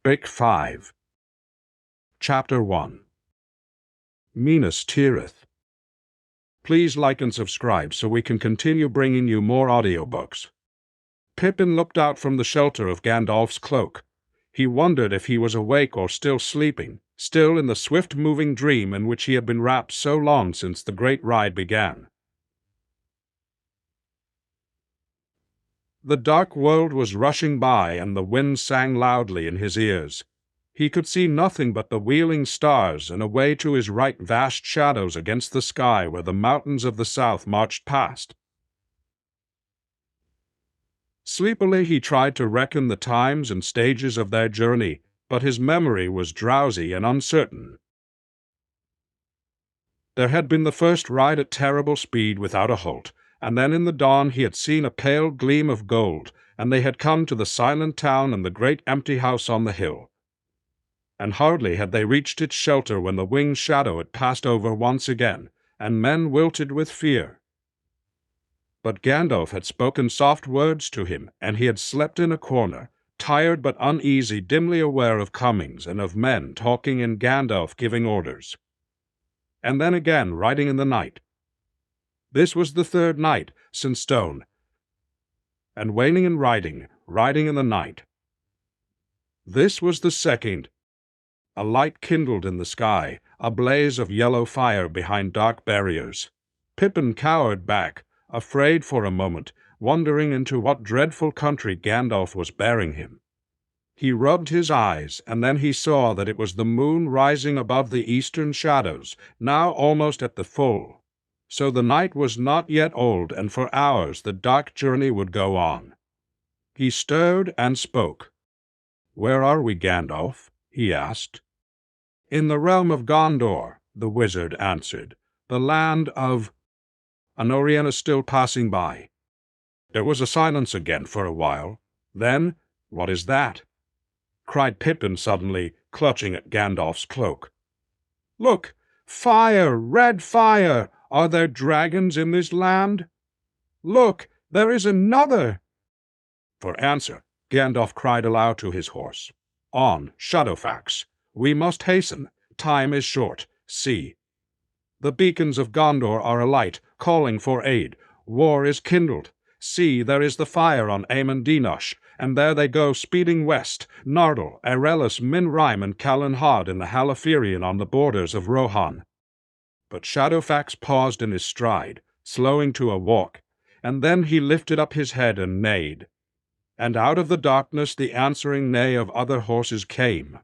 Book 5 Chapter 1 Minas Tirith. Please like and subscribe so we can continue bringing you more audiobooks. Pippin looked out from the shelter of Gandalf's cloak. He wondered if he was awake or still sleeping, still in the swift-moving dream in which he had been wrapped so long since the great ride began. The dark world was rushing by, and the wind sang loudly in his ears. He could see nothing but the wheeling stars, and away to his right vast shadows against the sky where the mountains of the south marched past. Sleepily he tried to reckon the times and stages of their journey, but his memory was drowsy and uncertain. There had been the first ride at terrible speed without a halt, and then in the dawn he had seen a pale gleam of gold, and they had come to the silent town and the great empty house on the hill. And hardly had they reached its shelter when the winged shadow had passed over once again, and men wilted with fear. But Gandalf had spoken soft words to him, and he had slept in a corner, tired but uneasy, dimly aware of comings and of men talking and Gandalf giving orders. And then again riding in the night. This was the third night since stone, and waning and riding in the night. This was the second. A light kindled in the sky, a blaze of yellow fire behind dark barriers. Pippin cowered back, afraid for a moment, wondering into what dreadful country Gandalf was bearing him. He rubbed his eyes, and then he saw that it was the moon rising above the eastern shadows, now almost at the full. So the night was not yet old, and for hours the dark journey would go on. He stirred and spoke. "Where are we, Gandalf?" he asked. "In the realm of Gondor," the wizard answered, "the land of—" Anorian is still passing by. There was a silence again for a while. Then, "What is that?" cried Pippin suddenly, clutching at Gandalf's cloak. "Look! Fire! Red fire! Are there dragons in this land? Look! There is another!" For answer, Gandalf cried aloud to his horse. "On, Shadowfax! We must hasten. Time is short. See! The beacons of Gondor are alight, calling for aid. War is kindled. See, there is the fire on Amon Dinosh, and there they go speeding west, Nardal, Erelis, Minrime, and Calenhad in the Halifirian on the borders of Rohan." But Shadowfax paused in his stride, slowing to a walk, and then he lifted up his head and neighed. And out of the darkness the answering neigh of other horses came,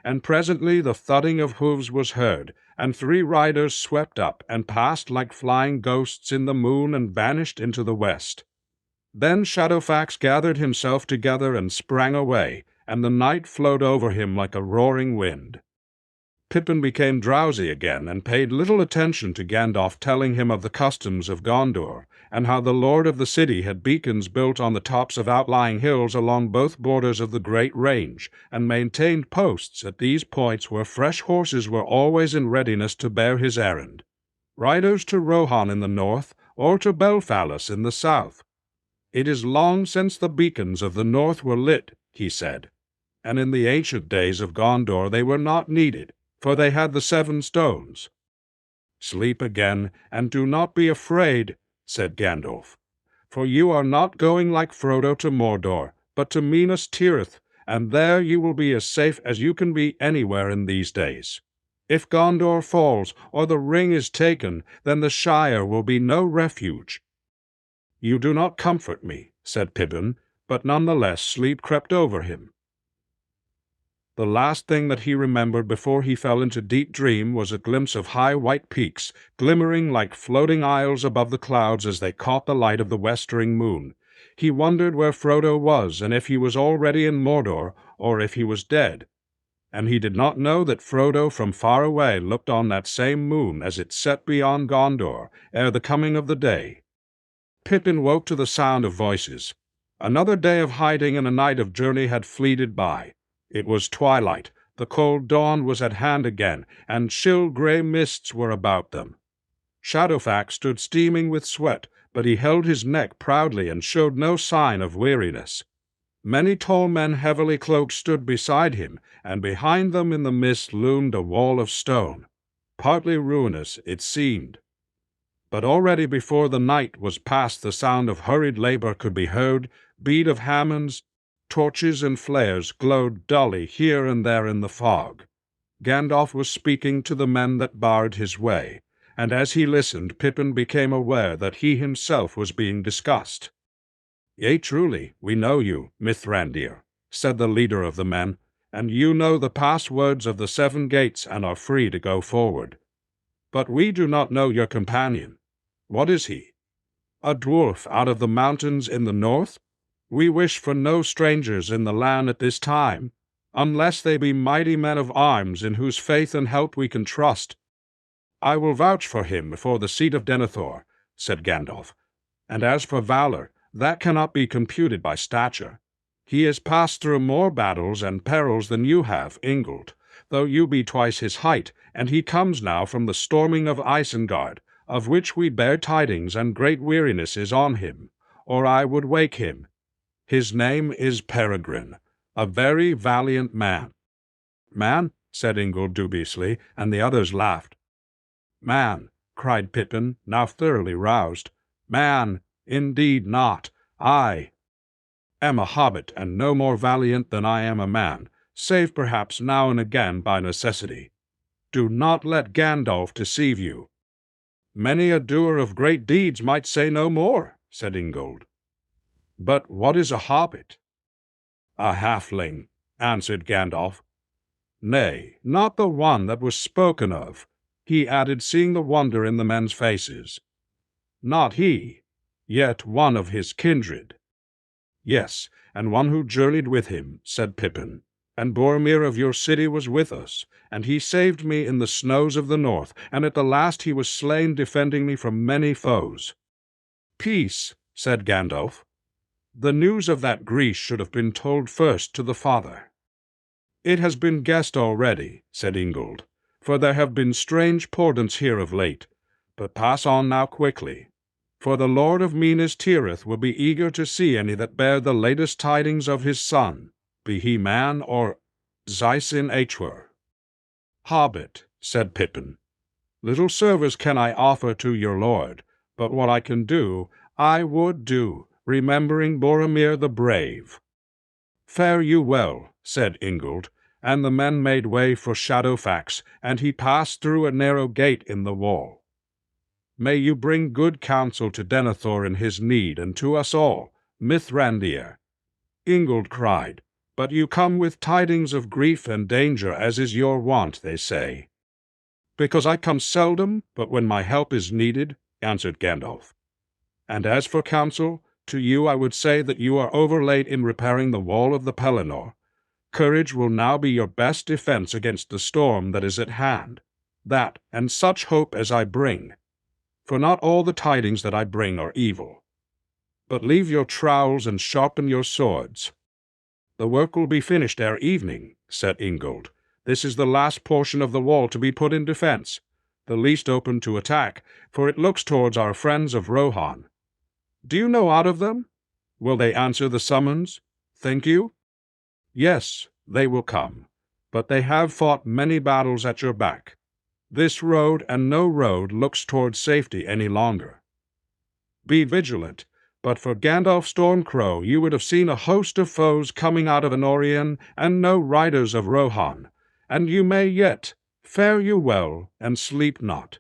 and presently the thudding of hoofs was heard, and 3 riders swept up and passed like flying ghosts in the moon and vanished into the west. Then Shadowfax gathered himself together and sprang away, and the night flowed over him like a roaring wind. Pippin became drowsy again and paid little attention to Gandalf telling him of the customs of Gondor, and how the lord of the city had beacons built on the tops of outlying hills along both borders of the great range, and maintained posts at these points where fresh horses were always in readiness to bear his errand. Riders to Rohan in the north, or to Belfalis in the south. "It is long since the beacons of the north were lit," he said, "and in the ancient days of Gondor they were not needed, for they had the 7 stones. "Sleep again, and do not be afraid," said Gandalf, "for you are not going like Frodo to Mordor, but to Minas Tirith, and there you will be as safe as you can be anywhere in these days. If Gondor falls, or the ring is taken, then the Shire will be no refuge." "You do not comfort me," said Pippin, but none the less sleep crept over him. The last thing that he remembered before he fell into deep dream was a glimpse of high white peaks, glimmering like floating isles above the clouds as they caught the light of the westering moon. He wondered where Frodo was, and if he was already in Mordor, or if he was dead. And he did not know that Frodo from far away looked on that same moon as it set beyond Gondor, ere the coming of the day. Pippin woke to the sound of voices. Another day of hiding and a night of journey had fleeted by. It was twilight, the cold dawn was at hand again, and chill grey mists were about them. Shadowfax stood steaming with sweat, but he held his neck proudly and showed no sign of weariness. Many tall men heavily cloaked stood beside him, and behind them in the mist loomed a wall of stone. Partly ruinous, it seemed. But already before the night was past the sound of hurried labor could be heard, beat of hammons, torches and flares glowed dully here and there in the fog. Gandalf was speaking to the men that barred his way, and as he listened Pippin became aware that he himself was being discussed. "Yea, truly, we know you, Mithrandir," said the leader of the men, "and you know the passwords of the 7 gates and are free to go forward. But we do not know your companion. What is he? A dwarf out of the mountains in the north? We wish for no strangers in the land at this time, unless they be mighty men of arms in whose faith and help we can trust." "I will vouch for him before the seat of Denethor," said Gandalf. "And as for valor, that cannot be computed by stature. He has passed through more battles and perils than you have, Ingoldt, though you be twice his height, and he comes now from the storming of Isengard, of which we bear tidings, and great weariness is on him, or I would wake him. His name is Peregrine, a very valiant man." "Man?" said Ingoldt dubiously, and the others laughed. "Man," cried Pippin, now thoroughly roused. "Man, indeed not. I am a hobbit, and no more valiant than I am a man, save perhaps now and again by necessity. Do not let Gandalf deceive you." "Many a doer of great deeds might say no more," said Ingoldt. "But what is a hobbit?" "A halfling," answered Gandalf. "Nay, not the one that was spoken of," he added, seeing the wonder in the men's faces. "Not he, yet one of his kindred." "Yes, and one who journeyed with him," said Pippin. "And Boromir of your city was with us, and he saved me in the snows of the north, and at the last he was slain defending me from many foes." "Peace," said Gandalf. "The news of that grief should have been told first to the father." "It has been guessed already," said Ingoldt, "for there have been strange portents here of late. But pass on now quickly, for the Lord of Minas Tirith will be eager to see any that bear the latest tidings of his son, be he man or Zysin Eachwer." "Hobbit," said Pippin, "little service can I offer to your lord, but what I can do, I would do, remembering Boromir the Brave." "Fare you well," said Ingoldt, and the men made way for Shadowfax, and he passed through a narrow gate in the wall. "May you bring good counsel to Denethor in his need, and to us all, Mithrandir," Ingoldt cried. "But you come with tidings of grief and danger, as is your wont, they say." "Because I come seldom, but when my help is needed," answered Gandalf. "And as for counsel, to you I would say that you are overlate in repairing the wall of the Pelennor. Courage will now be your best defense against the storm that is at hand. That, and such hope as I bring. For not all the tidings that I bring are evil. But leave your trowels and sharpen your swords." "The work will be finished ere evening," said Ingoldt. "This is the last portion of the wall to be put in defense, the least open to attack, for it looks towards our friends of Rohan. Do you know aught of them? Will they answer the summons, think you?" "Yes, they will come, but they have fought many battles at your back. This road and no road looks towards safety any longer. Be vigilant, but for Gandalf Stormcrow you would have seen a host of foes coming out of Anorion, and no riders of Rohan, and you may yet. Fare you well, and sleep not."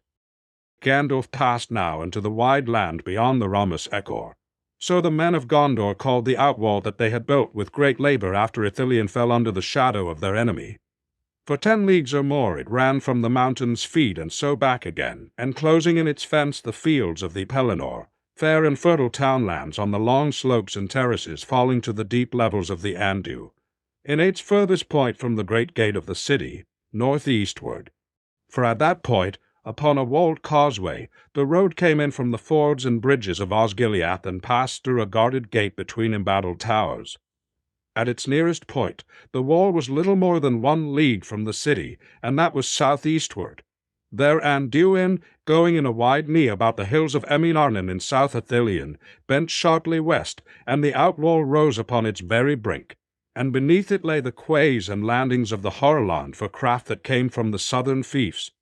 Gandalf passed now into the wide land beyond the Ramus Echor. So the men of Gondor called the outwall that they had built with great labor after Ithilien fell under the shadow of their enemy. For 10 leagues or more it ran from the mountain's feet and so back again, enclosing in its fence the fields of the Pelennor, fair and fertile townlands on the long slopes and terraces falling to the deep levels of the Andu. In its furthest point from the great gate of the city, northeastward. For at that point, upon a walled causeway, the road came in from the fords and bridges of Osgiliath and passed through a guarded gate between embattled towers. At its nearest point, the wall was little more than 1 league from the city, and that was southeastward. There Anduin, going in a wide knee about the hills of Eminarnen in South Ithilien, bent sharply west, and the outwall rose upon its very brink. And beneath it lay the quays and landings of the Horland for craft that came from the southern fiefs.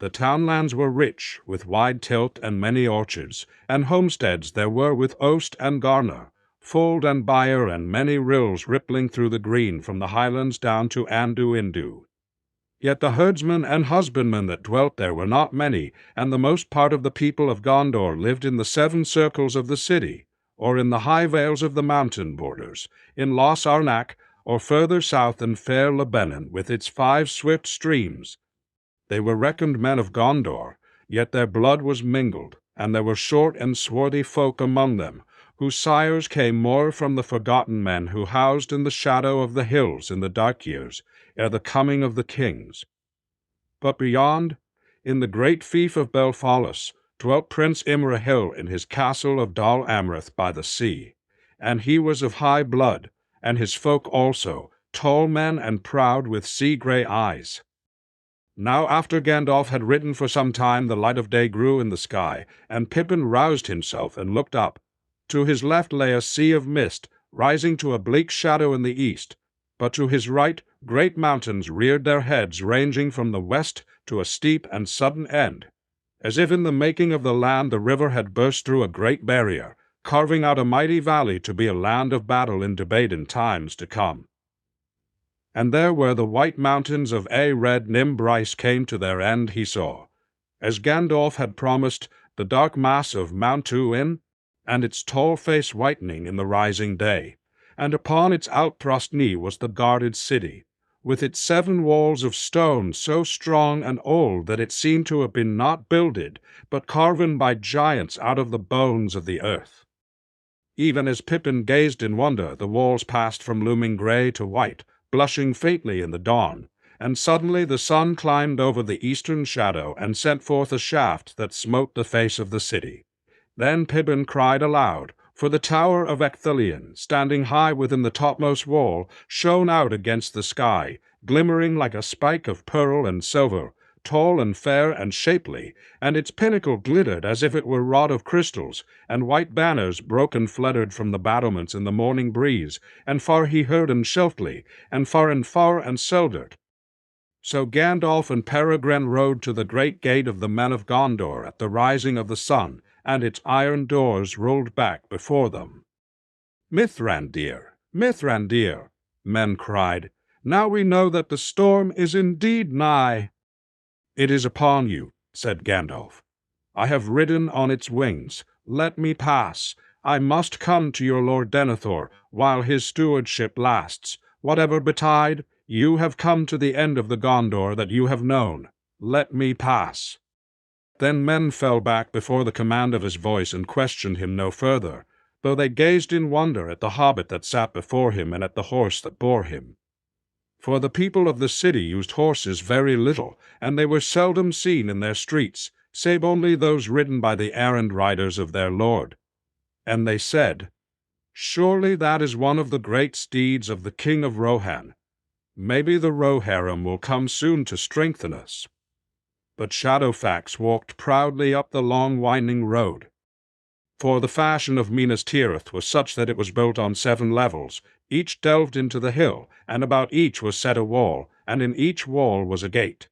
The townlands were rich, with wide tilt and many orchards, and homesteads there were with oast and garner, fold and byre, and many rills rippling through the green from the highlands down to Andu Indu. Yet the herdsmen and husbandmen that dwelt there were not many, and the most part of the people of Gondor lived in the 7 circles of the city, or in the high vales of the mountain borders, in Los Arnak, or further south in fair Lebanon, with its 5 swift streams. They were reckoned men of Gondor, yet their blood was mingled, and there were short and swarthy folk among them, whose sires came more from the forgotten men who housed in the shadow of the hills in the dark years, ere the coming of the kings. But beyond, in the great fief of Belfalis, dwelt Prince Imrahil in his castle of Dal Amrith by the sea, and he was of high blood, and his folk also, tall men and proud with sea-grey eyes. Now after Gandalf had ridden for some time, the light of day grew in the sky, and Pippin roused himself and looked up. To his left lay a sea of mist, rising to a bleak shadow in the east, but to his right great mountains reared their heads, ranging from the west to a steep and sudden end. As if in the making of the land the river had burst through a great barrier, carving out a mighty valley to be a land of battle in debate in times to come. And there where the white mountains of Red Nimbrise came to their end he saw, as Gandalf had promised, the dark mass of Mount Uin, and its tall face whitening in the rising day, and upon its outthrust knee was the guarded city, with its 7 walls of stone so strong and old that it seemed to have been not builded, but carven by giants out of the bones of the earth. Even as Pippin gazed in wonder, the walls passed from looming grey to white, blushing faintly in the dawn, and suddenly the sun climbed over the eastern shadow and sent forth a shaft that smote the face of the city. Then Pippin cried aloud, for the tower of Ecthelion, standing high within the topmost wall, shone out against the sky, glimmering like a spike of pearl and silver, tall and fair and shapely, and its pinnacle glittered as if it were wrought of crystals, and white banners broke and fluttered from the battlements in the morning breeze, and far he heard and Shelfly, and far and Seldert. So Gandalf and Peregrine rode to the great gate of the men of Gondor at the rising of the sun, and its iron doors rolled back before them. Mithrandir, Mithrandir, men cried, now we know that the storm is indeed nigh. It is upon you, said Gandalf. I have ridden on its wings. Let me pass. I must come to your Lord Denethor while his stewardship lasts. Whatever betide, you have come to the end of the Gondor that you have known. Let me pass. Then men fell back before the command of his voice and questioned him no further, though they gazed in wonder at the hobbit that sat before him and at the horse that bore him. For the people of the city used horses very little, and they were seldom seen in their streets, save only those ridden by the errand riders of their lord. And they said, surely that is one of the great steeds of the king of Rohan. Maybe the Rohirrim will come soon to strengthen us. But Shadowfax walked proudly up the long winding road. For the fashion of Minas Tirith was such that it was built on 7 levels, each delved into the hill, and about each was set a wall, and in each wall was a gate.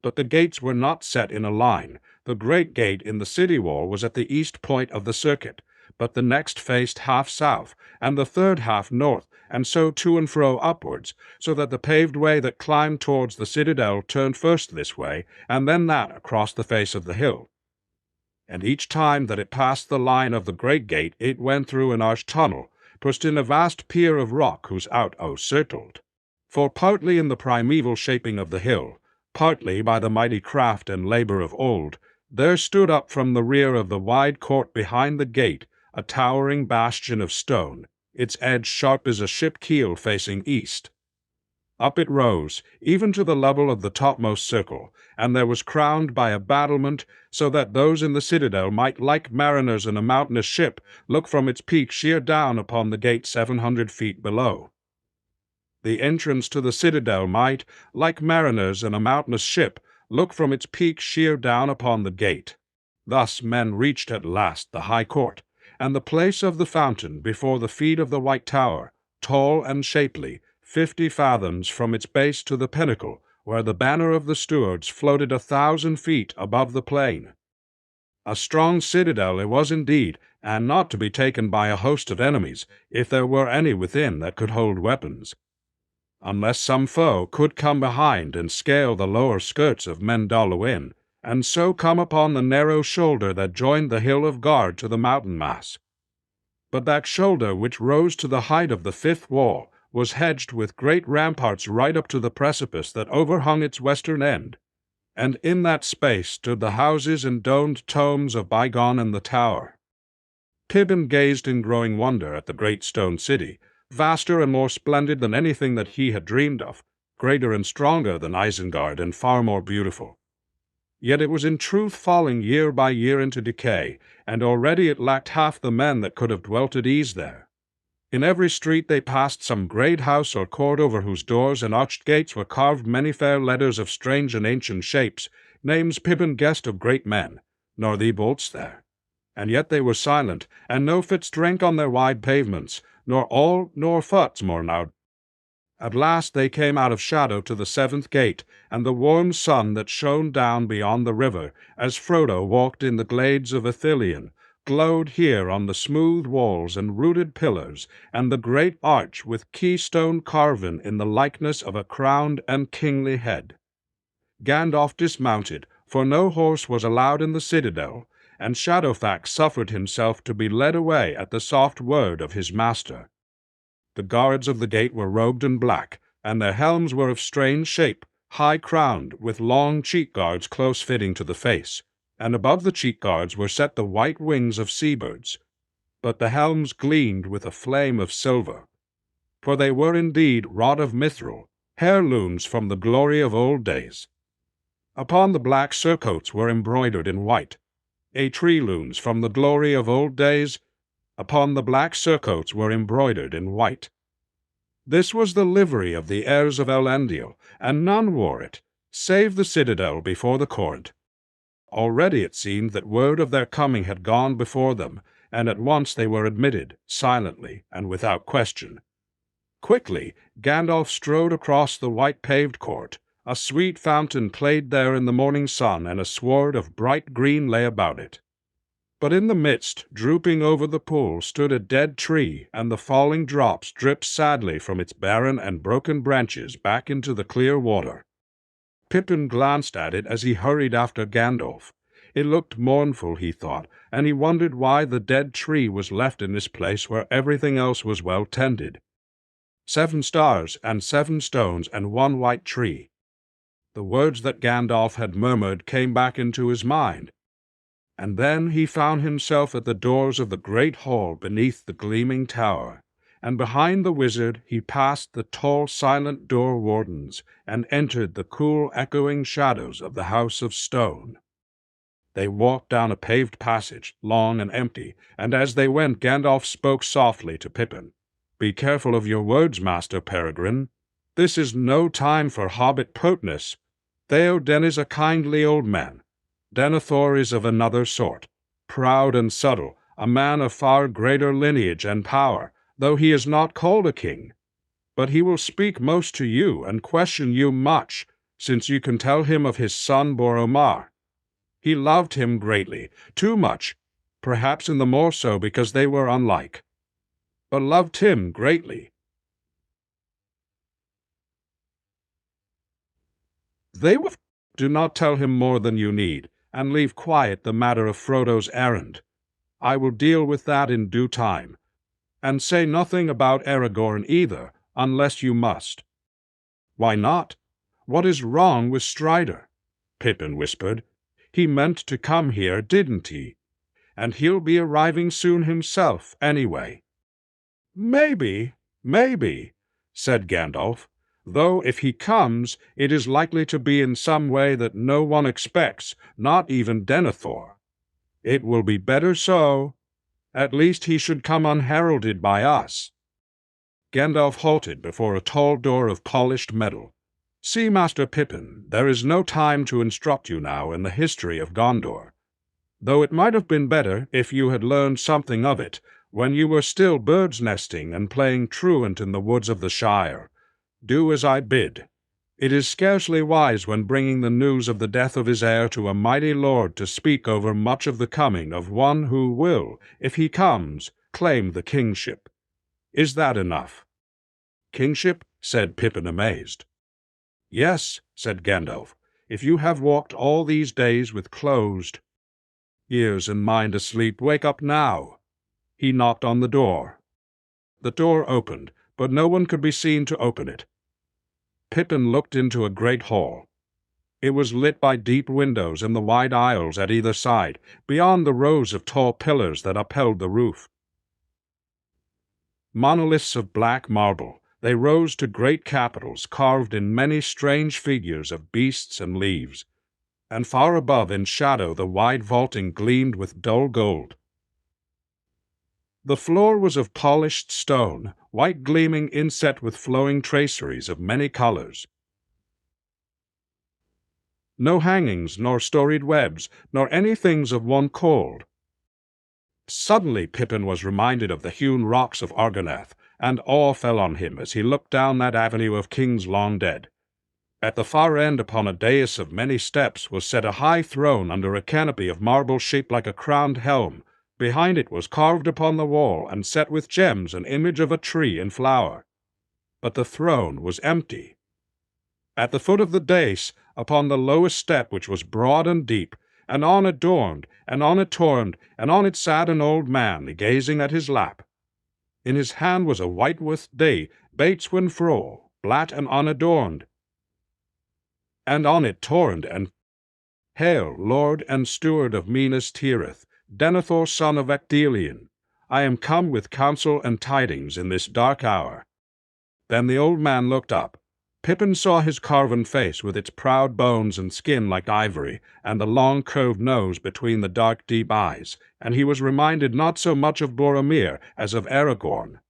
But the gates were not set in a line. The great gate in the city wall was at the east point of the circuit, but the next faced half south, and the third half north, and so to and fro upwards, so that the paved way that climbed towards the citadel turned first this way, and then that across the face of the hill. And each time that it passed the line of the great gate, it went through an arched tunnel, pushed in a vast pier of rock whose out circled. For partly in the primeval shaping of the hill, partly by the mighty craft and labor of old, there stood up from the rear of the wide court behind the gate a towering bastion of stone, its edge sharp as a ship keel facing east. Up it rose, even to the level of the topmost circle, and there was crowned by a battlement, so that those in the citadel might, like mariners in a mountainous ship, look from its peak sheer down upon the gate 700 feet below. The entrance to the citadel might, like mariners in a mountainous ship, look from its peak sheer down upon the gate. Thus men reached at last the high court, and the place of the fountain before the feet of the White Tower, tall and shapely, 50 fathoms from its base to the pinnacle, where the banner of the Stuarts floated 1,000 feet above the plain. A strong citadel it was indeed, and not to be taken by a host of enemies, if there were any within that could hold weapons, unless some foe could come behind and scale the lower skirts of Mendaloin, and so come upon the narrow shoulder that joined the hill of Guard to the mountain mass. But that shoulder which rose to the height of the fifth wall was hedged with great ramparts right up to the precipice that overhung its western end, and in that space stood the houses and domed tomes of Bygone and the tower. Pippin gazed in growing wonder at the great stone city, vaster and more splendid than anything that he had dreamed of, greater and stronger than Isengard, and far more beautiful. Yet it was in truth falling year by year into decay, and already it lacked half the men that could have dwelt at ease there. In every street they passed some great house or court over whose doors and arched gates were carved many fair letters of strange and ancient shapes, names Pippin guessed of great men, nor thee bolts there. And yet they were silent, and no fits drank on their wide pavements, nor all nor futs more now. At last they came out of shadow to the seventh gate, and the warm sun that shone down beyond the river, as Frodo walked in the glades of Ithilien, glowed here on the smooth walls and rooted pillars, and the great arch with keystone carven in the likeness of a crowned and kingly head. Gandalf dismounted, for no horse was allowed in the citadel, and Shadowfax suffered himself to be led away at the soft word of his master. The guards of the gate were robed in black, and their helms were of strange shape, high-crowned, with long cheek-guards close-fitting to the face, and above the cheek-guards were set the white wings of sea-birds. But the helms gleamed with a flame of silver, for they were indeed wrought of mithril, heirlooms from the glory of old days. Upon the black surcoats were embroidered in white, tree-looms from the glory of old days. Upon the black surcoats were embroidered in white. This was the livery of the heirs of Elendil, and none wore it, save the citadel before the court. Already it seemed that word of their coming had gone before them, and at once they were admitted, silently and without question. Quickly Gandalf strode across the white-paved court. A sweet fountain played there in the morning sun, and a sward of bright green lay about it. But in the midst, drooping over the pool, stood a dead tree, and the falling drops dripped sadly from its barren and broken branches back into the clear water. Pippin glanced at it as he hurried after Gandalf. It looked mournful, he thought, and he wondered why the dead tree was left in this place where everything else was well tended. 7 stars and 7 stones and 1 white tree. The words that Gandalf had murmured came back into his mind. And then he found himself at the doors of the great hall beneath the gleaming tower, and behind the wizard he passed the tall silent door wardens, and entered the cool echoing shadows of the House of Stone. They walked down a paved passage, long and empty, and as they went Gandalf spoke softly to Pippin. "Be careful of your words, Master Peregrine. This is no time for hobbit pertness. Theoden is a kindly old man. Denethor is of another sort, proud and subtle, a man of far greater lineage and power, though he is not called a king. But he will speak most to you and question you much, since you can tell him of his son Boromar. He loved him greatly, too much, perhaps in the more so because they were unlike, but loved him greatly. Do not tell him more than you need, and leave quiet the matter of Frodo's errand. I will deal with that in due time. And say nothing about Aragorn either, unless you must." "Why not? What is wrong with Strider?" Pippin whispered. "He meant to come here, didn't he? And he'll be arriving soon himself, anyway." Maybe," said Gandalf. "Though if he comes, it is likely to be in some way that no one expects, not even Denethor. It will be better so. At least he should come unheralded by us." Gandalf halted before a tall door of polished metal. See, Master Pippin, there is no time to instruct you now in the history of Gondor, though it might have been better if you had learned something of it when you were still bird's nesting and playing truant in the woods of the Shire. Do as I bid. It is scarcely wise when bringing the news of the death of his heir to a mighty lord to speak over much of the coming of one who will, if he comes, claim the kingship. Is that enough?" "Kingship?" said Pippin, amazed. "Yes," said Gandalf, "if you have walked all these days with closed ears and mind asleep, wake up now." He knocked on the door. The door opened, but no one could be seen to open it. Pippin looked into a great hall. It was lit by deep windows in the wide aisles at either side, beyond the rows of tall pillars that upheld the roof. Monoliths of black marble, they rose to great capitals carved in many strange figures of beasts and leaves, and far above in shadow the wide vaulting gleamed with dull gold. The floor was of polished stone, white gleaming inset with flowing traceries of many colors. No hangings, nor storied webs, nor any things of one cold. Suddenly Pippin was reminded of the hewn rocks of Argonath, and awe fell on him as he looked down that avenue of kings long dead. At the far end, upon a dais of many steps, was set a high throne under a canopy of marble shaped like a crowned helm. Behind it was carved upon the wall and set with gems an image of a tree in flower. But the throne was empty. At the foot of the dais, upon the lowest step, which was broad and deep, and on it turned, and on it sat an old man, gazing at his lap. In his hand was a white-withed day, bateswen fro, black and unadorned, and on it torn and "Hail, Lord and Steward of Minas Tirith, Denethor son of Ecdelion, I am come with counsel and tidings in this dark hour." Then the old man looked up. Pippin saw his carven face with its proud bones and skin like ivory, and the long curved nose between the dark deep eyes, and he was reminded not so much of Boromir as of Aragorn.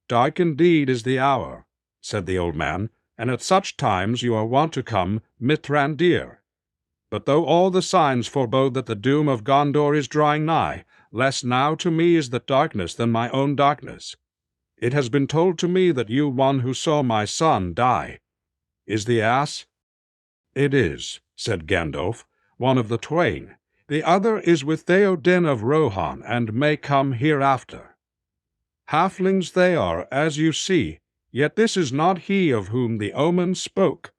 "Dark indeed is the hour," said the old man, "and at such times you are wont to come Mithrandir. But though all the signs forebode that the doom of Gondor is drawing nigh, less now to me is the darkness than my own darkness. It has been told to me that you one who saw my son die. Is the ass?" "It is," said Gandalf, "one of the twain. The other is with Theoden of Rohan, and may come hereafter. Halflings they are, as you see, yet this is not he of whom the omen spoke."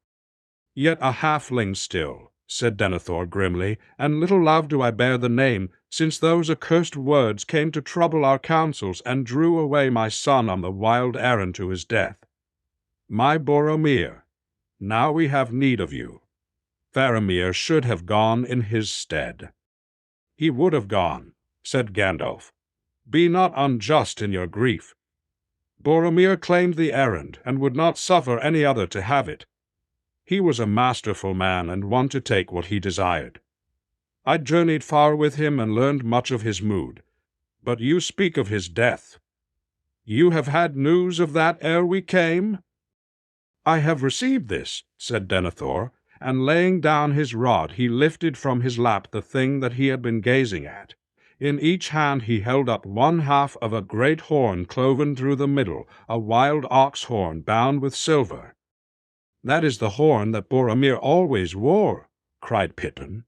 "Yet a halfling still," said Denethor grimly, "and little love do I bear the name, since those accursed words came to trouble our counsels and drew away my son on the wild errand to his death. My Boromir, now we have need of you. Faramir should have gone in his stead." "He would have gone," said Gandalf. "Be not unjust in your grief. Boromir claimed the errand, and would not suffer any other to have it. He was a masterful man, and one to take what he desired. I journeyed far with him and learned much of his mood. But you speak of his death. You have had news of that ere we came?" "I have received this," said Denethor, and laying down his rod he lifted from his lap the thing that he had been gazing at. In each hand he held up one half of a great horn cloven through the middle, a wild ox horn bound with silver. "That is the horn that Boromir always wore," cried Pippin.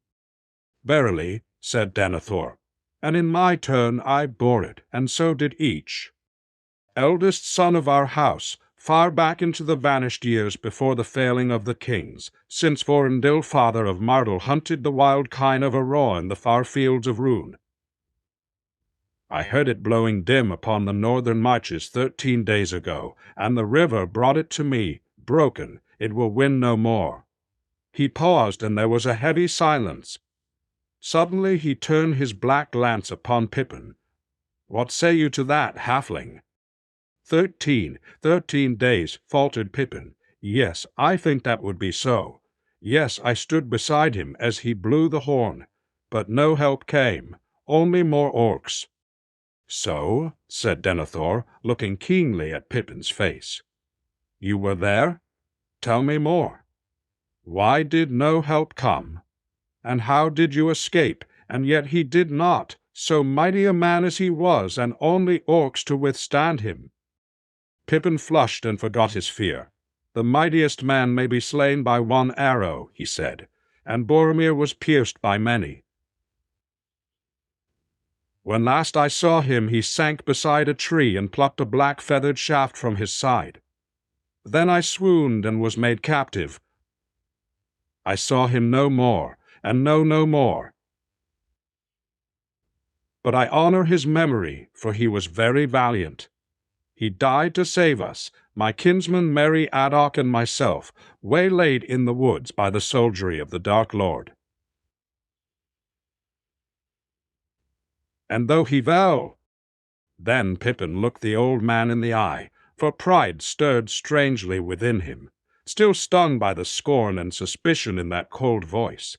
"Verily," said Denethor, "and in my turn I bore it, and so did each. Eldest son of our house, far back into the vanished years before the failing of the kings, since Vorindil father of Mardel hunted the wild kine of Aror in the far fields of Rhûn. I heard it blowing dim upon the northern marches 13 days ago, and the river brought it to me, broken. It will win no more." He paused, and there was a heavy silence. Suddenly he turned his black lance upon Pippin. "What say you to that, halfling?" 13 days, faltered Pippin. "Yes, I think that would be so. Yes, I stood beside him as he blew the horn. But no help came, only more orcs." "So?" said Denethor, looking keenly at Pippin's face. "You were there?" Tell me more. Why did no help come? And how did you escape? And yet he did not, so mighty a man as he was, and only orcs to withstand him." Pippin flushed and forgot his fear. "The mightiest man may be slain by one arrow," he said, "and Boromir was pierced by many. When last I saw him, he sank beside a tree and plucked a black feathered shaft from his side. Then I swooned and was made captive. I saw him no more, and know no more. But I honor his memory, for he was very valiant. He died to save us, my kinsman Merry Addoc and myself, waylaid in the woods by the soldiery of the Dark Lord. And though he fell—" Then Pippin looked the old man in the eye, for pride stirred strangely within him, still stung by the scorn and suspicion in that cold voice.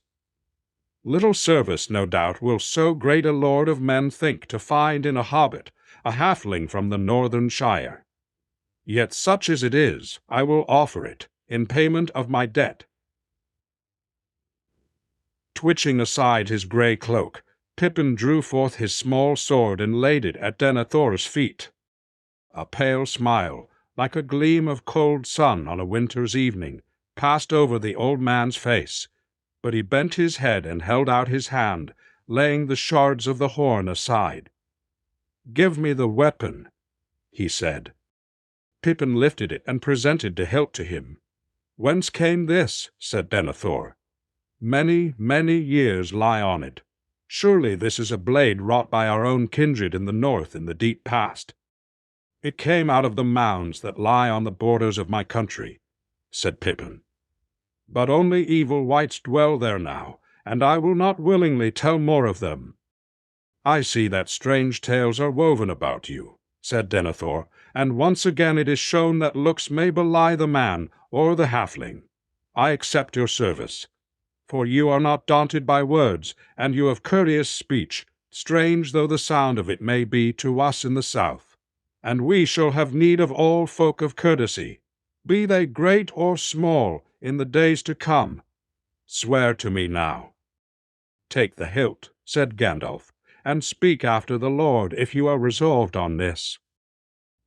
"Little service, no doubt, will so great a lord of men think to find in a hobbit, a halfling from the northern shire. Yet such as it is, I will offer it, in payment of my debt." Twitching aside his grey cloak, Pippin drew forth his small sword and laid it at Denethor's feet. A pale smile, like a gleam of cold sun on a winter's evening, passed over the old man's face, but he bent his head and held out his hand, laying the shards of the horn aside. "Give me the weapon," he said. Pippin lifted it and presented the hilt to him. "Whence came this?" said Denethor. "Many, many years lie on it. Surely this is a blade wrought by our own kindred in the north in the deep past." "It came out of the mounds that lie on the borders of my country," said Pippin. "But only evil wights dwell there now, and I will not willingly tell more of them." "I see that strange tales are woven about you," said Denethor, "and once again it is shown that looks may belie the man or the halfling. I accept your service, for you are not daunted by words, and you have courteous speech, strange though the sound of it may be to us in the south. And we shall have need of all folk of courtesy, be they great or small, in the days to come. Swear to me now." "Take the hilt," said Gandalf, "and speak after the Lord if you are resolved on this."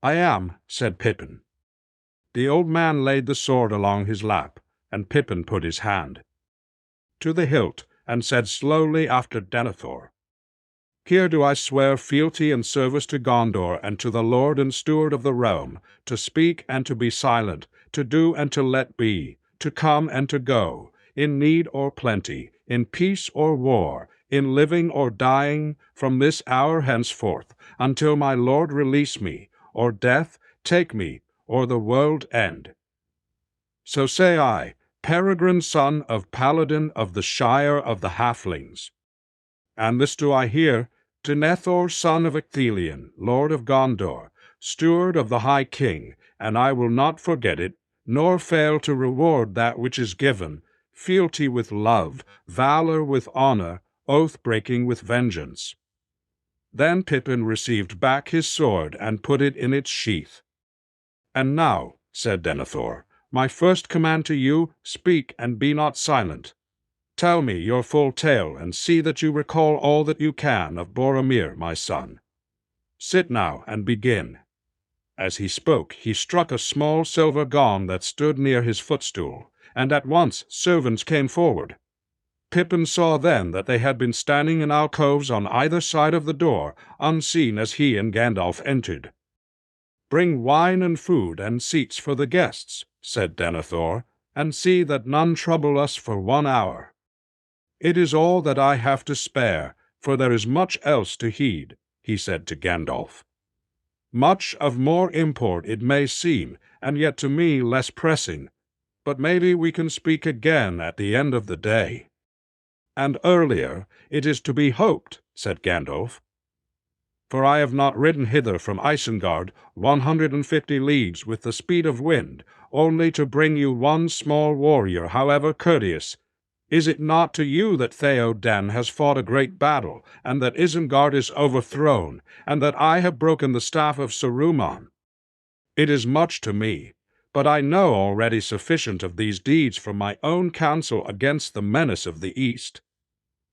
"I am," said Pippin. The old man laid the sword along his lap, and Pippin put his hand to the hilt, and said slowly after Denethor, "Here do I swear fealty and service to Gondor and to the Lord and Steward of the realm, to speak and to be silent, to do and to let be, to come and to go, in need or plenty, in peace or war, in living or dying, from this hour henceforth, until my Lord release me, or death take me, or the world end. So say I, Peregrine son of Paladin of the Shire of the Halflings. And this do I hear, Denethor son of Ecthelion, Lord of Gondor, Steward of the High King, and I will not forget it, nor fail to reward that which is given, fealty with love, valor with honor, oath-breaking with vengeance." Then Pippin received back his sword and put it in its sheath. "And now," said Denethor, "my first command to you, speak and be not silent. Tell me your full tale, and see that you recall all that you can of Boromir, my son. Sit now and begin." As he spoke, he struck a small silver gong that stood near his footstool, and at once servants came forward. Pippin saw then that they had been standing in alcoves on either side of the door, unseen as he and Gandalf entered. "Bring wine and food and seats for the guests," said Denethor, "and see that none trouble us for 1 hour. It is all that I have to spare, for there is much else to heed," he said to Gandalf. "Much of more import it may seem, and yet to me less pressing, but maybe we can speak again at the end of the day." "And earlier, it is to be hoped," said Gandalf. "For I have not ridden hither from Isengard 150 leagues with the speed of wind, only to bring you one small warrior, however courteous. Is it not to you that Theoden has fought a great battle, and that Isengard is overthrown, and that I have broken the staff of Saruman? It is much to me, but I know already sufficient of these deeds from my own counsel against the menace of the East."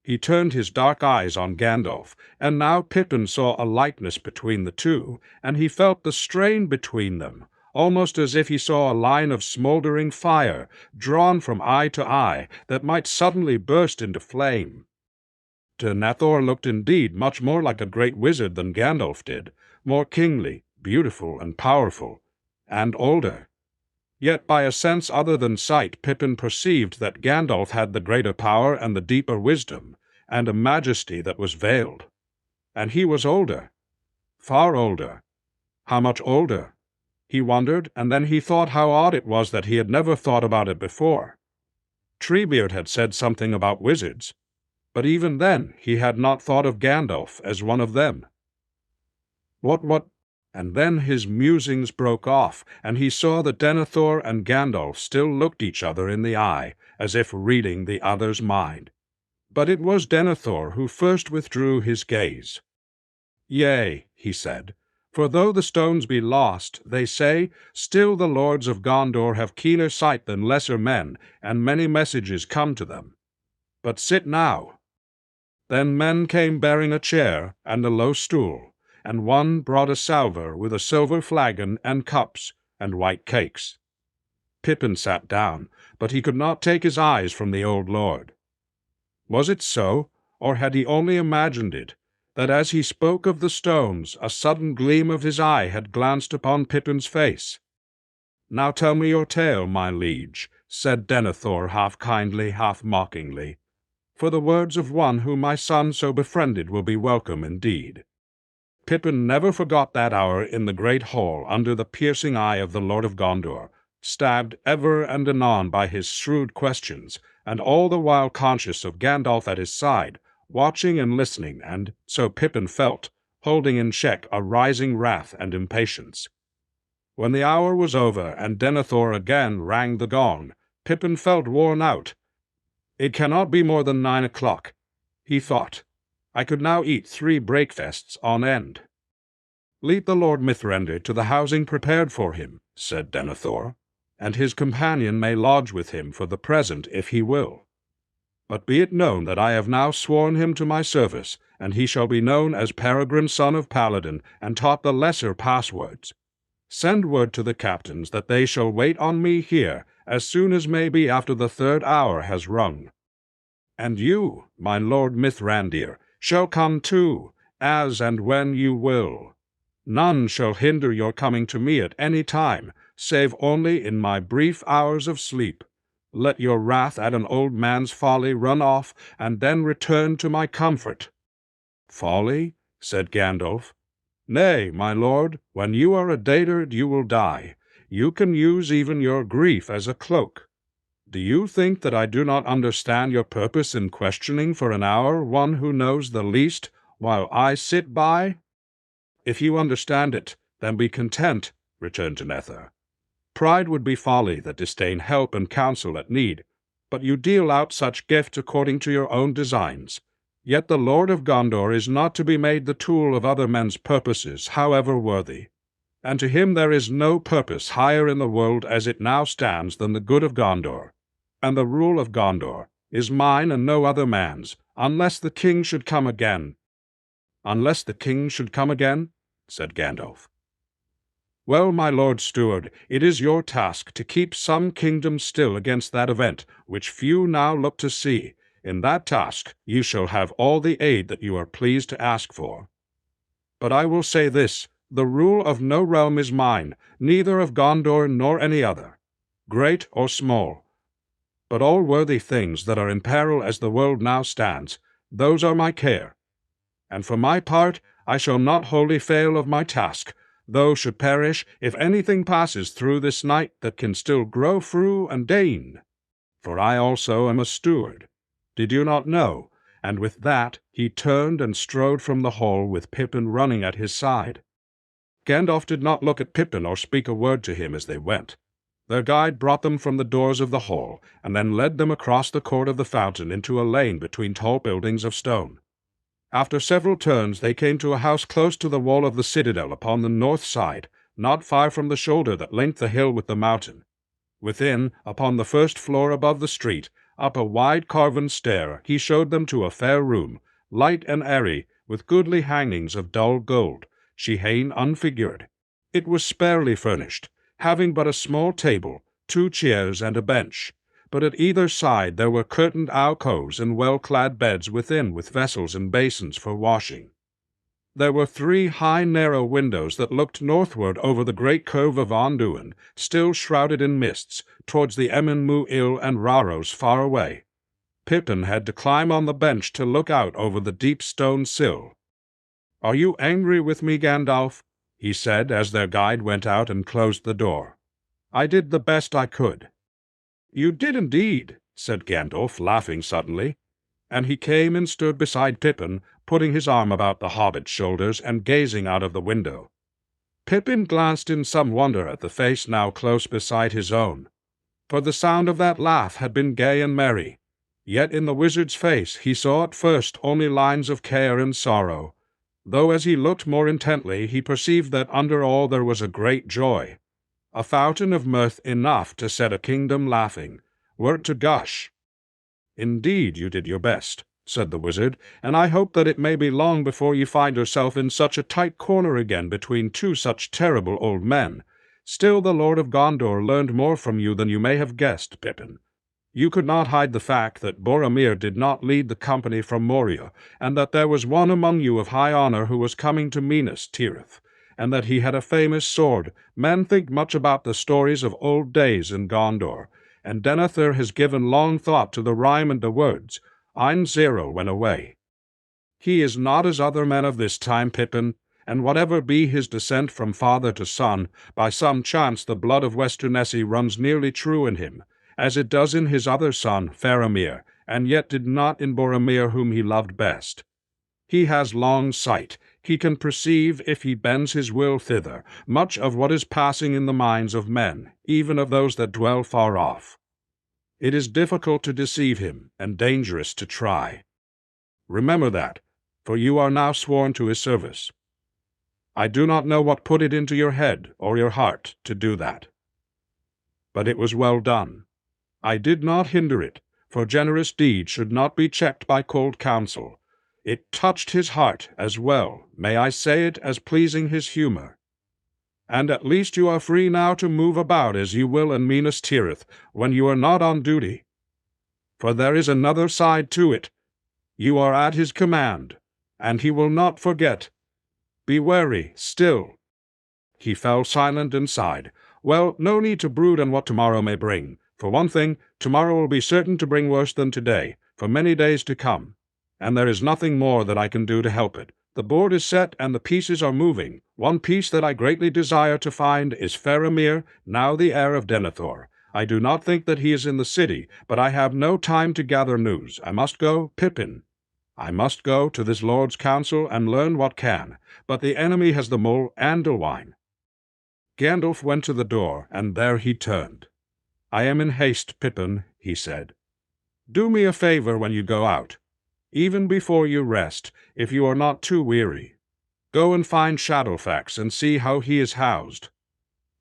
He turned his dark eyes on Gandalf, and now Pippin saw a likeness between the two, and he felt the strain between them, almost as if he saw a line of smoldering fire, drawn from eye to eye, that might suddenly burst into flame. Denethor looked indeed much more like a great wizard than Gandalf did, more kingly, beautiful, and powerful, and older. Yet by a sense other than sight Pippin perceived that Gandalf had the greater power and the deeper wisdom, and a majesty that was veiled. And he was older, far older. How much older? He wondered, and then he thought how odd it was that he had never thought about it before. Treebeard had said something about wizards, but even then he had not thought of Gandalf as one of them. What? And then his musings broke off, and he saw that Denethor and Gandalf still looked each other in the eye, as if reading the other's mind. But it was Denethor who first withdrew his gaze. "Yea," he said, "for though the stones be lost, they say, still the lords of Gondor have keener sight than lesser men, and many messages come to them. But sit now." Then men came bearing a chair and a low stool, and one brought a salver with a silver flagon and cups and white cakes. Pippin sat down, but he could not take his eyes from the old lord. Was it so, or had he only imagined it, that as he spoke of the stones, a sudden gleam of his eye had glanced upon Pippin's face? "Now tell me your tale, my liege," said Denethor half kindly, half mockingly, "for the words of one whom my son so befriended will be welcome indeed." Pippin never forgot that hour in the great hall under the piercing eye of the Lord of Gondor, stabbed ever and anon by his shrewd questions, and all the while conscious of Gandalf at his side, watching and listening, and, so Pippin felt, holding in check a rising wrath and impatience. When the hour was over and Denethor again rang the gong, Pippin felt worn out. "It cannot be more than 9 o'clock," he thought. "I could now eat 3 breakfasts on end." "Lead the Lord Mithrender to the housing prepared for him," said Denethor, "and his companion may lodge with him for the present if he will. But be it known that I have now sworn him to my service, and he shall be known as Peregrine son of Paladin, and taught the lesser passwords. Send word to the captains that they shall wait on me here as soon as may be after the 3rd hour has rung. And you, my Lord Mithrandir, shall come too, as and when you will. None shall hinder your coming to me at any time, save only in my brief hours of sleep. Let your wrath at an old man's folly run off, and then return to my comfort." "Folly?" said Gandalf. "Nay, my lord, when you are a dotard you will die. You can use even your grief as a cloak. Do you think that I do not understand your purpose in questioning for an hour one who knows the least, while I sit by?" "If you understand it, then be content," returned Denethor. "Pride would be folly that disdain help and counsel at need, but you deal out such gifts according to your own designs. Yet the Lord of Gondor is not to be made the tool of other men's purposes, however worthy. And to him there is no purpose higher in the world as it now stands than the good of Gondor. And the rule of Gondor is mine and no other man's, unless the king should come again." "Unless the king should come again?" said Gandalf. "Well, my lord steward, it is your task to keep some kingdom still against that event, which few now look to see. In that task you shall have all the aid that you are pleased to ask for. But I will say this, the rule of no realm is mine, neither of Gondor nor any other, great or small. But all worthy things that are in peril as the world now stands, those are my care. And for my part, I shall not wholly fail of my task, though should perish if anything passes through this night that can still grow through and deign. For I also am a steward. Did you not know?" And with that he turned and strode from the hall with Pippin running at his side. Gandalf did not look at Pippin or speak a word to him as they went. Their guide brought them from the doors of the hall, and then led them across the court of the fountain into a lane between tall buildings of stone. After several turns they came to a house close to the wall of the citadel upon the north side, not far from the shoulder that linked the hill with the mountain. Within, upon the first floor above the street, up a wide carven stair, he showed them to a fair room, light and airy, with goodly hangings of dull gold, shehane unfigured. It was sparely furnished, having but a small table, 2 chairs, and a bench. But at either side there were curtained alcoves and well-clad beds within, with vessels and basins for washing. There were 3 high narrow windows that looked northward over the great cove of Anduin, still shrouded in mists, towards the Emin Mu'il and Raros far away. Pippin had to climb on the bench to look out over the deep stone sill. "Are you angry with me, Gandalf?" he said as their guide went out and closed the door. "I did the best I could." "You did indeed," said Gandalf, laughing suddenly, and he came and stood beside Pippin, putting his arm about the hobbit's shoulders and gazing out of the window. Pippin glanced in some wonder at the face now close beside his own, for the sound of that laugh had been gay and merry. Yet in the wizard's face he saw at first only lines of care and sorrow, though as he looked more intently he perceived that under all there was a great joy, a fountain of mirth enough to set a kingdom laughing, were it to gush. "Indeed, you did your best," said the wizard, "and I hope that it may be long before you find yourself in such a tight corner again between 2 such terrible old men. Still the Lord of Gondor learned more from you than you may have guessed, Pippin. You could not hide the fact that Boromir did not lead the company from Moria, and that there was one among you of high honor who was coming to Minas Tirith, and that he had a famous sword. Men think much about the stories of old days in Gondor, and Denethor has given long thought to the rhyme and the words. Ein Zero went away. He is not as other men of this time, Pippin, and whatever be his descent from father to son, by some chance the blood of Westernessy runs nearly true in him, as it does in his other son, Faramir, and yet did not in Boromir whom he loved best. He has long sight. He can perceive, if he bends his will thither, much of what is passing in the minds of men, even of those that dwell far off. It is difficult to deceive him, and dangerous to try. Remember that, for you are now sworn to his service. I do not know what put it into your head or your heart to do that. But it was well done. I did not hinder it, for generous deed should not be checked by cold counsel. It touched his heart as well, may I say it, as pleasing his humor. And at least you are free now to move about as you will in Minas Tirith, when you are not on duty. For there is another side to it. You are at his command, and he will not forget. Be wary, still." He fell silent and sighed. "Well, no need to brood on what tomorrow may bring. For one thing, tomorrow will be certain to bring worse than today, for many days to come. And there is nothing more that I can do to help it. The board is set and the pieces are moving. One piece that I greatly desire to find is Faramir, now the heir of Denethor. I do not think that he is in the city, but I have no time to gather news. I must go, Pippin. I must go to this Lord's council and learn what can. But the enemy has the mole Andalwine." Gandalf went to the door, and there he turned. "I am in haste, Pippin," he said. "Do me a favor when you go out. Even before you rest, if you are not too weary, go and find Shadowfax and see how he is housed.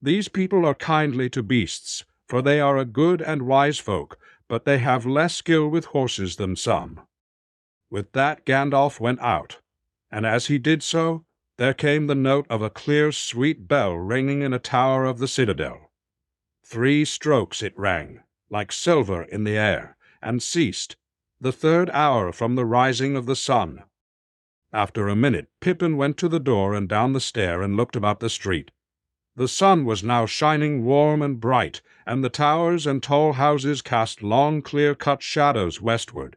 These people are kindly to beasts, for they are a good and wise folk, but they have less skill with horses than some." With that Gandalf went out, and as he did so, there came the note of a clear, sweet bell ringing in a tower of the citadel. 3 strokes it rang, like silver in the air, and ceased, the 3rd hour from the rising of the sun. After a minute, Pippin went to the door and down the stair and looked about the street. The sun was now shining warm and bright, and the towers and tall houses cast long, clear-cut shadows westward.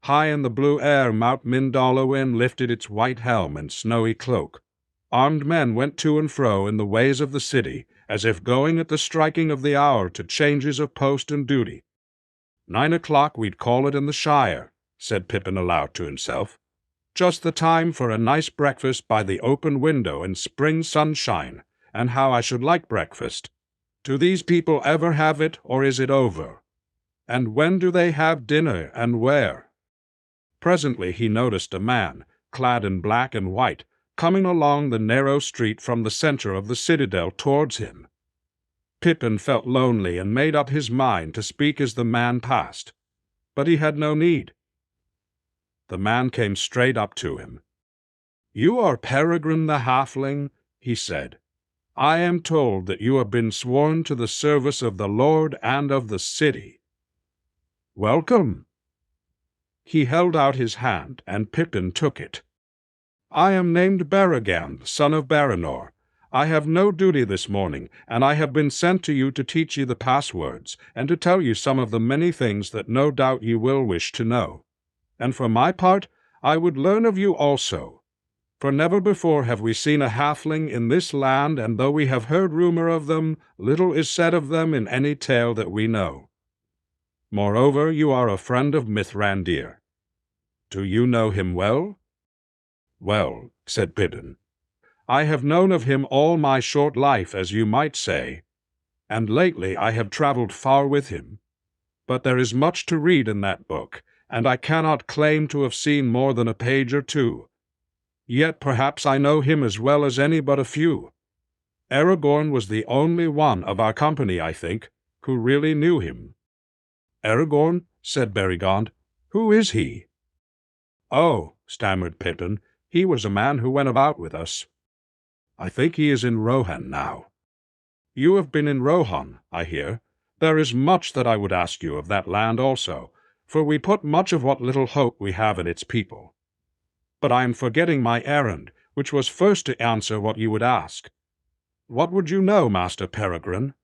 High in the blue air Mount Mindalluin lifted its white helm and snowy cloak. Armed men went to and fro in the ways of the city, as if going at the striking of the hour to changes of post and duty. 9 o'clock we'd call it in the Shire, said Pippin aloud to himself. Just the time for a nice breakfast by the open window in spring sunshine, and how I should like breakfast. Do these people ever have it, or is it over? And when do they have dinner, and where? Presently he noticed a man, clad in black and white, coming along the narrow street from the center of the citadel towards him. Pippin felt lonely and made up his mind to speak as the man passed, but he had no need. The man came straight up to him. "You are Peregrine the Halfling," he said. "I am told that you have been sworn to the service of the Lord and of the city. Welcome." He held out his hand, and Pippin took it. "I am named Beregand, son of Baranor. I have no duty this morning, and I have been sent to you to teach you the passwords, and to tell you some of the many things that no doubt you will wish to know. And for my part, I would learn of you also. For never before have we seen a halfling in this land, and though we have heard rumor of them, little is said of them in any tale that we know. Moreover, you are a friend of Mithrandir. Do you know him well?" "Well," said Pippin, "I have known of him all my short life, as you might say, and lately I have traveled far with him. But there is much to read in that book, and I cannot claim to have seen more than a page or two. Yet perhaps I know him as well as any but a few. Aragorn was the only one of our company, I think, who really knew him." "Aragorn?" said Beregond. "Who is he?" "Oh," stammered Pippin, "he was a man who went about with us. I think he is in Rohan now." "You have been in Rohan, I hear. There is much that I would ask you of that land also, for we put much of what little hope we have in its people. But I am forgetting my errand, which was first to answer what you would ask. What would you know, Master Peregrine?"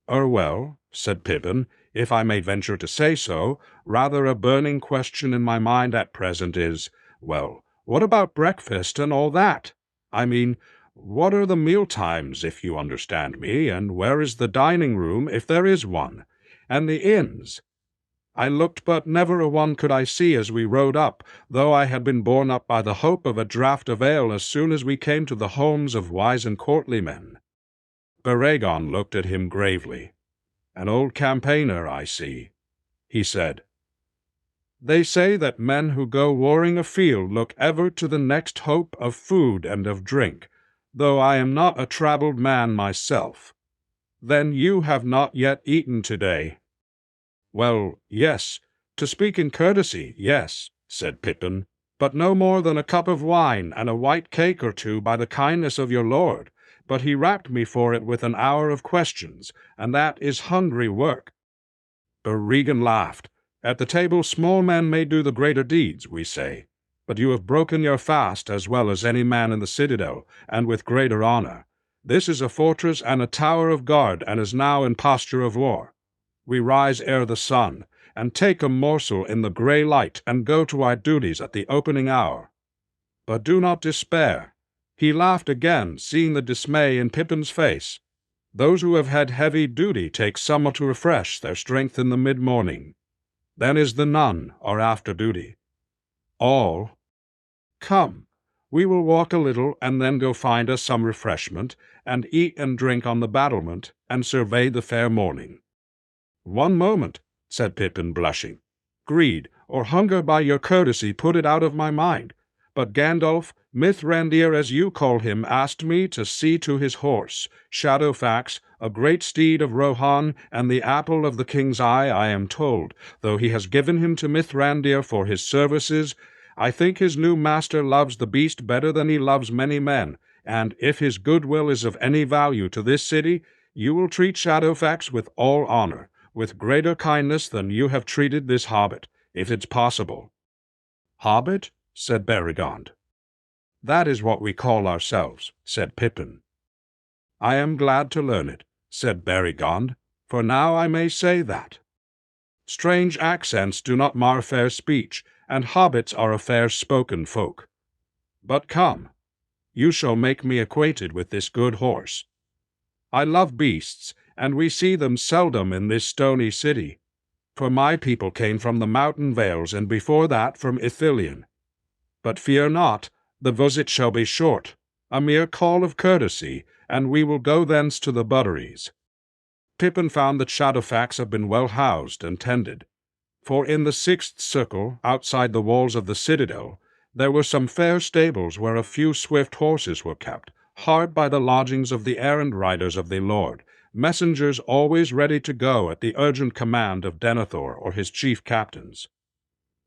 "Well," said Pippin, "if I may venture to say so, rather a burning question in my mind at present is, well, what about breakfast and all that? I mean, what are the meal times, if you understand me, and where is the dining room, if there is one, and the inns? I looked, but never a one could I see as we rode up, though I had been borne up by the hope of a draught of ale as soon as we came to the homes of wise and courtly men." Beregond looked at him gravely. "An old campaigner, I see," he said. "They say that men who go warring afield look ever to the next hope of food and of drink, though I am not a travelled man myself. Then you have not yet eaten today?" "Well, yes. To speak in courtesy, yes," said Pippin, "but no more than a cup of wine and a white cake or two by the kindness of your lord. But he rapped me for it with an hour of questions, and that is hungry work." Beregond laughed. "At the table small men may do the greater deeds, we say. But you have broken your fast as well as any man in the citadel, and with greater honor. This is a fortress and a tower of guard, and is now in posture of war. We rise ere the sun, and take a morsel in the grey light, and go to our duties at the opening hour. But do not despair." He laughed again, seeing the dismay in Pippin's face. "Those who have had heavy duty take somewhat to refresh their strength in the mid-morning. Then is the none, or after duty. All. Come, we will walk a little, and then go find us some refreshment, and eat and drink on the battlement, and survey the fair morning." "One moment," said Pippin, blushing. "Greed or hunger by your courtesy put it out of my mind. But Gandalf, Mithrandir as you call him, asked me to see to his horse, Shadowfax, a great steed of Rohan, and the apple of the king's eye, I am told, though he has given him to Mithrandir for his services. I think his new master loves the beast better than he loves many men, and if his goodwill is of any value to this city, you will treat Shadowfax with all honor, with greater kindness than you have treated this hobbit, if it's possible." "Hobbit?" said Beregond. "That is what we call ourselves," said Pippin. "I am glad to learn it," said Beregond, "for now I may say that. Strange accents do not mar fair speech, and hobbits are a fair-spoken folk. But come, you shall make me acquainted with this good horse. I love beasts, and we see them seldom in this stony city, for my people came from the mountain vales, and before that from Ithilien. But fear not, the visit shall be short, a mere call of courtesy, and we will go thence to the butteries." Pippin found that Shadowfax had been well housed and tended, for in the sixth circle, outside the walls of the citadel, There were some fair stables where a few swift horses were kept, hard by the lodgings of the errand riders of the Lord, messengers always ready to go at the urgent command of Denethor or his chief captains.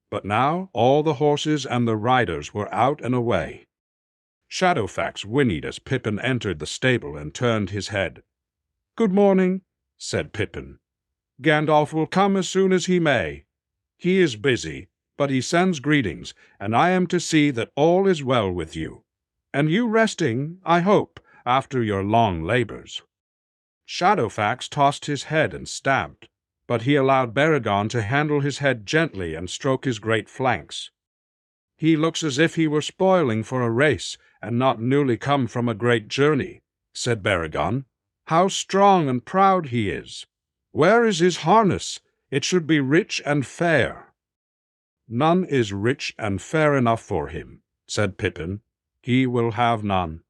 But now all the horses and the riders were out and away. Shadowfax whinnied as Pippin entered the stable and turned his head. "Good morning," said Pippin. "Gandalf will come as soon as he may. He is busy, but he sends greetings, and I am to see that all is well with you. And you resting, I hope, after your long labors." Shadowfax tossed his head and stamped, but he allowed Baragon to handle his head gently and stroke his great flanks. "He looks as if he were spoiling for a race, and not newly come from a great journey," said Baragon. "How strong and proud he is! Where is his harness? It should be rich and fair." "None is rich and fair enough for him," said Pippin. "He will have none.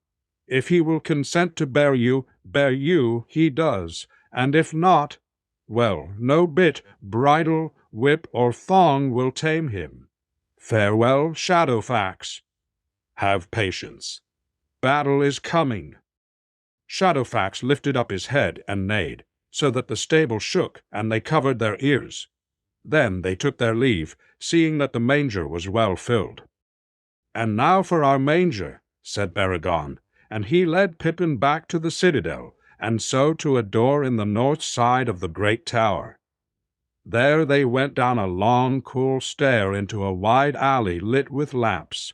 If he will consent to bear you he does, and if not, well, no bit, bridle, whip, or thong will tame him. Farewell, Shadowfax. Have patience. Battle is coming." Shadowfax lifted up his head and neighed, so that the stable shook and they covered their ears. Then they took their leave, seeing that the manger was well filled. "And now for our manger," said Baragon, and he led Pippin back to the citadel, and so to a door in the north side of the great tower. There they went down a long, cool stair into a wide alley lit with lamps.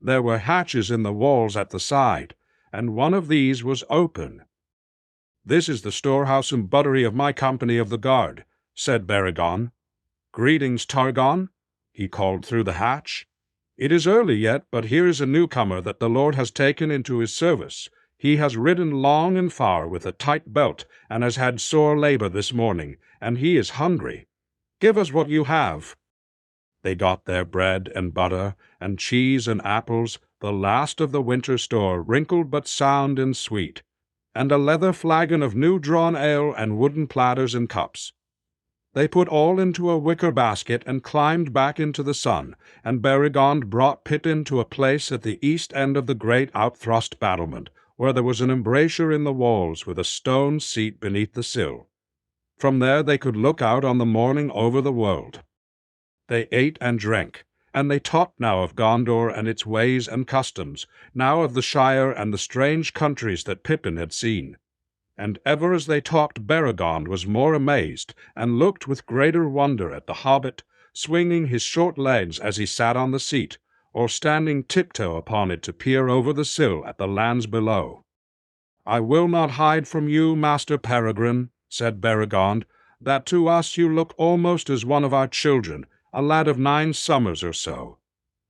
There were hatches in the walls at the side, and one of these was open. "This is the storehouse and buttery of my company of the guard," said Baragon. "Greetings, Targon," he called through the hatch. "It is early yet, but here is a newcomer that the Lord has taken into his service. He has ridden long and far with a tight belt, and has had sore labor this morning, and he is hungry. Give us what you have." They got their bread and butter, and cheese and apples, the last of the winter store, wrinkled but sound and sweet, and a leather flagon of new-drawn ale and wooden platters and cups. They put all into a wicker basket and climbed back into the sun, and Baragon brought Pippin to a place at the east end of the great outthrust battlement, where there was an embrasure in the walls with a stone seat beneath the sill. From there they could look out on the morning over the world. They ate and drank, and they talked now of Gondor and its ways and customs, now of the Shire and the strange countries that Pippin had seen. And ever as they talked, Baragon was more amazed, and looked with greater wonder at the hobbit, swinging his short legs as he sat on the seat, or standing tiptoe upon it to peer over the sill at the lands below. "I will not hide from you, Master Peregrine," said Baragon, "that to us you look almost as one of our children, a lad of 9 summers or so.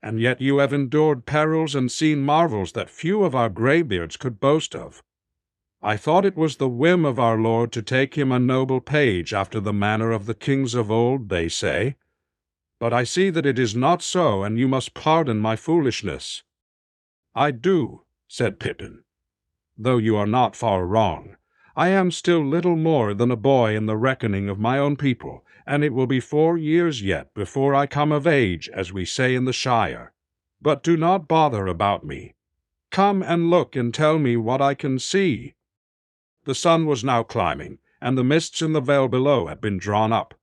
And yet you have endured perils and seen marvels that few of our greybeards could boast of. I thought it was the whim of our Lord to take him a noble page after the manner of the kings of old, they say. But I see that it is not so, and you must pardon my foolishness." "I do," said Pippin, "though you are not far wrong. I am still little more than a boy in the reckoning of my own people, and it will be 4 years yet before I come of age, as we say in the Shire. But do not bother about me. Come and look and tell me what I can see." The sun was now climbing, and the mists in the vale below had been drawn up.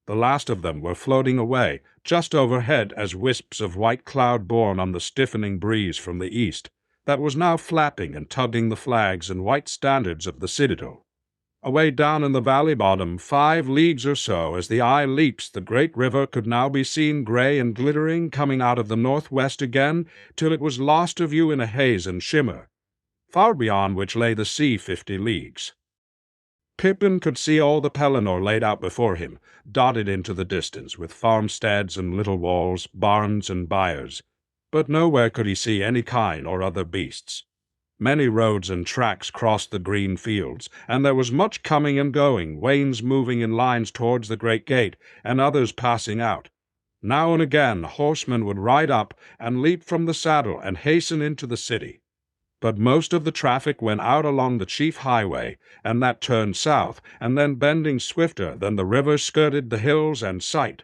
The last of them were floating away, just overhead as wisps of white cloud borne on the stiffening breeze from the east, that was now flapping and tugging the flags and white standards of the citadel. Away down in the valley bottom, 5 leagues or so, as the eye leaps, the great river could now be seen grey and glittering, coming out of the northwest again, till it was lost to view in a haze and shimmer, far beyond which lay the sea 50 leagues. Pippin could see all the Pelennor laid out before him, dotted into the distance, with farmsteads and little walls, barns and byres, but nowhere could he see any kine or other beasts. Many roads and tracks crossed the green fields, and there was much coming and going, wains moving in lines towards the great gate, and others passing out. Now and again horsemen would ride up and leap from the saddle and hasten into the city. But most of the traffic went out along the chief highway, and that turned south, and then bending swifter than the river skirted the hills and sight.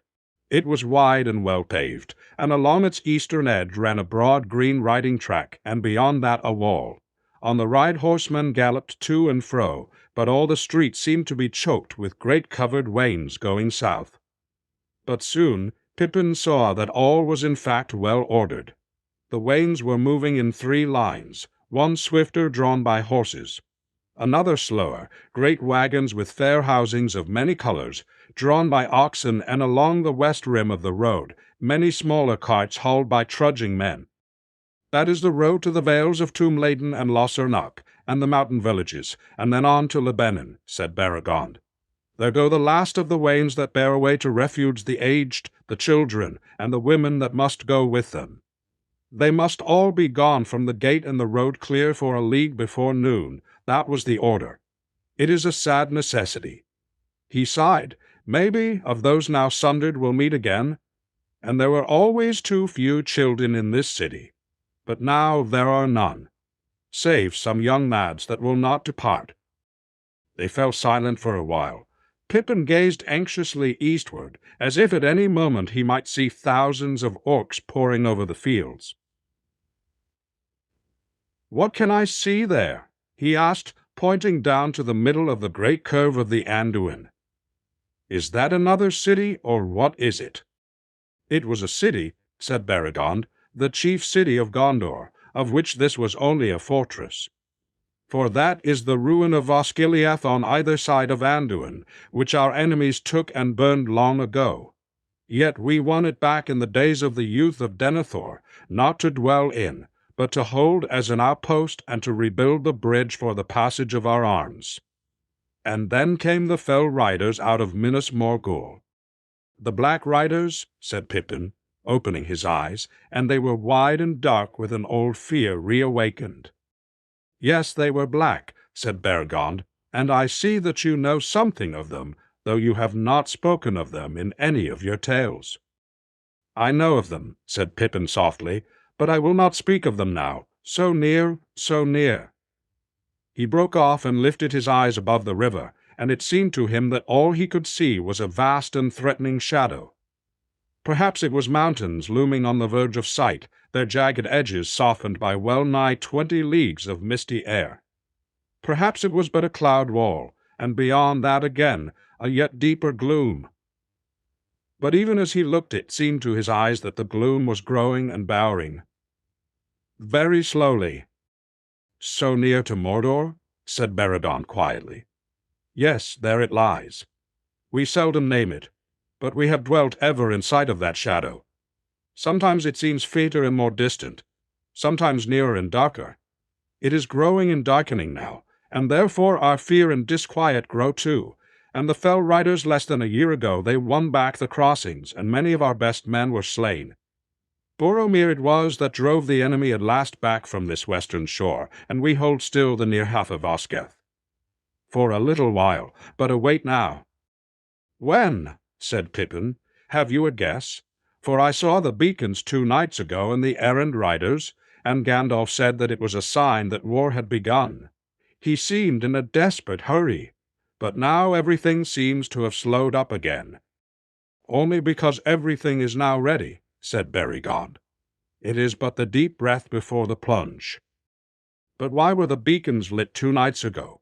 It was wide and well paved, and along its eastern edge ran a broad green riding track, and beyond that a wall. On the right horsemen galloped to and fro, but all the streets seemed to be choked with great covered wains going south. But soon Pippin saw that all was in fact well ordered. The wains were moving in 3 lines, one swifter drawn by horses, another slower, great wagons with fair housings of many colors, drawn by oxen, and along the west rim of the road, many smaller carts hauled by trudging men. That is the road to the vales of Toomladen and Lossernach, and the mountain villages, and then on to Lebanon, said Baragond. There go the last of the wains that bear away to refuge the aged, the children, and the women that must go with them. They must all be gone from the gate and the road clear for a league before noon. That was the order. It is a sad necessity. He sighed. Maybe of those now sundered will meet again. And there were always too few children in this city. But now there are none, save some young lads that will not depart. They fell silent for a while. Pippin gazed anxiously eastward, as if at any moment he might see thousands of orcs pouring over the fields. "What can I see there?" he asked, pointing down to the middle of the great curve of the Anduin. "Is that another city, or what is it?" "It was a city," said Baragond, "the chief city of Gondor, of which this was only a fortress. For that is the ruin of Osgiliath on either side of Anduin, which our enemies took and burned long ago. Yet we won it back in the days of the youth of Denethor, not to dwell in, but to hold as an outpost and to rebuild the bridge for the passage of our arms. And then came the fell riders out of Minas Morgul." "The black riders?" said Pippin, opening his eyes, and they were wide and dark with an old fear reawakened. "Yes, they were black," said Baragond, "and I see that you know something of them, though you have not spoken of them in any of your tales." "I know of them," said Pippin softly, "but I will not speak of them now. So near, so near." He broke off and lifted his eyes above the river, and it seemed to him that all he could see was a vast and threatening shadow. Perhaps it was mountains looming on the verge of sight, their jagged edges softened by well-nigh 20 leagues of misty air. Perhaps it was but a cloud wall, and beyond that again a yet deeper gloom. But even as he looked it seemed to his eyes that the gloom was growing and bowering. Very slowly. "So near to Mordor?" said Baragond quietly. "Yes, there it lies. We seldom name it, but we have dwelt ever in sight of that shadow. Sometimes it seems fainter and more distant, sometimes nearer and darker. It is growing and darkening now, and therefore our fear and disquiet grow too, and the fell riders less than a year ago they won back the crossings, and many of our best men were slain. Boromir it was that drove the enemy at last back from this western shore, and we hold still the near half of Osgiliath. For a little while, but await now." "When?" said Pippin. "Have you a guess? For I saw the beacons 2 nights ago and the errand riders, and Gandalf said that it was a sign that war had begun. He seemed in a desperate hurry, but now everything seems to have slowed up again." "Only because everything is now ready," said Baragond. "It is but the deep breath before the plunge." "But why were the beacons lit 2 nights ago?"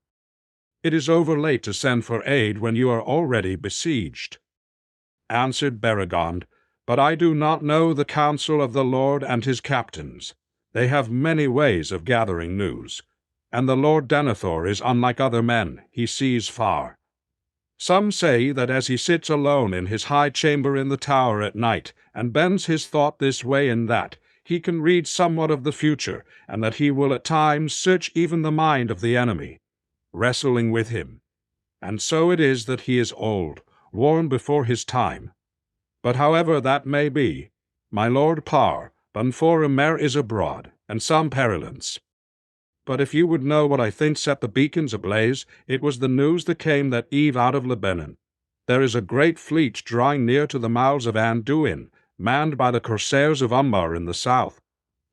"It is over late to send for aid when you are already besieged," answered Baragond. "But I do not know the counsel of the Lord and his captains. They have many ways of gathering news, and the Lord Denethor is unlike other men. He sees far. Some say that as he sits alone in his high chamber in the tower at night, and bends his thought this way and that, he can read somewhat of the future, and that he will at times search even the mind of the enemy, wrestling with him. And so it is that he is old, worn before his time. But however that may be, my Lord Par, Banfor is abroad, and some perilance. But if you would know what I think set the beacons ablaze, it was the news that came that eve out of Lebanon. There is a great fleet drawing near to the mouths of Anduin, manned by the corsairs of Umbar in the south.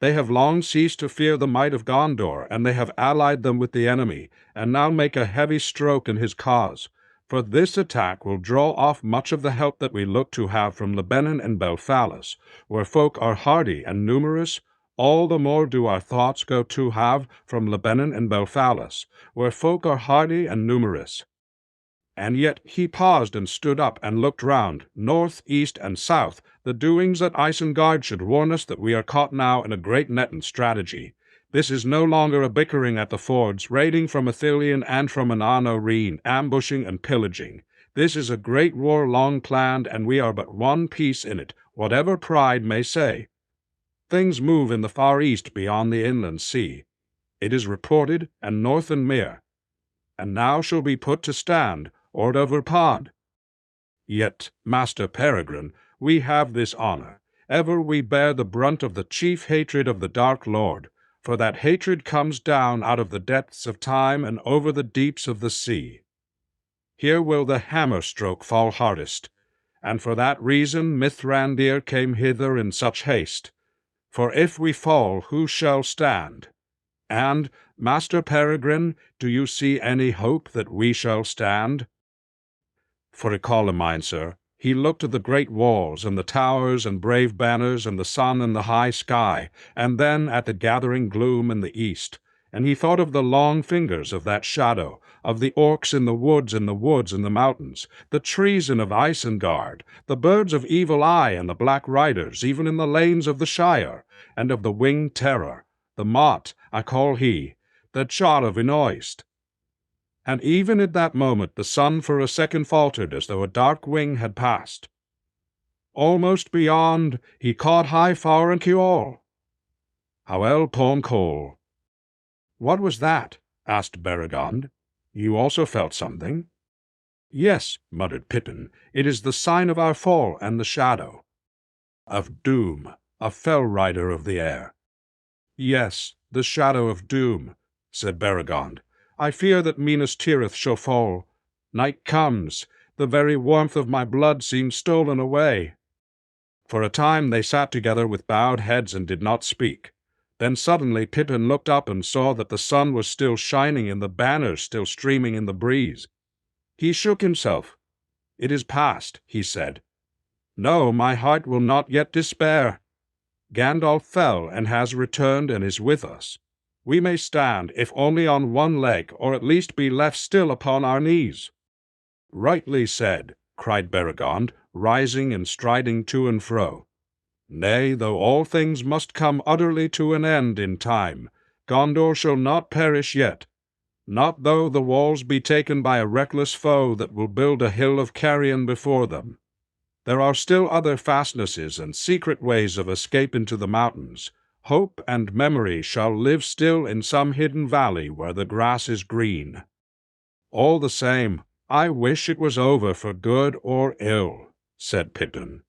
They have long ceased to fear the might of Gondor, and they have allied them with the enemy, and now make a heavy stroke in his cause. for this attack will draw off much of the help that we look to have from Lebanon and Belphalis, where folk are hardy and numerous. All the more do our thoughts go to have from Lebanon and Belphalis, where folk are hardy and numerous. And yet he paused and stood up and looked round, north, east, and south. The doings at Isengard should warn us that we are caught now in a great net and strategy. This is no longer a bickering at the fords, raiding from Ithilien and from Anano Reen, ambushing and pillaging. This is a great war long planned, and we are but one piece in it, whatever pride may say. Things move in the far east beyond the inland sea. It is reported, and north and mere. And now shall be put to stand, or overpod. Yet, Master Peregrine, we have this honor. Ever we bear the brunt of the chief hatred of the Dark Lord, for that hatred comes down out of the depths of time and over the deeps of the sea. Here will the hammer-stroke fall hardest, and for that reason Mithrandir came hither in such haste. For if we fall, who shall stand? And, Master Peregrine, do you see any hope that we shall stand? For a Columine, sir, he looked at the great walls and the towers and brave banners and the sun and the high sky, and then at the gathering gloom in the east, and he thought of the long fingers of that shadow, of the orcs in the woods and the mountains, the treason of Isengard, the birds of Evil Eye and the Black Riders, even in the lanes of the Shire, and of the winged terror, the Mott, I call he, the Char of Inoist. And even at that moment the sun for a second faltered as though a dark wing had passed. Almost beyond, he caught high far and Ciol. Howell Pon Cole. What was that? Asked Beregond. You also felt something? Yes, muttered Pippin, it is the sign of our fall and the shadow. Of doom, a fell rider of the air. Yes, the shadow of doom, said Beregond. I fear that Minas Tirith shall fall. Night comes. The very warmth of my blood seems stolen away. For a time they sat together with bowed heads and did not speak. Then suddenly Pippin looked up and saw that the sun was still shining and the banners still streaming in the breeze. He shook himself. It is past, he said. No, my heart will not yet despair. Gandalf fell and has returned and is with us. We may stand, if only on one leg, or at least be left still upon our knees. Rightly said, cried Beregond, rising and striding to and fro. Nay, though all things must come utterly to an end in time, Gondor shall not perish yet, not though the walls be taken by a reckless foe that will build a hill of carrion before them. There are still other fastnesses and secret ways of escape into the mountains. Hope and memory shall live still in some hidden valley where the grass is green. All the same, I wish it was over for good or ill, said Pippin.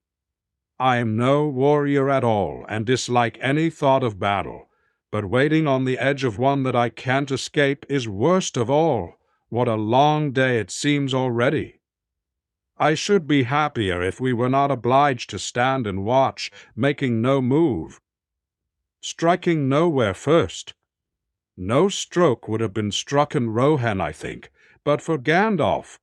I am no warrior at all, and dislike any thought of battle, but waiting on the edge of one that I can't escape is worst of all. What a long day it seems already. I should be happier if we were not obliged to stand and watch, making no move. Striking nowhere first. No stroke would have been struck in Rohan, I think, but for Gandalf.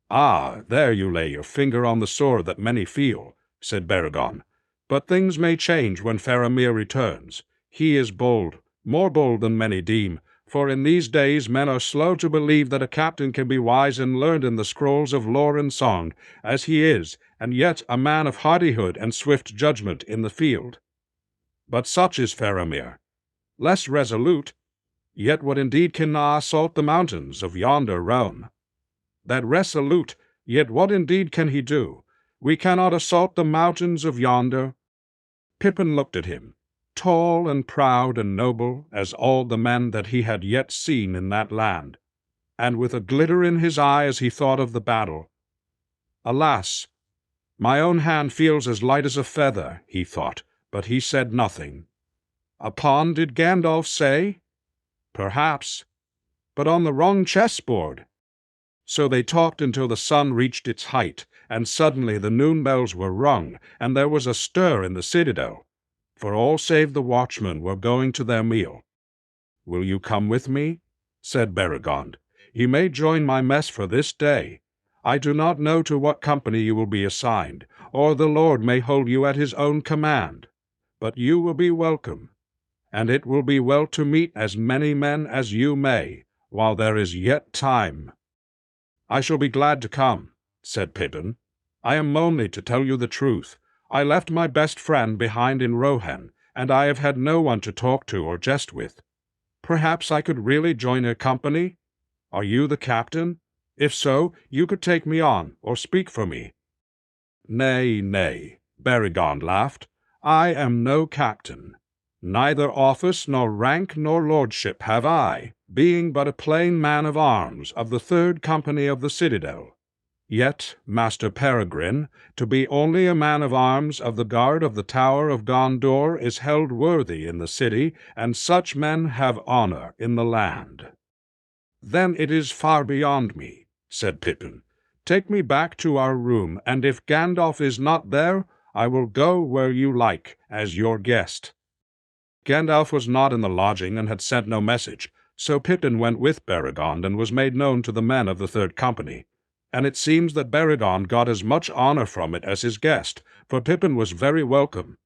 Ah, there you lay your finger on the sore that many feel, said Beregond. But things may change when Faramir returns. He is bold, more bold than many deem, for in these days men are slow to believe that a captain can be wise and learned in the scrolls of lore and song, as he is, and yet a man of hardihood and swift judgment in the field. But such is Faramir. Less resolute, yet what indeed can assault the mountains of yonder realm? That resolute, yet what indeed can he do? We cannot assault the mountains of yonder. Pippin looked at him, tall and proud and noble as all the men that he had yet seen in that land, and with a glitter in his eye as he thought of the battle. Alas, my own hand feels as light as a feather, he thought, but he said nothing. Upon did Gandalf say? Perhaps, but on the wrong chessboard. So they talked until the sun reached its height, and suddenly the noon bells were rung, and there was a stir in the citadel, for all save the watchmen were going to their meal. Will you come with me? Said Beregond. You may join my mess for this day. I do not know to what company you will be assigned, or the Lord may hold you at his own command. But you will be welcome, and it will be well to meet as many men as you may, while there is yet time." "I shall be glad to come," said Pippin. "I am lonely, to tell you the truth. I left my best friend behind in Rohan, and I have had no one to talk to or jest with. Perhaps I could really join your company? Are you the captain? If so, you could take me on, or speak for me." "Nay, nay," Beregond laughed. "I am no captain. Neither office nor rank nor lordship have I, being but a plain man of arms of the 3rd Company of the Citadel. Yet, Master Peregrine, to be only a man of arms of the guard of the Tower of Gondor is held worthy in the city, and such men have honor in the land." "Then it is far beyond me," said Pippin. "Take me back to our room, and if Gandalf is not there, I will go where you like, as your guest." Gandalf was not in the lodging and had sent no message, so Pippin went with Beregond and was made known to the men of the 3rd Company. And it seems that Beregond got as much honor from it as his guest, for Pippin was very welcome.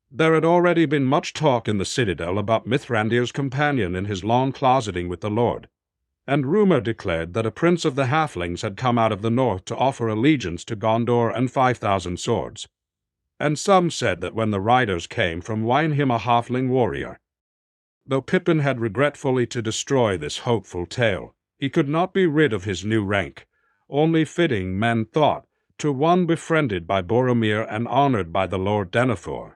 There had already been much talk in the citadel about Mithrandir's companion in his long closeting with the Lord, and rumor declared that a prince of the halflings had come out of the north to offer allegiance to Gondor and 5,000 swords. And some said that when the riders came from wine him a halfling warrior. Though Pippin had regretfully to destroy this hopeful tale, he could not be rid of his new rank, only fitting, men thought, to one befriended by Boromir and honored by the Lord Denethor.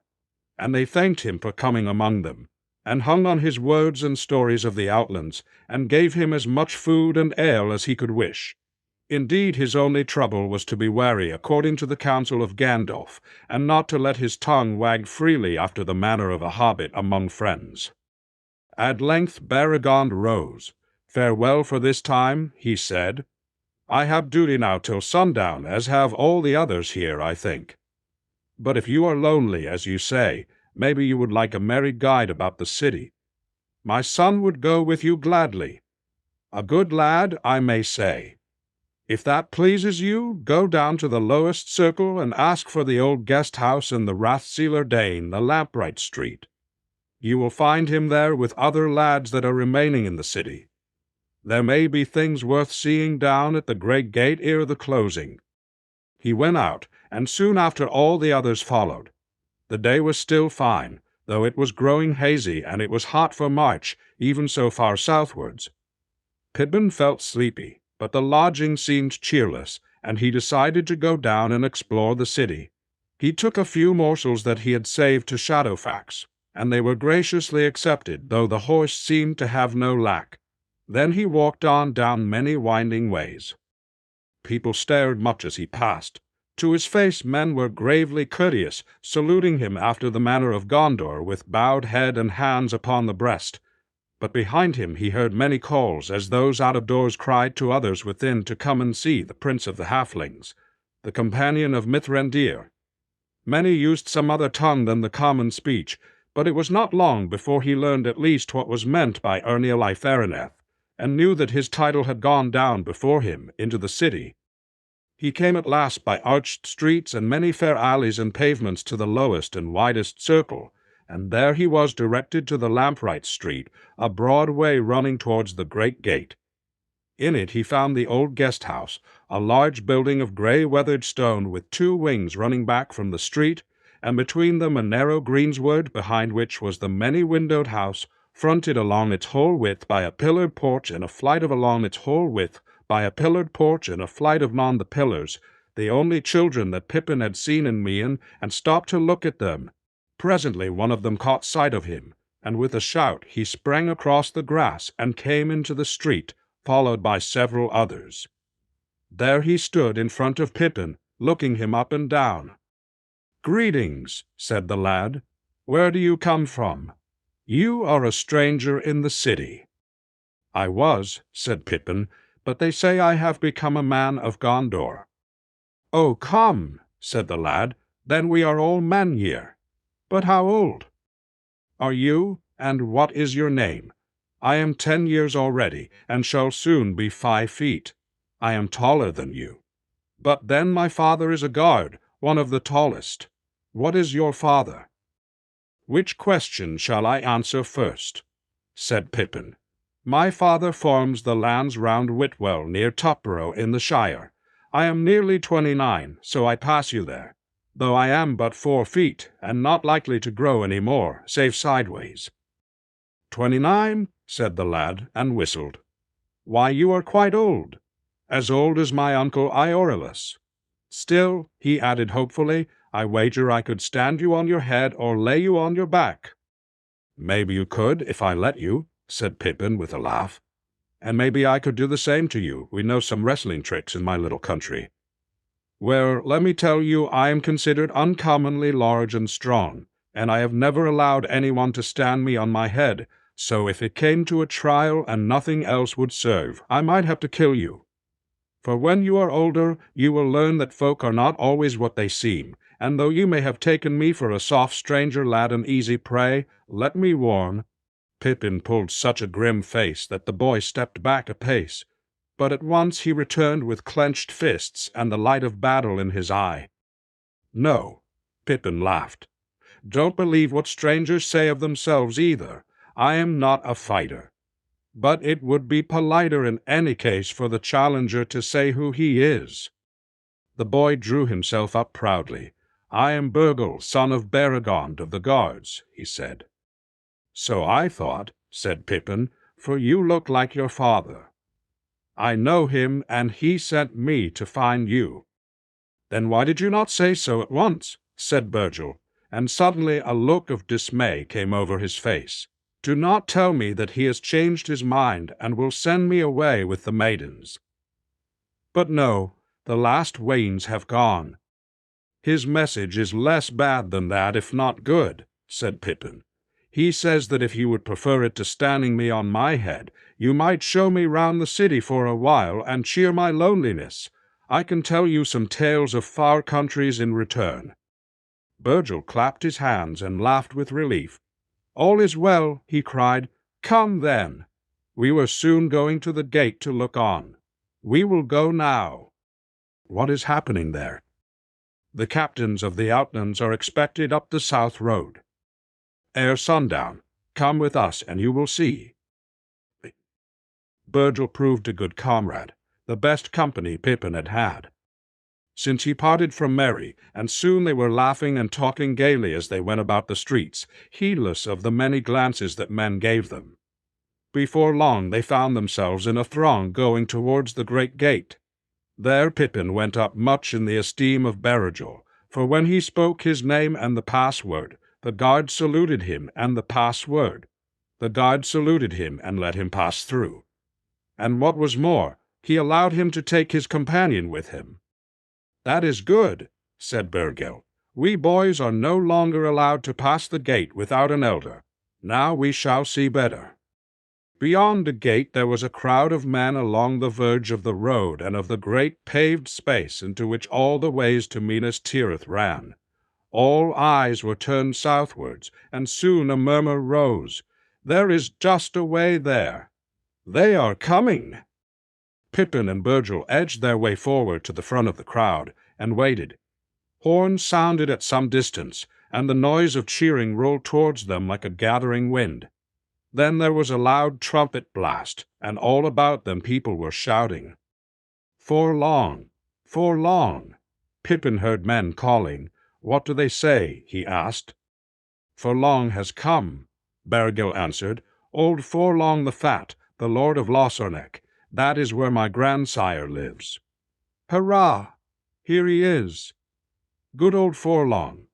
And they thanked him for coming among them, and hung on his words and stories of the outlands, and gave him as much food and ale as he could wish. Indeed, his only trouble was to be wary according to the counsel of Gandalf, and not to let his tongue wag freely after the manner of a hobbit among friends. At length Beregond rose. "Farewell for this time," he said. "I have duty now till sundown, as have all the others here, I think. But if you are lonely, as you say, maybe you would like a merry guide about the city. My son would go with you gladly. A good lad, I may say. If that pleases you, go down to the lowest circle and ask for the old guest house in the Rathsealer Dane, the Lamplight Street. You will find him there with other lads that are remaining in the city. There may be things worth seeing down at the great gate ere the closing." He went out, and soon after all the others followed. The day was still fine, though it was growing hazy, and it was hot for March, even so far southwards. Pippin felt sleepy, but the lodging seemed cheerless, and he decided to go down and explore the city. He took a few morsels that he had saved to Shadowfax, and they were graciously accepted, though the horse seemed to have no lack. Then he walked on down many winding ways. People stared much as he passed. To his face men were gravely courteous, saluting him after the manner of Gondor, with bowed head and hands upon the breast. But behind him he heard many calls, as those out of doors cried to others within to come and see the prince of the halflings, the companion of Mithrandir. Many used some other tongue than the common speech, but it was not long before he learned at least what was meant by Erniel Ifarineth, and knew that his title had gone down before him into the city. He came at last by arched streets and many fair alleys and pavements to the lowest and widest circle, and there he was directed to the Lamplight Street, a broad way running towards the great gate. In it he found the old guest house, a large building of grey weathered stone with 2 wings running back from the street, and between them a narrow greensward, behind which was the many-windowed house, fronted along its whole width by a pillared porch and a flight of along its whole width by a pillared porch and a flight of on the pillars, the only children that Pippin had seen in Meon, and stopped to look at them. Presently one of them caught sight of him, and with a shout he sprang across the grass and came into the street, followed by several others. There he stood in front of Pippin, looking him up and down. "Greetings," said the lad. "Where do you come from? You are a stranger in the city." "I was," said Pippin, "but they say I have become a man of Gondor." "Oh, come," said the lad, "then we are all men here. But how old are you, and what is your name? I am 10 years already, and shall soon be 5 feet. I am taller than you, But then my father is a guard, one of the tallest. What is your father?" "Which question shall I answer first?" said Pippin. "My father farms the lands round Whitwell, near Tupborough in the Shire. I am nearly 29, so I pass you there, though I am but 4 feet, and not likely to grow any more, save sideways." "29?" said the lad, and whistled. "Why, you are quite old, as old as my uncle Iorelus. Still," he added hopefully, "I wager I could stand you on your head or lay you on your back." "Maybe you could, if I let you," said Pippin with a laugh. "And maybe I could do the same to you. We know some wrestling tricks in my little country." "Well, let me tell you, I am considered uncommonly large and strong, and I have never allowed anyone to stand me on my head, so if it came to a trial and nothing else would serve, I might have to kill you. For when you are older, you will learn that folk are not always what they seem, and though you may have taken me for a soft stranger lad and easy prey, let me warn—" Pippin pulled such a grim face that the boy stepped back a pace, but at once he returned with clenched fists and the light of battle in his eye. "No," Pippin laughed. "Don't believe what strangers say of themselves either. I am not a fighter. But it would be politer in any case for the challenger to say who he is." The boy drew himself up proudly. "I am Burgle, son of Beregond of the Guards," he said. "So I thought," said Pippin, "for you look like your father. I know him, and he sent me to find you." "Then why did you not say so at once?" said Burgle, and suddenly a look of dismay came over his face. "Do not tell me that he has changed his mind and will send me away with the maidens." "But no, the last wains have gone." "His message is less bad than that, if not good," said Pippin. "He says that if you would prefer it to standing me on my head, you might show me round the city for a while and cheer my loneliness. I can tell you some tales of far countries in return." Burgle clapped his hands and laughed with relief. "All is well," he cried. "Come, then. We were soon going to the gate to look on. We will go now." "What is happening there?" "The captains of the Outlands are expected up the south road. Ere sundown, come with us, and you will see." Burgle proved a good comrade, the best company Pippin had had since he parted from Merry, and soon they were laughing and talking gaily as they went about the streets, heedless of the many glances that men gave them. Before long they found themselves in a throng going towards the great gate. There Pippin went up much in the esteem of Beregond, for when he spoke his name and the password, the guard saluted him and the password. The guard saluted him and let him pass through. And what was more, he allowed him to take his companion with him. "That is good," said Burgle. "We boys are no longer allowed to pass the gate without an elder. Now we shall see better." Beyond the gate there was a crowd of men along the verge of the road and of the great paved space into which all the ways to Minas Tirith ran. All eyes were turned southwards, and soon a murmur rose. "There is just a way there." "They are coming." Pippin and Burgle edged their way forward to the front of the crowd, and waited. Horns sounded at some distance, and the noise of cheering rolled towards them like a gathering wind. Then there was a loud trumpet blast, and all about them people were shouting. "For long, for long." Pippin heard men calling. "What do they say?" he asked. "For long has come," Bergil answered. "Old Forlong the Fat, the Lord of Lossarneck. That is where my grandsire lives." "Hurrah! Here he is. Good old Forlong."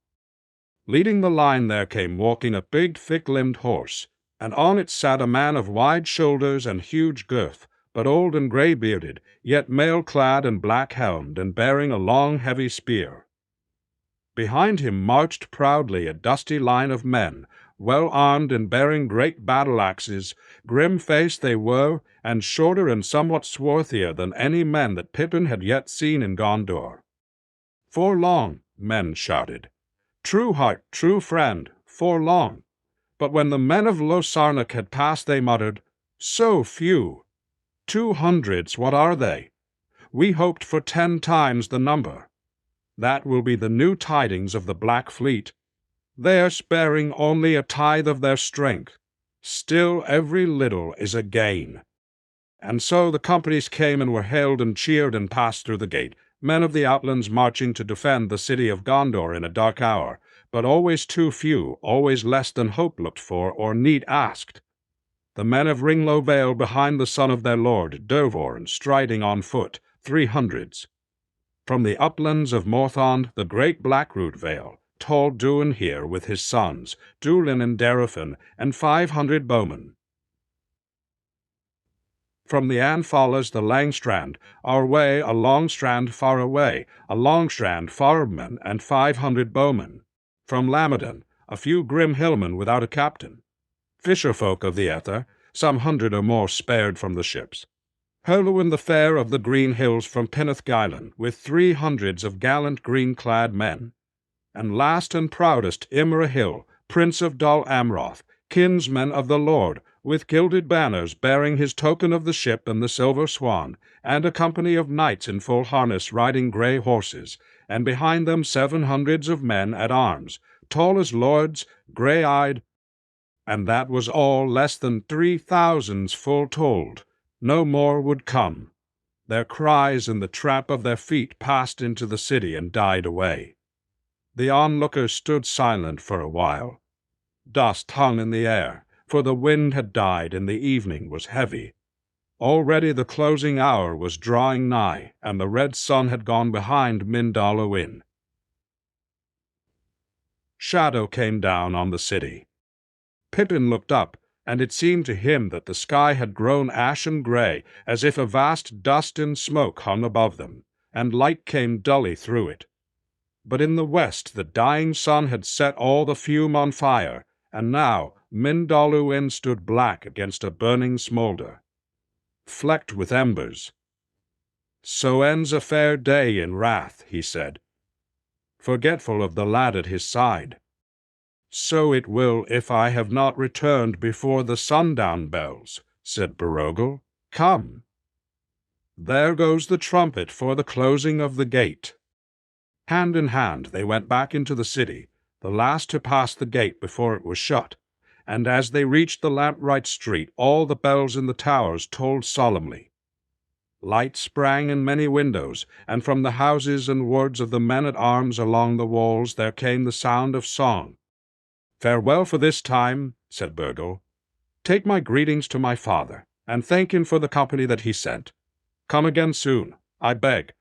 Leading the line there came walking a big thick-limbed horse, and on it sat a man of wide shoulders and huge girth, but old and grey-bearded, yet mail-clad and black-helmed, and bearing a long heavy spear. Behind him marched proudly a dusty line of men, well armed and bearing great battle-axes. Grim-faced they were, and shorter and somewhat swarthier than any men that Pippin had yet seen in Gondor. "For long," men shouted. "True heart, true friend, for long." But when the men of Lossarneck had passed, they muttered, "So few! 200s, what are they? We hoped for 10 times the number. That will be the new tidings of the Black Fleet. They are sparing only a tithe of their strength. Still, every little is a gain. And so the companies came and were hailed and cheered and passed through the gate, men of the outlands marching to defend the city of Gondor in a dark hour, but always too few, always less than hope looked for or need asked. The men of Ringlow Vale behind the son of their lord, Dervorn, striding on foot, 300s. From the uplands of Morthond, the great Blackroot Vale, tall Duin here with his sons, Dulin and Derafin, and 500 bowmen. From the Anfalas, the Langstrand, our way a long strand far away, a long strand farmen and 500 bowmen. From Lamadan, a few grim hillmen without a captain. Fisherfolk of the Ether, some 100 or more spared from the ships. Herluin the fair of the green hills from Pinneth Gailen, with 300s of gallant green-clad men. And last and proudest Imra Hill, prince of Dol Amroth, kinsmen of the Lord, with gilded banners bearing his token of the ship and the silver swan, and a company of knights in full harness riding grey horses, and behind them 700s of men at arms, tall as lords, grey-eyed, and that was all less than 3,000s full told. No more would come. Their cries and the tramp of their feet passed into the city and died away. The onlookers stood silent for a while. Dust hung in the air, for the wind had died and the evening was heavy. Already the closing hour was drawing nigh, and the red sun had gone behind Mindalluin. Shadow came down on the city. Pippin looked up, and it seemed to him that the sky had grown ashen grey, as if a vast dust and smoke hung above them, and light came dully through it. But in the west the dying sun had set all the fume on fire, and now Mindalluin stood black against a burning smoulder, flecked with embers. "So ends a fair day in wrath," he said, forgetful of the lad at his side. "So it will if I have not returned before the sundown bells," said Berogel. "Come." There goes the trumpet for the closing of the gate. Hand in hand they went back into the city, the last to pass the gate before it was shut, and as they reached the lamplight street all the bells in the towers tolled solemnly. Light sprang in many windows, and from the houses and wards of the men-at-arms along the walls there came the sound of song. "Farewell for this time," said Burgle. "Take my greetings to my father, and thank him for the company that he sent. Come again soon, I beg.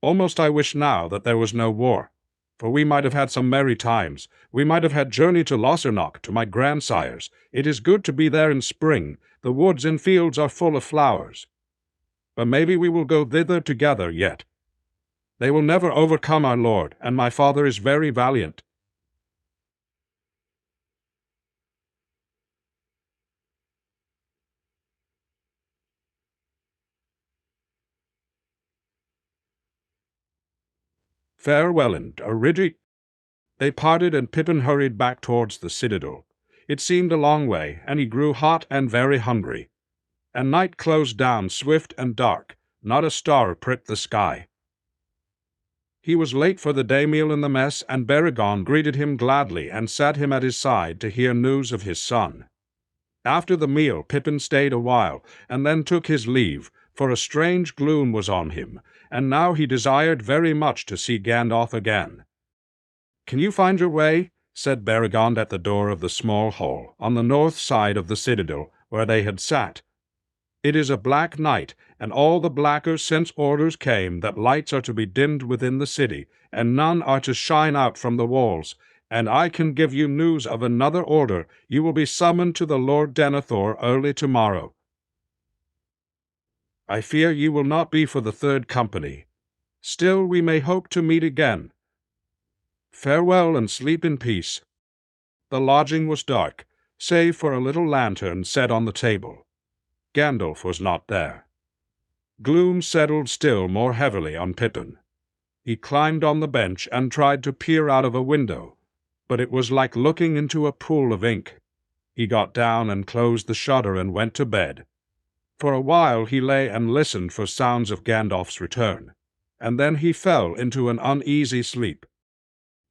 Almost I wish now that there was no war, for we might have had some merry times. We might have had journey to Lossernach, to my grandsire's. It is good to be there in spring. The woods and fields are full of flowers. But maybe we will go thither together yet. They will never overcome our lord, and my father is very valiant." "Farewell, and Arigi." They parted, and Pippin hurried back towards the citadel. It seemed a long way, and he grew hot and very hungry. And night closed down swift and dark. Not a star pricked the sky. He was late for the day meal in the mess, and Baragon greeted him gladly and sat him at his side to hear news of his son. After the meal Pippin stayed a while, and then took his leave, for a strange gloom was on him, and now he desired very much to see Gandalf again. "Can you find your way?" said Baragon at the door of the small hall, on the north side of the citadel, where they had sat. "It is a black night, and all the blacker since orders came that lights are to be dimmed within the city, and none are to shine out from the walls. And I can give you news of another order. You will be summoned to the Lord Denethor early tomorrow. I fear you will not be for the third company. Still we may hope to meet again. Farewell, and sleep in peace." The lodging was dark, save for a little lantern set on the table. Gandalf was not there. Gloom settled still more heavily on Pippin. He climbed on the bench and tried to peer out of a window, but it was like looking into a pool of ink. He got down and closed the shutter and went to bed. For a while he lay and listened for sounds of Gandalf's return, and then he fell into an uneasy sleep.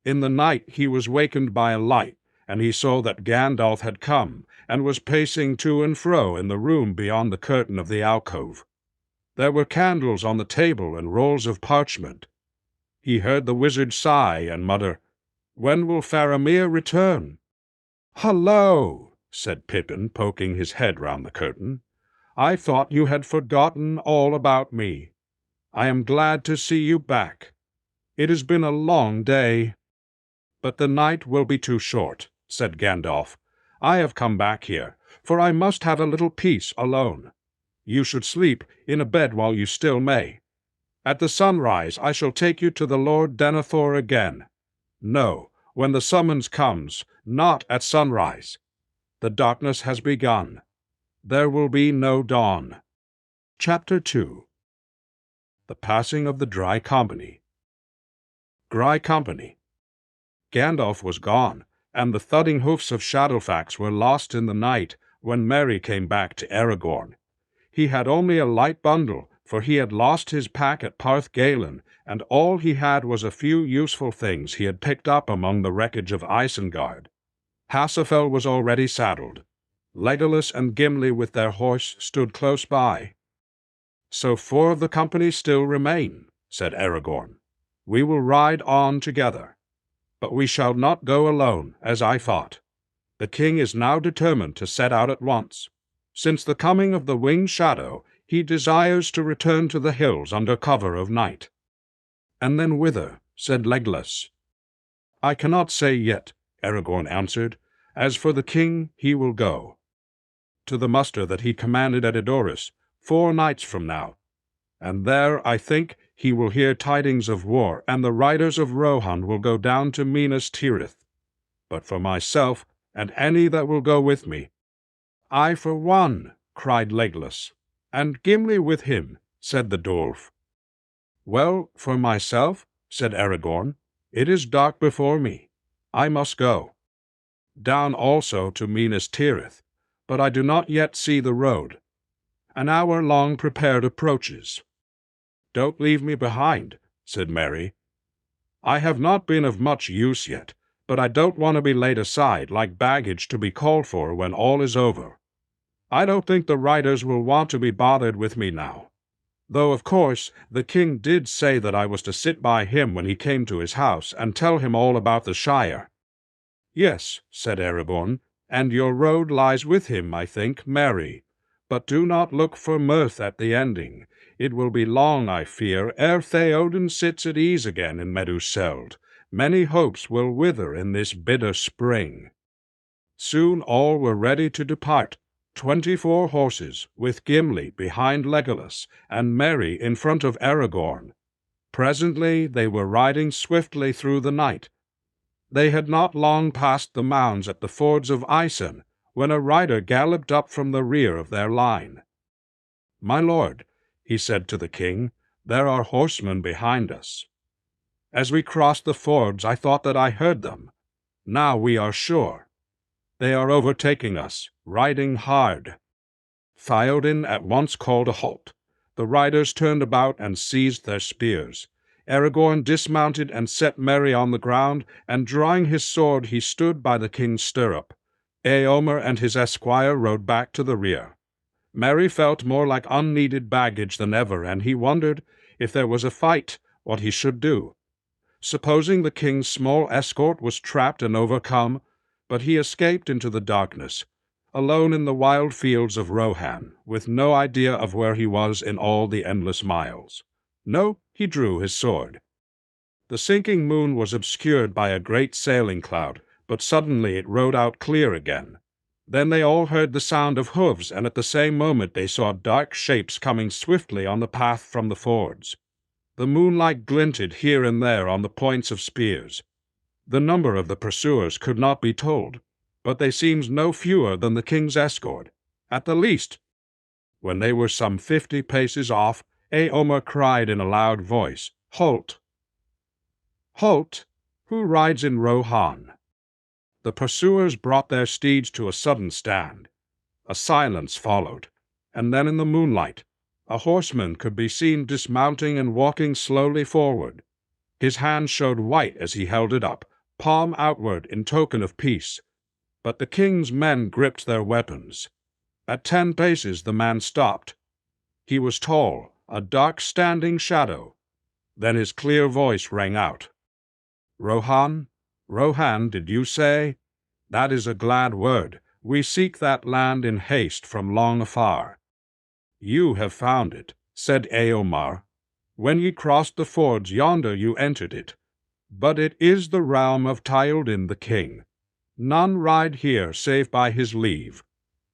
In the night he was wakened by a light, and he saw that Gandalf had come, and was pacing to and fro in the room beyond the curtain of the alcove. There were candles on the table and rolls of parchment. He heard the wizard sigh and mutter, "When will Faramir return?" "Hullo!" said Pippin, poking his head round the curtain. "I thought you had forgotten all about me. I am glad to see you back. It has been a long day." "But the night will be too short," said Gandalf. "I have come back here, for I must have a little peace alone. You should sleep in a bed while you still may. At the sunrise I shall take you to the Lord Denethor again. No, when the summons comes, not at sunrise. The darkness has begun. There will be no dawn." Chapter 2. The Passing of the Dry Company. Dry Company. Gandalf was gone, and the thudding hoofs of Shadowfax were lost in the night when Merry came back to Aragorn. He had only a light bundle, for he had lost his pack at Parth Galen, and all he had was a few useful things he had picked up among the wreckage of Isengard. Hasafel was already saddled. Legolas and Gimli with their horse stood close by. "So 4 of the company still remain," said Aragorn. "We will ride on together. But we shall not go alone, as I thought. The king is now determined to set out at once. Since the coming of the winged shadow, he desires to return to the hills under cover of night." "And then whither?" said Legolas. "I cannot say yet," Aragorn answered. "As for the king, he will go to the muster that he commanded at Edoras 4 nights from now. And there, I think, he will hear tidings of war, and the riders of Rohan will go down to Minas Tirith. But for myself, and any that will go with me—" "I for one," cried Legolas. "And Gimli with him," said the dwarf. "Well, for myself," said Aragorn, "it is dark before me. I must go down also to Minas Tirith, but I do not yet see the road. An hour long prepared approaches." "Don't leave me behind," said Merry. "I have not been of much use yet, but I don't want to be laid aside like baggage to be called for when all is over. I don't think the riders will want to be bothered with me now. Though, of course, the king did say that I was to sit by him when he came to his house and tell him all about the Shire." "Yes," said Aragorn, "and your road lies with him, I think, merry. But do not look for mirth at the ending. It will be long, I fear, ere Theoden sits at ease again in Meduseld. Many hopes will wither in this bitter spring." Soon all were ready to depart, 24 horses, with Gimli behind Legolas, and Merry in front of Aragorn. Presently they were riding swiftly through the night. They had not long passed the mounds at the fords of Isen, when a rider galloped up from the rear of their line. "My lord," he said to the king, "there are horsemen behind us. As we crossed the fords I thought that I heard them. Now we are sure. They are overtaking us, riding hard." Theoden at once called a halt. The riders turned about and seized their spears. Aragorn dismounted and set Merry on the ground, and drawing his sword he stood by the king's stirrup. Eomer and his esquire rode back to the rear. Merry felt more like unneeded baggage than ever, and he wondered, if there was a fight, what he should do. Supposing the king's small escort was trapped and overcome, but he escaped into the darkness, alone in the wild fields of Rohan, with no idea of where he was in all the endless miles. No, he drew his sword. The sinking moon was obscured by a great sailing cloud, but suddenly it rode out clear again. Then they all heard the sound of hoofs, and at the same moment they saw dark shapes coming swiftly on the path from the fords. The moonlight glinted here and there on the points of spears. The number of the pursuers could not be told, but they seemed no fewer than the king's escort, at the least. When they were some 50 paces off, Eomer cried in a loud voice, "Halt! Halt! Who rides in Rohan?" The pursuers brought their steeds to a sudden stand. A silence followed. and then in the moonlight a horseman could be seen dismounting and walking slowly forward. His hand showed white as he held it up, palm outward in token of peace. But the king's men gripped their weapons. At 10 paces the man stopped. He was tall, a dark standing shadow. Then his clear voice rang out. "Rohan? Rohan, did you say? That is a glad word. We seek that land in haste from long afar." "You have found it," said Eomar. "When ye crossed the fords yonder you entered it. But it is the realm of Tyoldin the king. None ride here save by his leave.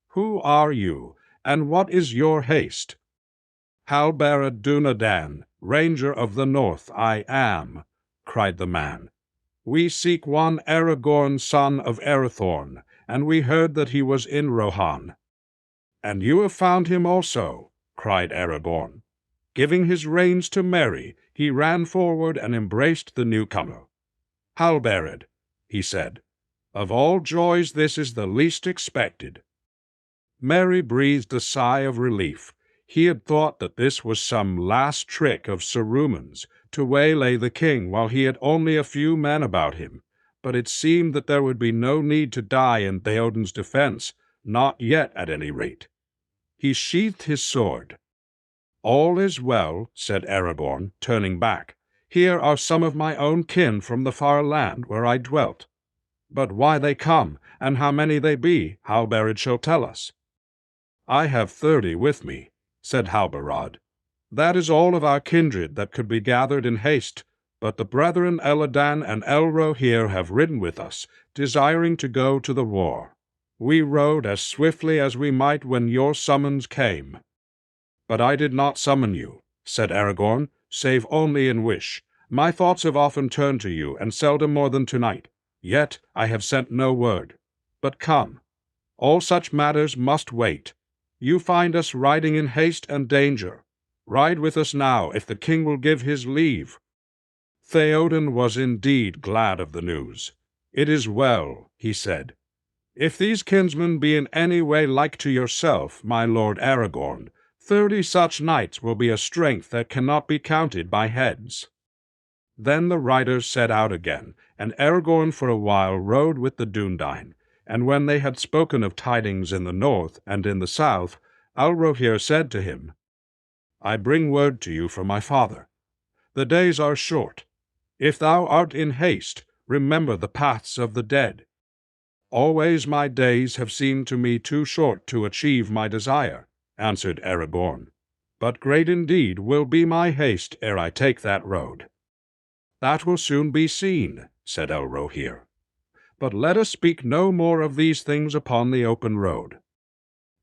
Who are you, and what is your haste?" "Halbarad Dunadan, ranger of the north, I am," cried the man. "We seek one Aragorn, son of Arathorn, and we heard that he was in Rohan." "And you have found him also," cried Aragorn. Giving his reins to Merry, he ran forward and embraced the newcomer. "Halbarad," he said, "of all joys this is the least expected." Merry breathed a sigh of relief. He had thought that this was some last trick of Saruman's to waylay the king while he had only a few men about him, but it seemed that there would be no need to die in Theoden's defense, not yet at any rate. He sheathed his sword. "All is well," said Aragorn, turning back. "Here are some of my own kin from the far land where I dwelt. But why they come, and how many they be, Halbarad shall tell us." "I have 30 with me," said Halbarad. "That is all of our kindred that could be gathered in haste, but the brethren Eladan and Elro here have ridden with us, desiring to go to the war. We rode as swiftly as we might when your summons came." "But I did not summon you," said Aragorn, "save only in wish. My thoughts have often turned to you, and seldom more than tonight. Yet I have sent no word. But come, all such matters must wait. You find us riding in haste and danger. Ride with us now, if the king will give his leave." Theoden was indeed glad of the news. "It is well," he said. "If these kinsmen be in any way like to yourself, my lord Aragorn, 30 such knights will be a strength that cannot be counted by heads." Then the riders set out again, and Aragorn for a while rode with the Dúnedain. And when they had spoken of tidings in the north and in the south, Elrohir said to him, "I bring word to you from my father. The days are short. If thou art in haste, remember the paths of the dead." "Always my days have seemed to me too short to achieve my desire," answered Aragorn. "But great indeed will be my haste ere I take that road." "That will soon be seen," said Elrohir. "But let us speak no more of these things upon the open road."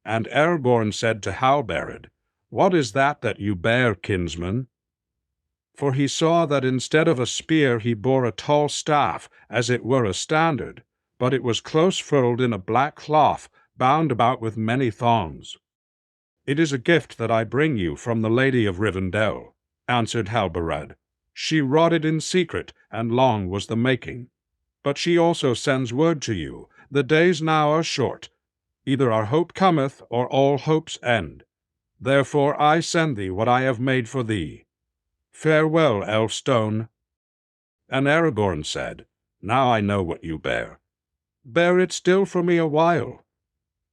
And Aragorn said to Halbarad, "What is that you bear, kinsman?" For he saw that instead of a spear he bore a tall staff, as it were a standard, but it was close furled in a black cloth, bound about with many thongs. "It is a gift that I bring you from the Lady of Rivendell," answered Halbarad. "She wrought it in secret, and long was the making. But she also sends word to you, the days now are short. Either our hope cometh, or all hopes end. Therefore I send thee what I have made for thee. Farewell, Elfstone." And Aragorn said, "Now I know what you bear. Bear it still for me a while."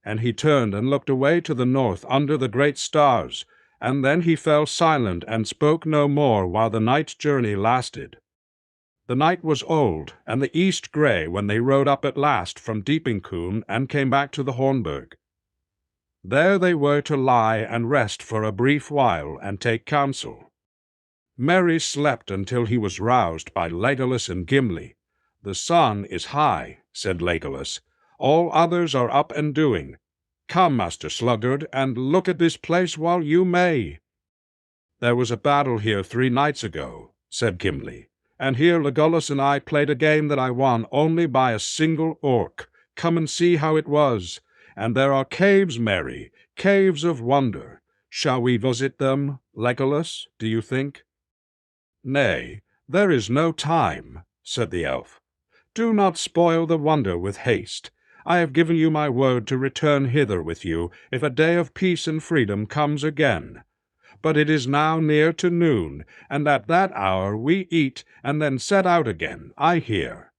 And he turned and looked away to the north under the great stars, and then he fell silent and spoke no more while the night's journey lasted. The night was old, and the east grey when they rode up at last from Deepingcoon and came back to the Hornburg. There they were to lie and rest for a brief while and take counsel. Merry slept until he was roused by Legolas and Gimli. "The sun is high," said Legolas. "All others are up and doing. Come, Master Sluggard, and look at this place while you may." "There was a battle here 3 nights ago," said Gimli, "and here Legolas and I played a game that I won only by a single orc. Come and see how it was. And there are caves, Merry, caves of wonder. Shall we visit them, Legolas, do you think?" "Nay, there is no time," said the elf. "Do not spoil the wonder with haste. I have given you my word to return hither with you, if a day of peace and freedom comes again. But it is now near to noon, and at that hour we eat, and then set out again, I hear."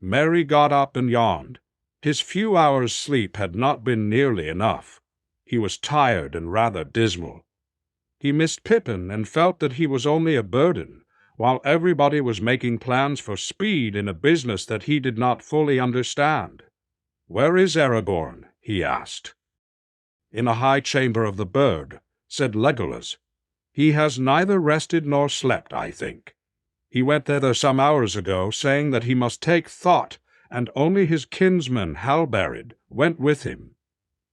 Merry got up and yawned. His few hours' sleep had not been nearly enough. He was tired and rather dismal. He missed Pippin and felt that he was only a burden, while everybody was making plans for speed in a business that he did not fully understand. "Where is Aragorn?" he asked. "In a high chamber of the Burg," said Legolas. "He has neither rested nor slept, I think. He went thither some hours ago, saying that he must take thought, and only his kinsman Halberud went with him.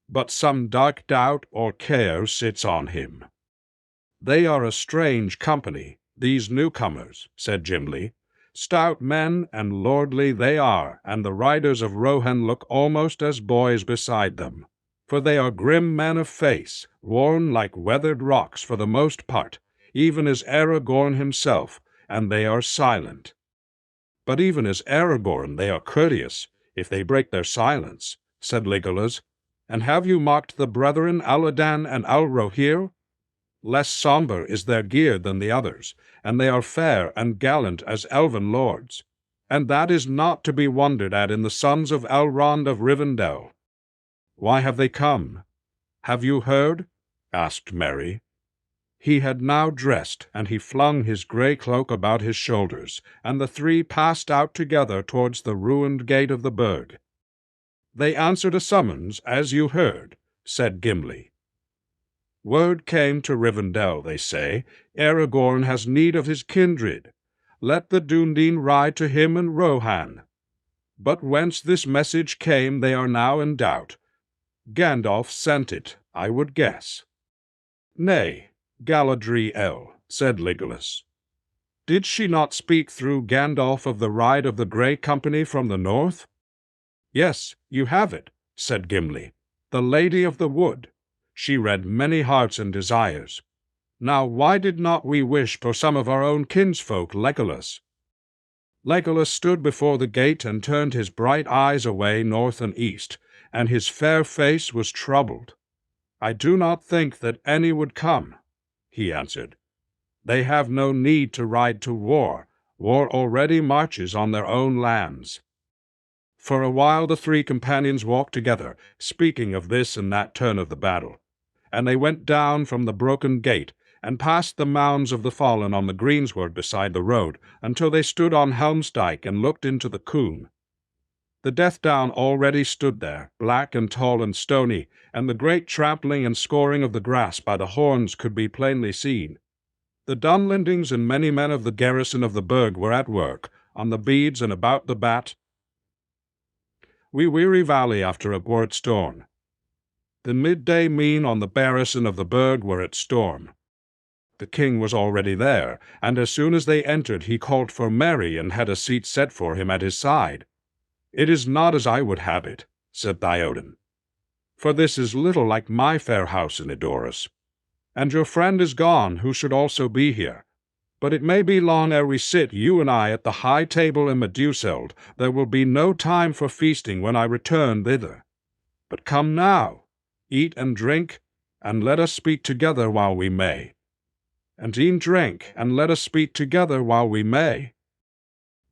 But some dark doubt or care sits on him." "They are a strange company, these newcomers," said Gimli. "Stout men and lordly they are, and the riders of Rohan look almost as boys beside them. For they are grim men of face, worn like weathered rocks for the most part, even as Aragorn himself, and they are silent." "But even as Aragorn they are courteous, if they break their silence," said Legolas. "And have you marked the brethren Aladan and Alrohir? Less sombre is their gear than the others, and they are fair and gallant as elven lords. And that is not to be wondered at in the sons of Elrond of Rivendell. Why have they come? Have you heard?" asked Merry. He had now dressed, and he flung his grey cloak about his shoulders, and the three passed out together towards the ruined gate of the Burg. "They answered a summons, as you heard," said Gimli. "Word came to Rivendell, they say. Aragorn has need of his kindred. Let the Dundeen ride to him in Rohan. But whence this message came they are now in doubt. Gandalf sent it, I would guess." "Nay, Galadriel El," said Legolas. "Did she not speak through Gandalf of the ride of the Grey Company from the north?" "Yes, you have it," said Gimli. "The Lady of the Wood. She read many hearts and desires. Now why did not we wish for some of our own kinsfolk, Legolas?" Legolas stood before the gate and turned his bright eyes away north and east, and his fair face was troubled. "I do not think that any would come," he answered. "They have no need to ride to war. War already marches on their own lands." For a while the three companions walked together, speaking of this and that turn of the battle. And they went down from the broken gate, and past the mounds of the fallen on the greensward beside the road, until they stood on Helmsdyke and looked into the Coombe. The Death Down already stood there, black and tall and stony, and the great trampling and scoring of the grass by the horns could be plainly seen. The Dunlendings and many men of the garrison of the Burg were at work, on the beads and about the bat. We weary valley after a word storm. The midday mean on the barrison of the Burg were at storm. The king was already there, and as soon as they entered he called for Merry and had a seat set for him at his side. "It is not as I would have it," said Theoden, "for this is little like my fair house in Edoras. And your friend is gone, who should also be here. But it may be long ere we sit, you and I, at the high table in Meduseld. There will be no time for feasting when I return thither. But come now, eat and drink, and let us speak together while we may. And e'en drink, and let us speak together while we may."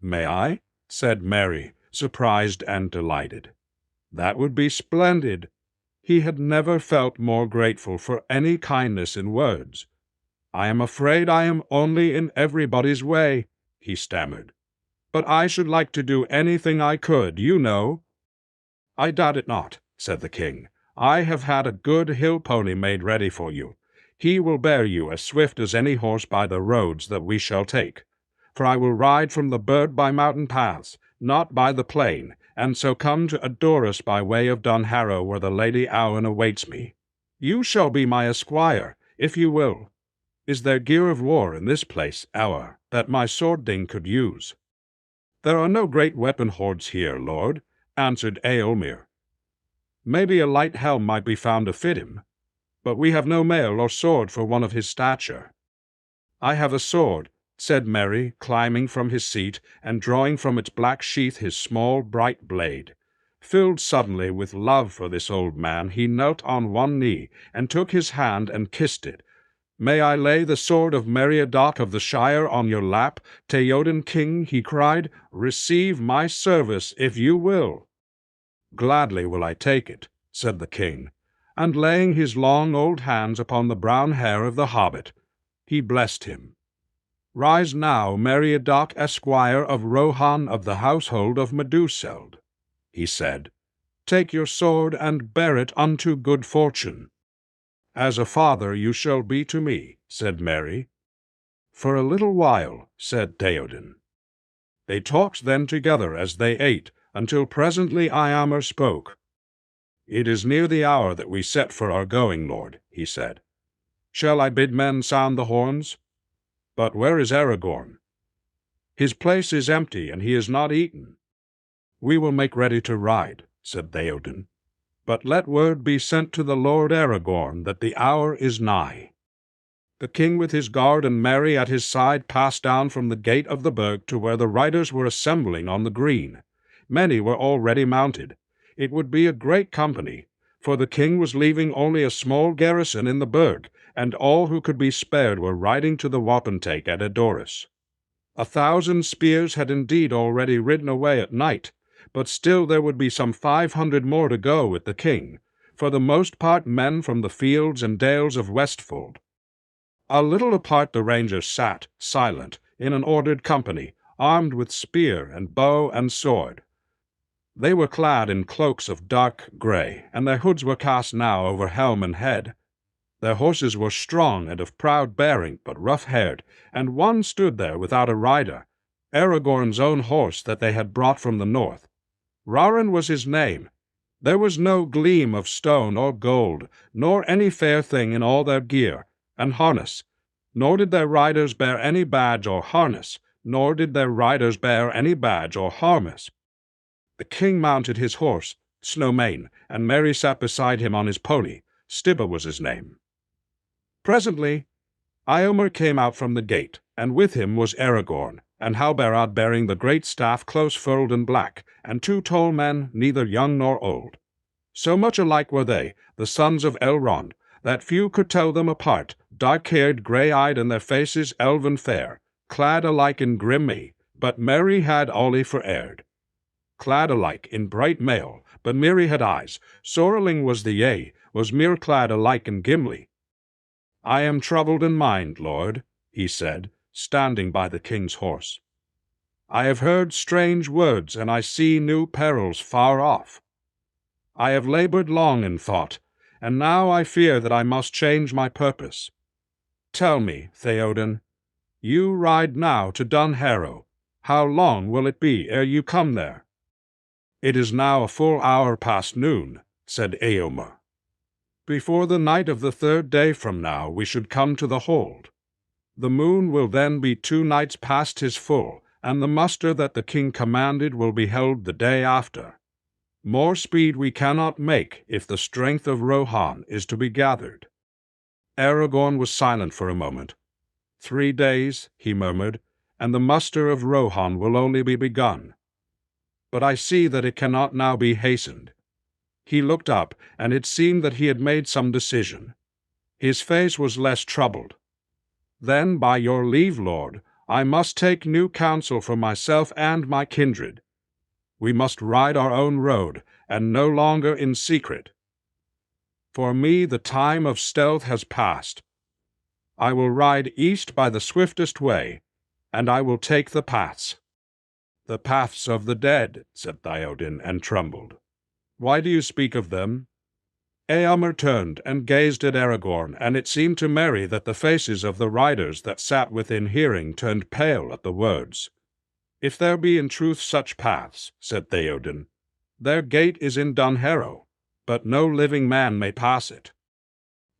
"May I?" said Merry, surprised and delighted. That would be splendid. He had never felt more grateful for any kindness in words. "I am afraid I am only in everybody's way," he stammered. "But I should like to do anything I could, you know." "I doubt it not," said the king. "I have had a good hill pony made ready for you. He will bear you as swift as any horse by the roads that we shall take. For I will ride from the Burg by mountain paths, not by the plain, and so come to Edoras by way of Dunharrow, where the Lady Owen awaits me. You shall be my esquire, if you will. Is there gear of war in this place, our, that my sword-ding could use?" "There are no great weapon hoards here, lord," answered Eomer. "Maybe a light helm might be found to fit him, but we have no mail or sword for one of his stature." "I have a sword," said Merry, climbing from his seat and drawing from its black sheath his small bright blade. Filled suddenly with love for this old man, he knelt on one knee, and took his hand and kissed it. "May I lay the sword of Meriadoc of the Shire on your lap, Theoden king?" he cried. "Receive my service if you will." "Gladly will I take it," said the king, and laying his long old hands upon the brown hair of the hobbit, he blessed him. "Rise now, Meriadoc, esquire of Rohan of the household of Meduseld," he said. "Take your sword and bear it unto good fortune." "As a father you shall be to me," said Merry. "For a little while," said Theoden. They talked then together as they ate, until presently Eomer spoke. "It is near the hour that we set for our going, lord," he said. "Shall I bid men sound the horns? But where is Aragorn? His place is empty, and he is not eaten." "We will make ready to ride," said Theoden. "But let word be sent to the Lord Aragorn that the hour is nigh." The king with his guard and Merry at his side passed down from the gate of the burg to where the riders were assembling on the green. Many were already mounted. It would be a great company, for the king was leaving only a small garrison in the burg, and all who could be spared were riding to the wapentake at Edoras. 1,000 spears had indeed already ridden away at night, but still there would be some 500 more to go with the king, for the most part men from the fields and dales of Westfold. A little apart the rangers sat, silent, in an ordered company, armed with spear and bow and sword. They were clad in cloaks of dark grey, and their hoods were cast now over helm and head. Their horses were strong and of proud bearing, but rough-haired, and one stood there without a rider, Aragorn's own horse that they had brought from the north. Rarin was his name. There was no gleam of stone or gold, nor any fair thing in all their gear and harness, nor did their riders bear any badge or harness, nor did their riders bear any badge or harness. The king mounted his horse, Snowmane, and Merry sat beside him on his pony. Stibba was his name. Presently Eomer came out from the gate, and with him was Aragorn, and Halbarad bearing the great staff close-furled and black, and 2 tall men, neither young nor old. So much alike were they, the sons of Elrond, that few could tell them apart, dark-haired, grey-eyed, and their faces elven fair, clad alike in grimmy, but Merry had Ollie for Aird. Clad alike in bright mail, but Merry had eyes. Sorrowing was the yea, was mere-clad alike in Gimli. "I am troubled in mind, lord," he said, standing by the king's horse. "I have heard strange words, and I see new perils far off. I have labored long in thought, and now I fear that I must change my purpose. Tell me, Theoden, you ride now to Dunharrow. How long will it be ere you come there?" "It is now a full hour past noon," said Eomer. "Before the night of the 3rd day from now we should come to the hold. The moon will then be 2 nights past his full, and the muster that the king commanded will be held the day after. More speed we cannot make if the strength of Rohan is to be gathered." Aragorn was silent for a moment. 3 days, he murmured, and the muster of Rohan will only be begun. But I see that it cannot now be hastened. He looked up, and it seemed that he had made some decision. His face was less troubled. "Then, by your leave, lord, I must take new counsel for myself and my kindred. We must ride our own road, and no longer in secret. For me the time of stealth has passed. I will ride east by the swiftest way, and I will take the paths." "The paths of the dead," said Theoden, and trembled. "Why do you speak of them?" Eomer turned and gazed at Aragorn, and it seemed to Merry that the faces of the riders that sat within hearing turned pale at the words. "If there be in truth such paths," said Theoden, "their gate is in Dunharrow, but no living man may pass it."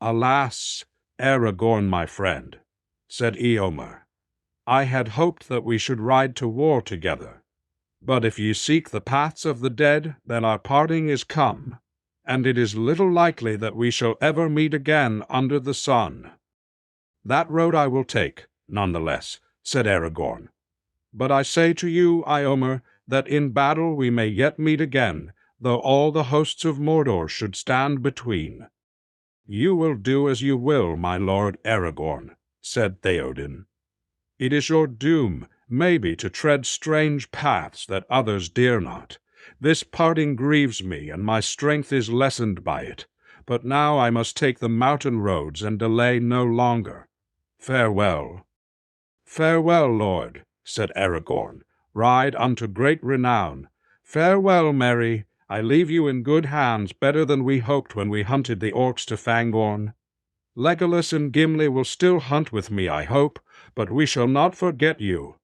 "Alas, Aragorn, my friend," said Eomer, "I had hoped that we should ride to war together. But if ye seek the paths of the dead, then our parting is come, and it is little likely that we shall ever meet again under the sun." "That road I will take, none the less," said Aragorn. "But I say to you, Eomer, that in battle we may yet meet again, though all the hosts of Mordor should stand between. You will do as you will, my lord Aragorn, said Theoden. It is your doom, maybe, to tread strange paths that others dare not. This parting grieves me, and my strength is lessened by it. But now I must take the mountain roads and delay no longer. Farewell. Farewell, lord, said Aragorn. Ride unto great renown. Farewell, Merry. I leave you in good hands, better than we hoped when we hunted the orcs to Fangorn. Legolas and Gimli will still hunt with me, I hope, but we shall not forget you.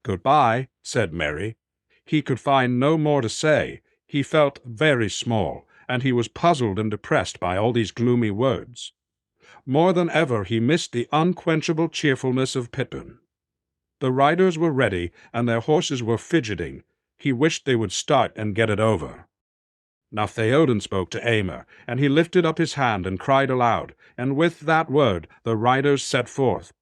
Goodbye, said Merry. He could find no more to say. He felt very small, and he was puzzled and depressed by all these gloomy words. More than ever he missed the unquenchable cheerfulness of Pippin. The riders were ready, and their horses were fidgeting. He wished they would start and get it over. Now Theoden spoke to Eomer, and he lifted up his hand and cried aloud, and with that word the riders set forth.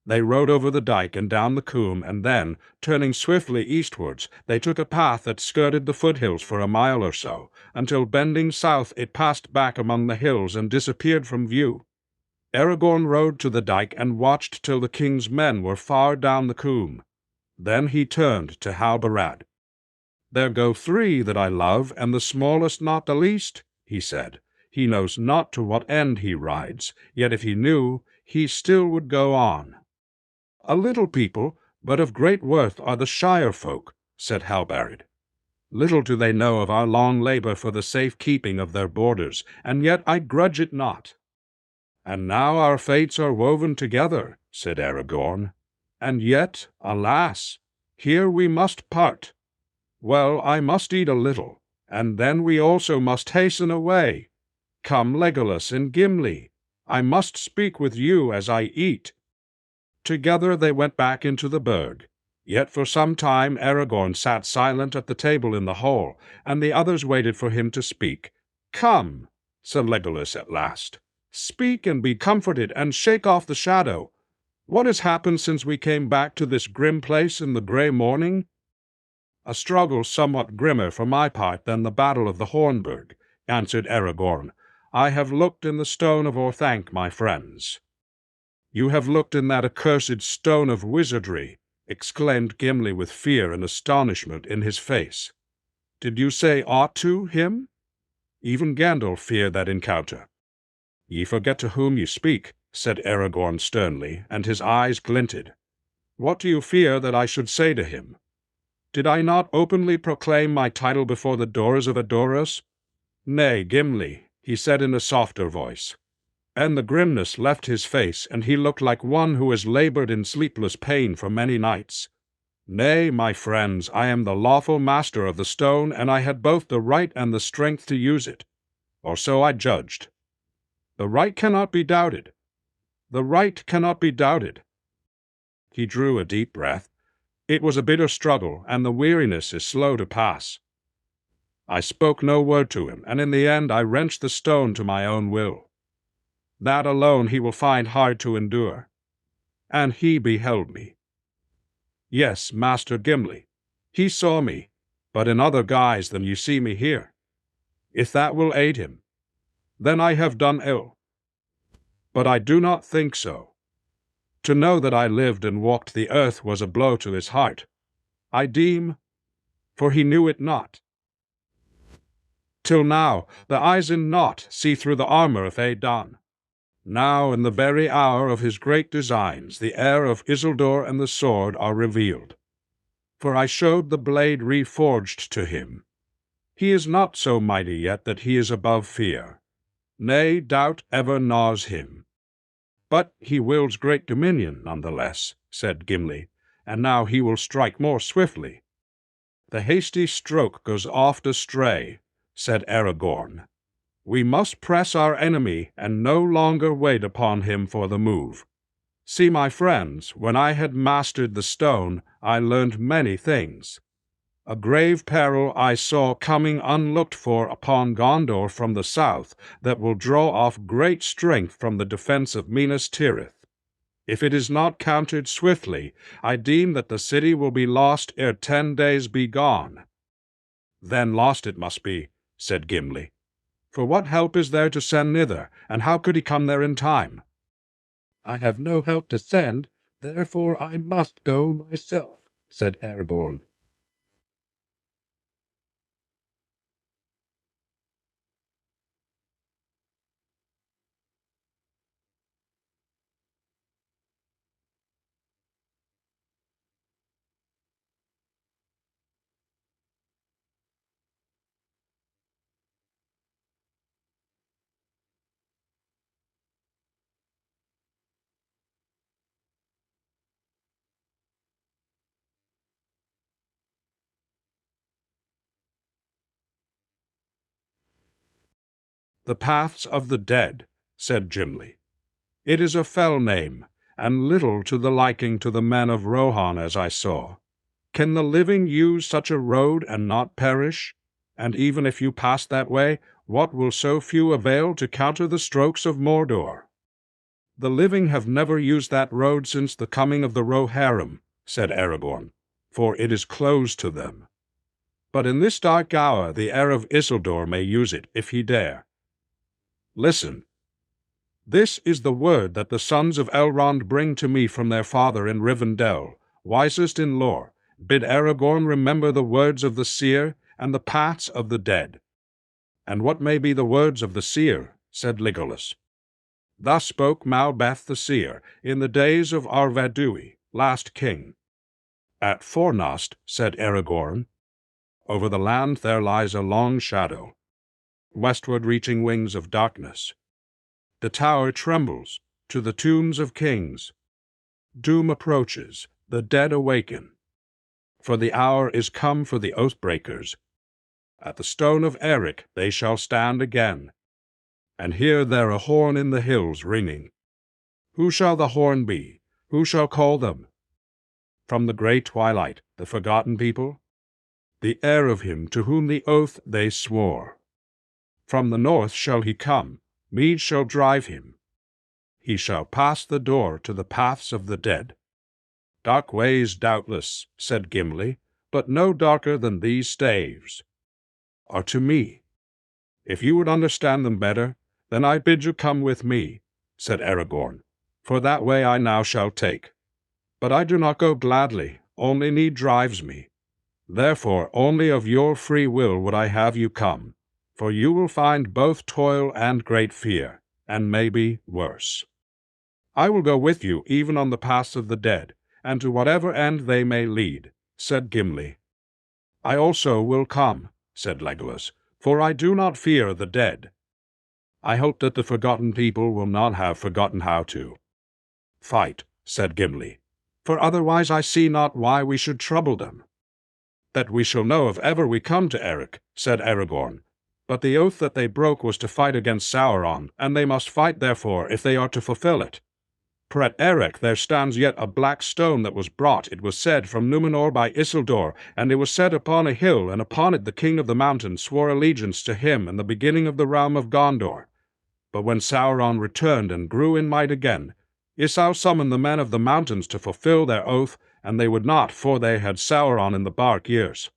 They rode over the dike and down the coombe, and then, turning swiftly eastwards, they took a path that skirted the foothills for a mile or so, until bending south it passed back among the hills and disappeared from view. Aragorn rode to the dike and watched till the king's men were far down the coombe. Then he turned to Halbarad. There go three that I love, and the smallest not the least, he said. He knows not to what end he rides, yet if he knew, he still would go on. A little people, but of great worth, are the Shire folk, said Halbarad. Little do they know of our long labour for the safe keeping of their borders, and yet I grudge it not. And now our fates are woven together, said Aragorn. And yet, alas, here we must part. Well, I must eat a little, and then we also must hasten away. Come, Legolas and Gimli, I must speak with you as I eat. Together they went back into the burg. Yet for some time Aragorn sat silent at the table in the hall, and the others waited for him to speak. Come, said Legolas at last. Speak and be comforted, and shake off the shadow. What has happened since we came back to this grim place in the grey morning? A struggle somewhat grimmer for my part than the battle of the Hornburg, answered Aragorn. I have looked in the stone of Orthanc, my friends. You have looked in that accursed stone of wizardry, exclaimed Gimli with fear and astonishment in his face. Did you say aught to him? Even Gandalf feared that encounter. Ye forget to whom you speak, said Aragorn sternly, and his eyes glinted. What do you fear that I should say to him? Did I not openly proclaim my title before the doors of Edoras? Nay, Gimli, he said in a softer voice. And the grimness left his face, and he looked like one who has labored in sleepless pain for many nights. Nay, my friends, I am the lawful master of the stone, and I had both the right and the strength to use it. Or so I judged. The right cannot be doubted. The right cannot be doubted. He drew a deep breath. It was a bitter struggle, and the weariness is slow to pass. I spoke no word to him, and in the end I wrenched the stone to my own will. That alone he will find hard to endure. And he beheld me. Yes, Master Gimli, he saw me, but in other guise than you see me here. If that will aid him, then I have done ill. But I do not think so. To know that I lived and walked the earth was a blow to his heart. I deem, for he knew it not. Till now, the eyes in naught see through the armour of Adon. Now, in the very hour of his great designs, the heir of Isildur and the sword are revealed. For I showed the blade reforged to him. He is not so mighty yet that he is above fear. Nay, doubt ever gnaws him. But he wields great dominion, none the less, said Gimli, and now he will strike more swiftly. The hasty stroke goes oft astray, said Aragorn. We must press our enemy, and no longer wait upon him for the move. See, my friends, when I had mastered the stone, I learned many things. A grave peril I saw coming unlooked for upon Gondor from the south, that will draw off great strength from the defence of Minas Tirith. If it is not countered swiftly, I deem that the city will be lost ere 10 days be gone. Then lost it must be, said Gimli. For what help is there to send thither, and how could he come there in time? I have no help to send, therefore I must go myself, said Aragorn. The Paths of the Dead, said Gimli. It is a fell name, and little to the liking to the men of Rohan, as I saw. Can the living use such a road and not perish? And even if you pass that way, what will so few avail to counter the strokes of Mordor? The living have never used that road since the coming of the Rohirrim, said Aragorn, for it is closed to them. But in this dark hour the heir of Isildur may use it, if he dare. Listen. This is the word that the sons of Elrond bring to me from their father in Rivendell, wisest in lore. Bid Aragorn remember the words of the seer and the paths of the dead. And what may be the words of the seer? Said Legolas. Thus spoke Malbeth the seer in the days of Arvedui, last king. At Fornost, said Aragorn, over the land there lies a long shadow, westward reaching wings of darkness. The tower trembles to the tombs of kings. Doom approaches, the dead awaken. For the hour is come for the oath-breakers. At the stone of Eric they shall stand again, and hear there a horn in the hills ringing. Who shall the horn be? Who shall call them? From the grey twilight, the forgotten people? The heir of him to whom the oath they swore. From the north shall he come, mead shall drive him. He shall pass the door to the paths of the dead. Dark ways, doubtless, said Gimli, but no darker than these staves are to me. If you would understand them better, then I bid you come with me, said Aragorn, for that way I now shall take. But I do not go gladly, only need drives me. Therefore only of your free will would I have you come, for you will find both toil and great fear, and maybe worse. I will go with you even on the paths of the dead, and to whatever end they may lead, said Gimli. I also will come, said Legolas, for I do not fear the dead. I hope that the forgotten people will not have forgotten how to fight, said Gimli, for otherwise I see not why we should trouble them. That we shall know if ever we come to Eric, said Aragorn. But the oath that they broke was to fight against Sauron, and they must fight therefore if they are to fulfill it. For at Eric there stands yet a black stone that was brought, it was said, from Numenor by Isildur, and it was set upon a hill, and upon it the king of the mountains swore allegiance to him in the beginning of the realm of Gondor. But when Sauron returned and grew in might again, Isau summoned the men of the mountains to fulfill their oath, and they would not, for they had Sauron in the bark years.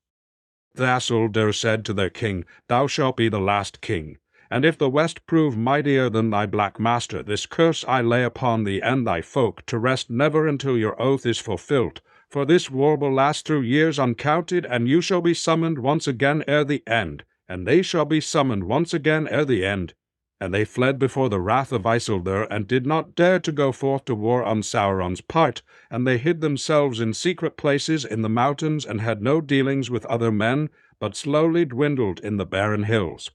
Isildur said to their king, Thou shalt be the last king, and if the west prove mightier than thy black master, this curse I lay upon thee and thy folk, to rest never until your oath is fulfilled. For this war will last through years uncounted, and you shall be summoned once again ere the end, and they shall be summoned once again ere the end. And they fled before the wrath of Isildur, and did not dare to go forth to war on Sauron's part, and they hid themselves in secret places in the mountains, and had no dealings with other men, but slowly dwindled in the barren hills.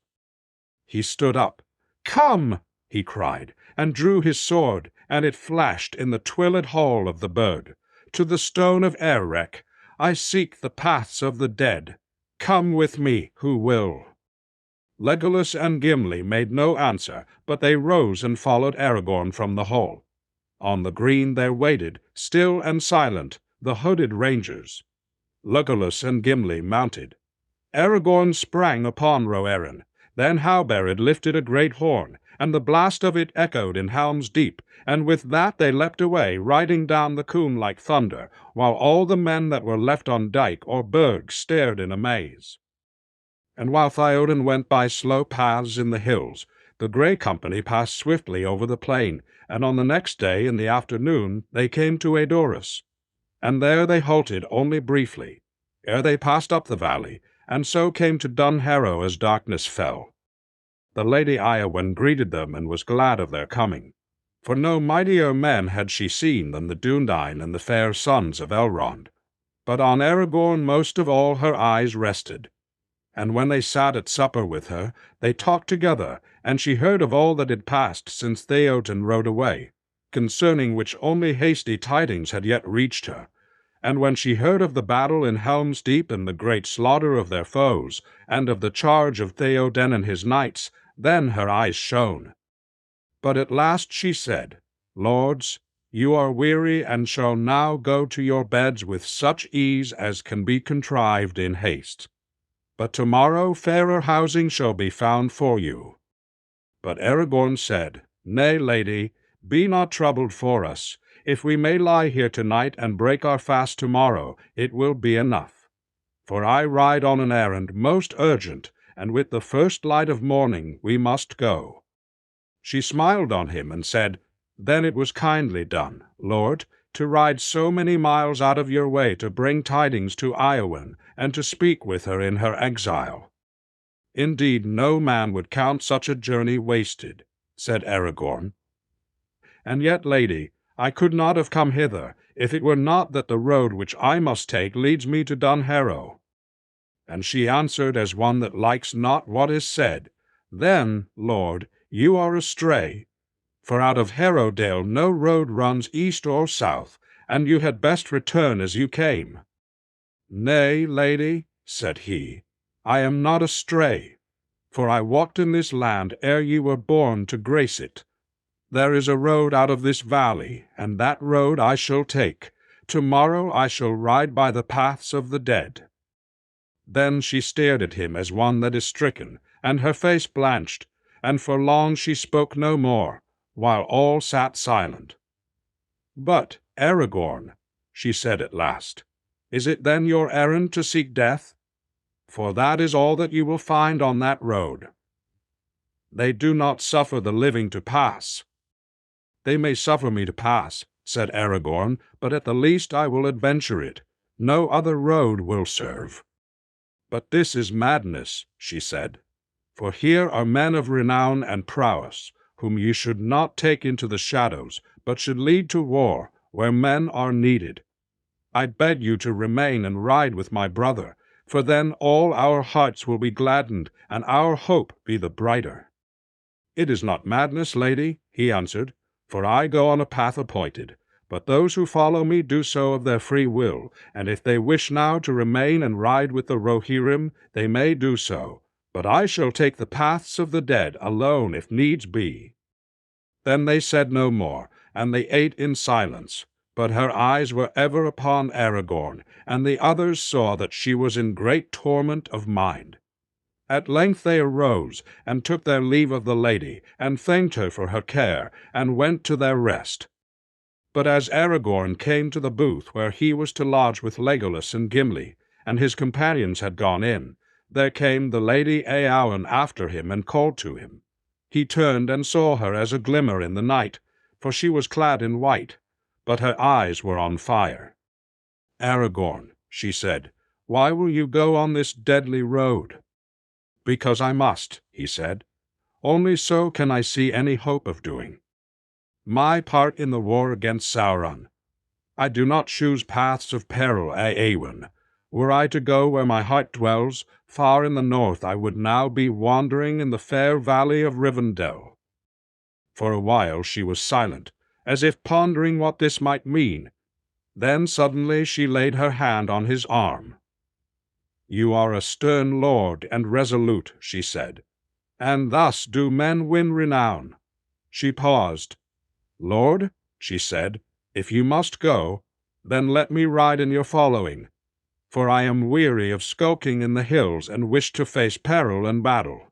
He stood up. Come, he cried, and drew his sword, and it flashed in the twilled hall of the bird. To the stone of Erech, I seek the paths of the dead. Come with me, who will. Legolas and Gimli made no answer, but they rose and followed Aragorn from the hall. On the green there waited, still and silent, the hooded rangers. Legolas and Gimli mounted. Aragorn sprang upon Roerin. Then Halberid lifted a great horn, and the blast of it echoed in Helm's Deep, and with that they leapt away, riding down the Coombe like thunder, while all the men that were left on dyke or burg stared in amaze. And while Theoden went by slow paths in the hills, the Grey Company passed swiftly over the plain, and on the next day in the afternoon they came to Edoras. And there they halted only briefly, ere they passed up the valley, and so came to Dunharrow as darkness fell. The Lady Eowyn greeted them and was glad of their coming, for no mightier men had she seen than the Dúnedain and the fair sons of Elrond. But on Aragorn most of all her eyes rested. And when they sat at supper with her, they talked together, and she heard of all that had passed since Theoden rode away, concerning which only hasty tidings had yet reached her. And when she heard of the battle in Helm's Deep and the great slaughter of their foes, and of the charge of Theoden and his knights, then her eyes shone. But at last she said, Lords, you are weary, and shall now go to your beds with such ease as can be contrived in haste. But tomorrow fairer housing shall be found for you. But Aragorn said, Nay, lady, be not troubled for us. If we may lie here tonight and break our fast tomorrow, it will be enough. For I ride on an errand most urgent, and with the first light of morning we must go. She smiled on him and said, Then it was kindly done, Lord, to ride so many miles out of your way to bring tidings to Eowyn, and to speak with her in her exile. Indeed, no man would count such a journey wasted, said Aragorn. And yet, lady, I could not have come hither, if it were not that the road which I must take leads me to Dunharrow. And she answered as one that likes not what is said, Then, Lord, you are astray. For out of Harrowdale no road runs east or south, and you had best return as you came. Nay, lady, said he, I am not astray, for I walked in this land ere ye were born to grace it. There is a road out of this valley, and that road I shall take. Tomorrow I shall ride by the paths of the dead. Then she stared at him as one that is stricken, and her face blanched, and for long she spoke no more, while all sat silent. But, Aragorn, she said at last, is it then your errand to seek death? For that is all that you will find on that road. They do not suffer the living to pass. They may suffer me to pass, said Aragorn, but at the least I will adventure it. No other road will serve. But this is madness, she said, for here are men of renown and prowess, whom ye should not take into the shadows, but should lead to war, where men are needed. I beg you to remain and ride with my brother, for then all our hearts will be gladdened, and our hope be the brighter. It is not madness, lady, he answered, for I go on a path appointed. But those who follow me do so of their free will, and if they wish now to remain and ride with the Rohirrim, they may do so. But I shall take the paths of the dead alone if needs be. Then they said no more, and they ate in silence. But her eyes were ever upon Aragorn, and the others saw that she was in great torment of mind. At length they arose, and took their leave of the lady, and thanked her for her care, and went to their rest. But as Aragorn came to the booth where he was to lodge with Legolas and Gimli, and his companions had gone in, there came the Lady Eowyn after him and called to him. He turned and saw her as a glimmer in the night, for she was clad in white, but her eyes were on fire. Aragorn, she said, why will you go on this deadly road? Because I must, he said. Only so can I see any hope of doing. My part in the war against Sauron. I do not choose paths of peril, Eowyn. Were I to go where my heart dwells, far in the north, I would now be wandering in the fair valley of Rivendell. For a while she was silent, as if pondering what this might mean. Then suddenly she laid her hand on his arm. You are a stern lord and resolute, she said, and thus do men win renown. She paused. Lord, she said, if you must go, then let me ride in your following, for I am weary of skulking in the hills and wish to face peril and battle.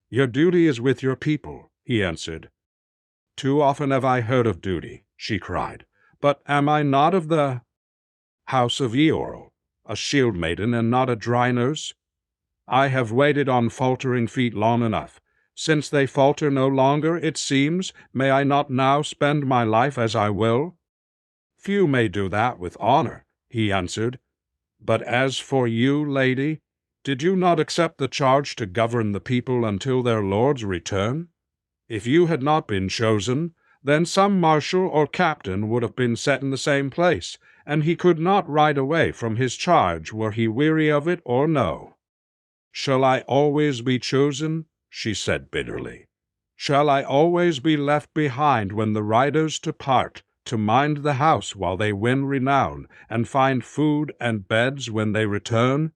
Your duty is with your people, he answered. Too often have I heard of duty, she cried, but am I not of the house of Eorl, a shield maiden and not a dry nurse? I have waited on faltering feet long enough. Since they falter no longer, it seems, may I not now spend my life as I will?" "Few may do that with honor," he answered. "But as for you, lady, did you not accept the charge to govern the people until their lord's return? If you had not been chosen, then some marshal or captain would have been set in the same place, and he could not ride away from his charge were he weary of it or no." "Shall I always be chosen?" she said bitterly. "Shall I always be left behind when the riders depart, to mind the house while they win renown, and find food and beds when they return?"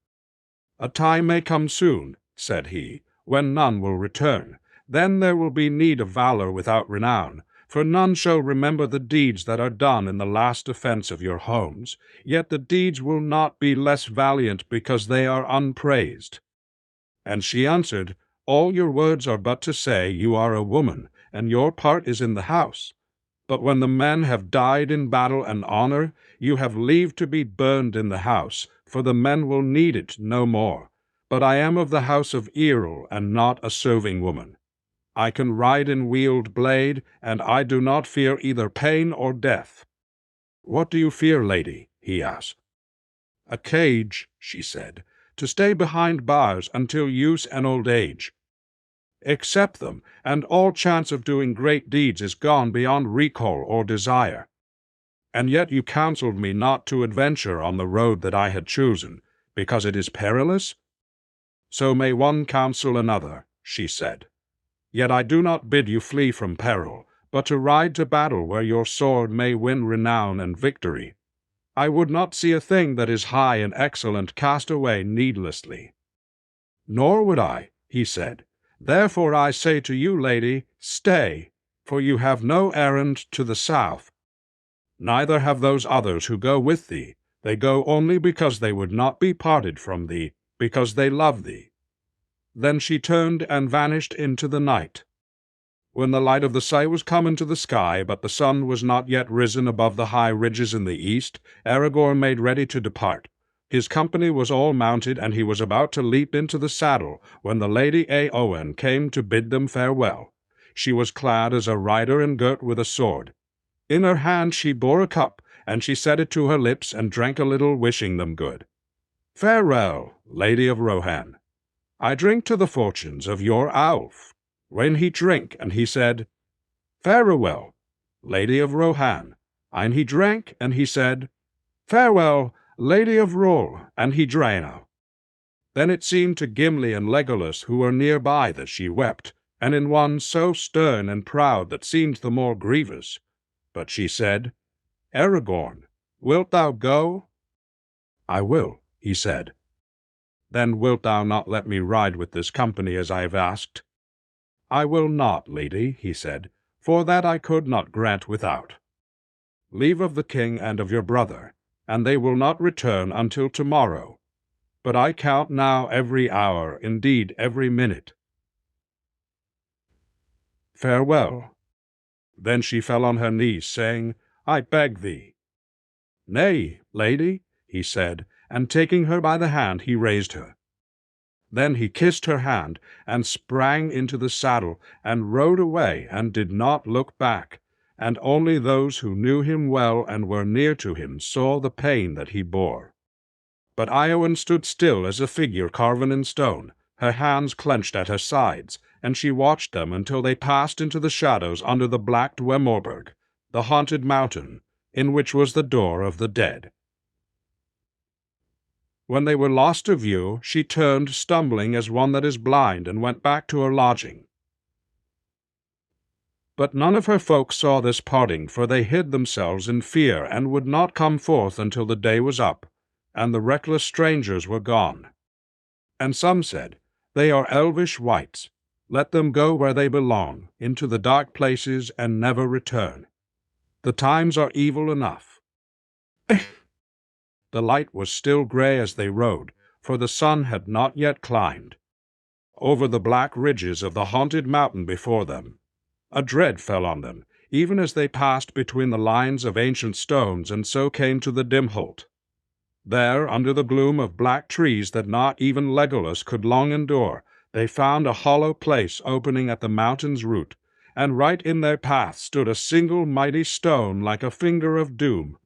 "A time may come soon," said he, "when none will return. Then there will be need of valor without renown, for none shall remember the deeds that are done in the last defense of your homes. Yet the deeds will not be less valiant because they are unpraised." And she answered, "All your words are but to say, you are a woman, and your part is in the house. But when the men have died in battle and honor, you have leave to be burned in the house, for the men will need it no more. But I am of the house of Errol, and not a serving woman. I can ride and wield blade, and I do not fear either pain or death." "What do you fear, lady?" he asked. "A cage," she said, "to stay behind bars until use and old age. Accept them, and all chance of doing great deeds is gone beyond recall or desire. And yet you counseled me not to adventure on the road that I had chosen, because it is perilous? So may one counsel another," she said. "Yet I do not bid you flee from peril, but to ride to battle where your sword may win renown and victory. I would not see a thing that is high and excellent cast away needlessly." "Nor would I," he said. "Therefore I say to you, lady, stay, for you have no errand to the south. Neither have those others who go with thee. They go only because they would not be parted from thee, because they love thee." Then she turned and vanished into the night. When the light of the sun was come into the sky, but the sun was not yet risen above the high ridges in the east, Aragorn made ready to depart. His company was all mounted, and he was about to leap into the saddle, when the Lady Eowyn came to bid them farewell. She was clad as a rider and girt with a sword. In her hand she bore a cup, and she set it to her lips, and drank a little, wishing them good. "Farewell, Lady of Rohan. I drink to the fortunes of your Alf." When he drank, and he said, "Farewell, Lady of Rohan." And he drank, and he said, "Farewell, Lady of Rol," and he drank. Then it seemed to Gimli and Legolas, who were near by, that she wept, and in one so stern and proud that seemed the more grievous. But she said, "Aragorn, wilt thou go?" "I will," he said. "Then wilt thou not let me ride with this company as I have asked?" "I will not, lady," he said, "for that I could not grant without. Leave of the king and of your brother, and they will not return until tomorrow. But I count now every hour, indeed every minute. Farewell." Then she fell on her knees, saying, "I beg thee." "Nay, lady," he said, and taking her by the hand he raised her. Then he kissed her hand, and sprang into the saddle, and rode away, and did not look back. And only those who knew him well and were near to him saw the pain that he bore. But Eowyn stood still as a figure carven in stone, her hands clenched at her sides, and she watched them until they passed into the shadows under the black Dwemoberg, the haunted mountain, in which was the door of the dead. When they were lost to view, she turned, stumbling as one that is blind, and went back to her lodging. But none of her folk saw this parting, for they hid themselves in fear, and would not come forth until the day was up, and the reckless strangers were gone. And some said, "They are elvish wights. Let them go where they belong, into the dark places, and never return. The times are evil enough." The light was still grey as they rode, for the sun had not yet climbed. Over the black ridges of the haunted mountain before them, a dread fell on them, even as they passed between the lines of ancient stones, and so came to the dim holt. There, under the gloom of black trees that not even Legolas could long endure, they found a hollow place opening at the mountain's root, and right in their path stood a single mighty stone like a finger of doom.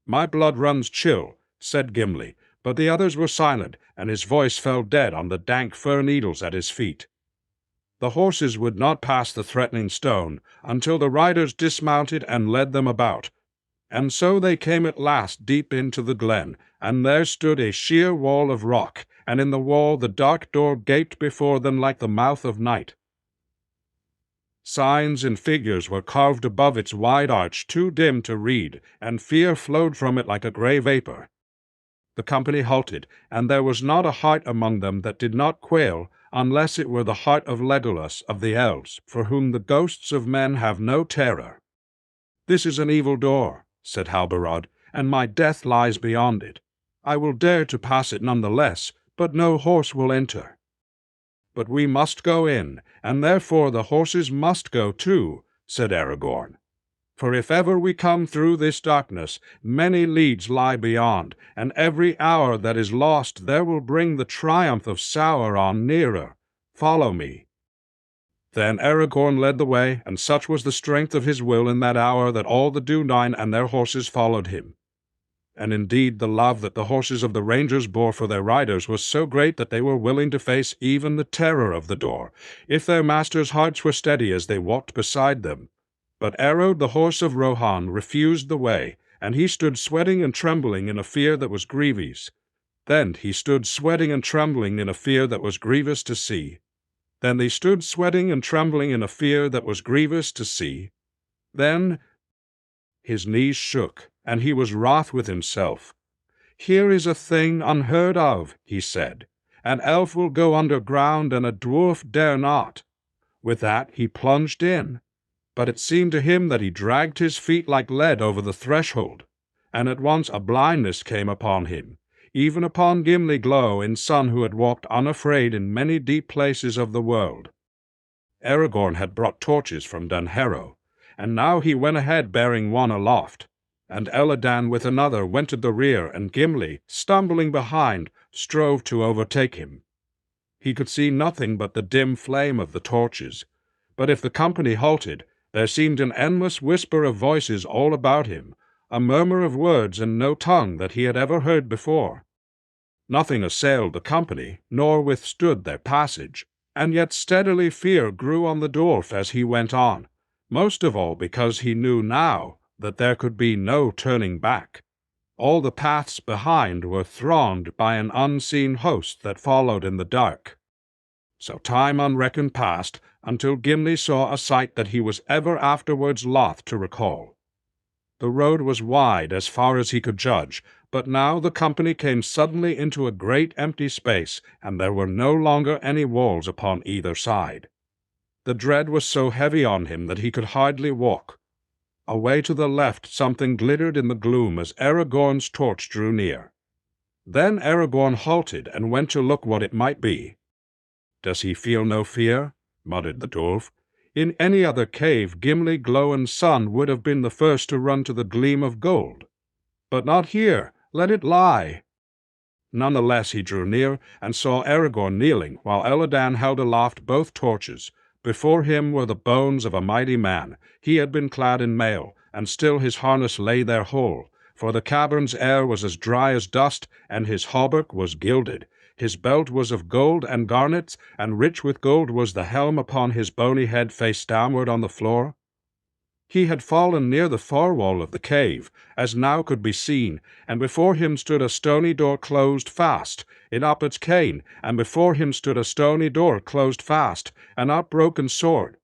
"My blood runs chill," said Gimli, but the others were silent, and his voice fell dead on the dank fir needles at his feet. The horses would not pass the threatening stone until the riders dismounted and led them about, and so they came at last deep into the glen, and there stood a sheer wall of rock, and in the wall the dark door gaped before them like the mouth of night. Signs and figures were carved above its wide arch, too dim to read, and fear flowed from it like a grey vapor. The company halted, and there was not a heart among them that did not quail, unless it were the heart of Legolas of the elves, for whom the ghosts of men have no terror. "This is an evil door," said Halbarad, "and my death lies beyond it. I will dare to pass it none the less, but no horse will enter." "But we must go in, and therefore the horses must go too," said Aragorn. "For if ever we come through this darkness, many leagues lie beyond, and every hour that is lost there will bring the triumph of Sauron nearer. Follow me." Then Aragorn led the way, and such was the strength of his will in that hour that all the Dunedain and their horses followed him. And indeed the love that the horses of the rangers bore for their riders was so great that they were willing to face even the terror of the door, if their masters' hearts were steady as they walked beside them. But Arod, the horse of Rohan, refused the way, and he stood sweating and trembling in a fear that was grievous. Then he stood sweating and trembling in a fear that was grievous to see. Then they stood sweating and trembling in a fear that was grievous to see. Then his knees shook, and he was wroth with himself. "Here is a thing unheard of," he said. "An elf will go underground, and a dwarf dare not." With that he plunged in. But it seemed to him that he dragged his feet like lead over the threshold, and at once a blindness came upon him, even upon Gimli Glow, son who had walked unafraid in many deep places of the world. Aragorn had brought torches from Dunharrow, and now he went ahead bearing one aloft, and Elladan with another went at the rear, and Gimli, stumbling behind, strove to overtake him. He could see nothing but the dim flame of the torches, but if the company halted, there seemed an endless whisper of voices all about him, a murmur of words and no tongue that he had ever heard before. Nothing assailed the company, nor withstood their passage, and yet steadily fear grew on the dwarf as he went on, most of all because he knew now that there could be no turning back. All the paths behind were thronged by an unseen host that followed in the dark. So time unreckoned passed, until Gimli saw a sight that he was ever afterwards loth to recall. The road was wide as far as he could judge, but now the company came suddenly into a great empty space, and there were no longer any walls upon either side. The dread was so heavy on him that he could hardly walk. Away to the left something glittered in the gloom as Aragorn's torch drew near. Then Aragorn halted and went to look what it might be. "Does he feel no fear?" muttered the dwarf. "In any other cave Gimli Glow son would have been the first to run to the gleam of gold. But not here. Let it lie." None the less he drew near, and saw Aragorn kneeling, while Elladan held aloft both torches. Before him were the bones of a mighty man. He had been clad in mail, and still his harness lay there whole, for the cavern's air was as dry as dust, and his hauberk was gilded. His belt was of gold and garnets, and rich with gold was the helm upon his bony head face downward on the floor. He had fallen near the far wall of the cave, as now could be seen, and before him stood a stony door closed fast, in up its cane, and before him stood a stony door closed fast, an upbroken sword.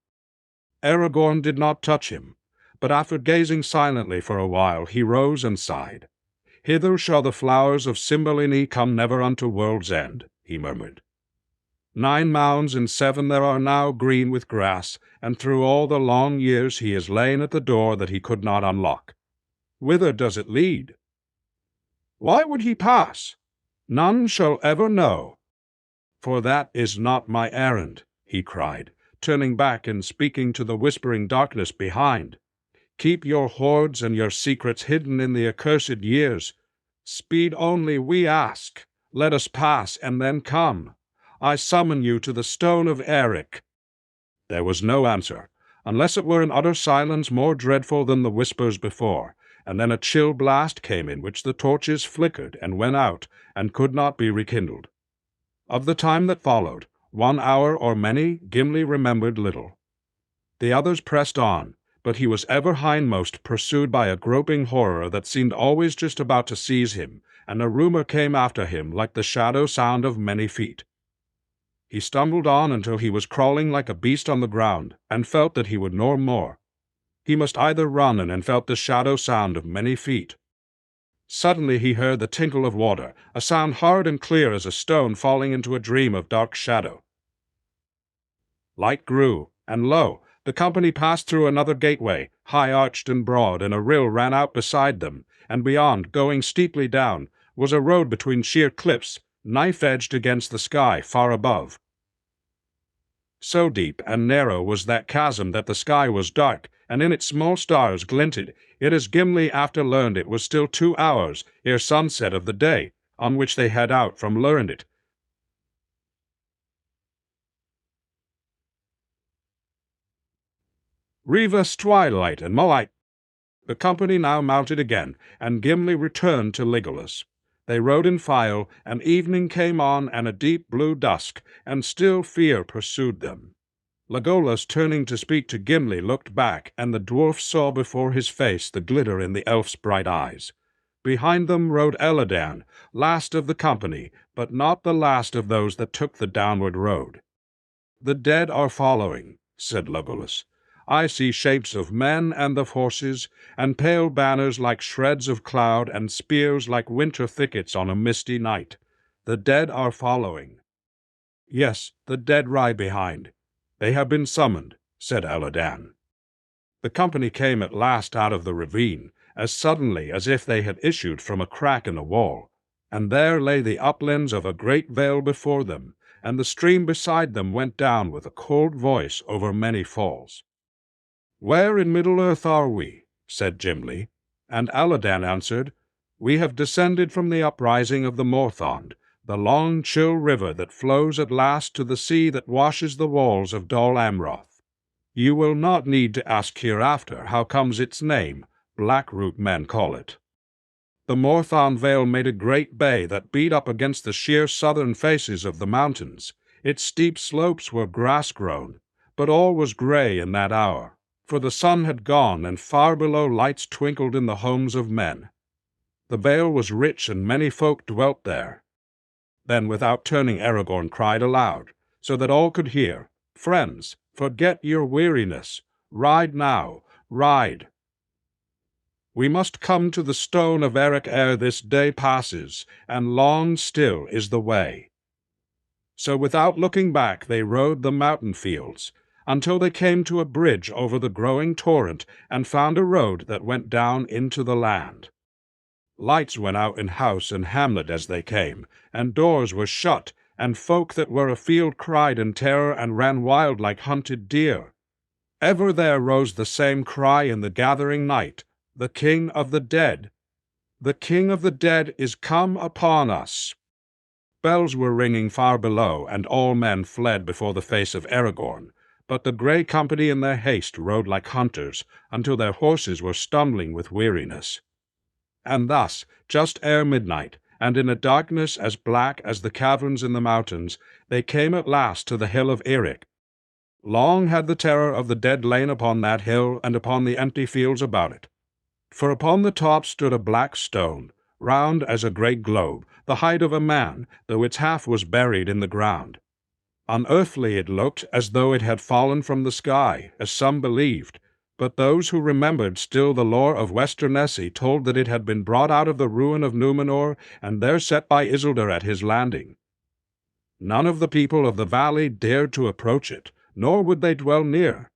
Aragorn did not touch him, but after gazing silently for a while, he rose and sighed. "Hither shall the flowers of Cymbeline come never unto world's end," he murmured. 9 mounds and 7 there are now green with grass, and through all the long years he has lain at the door that he could not unlock. Whither does it lead? Why would he pass? None shall ever know. For that is not my errand, he cried, turning back and speaking to the whispering darkness behind. Keep your hoards and your secrets hidden in the accursed years. Speed only we ask. Let us pass, and then come. I summon you to the stone of Eric." There was no answer, unless it were an utter silence more dreadful than the whispers before, and then a chill blast came in which the torches flickered and went out, and could not be rekindled. Of the time that followed, 1 hour or many, Gimli remembered little. The others pressed on, but he was ever hindmost, pursued by a groping horror that seemed always just about to seize him, and a rumor came after him like the shadow sound of many feet. He stumbled on until he was crawling like a beast on the ground, and felt that he would no more. He must either run, and felt the shadow sound of many feet. Suddenly he heard the tinkle of water, a sound hard and clear as a stone falling into a dream of dark shadow. Light grew, and lo, the company passed through another gateway, high-arched and broad, and a rill ran out beside them, and beyond, going steeply down, was a road between sheer cliffs, knife-edged against the sky far above. So deep and narrow was that chasm that the sky was dark, and in it small stars glinted, yet as Gimli after learned it was still 2 hours ere sunset of the day on which they had out from learned it. Rivas twilight and moonlight. The company now mounted again, and Gimli returned to Legolas. They rode in file, and evening came on, and a deep blue dusk, and still fear pursued them. Legolas, turning to speak to Gimli, looked back, and the dwarf saw before his face the glitter in the elf's bright eyes. Behind them rode Elladan, last of the company, but not the last of those that took the downward road. "The dead are following," said Legolas. "I see shapes of men and of horses, and pale banners like shreds of cloud, and spears like winter thickets on a misty night. The dead are following." "Yes, the dead ride behind. They have been summoned," said Elladan. The company came at last out of the ravine, as suddenly as if they had issued from a crack in the wall, and there lay the uplands of a great vale before them, and the stream beside them went down with a cold voice over many falls. "Where in Middle-earth are we?" said Gimli, and Elladan answered, "We have descended from the uprising of the Morthond, the long chill river that flows at last to the sea that washes the walls of Dol Amroth. You will not need to ask hereafter how comes its name, Blackroot men call it. The Morthond Vale made a great bay that beat up against the sheer southern faces of the mountains. Its steep slopes were grass-grown, but all was grey in that hour, for the sun had gone, and far below lights twinkled in the homes of men. The vale was rich, and many folk dwelt there." Then, without turning, Aragorn cried aloud, so that all could hear, "Friends, forget your weariness. Ride now, ride. We must come to the stone of Eric ere this day passes, and long still is the way." So without looking back they rode the mountain fields, until they came to a bridge over the growing torrent, and found a road that went down into the land. Lights went out in house and hamlet as they came, and doors were shut, and folk that were afield cried in terror and ran wild like hunted deer. Ever there rose the same cry in the gathering night, "The King of the Dead! The King of the Dead is come upon us!" Bells were ringing far below, and all men fled before the face of Aragorn, but the grey company in their haste rode like hunters, until their horses were stumbling with weariness. And thus, just ere midnight, and in a darkness as black as the caverns in the mountains, they came at last to the hill of Eric. Long had the terror of the dead lain upon that hill and upon the empty fields about it. For upon the top stood a black stone, round as a great globe, the height of a man, though its half was buried in the ground. Unearthly it looked, as though it had fallen from the sky, as some believed, but those who remembered still the lore of Westernessy told that it had been brought out of the ruin of Númenor, and there set by Isildur at his landing. None of the people of the valley dared to approach it, nor would they dwell near,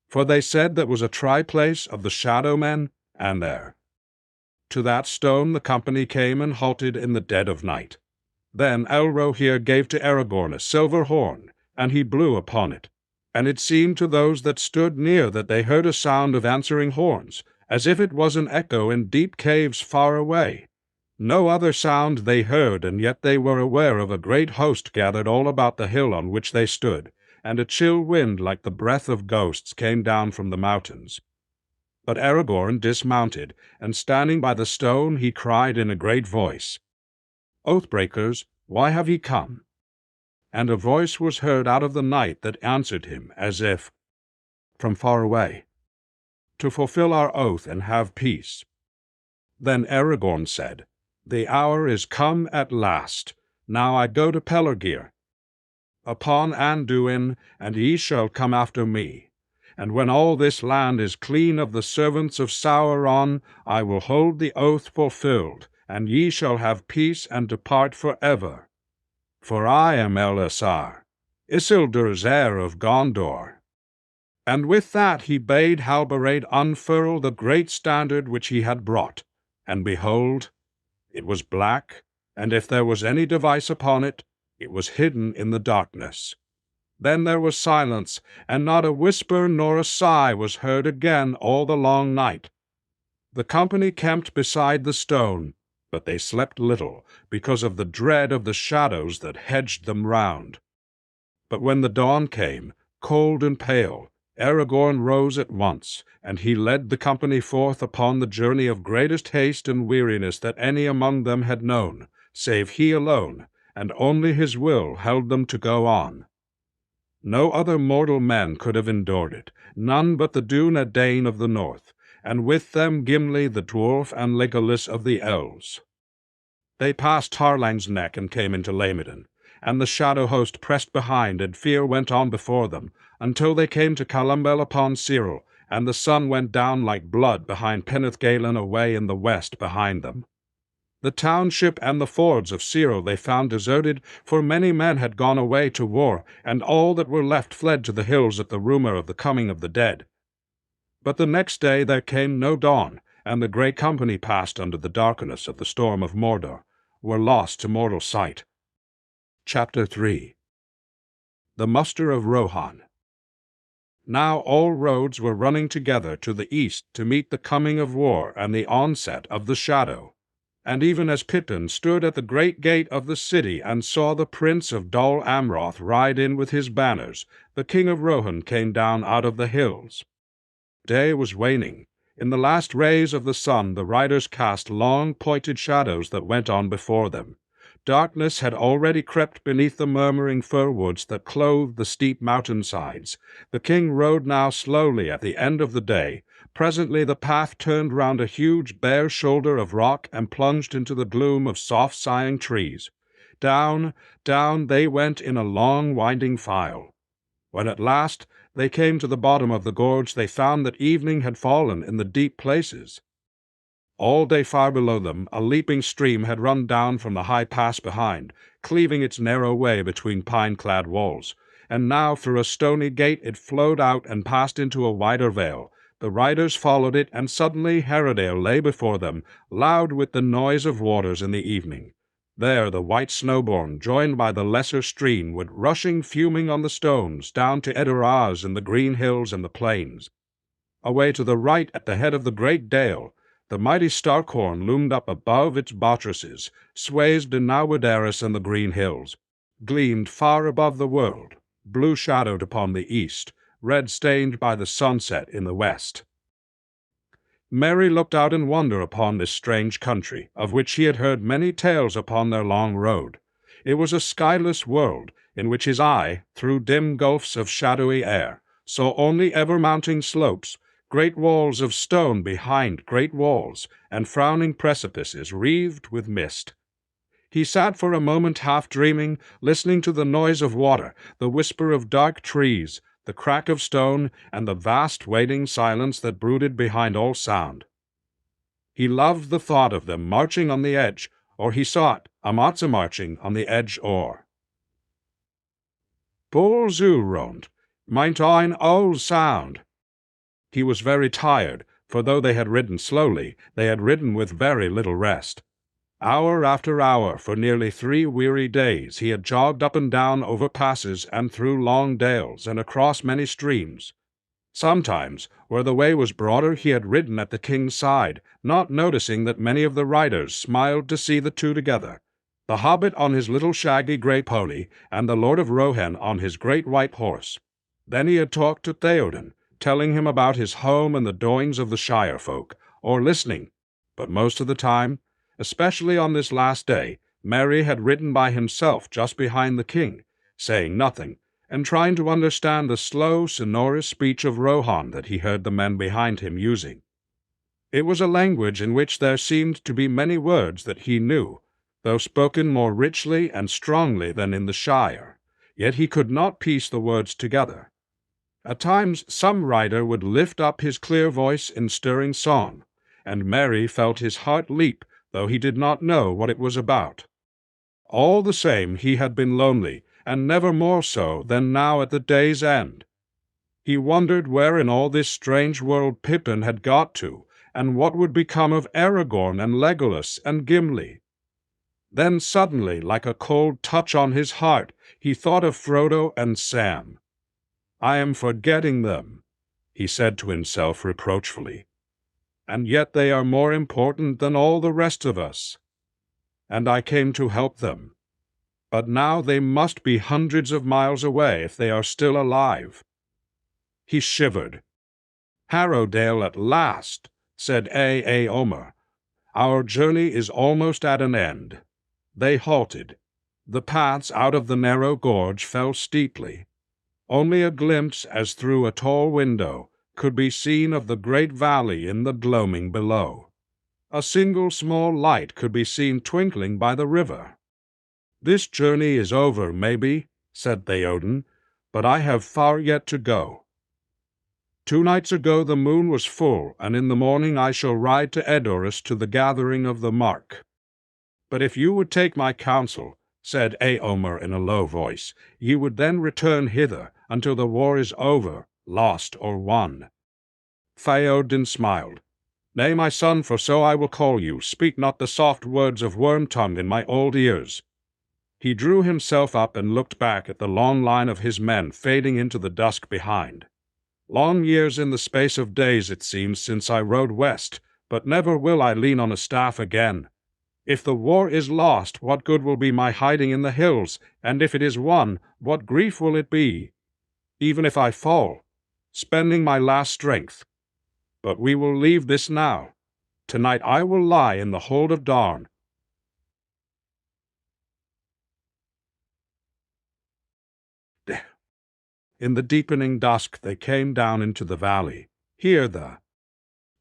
for they said that was a try-place of the Shadow Men, and there. To that stone the company came and halted in the dead of night. Then Elrohir gave to Aragorn a silver horn, and he blew upon it. And it seemed to those that stood near that they heard a sound of answering horns, as if it was an echo in deep caves far away. No other sound they heard, and yet they were aware of a great host gathered all about the hill on which they stood, and a chill wind like the breath of ghosts came down from the mountains. But Aragorn dismounted, and standing by the stone he cried in a great voice, "Oathbreakers, why have ye come?" And a voice was heard out of the night that answered him, as if from far away, "To fulfill our oath and have peace." Then Aragorn said, "The hour is come at last. Now I go to Pelargir, upon Anduin, and ye shall come after me. And when all this land is clean of the servants of Sauron, I will hold the oath fulfilled, and ye shall have peace and depart forever. For I am Elessar, Isildur's heir of Gondor." And with that he bade Halbarad unfurl the great standard which he had brought. And behold, it was black, and if there was any device upon it, it was hidden in the darkness. Then there was silence, and not a whisper nor a sigh was heard again all the long night. The company camped beside the stone, but they slept little, because of the dread of the shadows that hedged them round. But when the dawn came, cold and pale, Aragorn rose at once, and he led the company forth upon the journey of greatest haste and weariness that any among them had known, save he alone, and only his will held them to go on. No other mortal men could have endured it, none but the Dunedain of the north, and with them Gimli the dwarf and Legolas of the elves. They passed Harlang's Neck and came into Lamedan, and the shadow host pressed behind, and fear went on before them, until they came to Calumbel upon Cyril, and the sun went down like blood behind Penethgalen away in the west behind them. The township and the fords of Cyril they found deserted, for many men had gone away to war, and all that were left fled to the hills at the rumor of the coming of the dead. But the next day there came no dawn, and the grey company passed under the darkness of the storm of Mordor, were lost to mortal sight. Chapter 3. The Muster of Rohan. Now all roads were running together to the east to meet the coming of war and the onset of the shadow. And even as Pippin stood at the great gate of the city and saw the prince of Dol Amroth ride in with his banners, the king of Rohan came down out of the hills. Day was waning. In the last rays of the sun the riders cast long pointed shadows that went on before them. Darkness had already crept beneath the murmuring fir woods that clothed the steep mountain-sides. The king rode now slowly at the end of the day. Presently the path turned round a huge bare shoulder of rock and plunged into the gloom of soft sighing trees. Down, down they went in a long winding file. When at last they came to the bottom of the gorge, they found that evening had fallen in the deep places. All day far below them a leaping stream had run down from the high pass behind, cleaving its narrow way between pine-clad walls, and now through a stony gate it flowed out and passed into a wider vale. The riders followed it, and suddenly Herodale lay before them, loud with the noise of waters in the evening. There the white snowbourn, joined by the lesser stream, went rushing fuming on the stones, down to Edoraz and the green hills and the plains. Away to the right, at the head of the great dale, the mighty Starkhorn loomed up above its buttresses, swathed in Nauwadaris and the green hills, gleamed far above the world, blue-shadowed upon the east, red-stained by the sunset in the west. Merry looked out in wonder upon this strange country, of which he had heard many tales upon their long road. It was a skyless world, in which his eye, through dim gulfs of shadowy air, saw only ever-mounting slopes, great walls of stone behind great walls, and frowning precipices wreathed with mist. He sat for a moment half dreaming, listening to the noise of water, the whisper of dark trees, the crack of stone, and the vast waiting silence that brooded behind all sound. He loved the thought of them marching on the edge, or he saw it, Amatsa marching on the edge o'er. Bol Zurond, meint ein old sound. He was very tired, for though they had ridden slowly, they had ridden with very little rest. Hour after hour, for nearly 3 weary days, he had jogged up and down over passes and through long dales and across many streams. Sometimes, where the way was broader, he had ridden at the king's side, not noticing that many of the riders smiled to see the two together, the hobbit on his little shaggy gray pony, and the Lord of Rohan on his great white horse. Then he had talked to Theoden, telling him about his home and the doings of the Shire folk, or listening. But most of the time, especially on this last day, Merry had ridden by himself just behind the king, saying nothing, and trying to understand the slow, sonorous speech of Rohan that he heard the men behind him using. It was a language in which there seemed to be many words that he knew, though spoken more richly and strongly than in the Shire, yet he could not piece the words together. At times some rider would lift up his clear voice in stirring song, and Merry felt his heart leap, though he did not know what it was about. All the same, he had been lonely, and never more so than now at the day's end. He wondered where in all this strange world Pippin had got to, and what would become of Aragorn and Legolas and Gimli. Then suddenly, like a cold touch on his heart, he thought of Frodo and Sam. "I am forgetting them," he said to himself reproachfully. "And yet they are more important than all the rest of us. And I came to help them. But now they must be hundreds of miles away if they are still alive." He shivered. "Harrowdale at last," said Omer. "Our journey is almost at an end." They halted. The paths out of the narrow gorge fell steeply. Only a glimpse, as through a tall window, could be seen of the great valley in the gloaming below. A single small light could be seen twinkling by the river. "This journey is over, maybe," said Theoden, "but I have far yet to go. 2 nights ago the moon was full, and in the morning I shall ride to Edoras to the gathering of the Mark. But if you would take my counsel," said Éomer in a low voice, "ye would then return hither until the war is over, lost or won." Theoden smiled. "Nay, my son, for so I will call you. Speak not the soft words of worm-tongue in my old ears." He drew himself up and looked back at the long line of his men fading into the dusk behind. "Long years in the space of days, it seems, since I rode west, but never will I lean on a staff again. If the war is lost, what good will be my hiding in the hills? And if it is won, what grief will it be? Even if I fall, spending my last strength. But we will leave this now. Tonight I will lie in the hold of Darn." In the deepening dusk they came down into the valley. Here the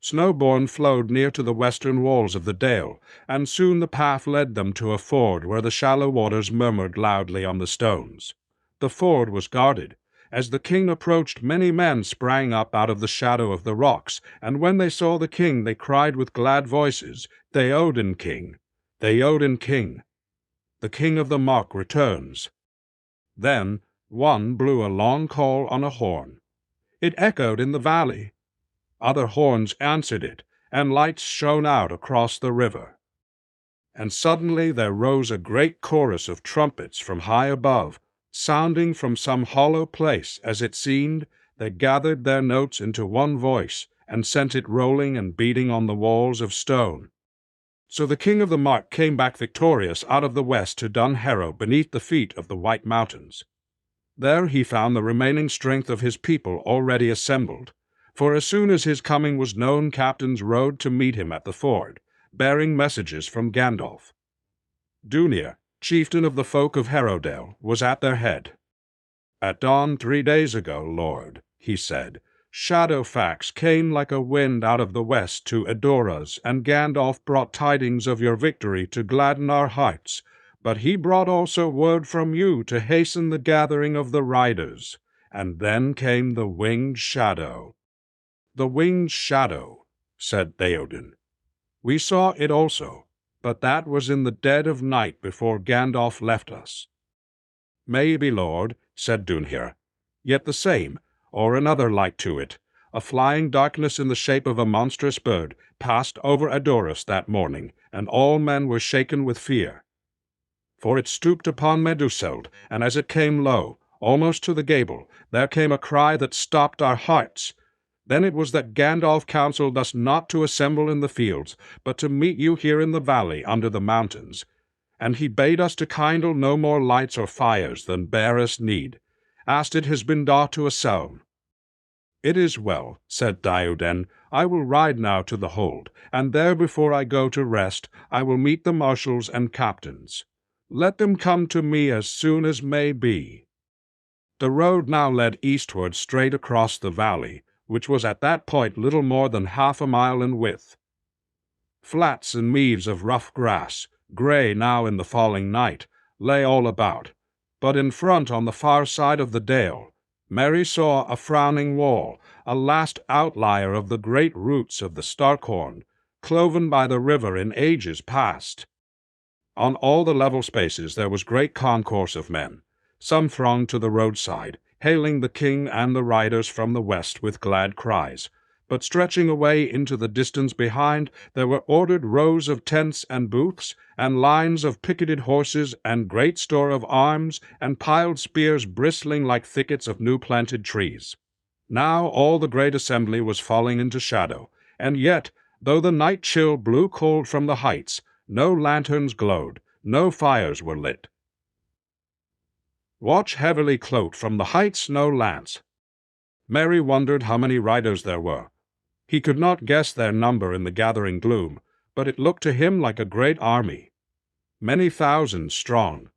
Snowbourn flowed near to the western walls of the dale, and soon the path led them to a ford where the shallow waters murmured loudly on the stones. The ford was guarded. As the king approached, many men sprang up out of the shadow of the rocks, and when they saw the king they cried with glad voices, "Theoden King! Theoden King! The king of the Mark returns!" Then one blew a long call on a horn. It echoed in the valley. Other horns answered it, and lights shone out across the river. And suddenly there rose a great chorus of trumpets from high above, sounding from some hollow place, as it seemed. They gathered their notes into one voice, and sent it rolling and beating on the walls of stone. So the king of the Mark came back victorious out of the west to Dun Harrow beneath the feet of the White Mountains. There he found the remaining strength of his people already assembled, for as soon as his coming was known, captains rode to meet him at the ford, bearing messages from Gandalf. Dunir, chieftain of the folk of Harrowdale, was at their head. "At dawn 3 days ago, Lord," he said, "Shadowfax came like a wind out of the west to Edoras, and Gandalf brought tidings of your victory to gladden our hearts. But he brought also word from you to hasten the gathering of the riders. And then came the winged shadow." "The winged shadow," said Theoden. "We saw it also, but that was in the dead of night before Gandalf left us." "Maybe, Lord," said Dunhir, "yet the same, or another like to it. A flying darkness in the shape of a monstrous bird passed over Edoras that morning, and all men were shaken with fear. For it stooped upon Meduseld, and as it came low, almost to the gable, there came a cry that stopped our hearts. Then it was that Gandalf counselled us not to assemble in the fields, but to meet you here in the valley under the mountains. And he bade us to kindle no more lights or fires than barest need, as it has been done to ourselves. It is well, said Dioden, I will ride now to the hold, and there before I go to rest I will meet the marshals and captains. Let them come to me as soon as may be. The road now led eastward straight across the valley, which was at that point little more than half a mile in width. Flats and meads of rough grass, grey now in the falling night, lay all about, but in front on the far side of the dale, Mary saw a frowning wall, a last outlier of the great roots of the Starkhorn, cloven by the river in ages past. On all the level spaces there was great concourse of men. Some thronged to the roadside, hailing the king and the riders from the west with glad cries. But stretching away into the distance behind, there were ordered rows of tents and booths, and lines of picketed horses, and great store of arms, and piled spears bristling like thickets of new-planted trees. Now all the great assembly was falling into shadow, and yet, though the night chill blew cold from the heights, no lanterns glowed, no fires were lit. Watch heavily cloaked from the heights no lance. Merry wondered how many riders there were. He could not guess their number in the gathering gloom, but it looked to him like a great army, many thousands strong.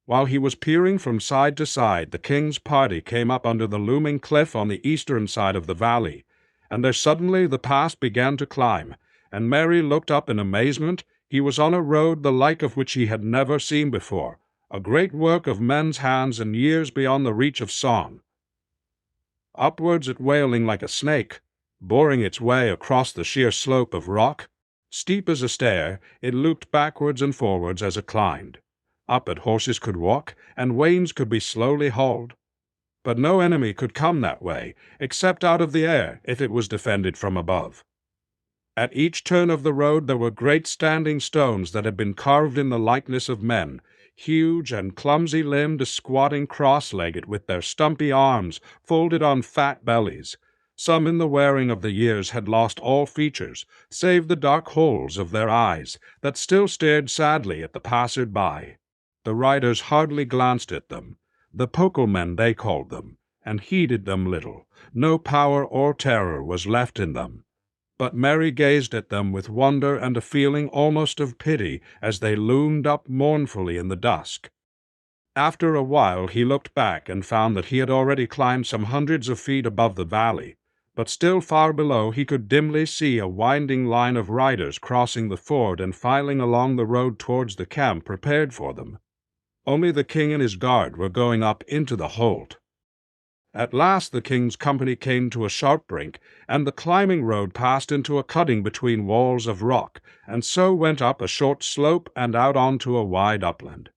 While he was peering from side to side, the king's party came up under the looming cliff on the eastern side of the valley, and there suddenly the pass began to climb, and Merry looked up in amazement. He was on a road the like of which he had never seen before, a great work of men's hands and years beyond the reach of song. Upwards it wailing like a snake, boring its way across the sheer slope of rock. Steep as a stair, it looped backwards and forwards as it climbed. Up it horses could walk, and wains could be slowly hauled. But no enemy could come that way, except out of the air, if it was defended from above. At each turn of the road there were great standing stones that had been carved in the likeness of men, huge and clumsy-limbed, squatting cross-legged with their stumpy arms folded on fat bellies. Some in the wearing of the years had lost all features, save the dark holes of their eyes, that still stared sadly at the passer-by. The riders hardly glanced at them, the pokelmen they called them, and heeded them little. No power or terror was left in them. But Mary gazed at them with wonder and a feeling almost of pity as they loomed up mournfully in the dusk. After a while he looked back and found that he had already climbed some hundreds of feet above the valley, but still far below he could dimly see a winding line of riders crossing the ford and filing along the road towards the camp prepared for them. Only the king and his guard were going up into the hold. At last the king's company came to a sharp brink, and the climbing road passed into a cutting between walls of rock, and so went up a short slope and out onto a wide upland.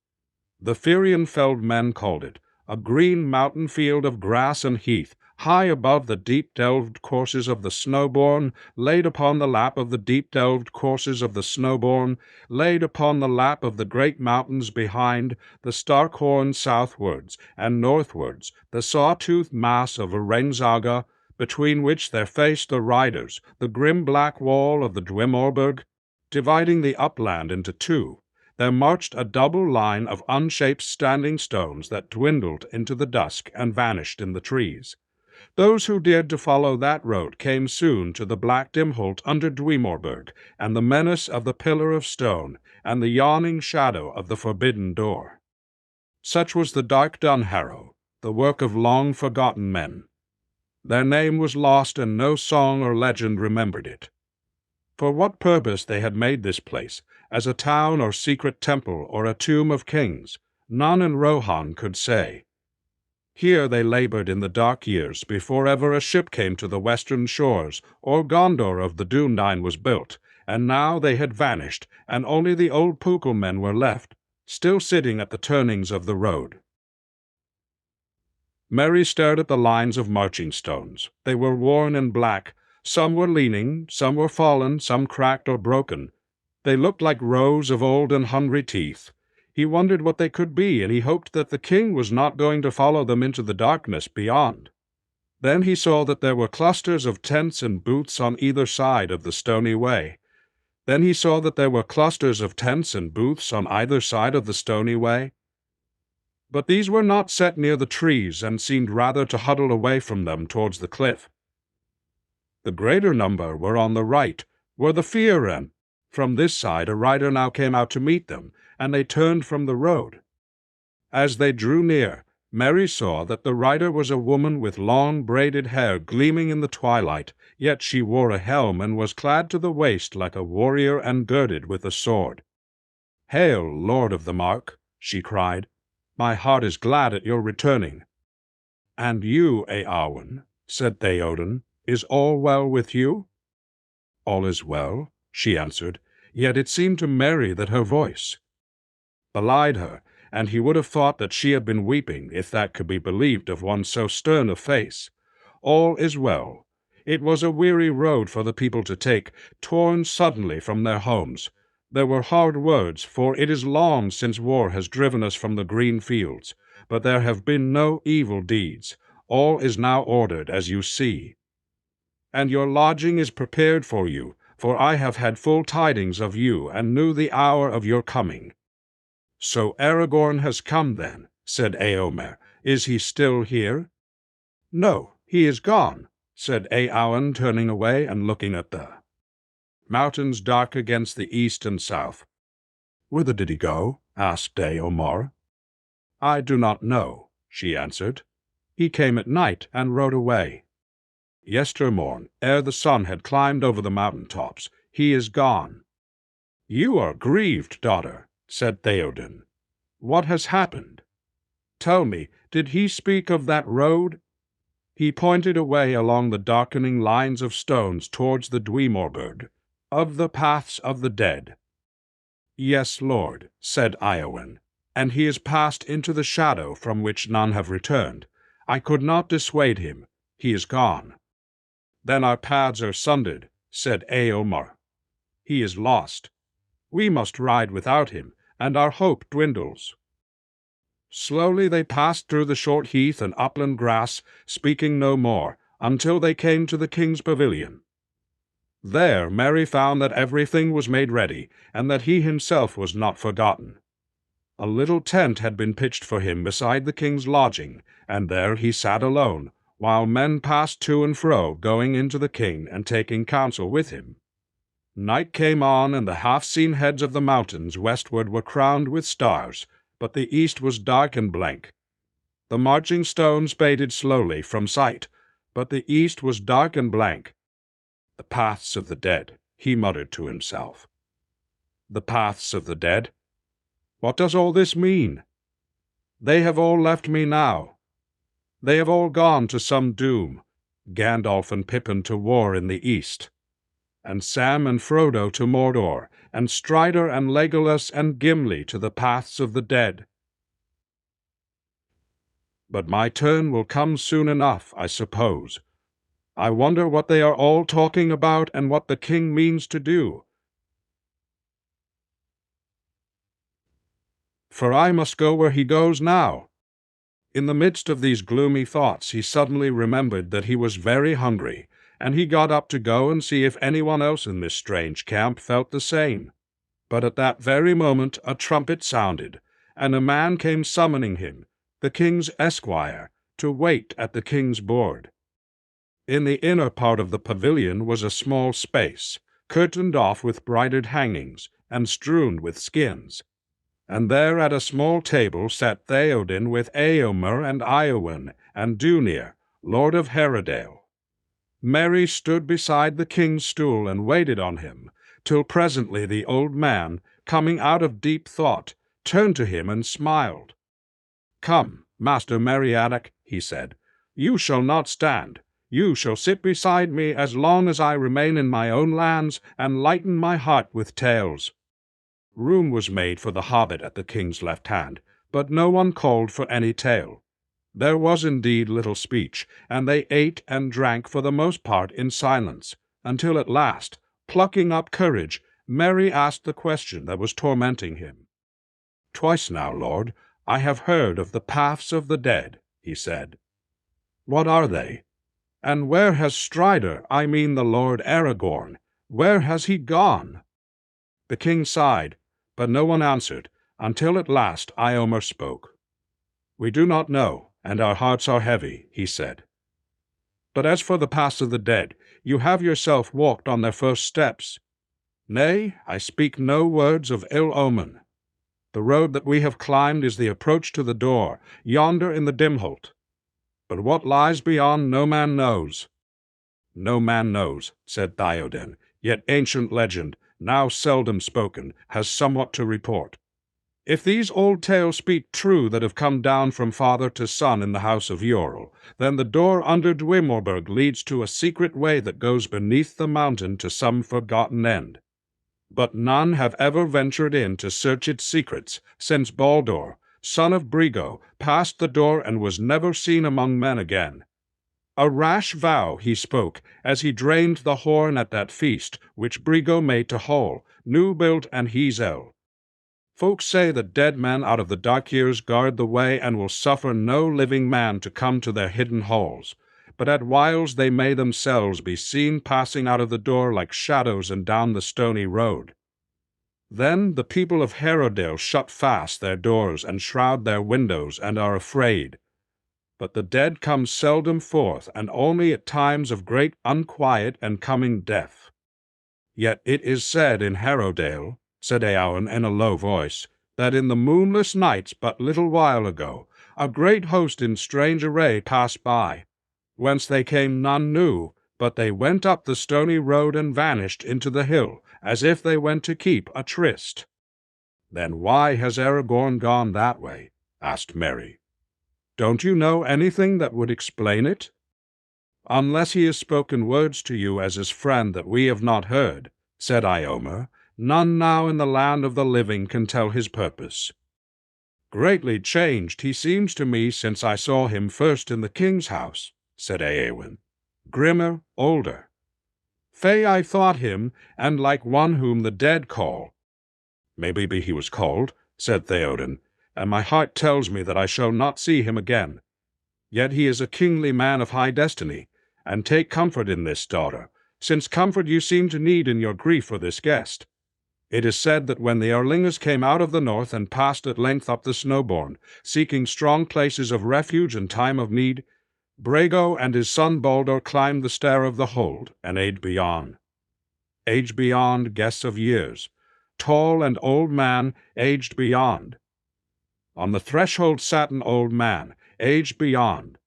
The Firion-felled men called it, a green mountain field of grass and heath, high above the deep-delved courses of the Snowborn, laid upon the lap of the deep-delved courses of the Snowborn, laid upon the lap of the great mountains behind, the Starkhorn southwards and northwards, the saw-toothed mass of Orengsaga, between which there faced the riders, the grim black wall of the Dwimorberg. Dividing the upland into two, there marched a double line of unshaped standing stones that dwindled into the dusk and vanished in the trees. Those who dared to follow that road came soon to the black Dimholt under Dwimorberg, and the menace of the pillar of stone, and the yawning shadow of the forbidden door. Such was the dark Dunharrow, the work of long-forgotten men. Their name was lost, and no song or legend remembered it. For what purpose they had made this place, as a town or secret temple or a tomb of kings, none in Rohan could say. Here they labored in the dark years before ever a ship came to the western shores, or Gondor of the Dúnedain was built, and now they had vanished, and only the old Pukelmen were left, still sitting at the turnings of the road. Mary stared at the lines of marching stones. They were worn and black. Some were leaning, some were fallen, some cracked or broken. They looked like rows of old and hungry teeth. He wondered what they could be, and he hoped that the king was not going to follow them into the darkness beyond. Then he saw that there were clusters of tents and booths on either side of the stony way. Then he saw that there were clusters of tents and booths on either side of the stony way. But these were not set near the trees, and seemed rather to huddle away from them towards the cliff. The greater number were on the right, where the fear ran. From this side a rider now came out to meet them, and they turned from the road. As they drew near, Mary saw that the rider was a woman with long braided hair gleaming in the twilight, yet she wore a helm and was clad to the waist like a warrior and girded with a sword. "Hail, Lord of the Mark," she cried. "My heart is glad at your returning." "And you, Eowyn," said Theoden, "is all well with you?" "All is well," she answered, yet it seemed to Mary that her voice belied her, and he would have thought that she had been weeping, if that could be believed of one so stern of face. "All is well. It was a weary road for the people to take, torn suddenly from their homes. There were hard words, for it is long since war has driven us from the green fields, but there have been no evil deeds. All is now ordered, as you see. And your lodging is prepared for you, for I have had full tidings of you, and knew the hour of your coming." "So Aragorn has come, then," said Eomer. "Is he still here?" "No, he is gone," said Eowyn, turning away and looking at the mountains dark against the east and south. "Whither did he go?" asked Eomer. "I do not know," she answered. "He came at night and rode away. Yestermorn, ere the sun had climbed over the mountain tops, he is gone." "You are grieved, daughter," said Theoden. "What has happened? Tell me, did he speak of that road?" He pointed away along the darkening lines of stones towards the Dwemorbird, "of the paths of the dead." "Yes, Lord," said Eowyn, "and he is passed into the shadow from which none have returned. I could not dissuade him. He is gone." "Then our paths are sundered," said Eomer. "He is lost. We must ride without him, and our hope dwindles." Slowly they passed through the short heath and upland grass, speaking no more, until they came to the king's pavilion. There Mary found that everything was made ready, and that he himself was not forgotten. A little tent had been pitched for him beside the king's lodging, and there he sat alone, while men passed to and fro, going in to the king and taking counsel with him. Night came on, and the half-seen heads of the mountains westward were crowned with stars, but the east was dark and blank. The marching stones faded slowly from sight, but the east was dark and blank. "The paths of the dead," he muttered to himself. "The paths of the dead? What does all this mean? They have all left me now. They have all gone to some doom, Gandalf and Pippin to war in the east, and Sam and Frodo to Mordor, and Strider and Legolas and Gimli to the paths of the dead. But my turn will come soon enough, I suppose. I wonder what they are all talking about and what the king means to do. For I must go where he goes now." In the midst of these gloomy thoughts he suddenly remembered that he was very hungry, and he got up to go and see if anyone else in this strange camp felt the same. But at that very moment a trumpet sounded, and a man came summoning him, the king's esquire, to wait at the king's board. In the inner part of the pavilion was a small space, curtained off with broidered hangings, and strewn with skins. And there at a small table sat Theoden with Eomer and Eowyn and Dunir, lord of Herodale. Mary stood beside the king's stool and waited on him, till presently the old man, coming out of deep thought, turned to him and smiled. "Come, Master Meriadoc," he said, "you shall not stand. You shall sit beside me as long as I remain in my own lands, and lighten my heart with tales." Room was made for the hobbit at the king's left hand, but no one called for any tale. There was indeed little speech, and they ate and drank for the most part in silence, until at last, plucking up courage, Merry asked the question that was tormenting him. "Twice now, Lord, I have heard of the paths of the dead," he said. "What are they?" And where has Strider, I mean the Lord Aragorn, where has he gone?" The king sighed, but no one answered, until at last Eomer spoke. "We do not know, and our hearts are heavy," he said. "But as for the paths of the dead, you have yourself walked on their first steps. Nay, I speak no words of ill omen. The road that we have climbed is the approach to the door, yonder in the Dimholt. But what lies beyond no man knows." "No man knows," said Theoden, "yet ancient legend, now seldom spoken, has somewhat to report. If these old tales speak true that have come down from father to son in the house of Eorl, then the door under Dwymorberg leads to a secret way that goes beneath the mountain to some forgotten end. But none have ever ventured in to search its secrets, since Baldur, son of Brigo, passed the door and was never seen among men again. A rash vow he spoke, as he drained the horn at that feast which Brigo made to Hall, New-built and Hezel. Folks say that dead men out of the dark years guard the way and will suffer no living man to come to their hidden halls, but at whiles they may themselves be seen passing out of the door like shadows and down the stony road. Then the people of Herodale shut fast their doors and shroud their windows and are afraid. But the dead come seldom forth, and only at times of great unquiet and coming death. Yet it is said in Herodale, said Eowyn in a low voice, that in the moonless nights but little while ago, a great host in strange array passed by. Whence they came none knew, but they went up the stony road and vanished into the hill, as if they went to keep a tryst." "Then why has Aragorn gone that way?" asked Merry. "Don't you know anything that would explain it?" "Unless he has spoken words to you as his friend that we have not heard," said Eomer, "none now in the land of the living can tell his purpose. Greatly changed he seems to me since I saw him first in the king's house," said Eowyn. "Grimmer, older. Fey I thought him, and like one whom the dead call." "Maybe he was called," said Theoden, "and my heart tells me that I shall not see him again. Yet he is a kingly man of high destiny, and take comfort in this, daughter, since comfort you seem to need in your grief for this guest. It is said that when the Erlingers came out of the north and passed at length up the Snowbourn, seeking strong places of refuge in time of need, Brago and his son Baldur climbed the stair of the hold and aged beyond. Aged beyond guess of years. Tall and old man, aged beyond. On the threshold sat an old man, aged beyond.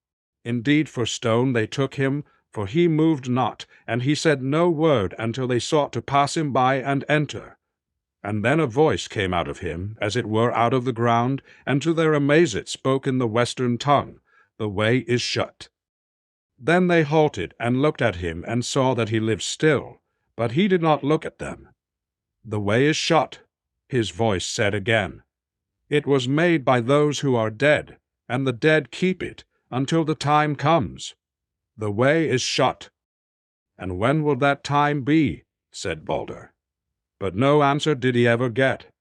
Indeed for stone they took him, for he moved not, and he said no word until they sought to pass him by and enter. And then a voice came out of him, as it were out of the ground, and to their amaze it spoke in the western tongue, "The way is shut." Then they halted and looked at him and saw that he lived still, but he did not look at them. "The way is shut," his voice said again. "It was made by those who are dead, and the dead keep it until the time comes. The way is shut." "And when will that time be?" said Baldur. But no answer did he ever get,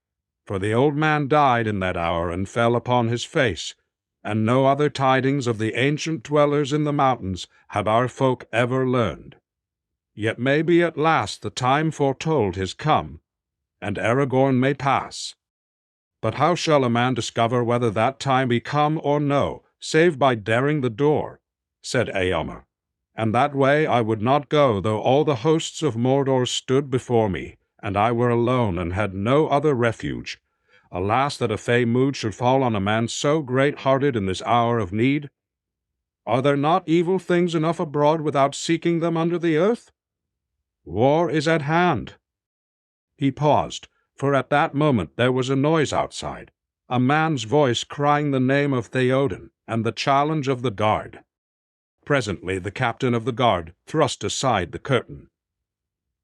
for the old man died in that hour and fell upon his face, and no other tidings of the ancient dwellers in the mountains have our folk ever learned. Yet maybe at last the time foretold has come, and Aragorn may pass. But how shall a man discover whether that time be come or no, save by daring the door? Said Eomer. And that way I would not go, though all the hosts of Mordor stood before me, and I were alone and had no other refuge. Alas, that a fey mood should fall on a man so great-hearted in this hour of need. Are there not evil things enough abroad without seeking them under the earth? War is at hand. He paused, for at that moment there was a noise outside, a man's voice crying the name of Theoden and the challenge of the guard. Presently the captain of the guard thrust aside the curtain.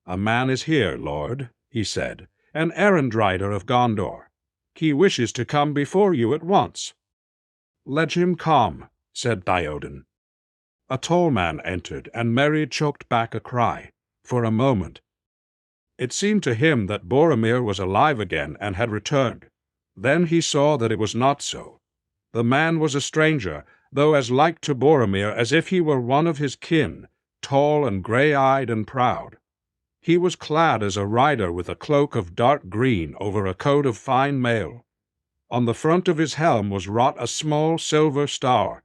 "A man is here, lord," he said, "an errand-rider of Gondor. He wishes to come before you at once." "Let him come," said Theoden. A tall man entered, and Merry choked back a cry. For a moment it seemed to him that Boromir was alive again and had returned. Then he saw that it was not so. The man was a stranger, though as like to Boromir as if he were one of his kin, tall and grey-eyed and proud. He was clad as a rider with a cloak of dark green over a coat of fine mail. On the front of his helm was wrought a small silver star.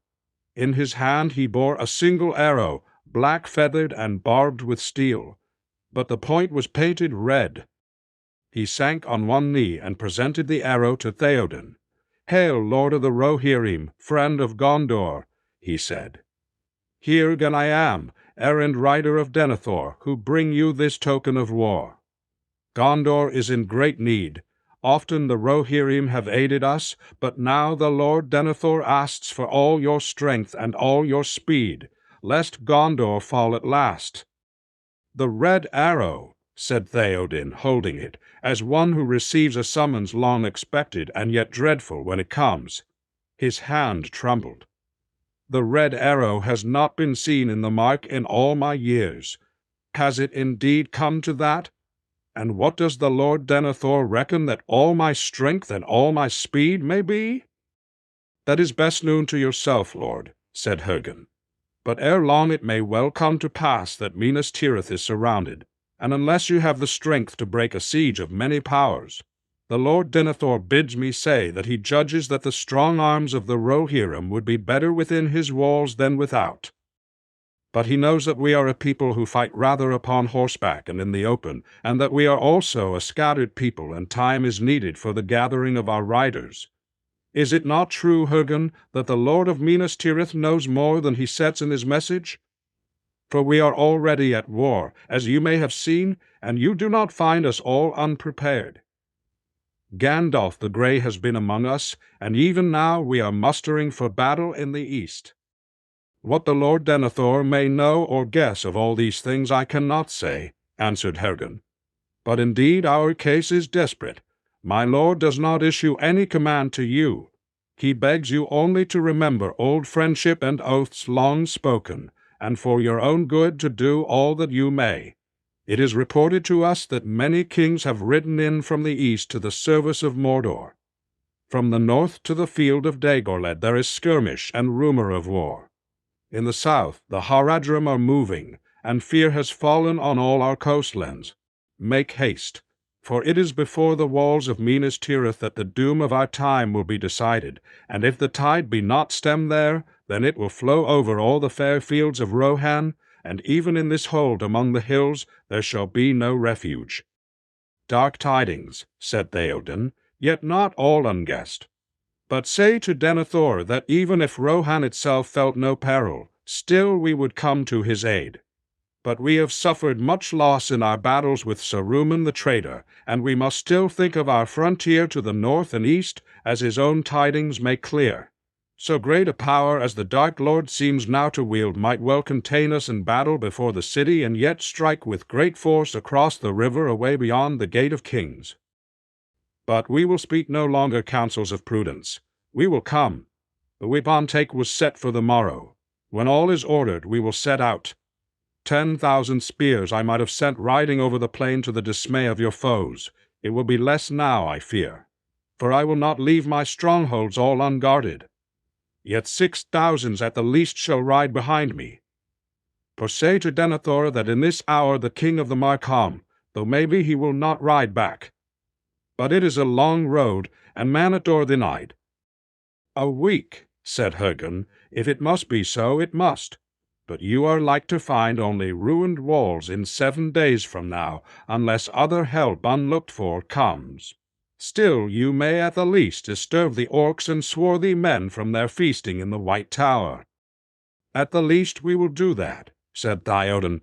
In his hand he bore a single arrow, black-feathered and barbed with steel, but the point was painted red. He sank on one knee and presented the arrow to Theoden. "Hail, Lord of the Rohirrim, friend of Gondor," he said. "Here again I am, errand rider of Denethor, who bring you this token of war. Gondor is in great need. Often the Rohirrim have aided us, but now the Lord Denethor asks for all your strength and all your speed, lest Gondor fall at last." "The red arrow," said Theoden, holding it, as one who receives a summons long expected and yet dreadful when it comes. His hand trembled. "The red arrow has not been seen in the mark in all my years. Has it indeed come to that? And what does the Lord Denethor reckon that all my strength and all my speed may be?" "That is best known to yourself, Lord," said Hergen. "But ere long it may well come to pass that Minas Tirith is surrounded, and unless you have the strength to break a siege of many powers, the Lord Denethor bids me say that he judges that the strong arms of the Rohirrim would be better within his walls than without. But he knows that we are a people who fight rather upon horseback and in the open, and that we are also a scattered people, and time is needed for the gathering of our riders. Is it not true, Hergen, that the Lord of Minas Tirith knows more than he sets in his message? For we are already at war, as you may have seen, and you do not find us all unprepared. Gandalf the Grey has been among us, and even now we are mustering for battle in the east. What the Lord Denethor may know or guess of all these things I cannot say," answered Hergen. "But indeed our case is desperate. My lord does not issue any command to you. He begs you only to remember old friendship and oaths long spoken, and for your own good to do all that you may. It is reported to us that many kings have ridden in from the east to the service of Mordor. From the north to the field of Dagorled there is skirmish and rumor of war. In the south the Haradrim are moving, and fear has fallen on all our coastlands. Make haste, for it is before the walls of Minas Tirith that the doom of our time will be decided, and if the tide be not stemmed there, then it will flow over all the fair fields of Rohan, and even in this hold among the hills there shall be no refuge." "Dark tidings," said Theoden, "yet not all unguessed. But say to Denethor that even if Rohan itself felt no peril, still we would come to his aid. But we have suffered much loss in our battles with Saruman the traitor, and we must still think of our frontier to the north and east, as his own tidings make clear. So great a power as the Dark Lord seems now to wield might well contain us in battle before the city, and yet strike with great force across the river away beyond the Gate of Kings. But we will speak no longer counsels of prudence. We will come. The Wipantake was set for the morrow. When all is ordered, we will set out. 10,000 spears I might have sent riding over the plain to the dismay of your foes. It will be less now, I fear. For I will not leave my strongholds all unguarded. Yet 6,000 at the least shall ride behind me. For say to Denethor that in this hour the king of the Markham, though maybe he will not ride back. But it is a long road, and Manador the night." "A week," said Hergen. "If it must be so, it must. But you are like to find only ruined walls in 7 days from now, unless other help unlooked for comes. Still you may at the least disturb the orcs and swarthy men from their feasting in the White Tower." "At the least we will do that," said Theoden.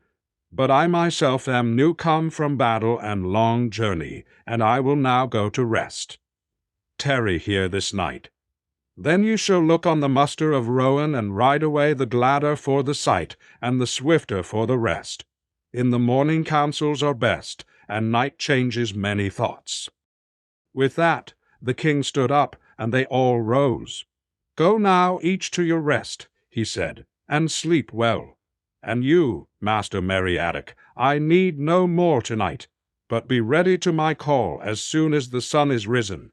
"But I myself am new come from battle and long journey, and I will now go to rest. Tarry here this night. Then you shall look on the muster of Rohan and ride away the gladder for the sight, and the swifter for the rest. In the morning counsels are best, and night changes many thoughts." With that the king stood up, and they all rose. "Go now each to your rest," he said, "and sleep well. And you, Master Meriadoc, I need no more tonight, but be ready to my call as soon as the sun is risen."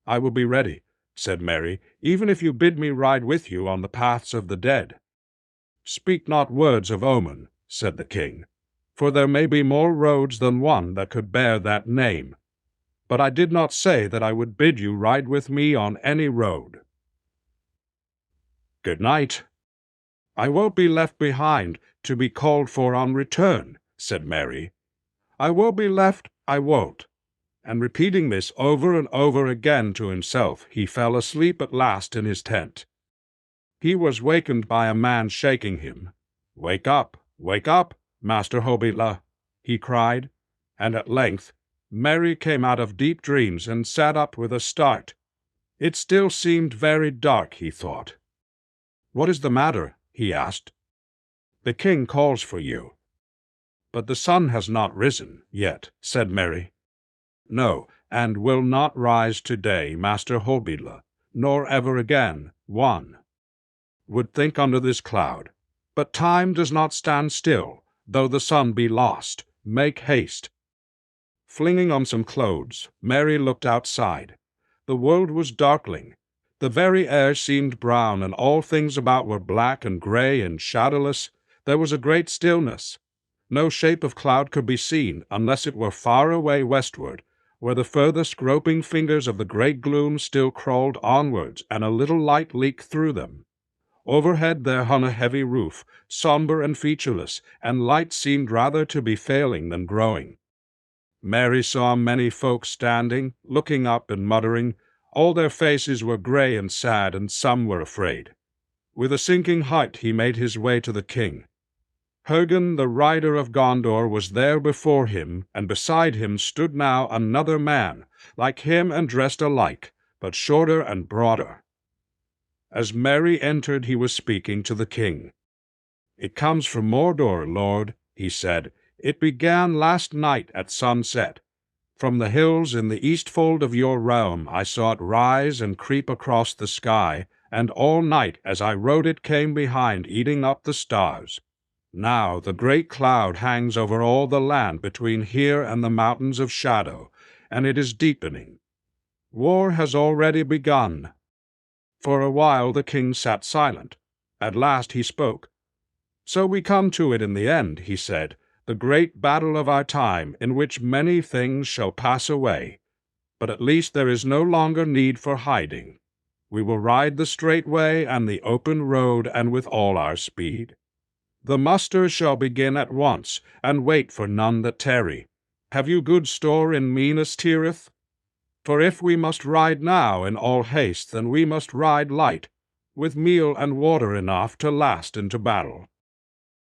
"I will be ready," said Merry, "even if you bid me ride with you on the paths of the dead." "Speak not words of omen," said the king, "for there may be more roads than one that could bear that name. But I did not say that I would bid you ride with me on any road. Good night." "I won't be left behind to be called for on return," said Merry. "I won't be left, I won't." And repeating this over and over again to himself, he fell asleep at last in his tent. He was wakened by a man shaking him. Wake up, Master Hobila," he cried, and at length Merry came out of deep dreams and sat up with a start. It still seemed very dark, he thought. "What is the matter?" he asked. "The king calls for you." "But the sun has not risen yet," said Merry. "No, and will not rise today, Master Hobila, nor ever again, one would think under this cloud. But time does not stand still, though the sun be lost. Make haste." Flinging on some clothes, Merry looked outside. The world was darkling. The very air seemed brown, and all things about were black and gray and shadowless. There was a great stillness. No shape of cloud could be seen, unless it were far away westward, where the furthest groping fingers of the great gloom still crawled onwards, and a little light leaked through them. Overhead there hung a heavy roof, somber and featureless, and light seemed rather to be failing than growing. Mary saw many folk standing, looking up and muttering. All their faces were gray and sad, and some were afraid. With a sinking heart he made his way to the king. Hergen, the rider of Gondor, was there before him, and beside him stood now another man, like him and dressed alike, but shorter and broader. As Merry entered, he was speaking to the king. "It comes from Mordor, lord," he said. "It began last night at sunset. From the hills in the east fold of your realm I saw it rise and creep across the sky, and all night as I rode it came behind, eating up the stars. Now the great cloud hangs over all the land between here and the mountains of shadow, and it is deepening. War has already begun." For a while the king sat silent. At last he spoke. "So we come to it in the end," he said, "the great battle of our time, in which many things shall pass away. But at least there is no longer need for hiding. We will ride the straight way and the open road, and with all our speed. The muster shall begin at once, and wait for none that tarry. Have you good store in Minas Tirith? For if we must ride now in all haste, then we must ride light, with meal and water enough to last into battle."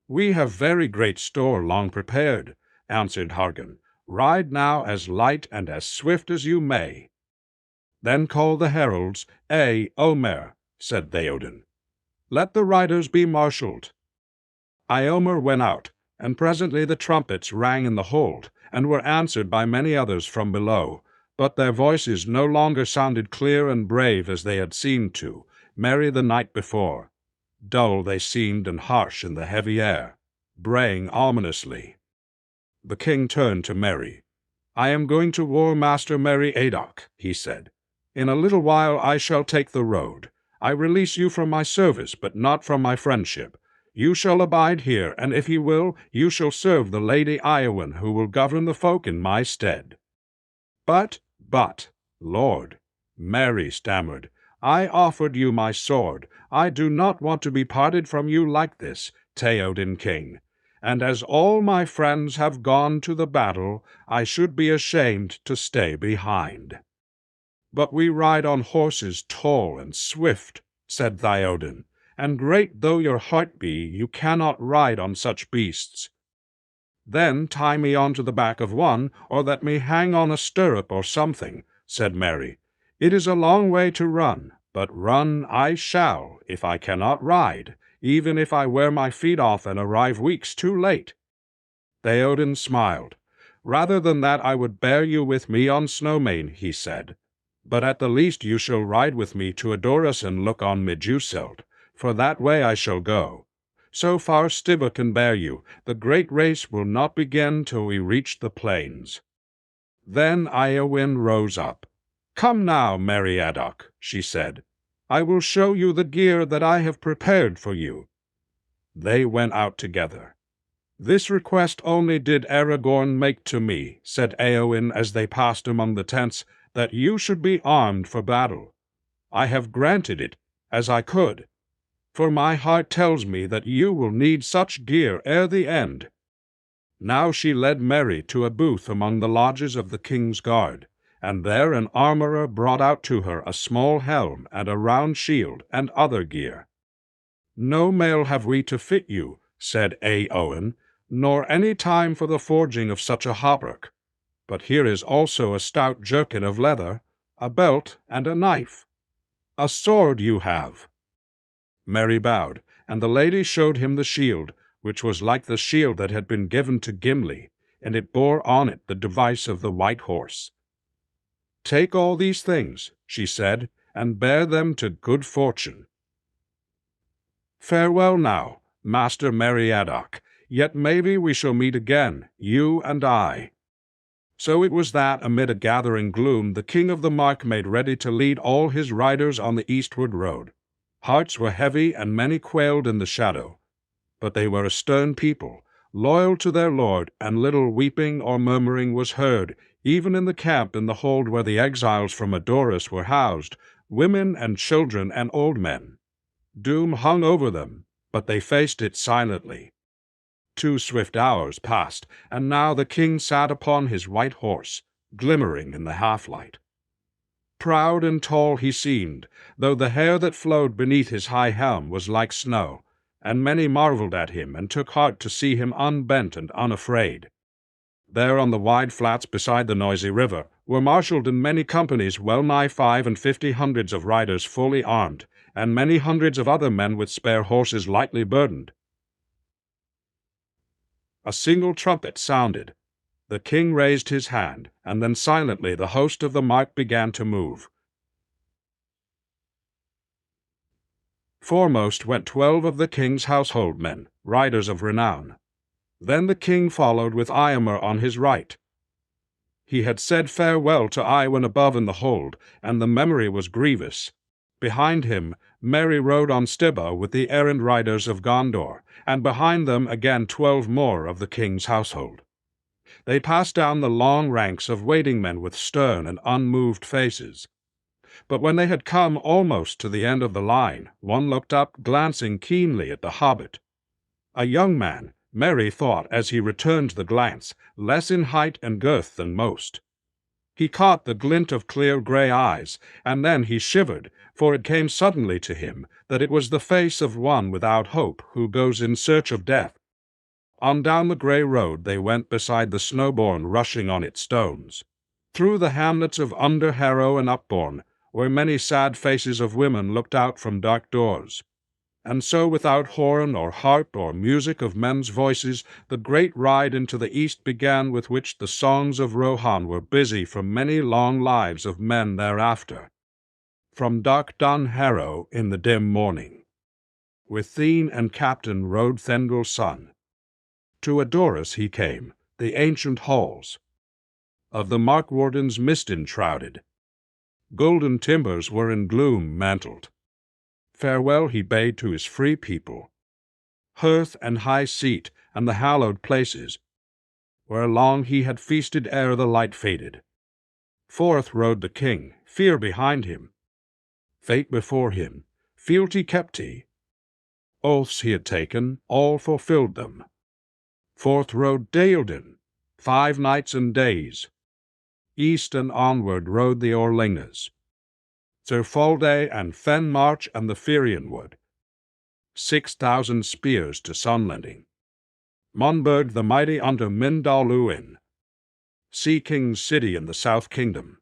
"We have very great store long prepared," answered Hargen. "Ride now as light and as swift as you may." "Then call the heralds. Omer," said Theoden. "Let the riders be marshalled." Eomer went out, and presently the trumpets rang in the hold, and were answered by many others from below. But their voices no longer sounded clear and brave as they had seemed to, merry the night before. Dull they seemed and harsh in the heavy air, braying ominously. The king turned to Merry. "I am going to war Master Merry Adok," he said. "In a little while I shall take the road. I release you from my service, but not from my friendship. You shall abide here, and if you will, you shall serve the Lady Eowyn, who will govern the folk in my stead." But, Lord," Merry stammered, "I offered you my sword. I do not want to be parted from you like this, Theoden King. And as all my friends have gone to the battle, I should be ashamed to stay behind." "But we ride on horses tall and swift," said Theoden, "and great though your heart be, you cannot ride on such beasts." "Then tie me on to the back of one, or let me hang on a stirrup or something," said Merry. "It is a long way to run, but run I shall if I cannot ride, even if I wear my feet off and arrive weeks too late." Theoden smiled. "Rather than that I would bear you with me on Snowmane," he said. "But at the least you shall ride with me to Edoras and look on Meduseld, for that way I shall go. So far Stiva can bear you. The great race will not begin till we reach the plains." Then Eowyn rose up. "Come now, Meriadoc," she said. "I will show you the gear that I have prepared for you." They went out together. "This request only did Aragorn make to me," said Éowyn as they passed among the tents, "that you should be armed for battle. I have granted it, as I could, for my heart tells me that you will need such gear ere the end." Now she led Merry to a booth among the lodges of the king's guard, and there an armorer brought out to her a small helm and a round shield and other gear. "No mail have we to fit you," said Éowyn, "nor any time for the forging of such a hauberk. But here is also a stout jerkin of leather, a belt, and a knife. A sword you have." Merry bowed, and the lady showed him the shield, which was like the shield that had been given to Gimli, and it bore on it the device of the white horse. "Take all these things," she said, "and bear them to good fortune. Farewell now, Master Meriadoc, yet maybe we shall meet again, you and I." So it was that, amid a gathering gloom, the king of the Mark made ready to lead all his riders on the eastward road. Hearts were heavy, and many quailed in the shadow. But they were a stern people, loyal to their lord, and little weeping or murmuring was heard, even in the camp in the hold where the exiles from Edoras were housed, women and children and old men. Doom hung over them, but they faced it silently. 2 swift hours passed, and now the king sat upon his white horse, glimmering in the half-light. Proud and tall he seemed, though the hair that flowed beneath his high helm was like snow, and many marveled at him and took heart to see him unbent and unafraid. There on the wide flats beside the noisy river were marshalled in many companies well-nigh 55 hundreds of riders fully armed, and many hundreds of other men with spare horses lightly burdened. A single trumpet sounded. The king raised his hand, and then silently the host of the Mark began to move. Foremost went 12 of the king's household men, riders of renown. Then the king followed with Eomer on his right. He had said farewell to Eowyn above in the hold, and the memory was grievous. Behind him, Merry rode on Stibba with the errand riders of Gondor, and behind them again 12 more of the king's household. They passed down the long ranks of waiting men with stern and unmoved faces. But when they had come almost to the end of the line, one looked up, glancing keenly at the hobbit. A young man, Merry thought as he returned the glance, less in height and girth than most. He caught the glint of clear grey eyes, and then he shivered, for it came suddenly to him that it was the face of one without hope who goes in search of death. On down the grey road they went beside the Snowbourn rushing on its stones. Through the hamlets of Underharrow and Upbourne, where many sad faces of women looked out from dark doors. And so without horn or harp or music of men's voices, the great ride into the east began, with which the songs of Rohan were busy from many long lives of men thereafter. From dark Dunharrow in the dim morning. With Thene and Captain rode Thengil's son. To Edoras he came, the ancient halls. Of the Mark wardens mist enshrouded. Golden timbers were in gloom mantled. Farewell he bade to his free people. Hearth and high seat and the hallowed places, where long he had feasted ere the light faded. Forth rode the king, fear behind him. Fate before him, fealty kept he. Oaths he had taken, all fulfilled them. Forth rode Deildan, 5 nights and days. East and onward rode the Orlingas. Sir Falday and Fenmarch and the Firion wood. 6,000 spears to Sunlending. Monberg the mighty under Mindalluin. Sea King's city in the south kingdom.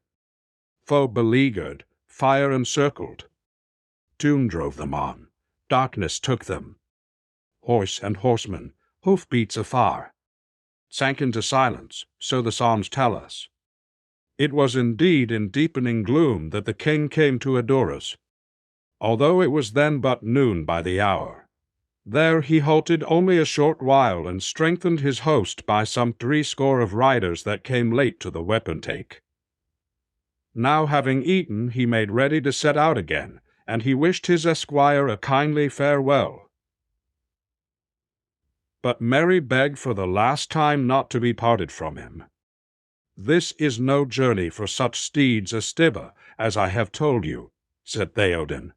Foe beleaguered, fire encircled. Doom drove them on, darkness took them. Horse and horseman, hoof-beats afar. Sank into silence, so the Psalms tell us. It was indeed in deepening gloom that the king came to Edoras, although it was then but noon by the hour. There he halted only a short while, and strengthened his host by some 60 of riders that came late to the weapon-take. Now having eaten, he made ready to set out again, and he wished his esquire a kindly farewell. But Merry begged for the last time not to be parted from him. "This is no journey for such steeds as Stibba, as I have told you," said Theoden.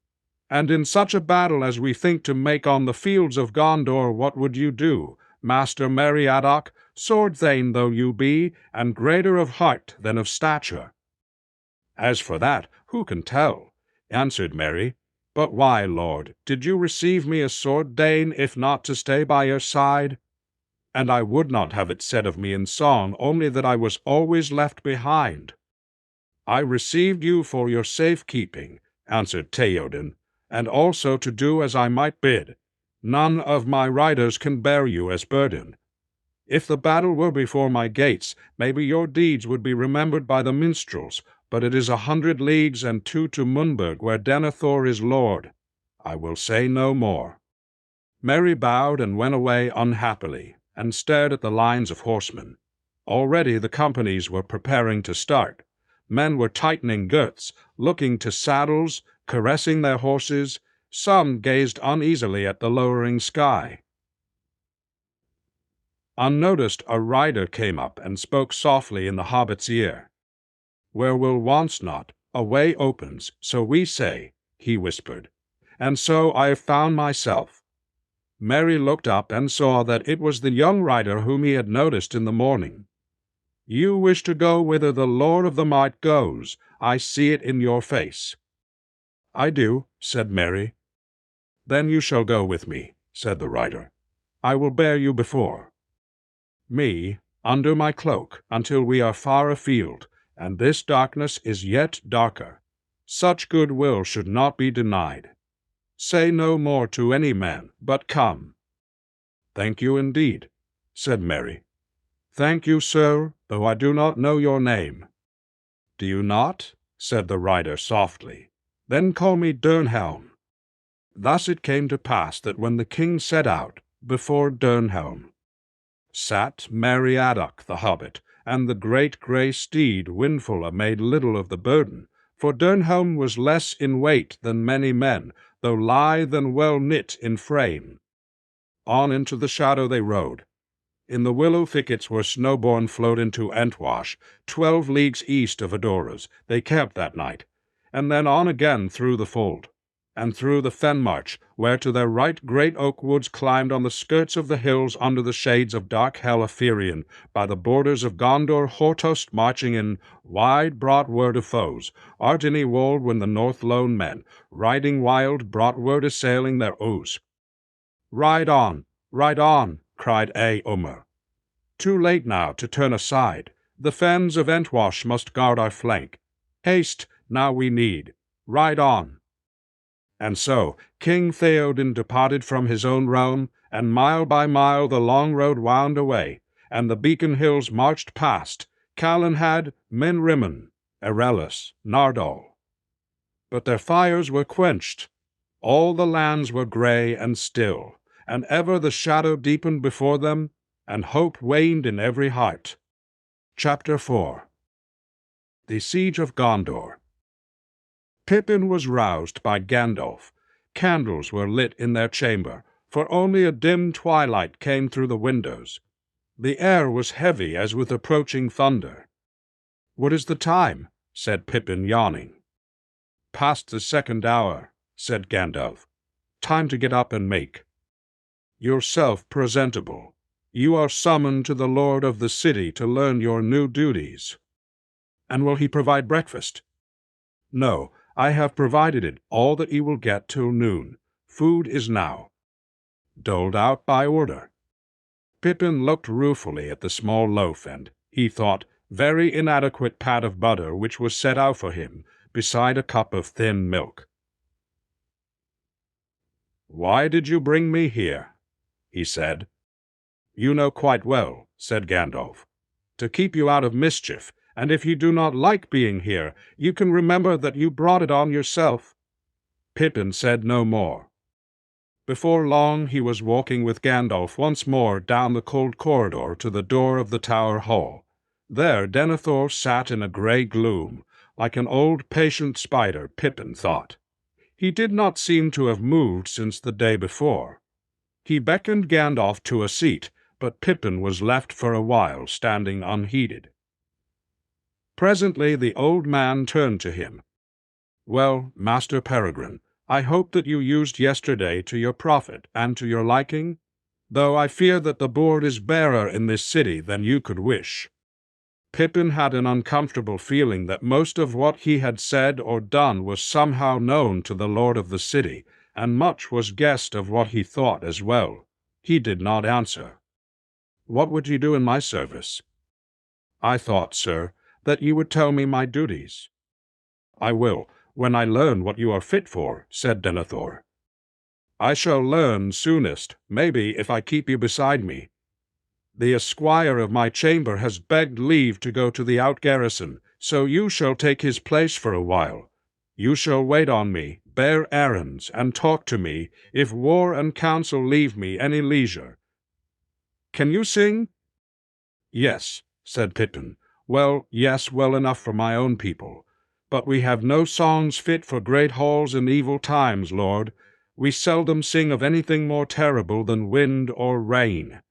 "And in such a battle as we think to make on the fields of Gondor, what would you do, Master Meriadoc, sword-thane though you be, and greater of heart than of stature?" "As for that, who can tell?" answered Merry. "But why, Lord, did you receive me as sword-thane, if not to stay by your side? And I would not have it said of me in song, only that I was always left behind." "I received you for your safe-keeping," answered Theoden, "and also to do as I might bid. None of my riders can bear you as burden. If the battle were before my gates, maybe your deeds would be remembered by the minstrels, but it is 100 leagues and 2 to Munburg, where Denethor is lord. I will say no more." Merry bowed and went away unhappily, and stared at the lines of horsemen. Already the companies were preparing to start. Men were tightening girths, looking to saddles, caressing their horses. Some gazed uneasily at the lowering sky. Unnoticed, a rider came up and spoke softly in the hobbit's ear. "Where will wants not, a way opens, so we say," he whispered. "And so I have found myself." Merry looked up and saw that it was the young rider whom he had noticed in the morning. "You wish to go whither the Lord of the Might goes. I see it in your face." "I do," said Merry. "Then you shall go with me," said the rider. "I will bear you before me, under my cloak, until we are far afield, and this darkness is yet darker. Such good will should not be denied. Say no more to any man, but come." "Thank you indeed," said Merry. "Thank you, sir, though I do not know your name." "Do you not?" said the rider softly. "Then call me Dernhelm." Thus it came to pass that when the king set out, before Dernhelm sat Meriadoc the hobbit, and the great grey steed Windfula made little of the burden, for Dernhelm was less in weight than many men, though lithe and well knit in frame. On into the shadow they rode. In the willow thickets where Snowborn flowed into Entwash, 12 leagues east of Adoras, they camped that night, and then on again through the fold, and through the fen-march, where to their right great oak woods climbed on the skirts of the hills under the shades of dark hell Ephirian, by the borders of Gondor Hortost marching in wide brought word of foes, Ardini wold when the north lone men, riding wild, brought word assailing their oos. Ride on, cried Umr. "Too late now to turn aside. The fens of Entwash must guard our flank. Haste, now we need. Ride on." And so King Theoden departed from his own realm, and mile by mile the long road wound away, and the beacon hills marched past, Calenhad, Menrimmon, Erelus, Nardol. But their fires were quenched. All the lands were grey and still, and ever the shadow deepened before them, and hope waned in every heart. Chapter 4. The Siege of Gondor. Pippin was roused by Gandalf. Candles were lit in their chamber, for only a dim twilight came through the windows. The air was heavy as with approaching thunder. "What is the time?" said Pippin, yawning. "Past the 2nd hour," said Gandalf. "Time to get up and make yourself presentable. You are summoned to the lord of the city to learn your new duties." "And will he provide breakfast?" "No, I have provided it all that you will get till noon. Food is now doled out by order." Pippin looked ruefully at the small loaf and, he thought, very inadequate pat of butter which was set out for him, beside a cup of thin milk. "Why did you bring me here?" he said. "You know quite well," said Gandalf. "To keep you out of mischief, and if you do not like being here, you can remember that you brought it on yourself." Pippin said no more. Before long he was walking with Gandalf once more down the cold corridor to the door of the tower hall. There Denethor sat in a grey gloom, like an old patient spider, Pippin thought. He did not seem to have moved since the day before. He beckoned Gandalf to a seat, but Pippin was left for a while standing unheeded. Presently the old man turned to him. "Well, Master Peregrine, I hope that you used yesterday to your profit and to your liking, though I fear that the board is barer in this city than you could wish." Pippin had an uncomfortable feeling that most of what he had said or done was somehow known to the lord of the city, and much was guessed of what he thought as well. He did not answer. "What would you do in my service?" "I thought, sir, that you would tell me my duties." "I will, when I learn what you are fit for," said Denethor. "I shall learn soonest, maybe, if I keep you beside me. The esquire of my chamber has begged leave to go to the out-garrison, so you shall take his place for a while. You shall wait on me, bear errands, and talk to me, if war and counsel leave me any leisure. Can you sing?" "Yes," said Pippin. "Well, yes, well enough for my own people. But we have no songs fit for great halls in evil times, Lord. We seldom sing of anything more terrible than wind or rain.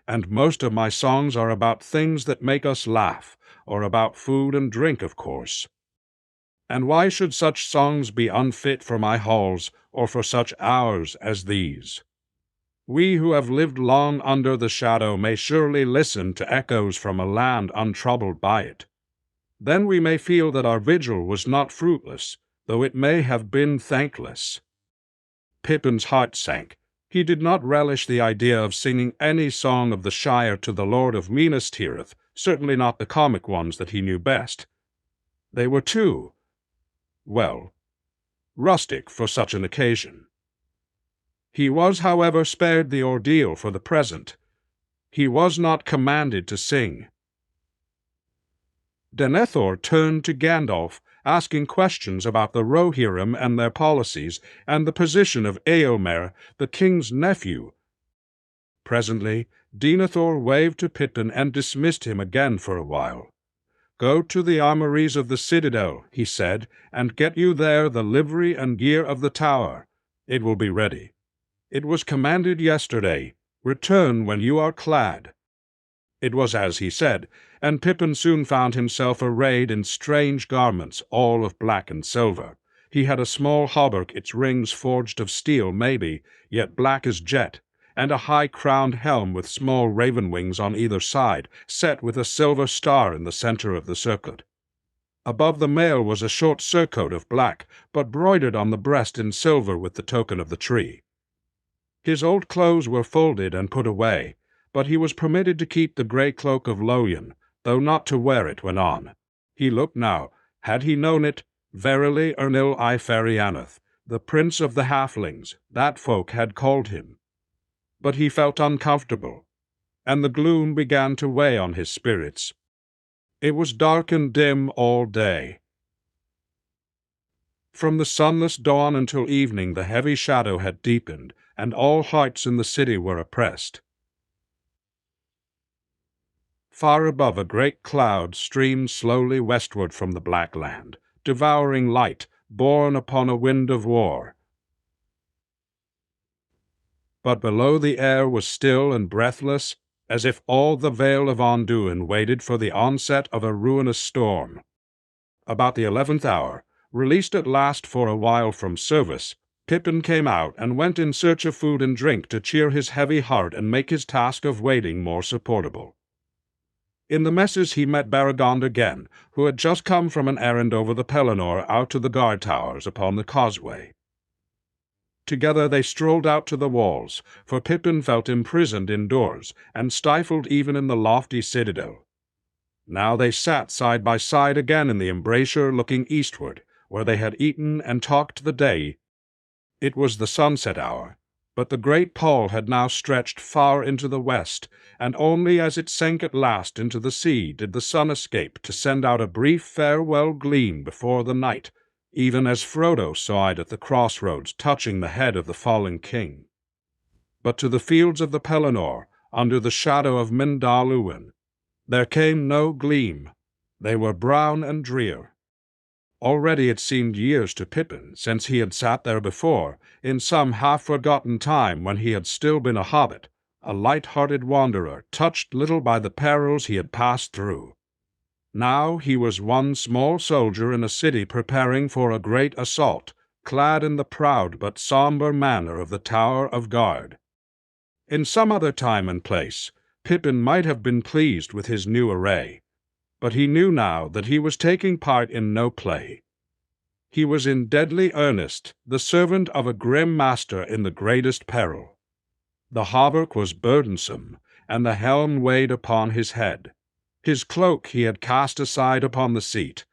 And most of my songs are about things that make us laugh, or about food and drink, of course. And why should such songs be unfit for my halls, or for such hours as these? We who have lived long under the shadow may surely listen to echoes from a land untroubled by it. Then we may feel that our vigil was not fruitless, though it may have been thankless." Pippin's heart sank. He did not relish the idea of singing any song of the Shire to the Lord of Minas Tirith, certainly not the comic ones that he knew best. They were too, well, rustic for such an occasion. He was, however, spared the ordeal for the present. He was not commanded to sing. Denethor turned to Gandalf, asking questions about the Rohirrim and their policies, and the position of Eomer, the king's nephew. Presently, Denethor waved to Pippin and dismissed him again for a while. "Go to the armories of the citadel," he said, "and get you there the livery and gear of the tower. It will be ready. It was commanded yesterday. Return when you are clad." It was as he said, and Pippin soon found himself arrayed in strange garments, all of black and silver. He had a small hauberk, its rings forged of steel, maybe, yet black as jet, and a high-crowned helm with small raven wings on either side, set with a silver star in the center of the circlet. Above the mail was a short surcoat of black, but broidered on the breast in silver with the token of the tree. His old clothes were folded and put away, but he was permitted to keep the grey cloak of Lothian, though not to wear it when on. He looked now, had he known it, verily Ernil Iferianeth, the prince of the halflings, that folk had called him. But he felt uncomfortable, and the gloom began to weigh on his spirits. It was dark and dim all day. From the sunless dawn until evening the heavy shadow had deepened, and all hearts in the city were oppressed. Far above, a great cloud streamed slowly westward from the black land, devouring light, borne upon a wind of war. But below the air was still and breathless, as if all the Vale of Anduin waited for the onset of a ruinous storm. About the 11th hour, released at last for a while from service, Pippin came out and went in search of food and drink to cheer his heavy heart and make his task of waiting more supportable. In the messes he met Baragond again, who had just come from an errand over the Pelennor out to the guard towers upon the causeway. Together they strolled out to the walls, for Pippin felt imprisoned indoors, and stifled even in the lofty citadel. Now they sat side by side again in the embrasure looking eastward, where they had eaten and talked the day. It was the sunset hour, but the great pall had now stretched far into the west, and only as it sank at last into the sea did the sun escape to send out a brief farewell gleam before the night, even as Frodo saw it at the crossroads touching the head of the fallen king. But to the fields of the Pelennor, under the shadow of Mindal Uin, there came no gleam. They were brown and drear. Already it seemed years to Pippin since he had sat there before, in some half-forgotten time when he had still been a hobbit, a light-hearted wanderer, touched little by the perils he had passed through. Now he was one small soldier in a city preparing for a great assault, clad in the proud but somber manner of the Tower of Guard. In some other time and place, Pippin might have been pleased with his new array, but he knew now that he was taking part in no play. He was in deadly earnest, the servant of a grim master in the greatest peril. The hauberk was burdensome, and the helm weighed upon his head. His cloak he had cast aside upon the seat.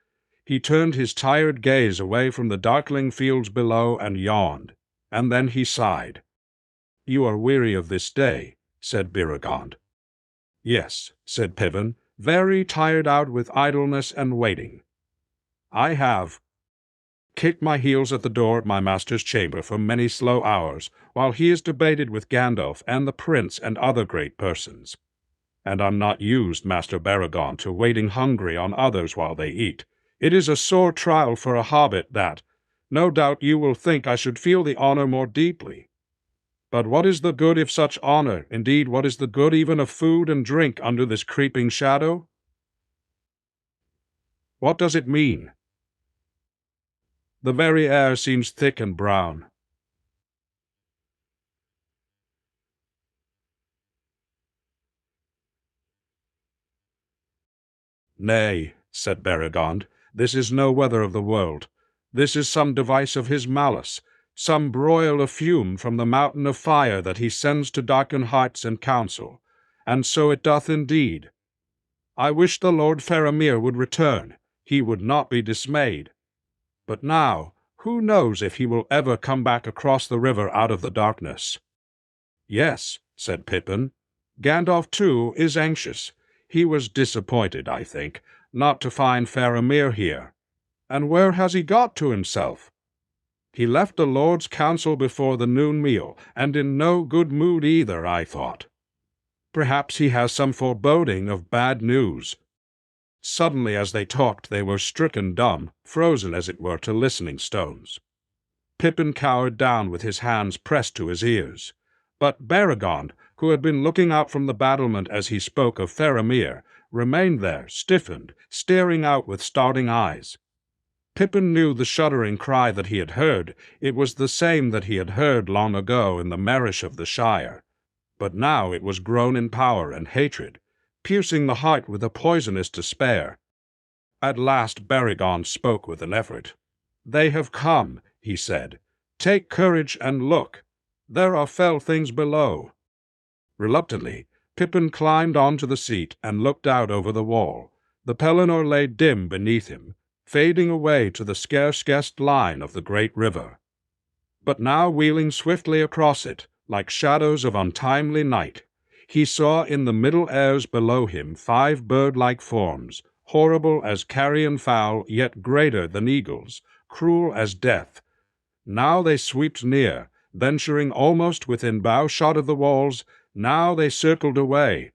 He turned his tired gaze away from the darkling fields below and yawned, and then he sighed. "You are weary of this day," said Beregond. "Yes," said Pippin, "very tired out with idleness and waiting. I have kicked my heels at the door of my master's chamber for many slow hours, while he is debated with Gandalf and the prince and other great persons. And I'm not used, Master Beregond, to waiting hungry on others while they eat. It is a sore trial for a hobbit that, no doubt you will think I should feel the honor more deeply. But what is the good of such honor? Indeed, what is the good even of food and drink under this creeping shadow? What does it mean? The very air seems thick and brown. Nay, said Beregond, this is no weather of the world. This is some device of his malice, some broil of fume from the mountain of fire that he sends to darken hearts and counsel, and so it doth indeed. I wish the Lord Faramir would return. He would not be dismayed. But now, who knows if he will ever come back across the river out of the darkness? Yes, said Pippin. Gandalf, too, is anxious. He was disappointed, I think, not to find Faramir here. And where has he got to himself? He left the Lord's council before the noon meal, and in no good mood either, I thought. Perhaps he has some foreboding of bad news. Suddenly, as they talked, they were stricken dumb, frozen, as it were, to listening stones. Pippin cowered down with his hands pressed to his ears. But Beregond, who had been looking out from the battlement as he spoke of Faramir, remained there, stiffened, staring out with starting eyes. Pippin knew the shuddering cry that he had heard. It was the same that he had heard long ago in the marish of the Shire. But now it was grown in power and hatred, piercing the heart with a poisonous despair. At last Beregond spoke with an effort. "They have come," he said. "Take courage and look. There are fell things below." Reluctantly, Pippin climbed onto the seat and looked out over the wall. The Pelennor lay dim beneath him, fading away to the scarce-guessed line of the great river. But now wheeling swiftly across it, like shadows of untimely night, he saw in the middle airs below him 5 bird-like forms, horrible as carrion fowl, yet greater than eagles, cruel as death. Now they swept near, venturing almost within bow-shot of the walls. Now they circled away.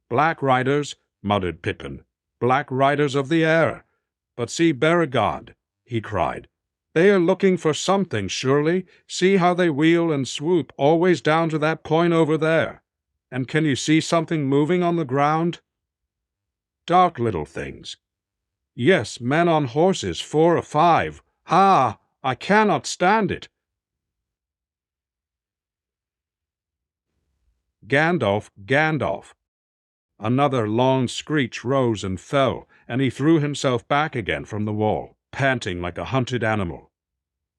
"Black riders," muttered Pippin, "black riders of the air. But see Beregond," he cried. "They are looking for something, surely. See how they wheel and swoop always down to that point over there. And can you see something moving on the ground?" "Dark little things." "Yes, men on horses, 4 or 5. Ah, I cannot stand it." "Gandalf, Gandalf." Another long screech rose and fell, and he threw himself back again from the wall, panting like a hunted animal.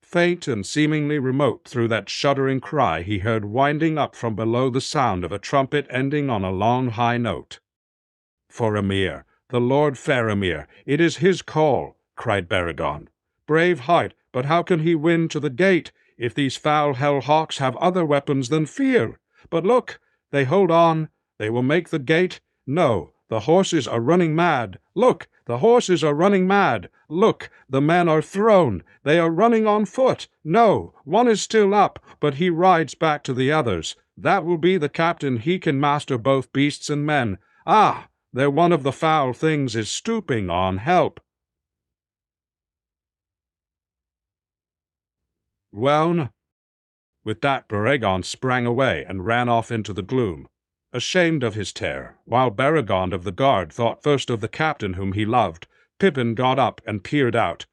Faint and seemingly remote through that shuddering cry he heard winding up from below the sound of a trumpet ending on a long high note. "Faramir, the Lord Faramir, it is his call," cried Beregond. "Brave heart, but how can he win to the gate if these foul hell-hawks have other weapons than fear? But look, they hold on. They will make the gate. No, the horses are running mad. Look, the horses are running mad. Look, the men are thrown. They are running on foot. No, one is still up, but he rides back to the others. That will be the captain. He can master both beasts and men. Ah, there one of the foul things is stooping on help." Well, with that Beregond sprang away and ran off into the gloom, ashamed of his terror, while Beregond of the guard thought first of the captain whom he loved. Pippin got up and peered out.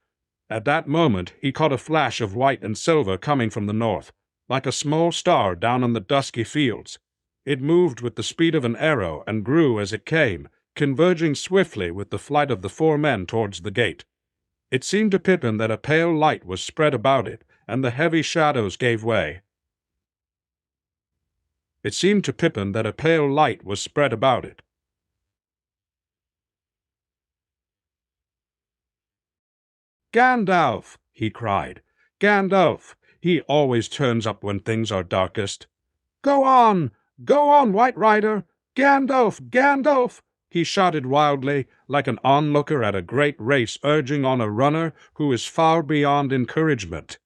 At that moment he caught a flash of white and silver coming from the north, like a small star down on the dusky fields. It moved with the speed of an arrow and grew as it came, converging swiftly with the flight of the four men towards the gate. It seemed to Pippin that a pale light was spread about it, and the heavy shadows gave way. It seemed to Pippin that a pale light was spread about it. "Gandalf!" he cried. "Gandalf! He always turns up when things are darkest. Go on! Go on, White Rider! Gandalf! Gandalf!" he shouted wildly, like an onlooker at a great race urging on a runner who is far beyond encouragement.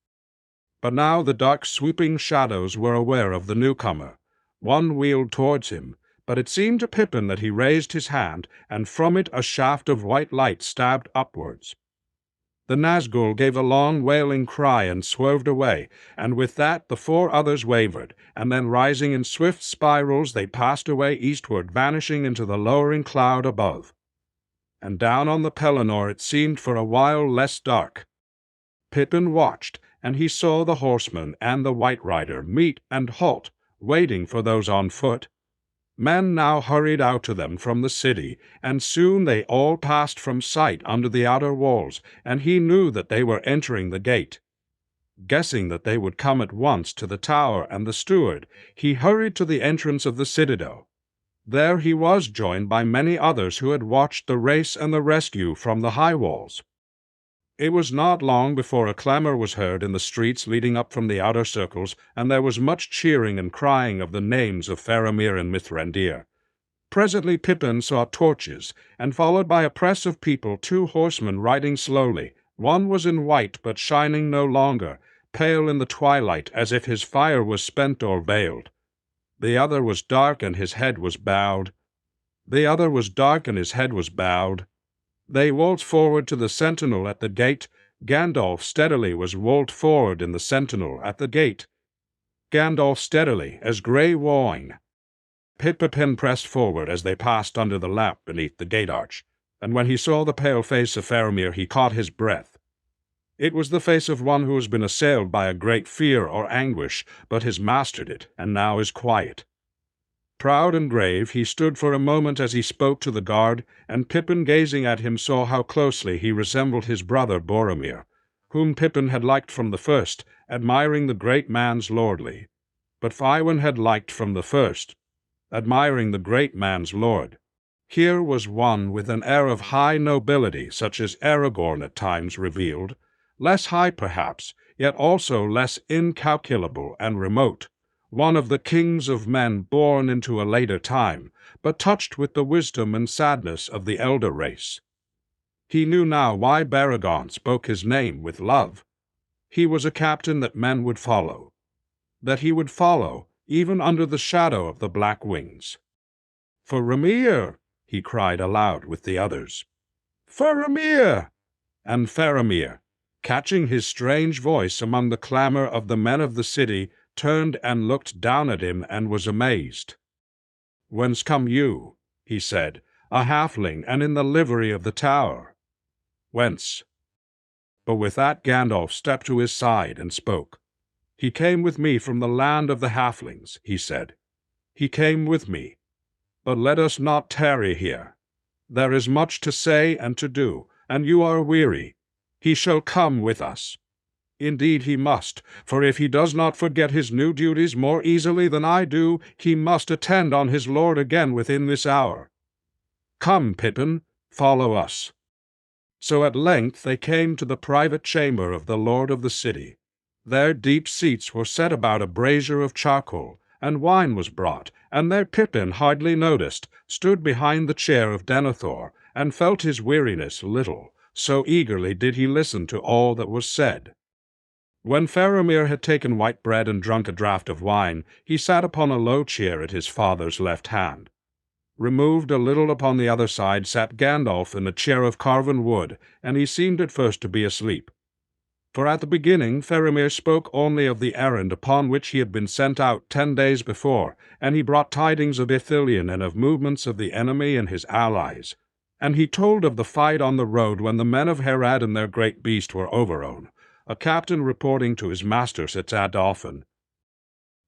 But now the dark swooping shadows were aware of the newcomer. One wheeled towards him, but it seemed to Pippin that he raised his hand, and from it a shaft of white light stabbed upwards. The Nazgul gave a long wailing cry and swerved away, and with that the four others wavered, and then rising in swift spirals they passed away eastward, vanishing into the lowering cloud above. And down on the Pelennor it seemed for a while less dark. Pippin watched, and he saw the horseman and the White Rider meet and halt, waiting for those on foot. Men now hurried out to them from the city, and soon they all passed from sight under the outer walls, and he knew that they were entering the gate. Guessing that they would come at once to the tower and the steward, he hurried to the entrance of the citadel. There he was joined by many others who had watched the race and the rescue from the high walls. It was not long before a clamor was heard in the streets leading up from the outer circles, and there was much cheering and crying of the names of Faramir and Mithrandir. Presently Pippin saw torches, and followed by a press of people 2 horsemen riding slowly. One was in white, but shining no longer, pale in the twilight, as if his fire was spent or veiled. The other was dark, and his head was bowed. They waltzed forward to the sentinel at the gate. Gandalf steadily was waltzed forward in the sentinel at the gate. Gandalf steadily, as grey wine. Pippin pressed forward as they passed under the lamp beneath the gate arch, and when he saw the pale face of Faramir he caught his breath. It was the face of one who has been assailed by a great fear or anguish, but has mastered it, and now is quiet. Proud and grave, he stood for a moment as he spoke to the guard, and Pippin, gazing at him, saw how closely he resembled his brother Boromir, whom Pippin had liked from the first, admiring the great man's lordly. But Fëanor had liked from the first, admiring the great man's lord. Here was one with an air of high nobility, such as Aragorn at times revealed, less high perhaps, yet also less incalculable and remote, one of the kings of men born into a later time, but touched with the wisdom and sadness of the elder race. He knew now why Beregond spoke his name with love. He was a captain that men would follow, that he would follow even under the shadow of the black wings. "Faramir!" he cried aloud with the others. "Faramir!" And Faramir, catching his strange voice among the clamor of the men of the city, turned and looked down at him and was amazed. "Whence come you?" he said, "a halfling, and in the livery of the tower." "Whence?" But with that Gandalf stepped to his side and spoke. "He came with me from the land of the halflings," he said. "He came with me. But let us not tarry here. There is much to say and to do, and you are weary. He shall come with us. Indeed he must, for if he does not forget his new duties more easily than I do, he must attend on his lord again within this hour. Come, Pippin, follow us." So at length they came to the private chamber of the lord of the city. There deep seats were set about a brazier of charcoal, and wine was brought, and there Pippin, hardly noticed, stood behind the chair of Denethor, and felt his weariness little, so eagerly did he listen to all that was said. When Faramir had taken white bread and drunk a draught of wine, he sat upon a low chair at his father's left hand. Removed a little upon the other side sat Gandalf in a chair of carven wood, and he seemed at first to be asleep. For at the beginning Faramir spoke only of the errand upon which he had been sent out 10 days before, and he brought tidings of Ithilien and of movements of the enemy and his allies. And he told of the fight on the road when the men of Herad and their great beast were overthrown, a captain reporting to his masters at Adolphin.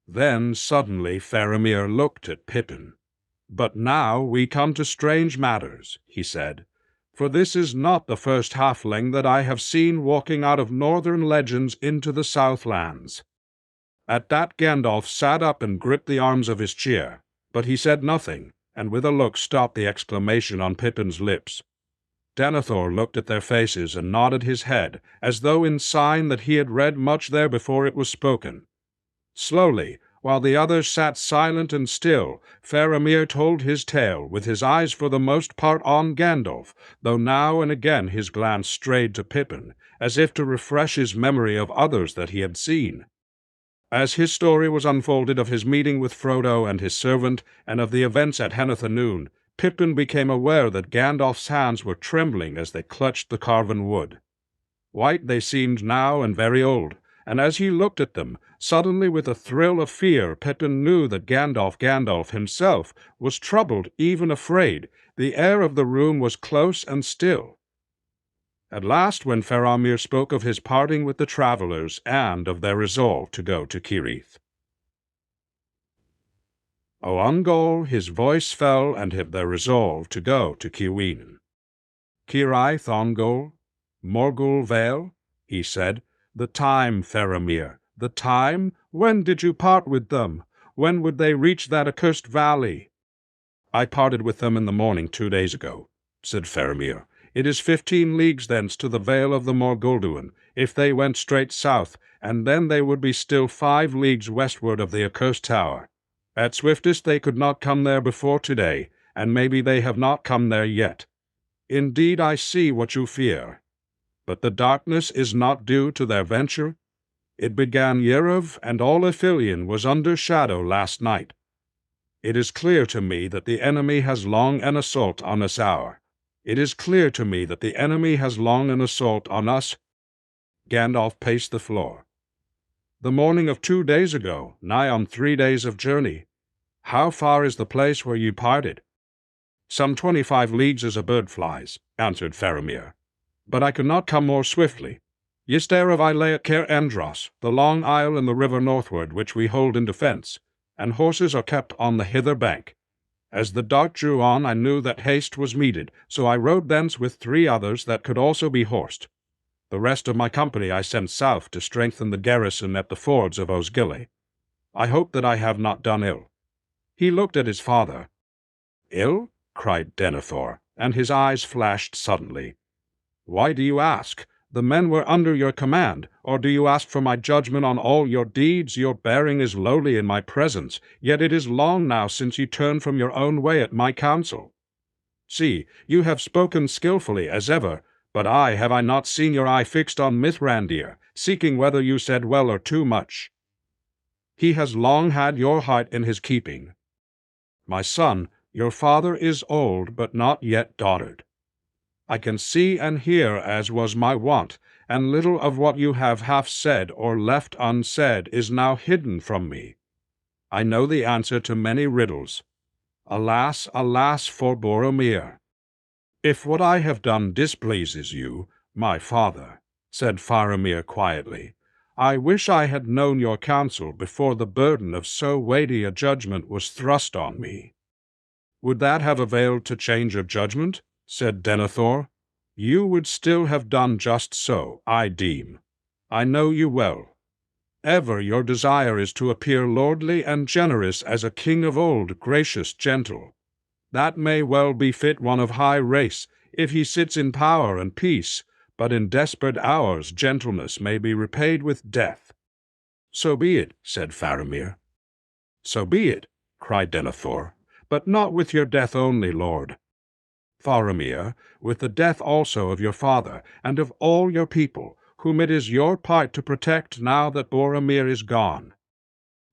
Then suddenly Faramir looked at Pippin. "But now we come to strange matters," he said. "For this is not the first halfling that I have seen walking out of northern legends into the Southlands." At that Gandalf sat up and gripped the arms of his chair, but he said nothing, and with a look stopped the exclamation on Pippin's lips. Denethor looked at their faces and nodded his head, as though in sign that he had read much there before it was spoken. Slowly, while the others sat silent and still, Faramir told his tale, with his eyes for the most part on Gandalf, though now and again his glance strayed to Pippin, as if to refresh his memory of others that he had seen. As his story was unfolded of his meeting with Frodo and his servant, and of the events at Henneth-Annwn, Pippin became aware that Gandalf's hands were trembling as they clutched the carven wood. White they seemed now and very old, and as he looked at them, suddenly with a thrill of fear Pippin knew that Gandalf himself was troubled, even afraid. The air of the room was close and still. At last, when Faramir spoke of his parting with the travelers and of their resolve to go to Cirith. O Ungol his voice fell, and of their resolve to go to Cirith. "Cirith Ungol, Morgul Vale," he said, "the time, Faramir, the time? When did you part with them? When would they reach that accursed valley?" "I parted with them in the morning 2 days ago," said Faramir. "It is 15 leagues thence to the Vale of the Morgulduin, if they went straight south, and then they would be still 5 leagues westward of the accursed tower. At swiftest they could not come there before today, and maybe they have not come there yet. Indeed I see what you fear. But the darkness is not due to their venture. It began Yerov, and all Ithilien was under shadow last night. It is clear to me that the enemy has long an assault on us hour. It is clear to me that the enemy has long an assault on us." Gandalf paced the floor. "The morning of 2 days ago, nigh on 3 days of journey. How far is the place where you parted?" "Some 25 leagues as a bird flies," answered Faramir. "But I could not come more swiftly. Ysterav I lay at Cair Andros, the long isle in the river northward, which we hold in defence, and horses are kept on the hither bank. As the dark drew on, I knew that haste was needed, so I rode thence with 3 others that could also be horsed. The rest of my company I sent south to strengthen the garrison at the fords of Osgiliath. I hope that I have not done ill." He looked at his father. "Ill?" cried Denethor, and his eyes flashed suddenly. "Why do you ask? The men were under your command, or do you ask for my judgment on all your deeds? Your bearing is lowly in my presence, yet it is long now since you turned from your own way at my counsel. See, you have spoken skillfully as ever, but have I not seen your eye fixed on Mithrandir, seeking whether you said well or too much? He has long had your heart in his keeping. My son, your father is old, but not yet dotard. I can see and hear as was my wont, and little of what you have half said or left unsaid is now hidden from me. I know the answer to many riddles. Alas, alas for Boromir! If what I have done displeases you, my father," said Faramir quietly, "I wish I had known your counsel before the burden of so weighty a judgment was thrust on me." "Would that have availed to change your judgment?" said Denethor. "You would still have done just so, I deem. I know you well. Ever your desire is to appear lordly and generous as a king of old, gracious, gentle. That may well befit one of high race, if he sits in power and peace, but in desperate hours gentleness may be repaid with death." "So be it," said Faramir. "So be it," cried Denethor, "but not with your death only, lord. Faramir, with the death also of your father, and of all your people, whom it is your part to protect now that Boromir is gone."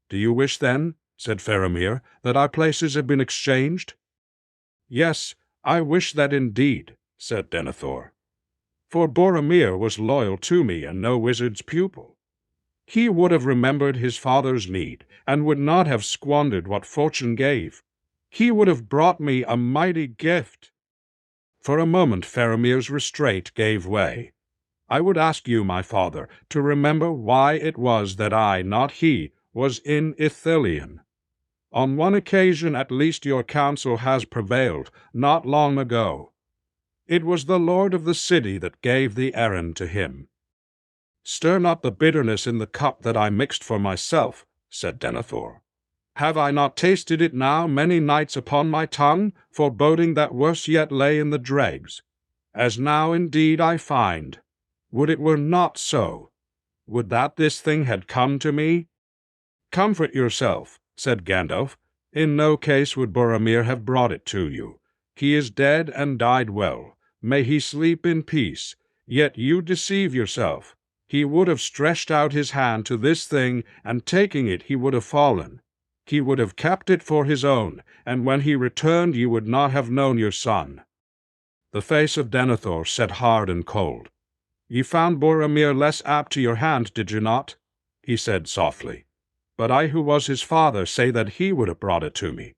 "Do you wish, then," said Faramir, "that our places have been exchanged?" "Yes, I wish that indeed," said Denethor. for Boromir was loyal to me and no wizard's pupil. He would have remembered his father's need, and would not have squandered what fortune gave. He would have brought me a mighty gift." For a moment Faramir's restraint gave way. "I would ask you, my father, to remember why it was that I, not he, was in Ithilien. On one occasion at least your counsel has prevailed, not long ago. It was the lord of the city that gave the errand to him." "Stir not the bitterness in the cup that I mixed for myself," said Denethor. "Have I not tasted it now many nights upon my tongue, foreboding that worse yet lay in the dregs? As now indeed I find. Would it were not so! Would that this thing had come to me!" "Comfort yourself," said Gandalf. "In no case would Boromir have brought it to you. He is dead and died well. May he sleep in peace. Yet you deceive yourself. He would have stretched out his hand to this thing, and taking it he would have fallen. He would have kept it for his own, and when he returned you would not have known your son." The face of Denethor set hard and cold. "You found Boromir less apt to your hand, did you not?" he said softly. "But I who was his father say that he would have brought it to me.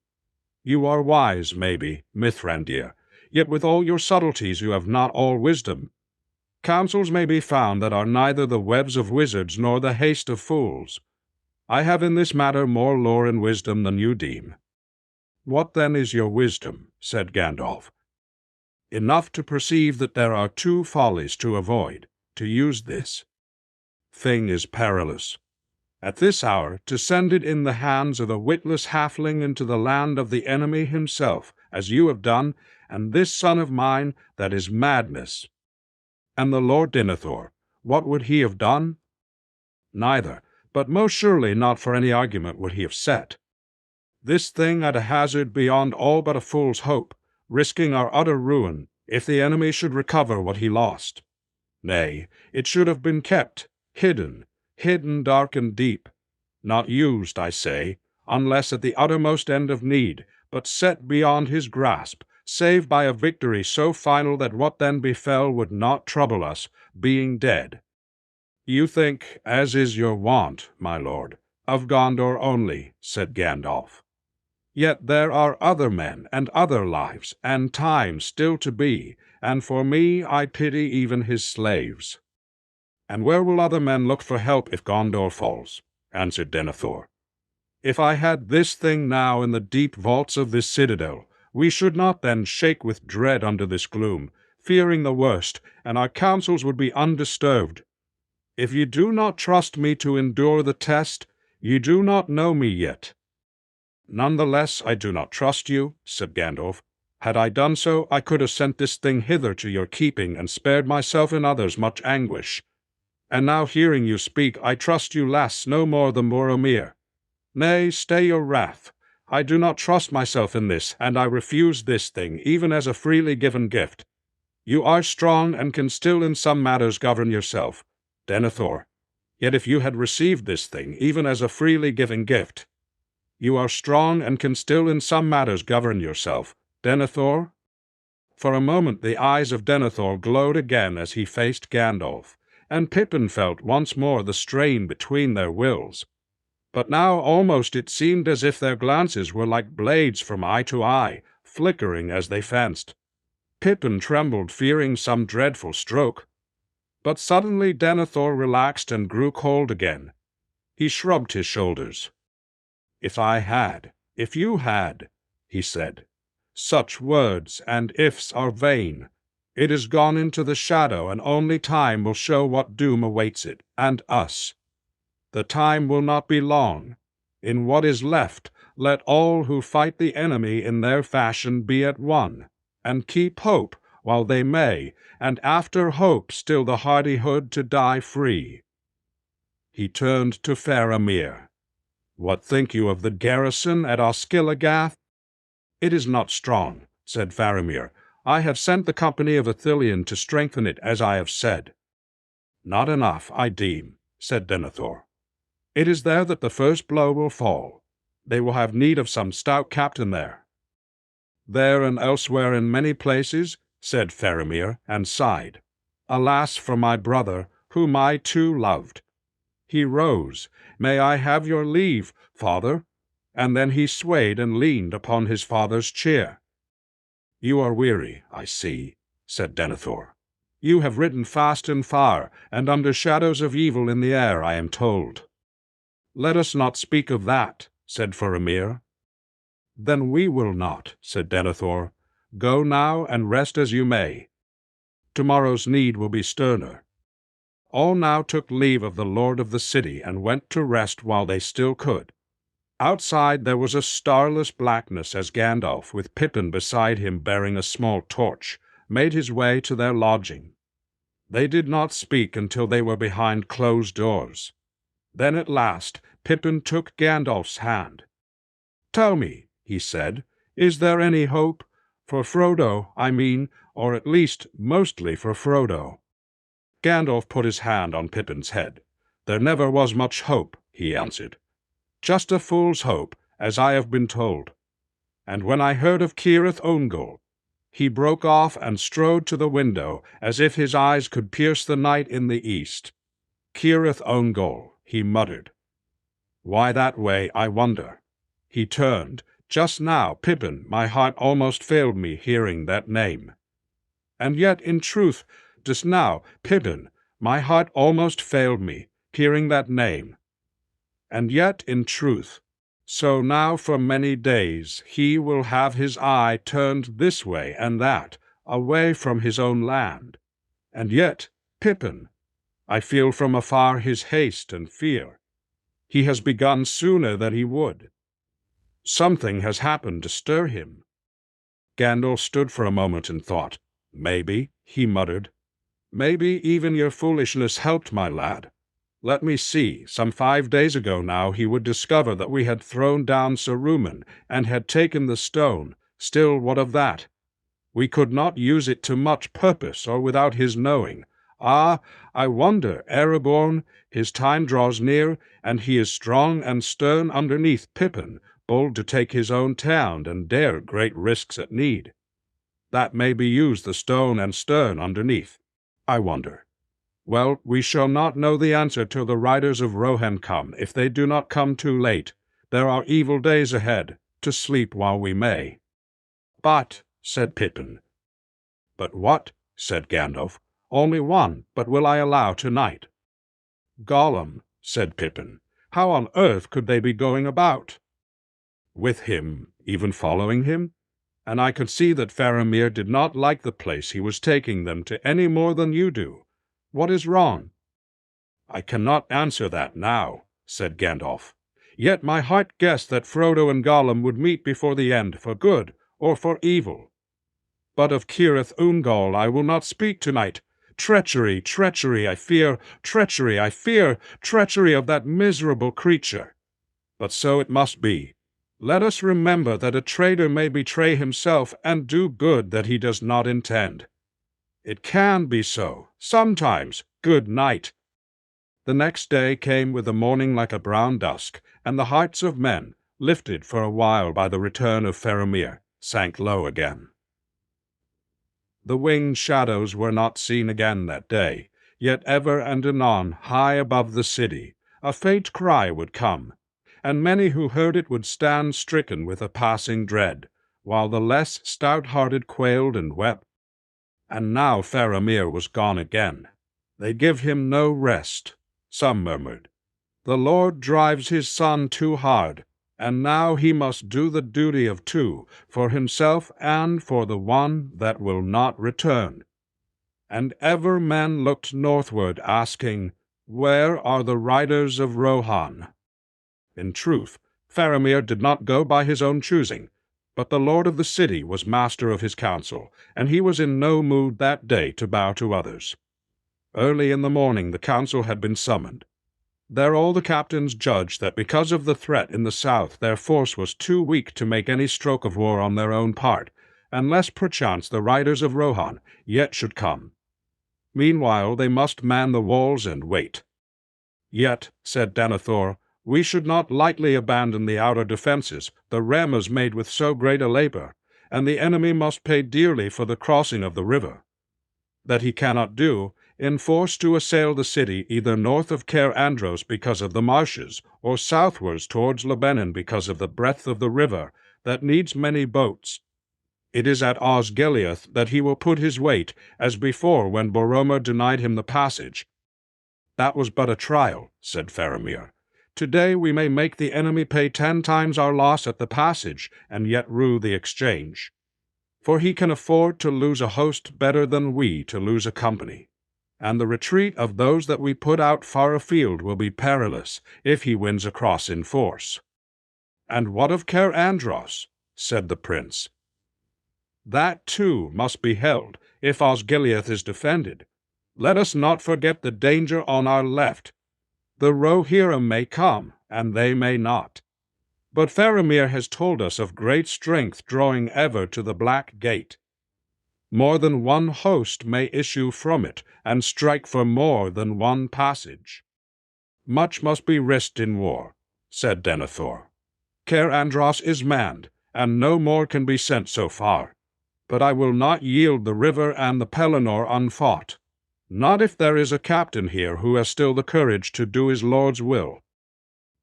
You are wise, maybe, Mithrandir, yet with all your subtleties you have not all wisdom. Counsels may be found that are neither the webs of wizards nor the haste of fools. I have in this matter more lore and wisdom than you deem." "What then is your wisdom?" said Gandalf. "Enough to perceive that there are two follies to avoid. To use this thing is perilous. At this hour, to send it in the hands of a witless halfling into the land of the enemy himself, as you have done, and this son of mine, that is madness. And the Lord Denethor, what would he have done? Neither, but most surely not for any argument would he have set. This thing at a hazard beyond all but a fool's hope, risking our utter ruin, if the enemy should recover what he lost. Nay, it should have been kept, hidden dark and deep, not used, I say, unless at the uttermost end of need, but set beyond his grasp, save by a victory so final that what then befell would not trouble us, being dead. You think, as is your wont, my lord, of Gondor only," said Gandalf. "Yet there are other men, and other lives, and times still to be, and for me I pity even his slaves." "And where will other men look for help if Gondor falls?" answered Denethor. "If I had this thing now in the deep vaults of this citadel, we should not then shake with dread under this gloom, fearing the worst, and our counsels would be undisturbed. If ye do not trust me to endure the test, ye do not know me yet." "None the less I do not trust you," said Gandalf. "Had I done so, I could have sent this thing hither to your keeping, and spared myself and others much anguish. And now hearing you speak, I trust you less, no more than Boromir. Nay, stay your wrath. I do not trust myself in this, and I refuse this thing, even as a freely given gift. You are strong, and can still in some matters govern yourself, Denethor. Yet if you had received this thing, even as a freely given gift, you are strong, and can still in some matters govern yourself, Denethor." For a moment the eyes of Denethor glowed again as he faced Gandalf, and Pippin felt once more the strain between their wills. But now almost it seemed as if their glances were like blades from eye to eye, flickering as they fenced. Pippin trembled, fearing some dreadful stroke. But suddenly Denethor relaxed and grew cold again. He shrugged his shoulders. "If you had," he said. "Such words and ifs are vain. It is gone into the shadow, and only time will show what doom awaits it, and us. The time will not be long. In what is left, let all who fight the enemy in their fashion be at one, and keep hope while they may, and after hope still the hardihood to die free." He turned to Faramir. "What think you of the garrison at Osgiligath?" "It is not strong," said Faramir. "I have sent the company of Ithilien to strengthen it, as I have said." "Not enough, I deem," said Denethor. "It is there that the first blow will fall. They will have need of some stout captain there." "There and elsewhere in many places," said Faramir, and sighed. Alas for my brother, whom I too loved. He rose. May I have your leave, father? And then he swayed and leaned upon his father's chair. You are weary, I see, said Denethor. You have ridden fast and far, and under shadows of evil in the air, I am told. Let us not speak of that, said Faramir. Then we will not, said Denethor. Go now and rest as you may. Tomorrow's need will be sterner. All now took leave of the lord of the city and went to rest while they still could. Outside there was a starless blackness as Gandalf, with Pippin beside him bearing a small torch, made his way to their lodging. They did not speak until they were behind closed doors. Then at last Pippin took Gandalf's hand. "Tell me," he said, "is there any hope? For Frodo, I mean, or at least mostly for Frodo." Gandalf put his hand on Pippin's head. "There never was much hope," he answered. "Just a fool's hope, as I have been told. And when I heard of Cirith Ungol—" He broke off and strode to the window, as if his eyes could pierce the night in the east. "Cirith Ungol," he muttered. "Why that way, I wonder." He turned. "Just now, Pippin, my heart almost failed me hearing that name." "And yet, in truth, just now, Pippin, my heart almost failed me, hearing that name. And yet, in truth, so now for many days he will have his eye turned this way and that, away from his own land. And yet, Pippin, I feel from afar his haste and fear. He has begun sooner than he would. Something has happened to stir him." Gandalf stood for a moment and thought. "Maybe," he muttered. "Maybe even your foolishness helped, my lad. Let me see, some 5 days ago now he would discover that we had thrown down Saruman and had taken the stone. Still, what of that? We could not use it to much purpose or without his knowing. Ah, I wonder, Ereborn, his time draws near, and he is strong and stern underneath Pippin, bold to take his own town and dare great risks at need. That may be used the stone and stern underneath. I wonder. Well, we shall not know the answer till the riders of Rohan come, if they do not come too late. There are evil days ahead, to sleep while we may." "But," said Pippin. "But what?" said Gandalf. "Only one, but will I allow tonight." "Gollum," said Pippin. "How on earth could they be going about?" "With him, even following him? And I could see that Faramir did not like the place he was taking them to any more than you do. What is wrong?" "I cannot answer that now," said Gandalf. "Yet my heart guessed that Frodo and Gollum would meet before the end, for good or for evil. But of Cirith Ungol I will not speak tonight. Treachery, treachery, I fear, treachery, I fear, treachery of that miserable creature. But so it must be. Let us remember that a traitor may betray himself and do good that he does not intend. It can be so, sometimes. Good night." The next day came with the morning like a brown dusk, and the hearts of men, lifted for a while by the return of Faramir, sank low again. The winged shadows were not seen again that day, yet ever and anon, high above the city, a faint cry would come, and many who heard it would stand stricken with a passing dread, while the less stout-hearted quailed and wept. And now Faramir was gone again. They'd give him no rest. Some murmured, "The Lord drives his son too hard, and now he must do the duty of two, for himself and for the one that will not return." And ever men looked northward, asking, "Where are the riders of Rohan?" In truth, Faramir did not go by his own choosing, but the lord of the city was master of his council, and he was in no mood that day to bow to others. Early in the morning the council had been summoned. There all the captains judged that because of the threat in the south their force was too weak to make any stroke of war on their own part, unless perchance the riders of Rohan yet should come. Meanwhile they must man the walls and wait. "Yet," said Denethor, "we should not lightly abandon the outer defences, the rammers made with so great a labour, and the enemy must pay dearly for the crossing of the river. That he cannot do, in force to assail the city either north of Cair Andros because of the marshes, or southwards towards Lebanon because of the breadth of the river, that needs many boats. It is at Osgiliath that he will put his weight, as before when Boromir denied him the passage. That was but a trial, said Faramir. Today we may make the enemy pay 10 times our loss at the passage, and yet rue the exchange. For he can afford to lose a host better than we to lose a company. And the retreat of those that we put out far afield will be perilous, if he wins across in force. And what of Cair Andros? Said the prince. That too must be held, if Osgiliath is defended. Let us not forget the danger on our left. The Rohirrim may come, and they may not. But Faramir has told us of great strength drawing ever to the Black Gate. More than one host may issue from it, and strike for more than one passage. Much must be risked in war, said Denethor. Cair Andros is manned, and no more can be sent so far. But I will not yield the river and the Pelennor unfought. Not if there is a captain here who has still the courage to do his lord's will.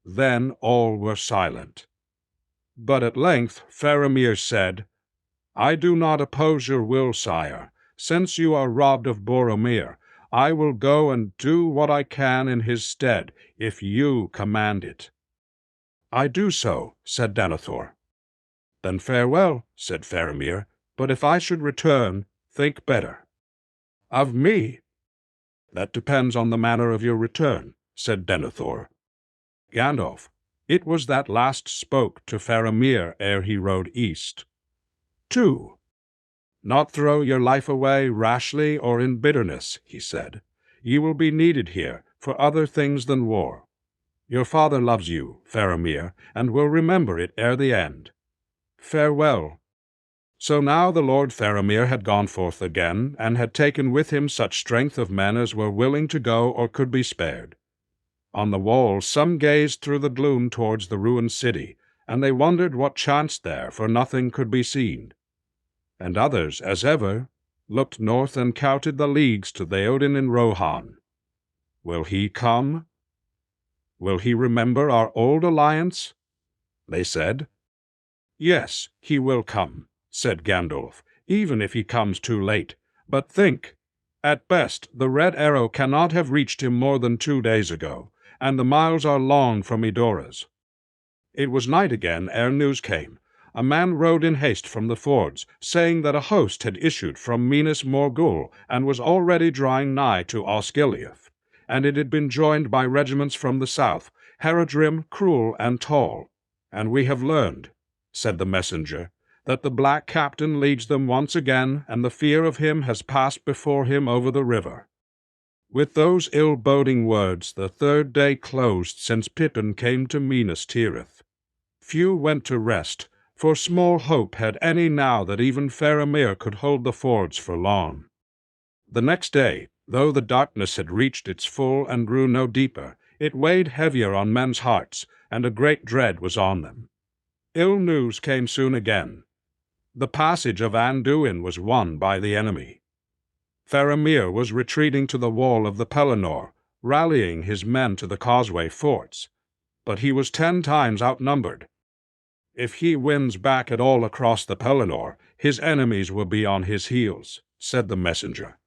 Then all were silent. But at length Faramir said, I do not oppose your will, sire. Since you are robbed of Boromir, I will go and do what I can in his stead, if you command it. I do so, said Denethor. Then farewell, said Faramir. But if I should return, think better. Of me? That depends on the manner of your return, said Denethor. Gandalf, it was that last spoke to Faramir ere he rode east. 2. Not throw your life away rashly or in bitterness, he said. Ye will be needed here for other things than war. Your father loves you, Faramir, and will remember it ere the end. Farewell. So now the Lord Faramir had gone forth again, and had taken with him such strength of men as were willing to go or could be spared. On the wall some gazed through the gloom towards the ruined city, and they wondered what chanced there, for nothing could be seen. And others, as ever, looked north and counted the leagues to Theoden in Rohan. Will he come? Will he remember our old alliance? They said. Yes, he will come, said Gandalf, even if he comes too late. But think, at best the Red Arrow cannot have reached him more than 2 days ago, and the miles are long from Edoras. It was night again ere news came. A man rode in haste from the fords, saying that a host had issued from Minas Morgul, and was already drawing nigh to Osgiliath, and it had been joined by regiments from the south, Haradrim, Cruel, and Tall. And we have learned, said the messenger, that the black captain leads them once again, and the fear of him has passed before him over the river. With those ill-boding words the 3rd day closed since Pippin came to Minas Tirith. Few went to rest, for small hope had any now that even Faramir could hold the fords for long. The next day, though the darkness had reached its full and grew no deeper, it weighed heavier on men's hearts, and a great dread was on them. Ill news came soon again. The passage of Anduin was won by the enemy. Faramir was retreating to the wall of the Pelennor, rallying his men to the causeway forts. But he was 10 times outnumbered. If he wins back at all across the Pelennor, his enemies will be on his heels, said the messenger.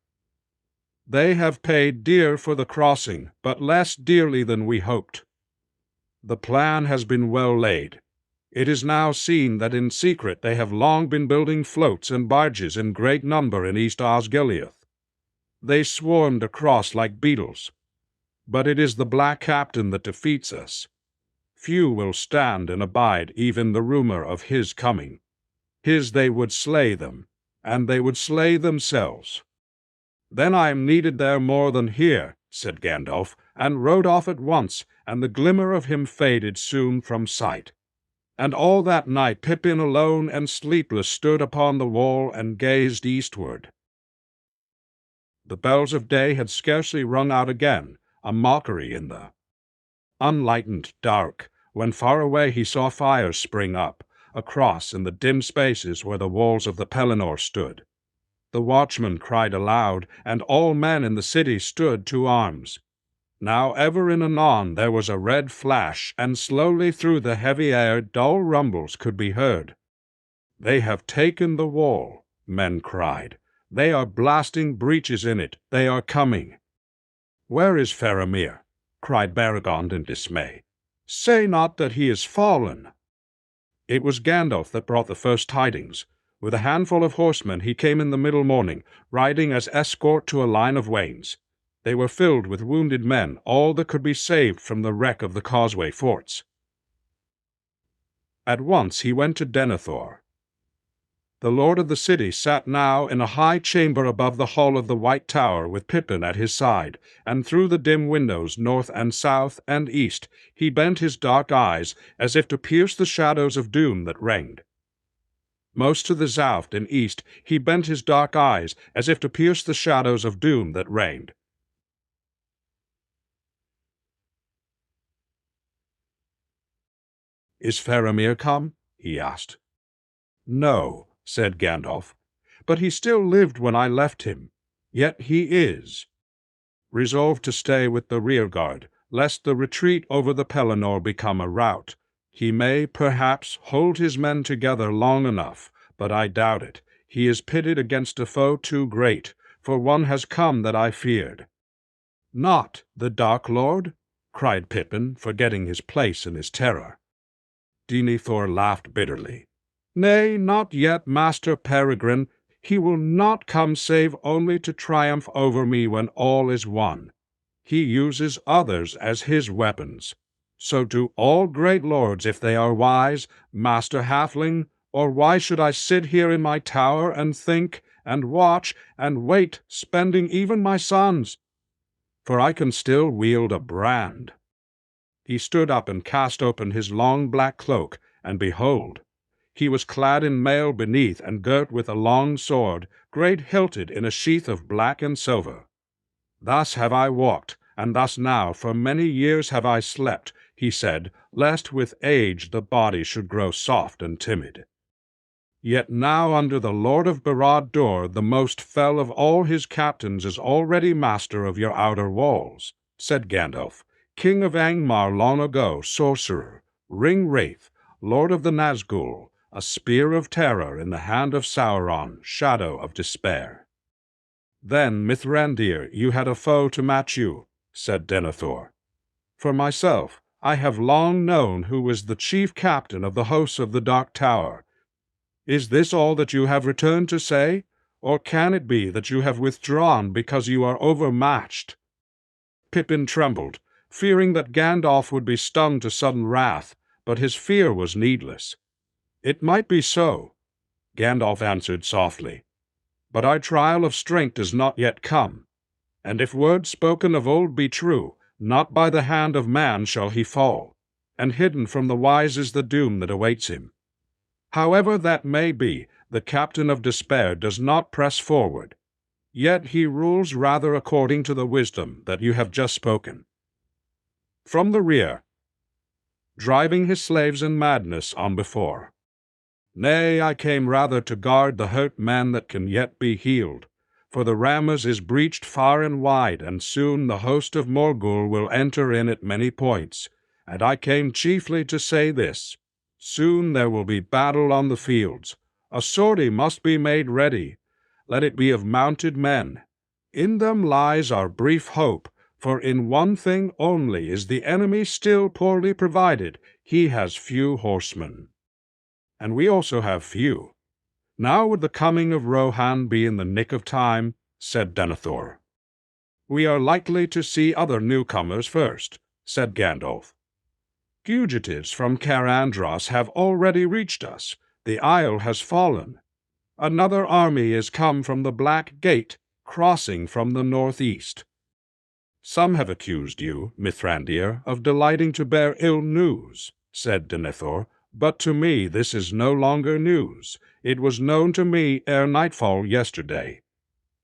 They have paid dear for the crossing, but less dearly than we hoped. The plan has been well laid. It is now seen that in secret they have long been building floats and barges in great number in East Osgiliath. They swarmed across like beetles. But it is the black captain that defeats us. Few will stand and abide even the rumor of his coming. They would slay them, and they would slay themselves. Then I am needed there more than here, said Gandalf, and rode off at once, and the glimmer of him faded soon from sight. And all that night Pippin alone and sleepless stood upon the wall and gazed eastward. The bells of day had scarcely rung out again, a mockery in the unlightened dark, when far away he saw fires spring up, across in the dim spaces where the walls of the Pelennor stood. The watchman cried aloud, and all men in the city stood to arms. Now ever and anon there was a red flash, and slowly through the heavy air dull rumbles could be heard. "They have taken the wall," men cried. "They are blasting breaches in it. They are coming." "Where is Faramir?" cried Beregond in dismay. "Say not that he is fallen." It was Gandalf that brought the first tidings. With a handful of horsemen he came in the middle morning, riding as escort to a line of wains. They were filled with wounded men, all that could be saved from the wreck of the causeway forts. At once he went to Denethor. The lord of the city sat now in a high chamber above the hall of the White Tower, with Pippin at his side, and through the dim windows north and south and east he bent his dark eyes as if to pierce the shadows of doom that reigned. Most to the south and east he bent his dark eyes as if to pierce the shadows of doom that reigned. "Is Faramir come?" he asked. "No," said Gandalf, "but he still lived when I left him. Yet he is resolved to stay with the rearguard, lest the retreat over the Pelennor become a rout. He may, perhaps, hold his men together long enough, but I doubt it. He is pitted against a foe too great, for one has come that I feared." "Not the Dark Lord?" cried Pippin, forgetting his place in his terror. Denethor laughed bitterly. "Nay, not yet, Master Peregrine. He will not come save only to triumph over me when all is won. He uses others as his weapons. So do all great lords if they are wise, Master Halfling, or why should I sit here in my tower and think, and watch, and wait, spending even my sons? For I can still wield a brand." He stood up and cast open his long black cloak, and behold, he was clad in mail beneath and girt with a long sword, great hilted in a sheath of black and silver. "Thus have I walked, and thus now for many years have I slept," he said, "lest with age the body should grow soft and timid. Yet now under the Lord of Barad-dûr the most fell of all his captains is already master of your outer walls," said Gandalf, "King of Angmar long ago, sorcerer, ring-wraith, lord of the Nazgul, a spear of terror in the hand of Sauron, shadow of despair." "Then, Mithrandir, you had a foe to match you," said Denethor. "For myself, I have long known who was the chief captain of the hosts of the Dark Tower. Is this all that you have returned to say, or can it be that you have withdrawn because you are overmatched?" Pippin trembled, fearing that Gandalf would be stung to sudden wrath, but his fear was needless. "It might be so," Gandalf answered softly, "but our trial of strength is not yet come. And if words spoken of old be true, not by the hand of man shall he fall, and hidden from the wise is the doom that awaits him. However that may be, the captain of despair does not press forward. Yet he rules rather according to the wisdom that you have just spoken." From the rear, driving his slaves in madness on before. "Nay, I came rather to guard the hurt man that can yet be healed. For the Rammas is breached far and wide, and soon the host of Morgul will enter in at many points. And I came chiefly to say this: soon there will be battle on the fields. A sortie must be made ready. Let it be of mounted men. In them lies our brief hope, for in one thing only is the enemy still poorly provided. He has few horsemen. And we also have few. Now would the coming of Rohan be in the nick of time," said Denethor. "We are likely to see other newcomers first," said Gandalf. "Fugitives from Carandros have already reached us. The isle has fallen. Another army is come from the Black Gate, crossing from the northeast. Some have accused you, Mithrandir, of delighting to bear ill news," said Denethor, "but to me this is no longer news. It was known to me ere nightfall yesterday.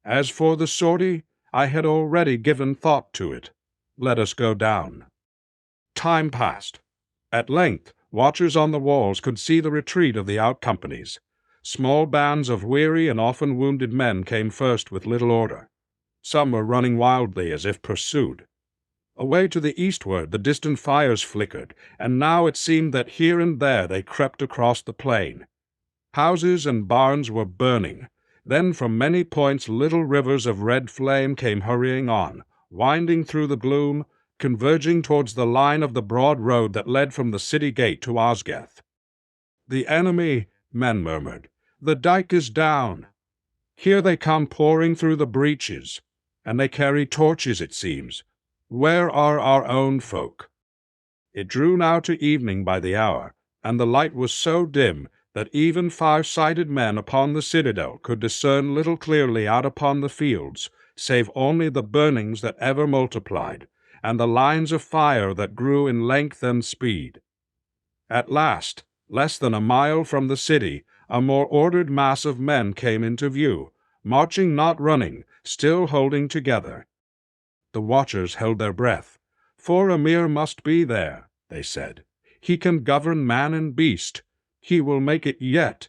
As for the sortie, I had already given thought to it. Let us go down." Time passed. At length, watchers on the walls could see the retreat of the out-companies. Small bands of weary and often wounded men came first with little order. Some were running wildly as if pursued. Away to the eastward the distant fires flickered, and now it seemed that here and there they crept across the plain. Houses and barns were burning. Then from many points little rivers of red flame came hurrying on, winding through the gloom, converging towards the line of the broad road that led from the city gate to Osgeth. "The enemy," men murmured. "The dike is down. Here they come pouring through the breaches, and they carry torches, it seems. Where are our own folk?" It drew now to evening by the hour, and the light was so dim that even far-sighted men upon the citadel could discern little clearly out upon the fields, save only the burnings that ever multiplied, and the lines of fire that grew in length and speed. At last, less than a mile from the city, a more ordered mass of men came into view, marching not running, still holding together. The watchers held their breath. "Faramir must be there," they said. "He can govern man and beast. He will make it yet."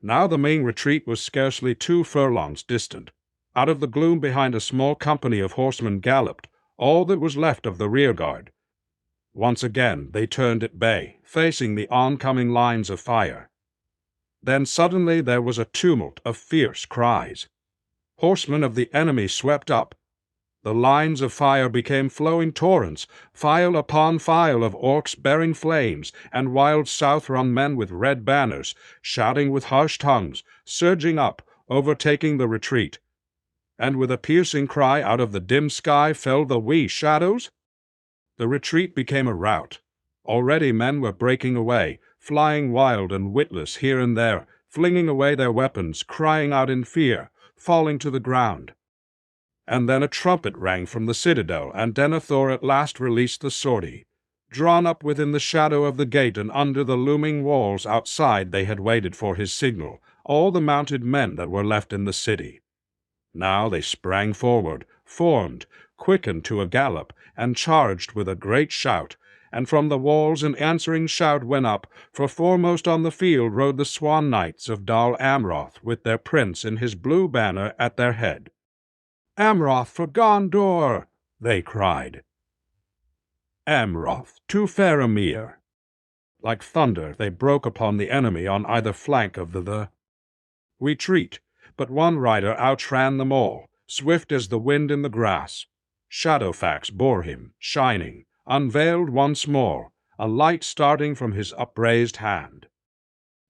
Now the main retreat was scarcely 2 furlongs distant. Out of the gloom behind a small company of horsemen galloped, all that was left of the rearguard. Once again they turned at bay, facing the oncoming lines of fire. Then suddenly there was a tumult of fierce cries. Horsemen of the enemy swept up. The lines of fire became flowing torrents, file upon file of orcs bearing flames, and wild Southron men with red banners, shouting with harsh tongues, surging up, overtaking the retreat. And with a piercing cry out of the dim sky fell the wee shadows. The retreat became a rout. Already men were breaking away, flying wild and witless here and there, flinging away their weapons, crying out in fear, falling to the ground. And then a trumpet rang from the citadel, and Denethor at last released the sortie. Drawn up within the shadow of the gate and under the looming walls outside they had waited for his signal, all the mounted men that were left in the city. Now they sprang forward, formed, quickened to a gallop, and charged with a great shout, and from the walls an answering shout went up, for foremost on the field rode the Swan Knights of Dal Amroth, with their prince in his blue banner at their head. "Amroth for Gondor!" they cried. "Amroth to Faramir!" Like thunder they broke upon the enemy on either flank of the retreat, but one rider outran them all, swift as the wind in the grass. Shadowfax bore him, shining, unveiled once more, a light starting from his upraised hand.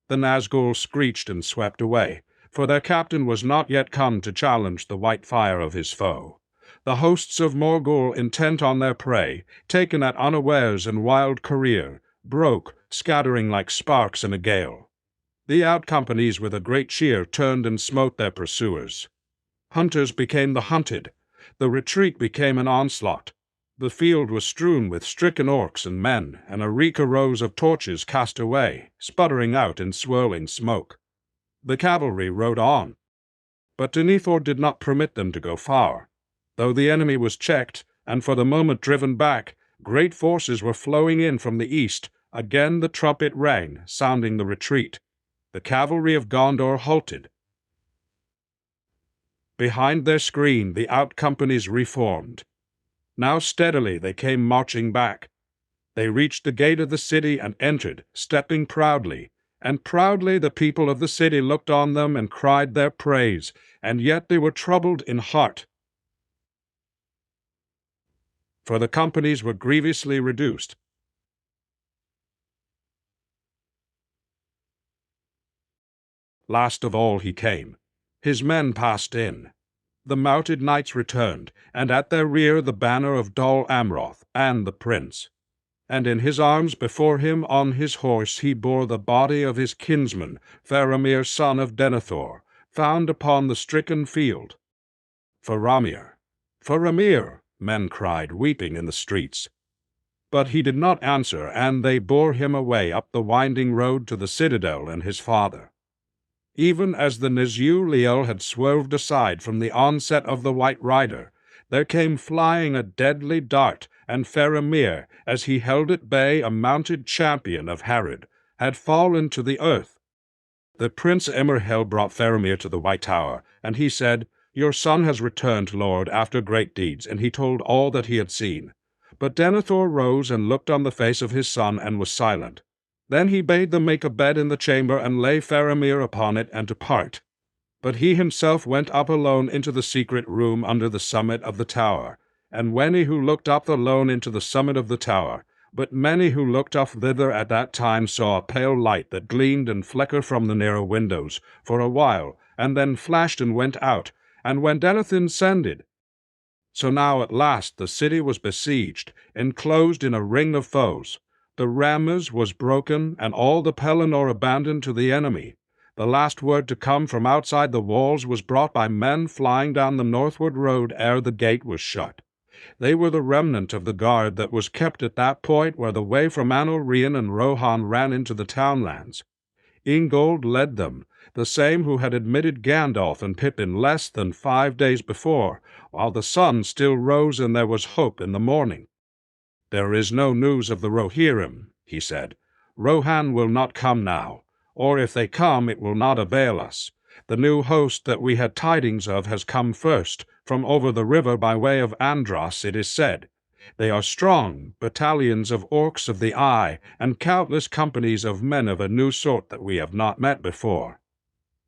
The Nazgul screeched and swept away, for their captain was not yet come to challenge the white fire of his foe. The hosts of Morgul, intent on their prey, taken at unawares in wild career, broke, scattering like sparks in a gale. The out-companies with a great cheer turned and smote their pursuers. Hunters became the hunted. The retreat became an onslaught. The field was strewn with stricken orcs and men, and a reek arose of torches cast away, sputtering out in swirling smoke. The cavalry rode on, but Denethor did not permit them to go far. Though the enemy was checked, and for the moment driven back, great forces were flowing in from the east. Again the trumpet rang, sounding the retreat. The cavalry of Gondor halted. Behind their screen the out-companies reformed. Now steadily they came marching back. They reached the gate of the city and entered, stepping proudly, and proudly the people of the city looked on them and cried their praise, and yet they were troubled in heart. For the companies were grievously reduced. Last of all he came. His men passed in. The mounted knights returned, and at their rear the banner of Dal Amroth and the prince. And in his arms before him on his horse he bore the body of his kinsman, Faramir son of Denethor, found upon the stricken field. "Faramir! Faramir!" men cried, weeping in the streets. But he did not answer, and they bore him away up the winding road to the citadel and his father. Even as the Nizhul had swerved aside from the onset of the White Rider, there came flying a deadly dart, and Faramir, as he held at bay a mounted champion of Harad, had fallen to the earth. The Prince Emerhel brought Faramir to the White Tower, and he said, "Your son has returned, Lord, after great deeds," and he told all that he had seen. But Denethor rose and looked on the face of his son, and was silent. Then he bade them make a bed in the chamber, and lay Faramir upon it, and depart. But he himself went up alone into the secret room under the summit of the tower. And many who looked up alone into the summit of the tower, but many who looked up thither at that time saw a pale light that gleamed and flickered from the narrow windows for a while, and then flashed and went out, and when Denethor ascended. So now at last the city was besieged, enclosed in a ring of foes. The rammers was broken, and all the Pelennor abandoned to the enemy. The last word to come from outside the walls was brought by men flying down the northward road ere the gate was shut. They were the remnant of the guard that was kept at that point where the way from Anor Rhian and Rohan ran into the townlands. Ingold led them, the same who had admitted Gandalf and Pippin less than 5 days before, while the sun still rose and there was hope in the morning. "There is no news of the Rohirrim," he said. "Rohan will not come now, or if they come it will not avail us. The new host that we had tidings of has come first, from over the river by way of Andros, it is said. They are strong, battalions of orcs of the Eye, and countless companies of men of a new sort that we have not met before.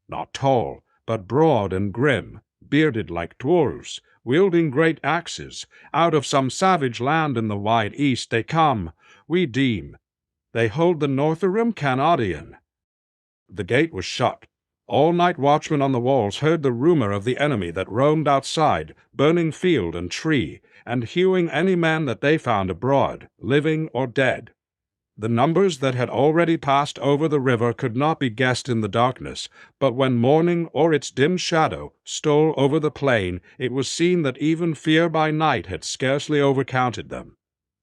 Not tall, but broad and grim, bearded like dwarves, wielding great axes. Out of some savage land in the wide east they come, we deem. They hold the Northurim Canadian." The gate was shut. All night watchmen on the walls heard the rumor of the enemy that roamed outside, burning field and tree, and hewing any man that they found abroad, living or dead. The numbers that had already passed over the river could not be guessed in the darkness, but when morning or its dim shadow stole over the plain, it was seen that even fear by night had scarcely overcounted them.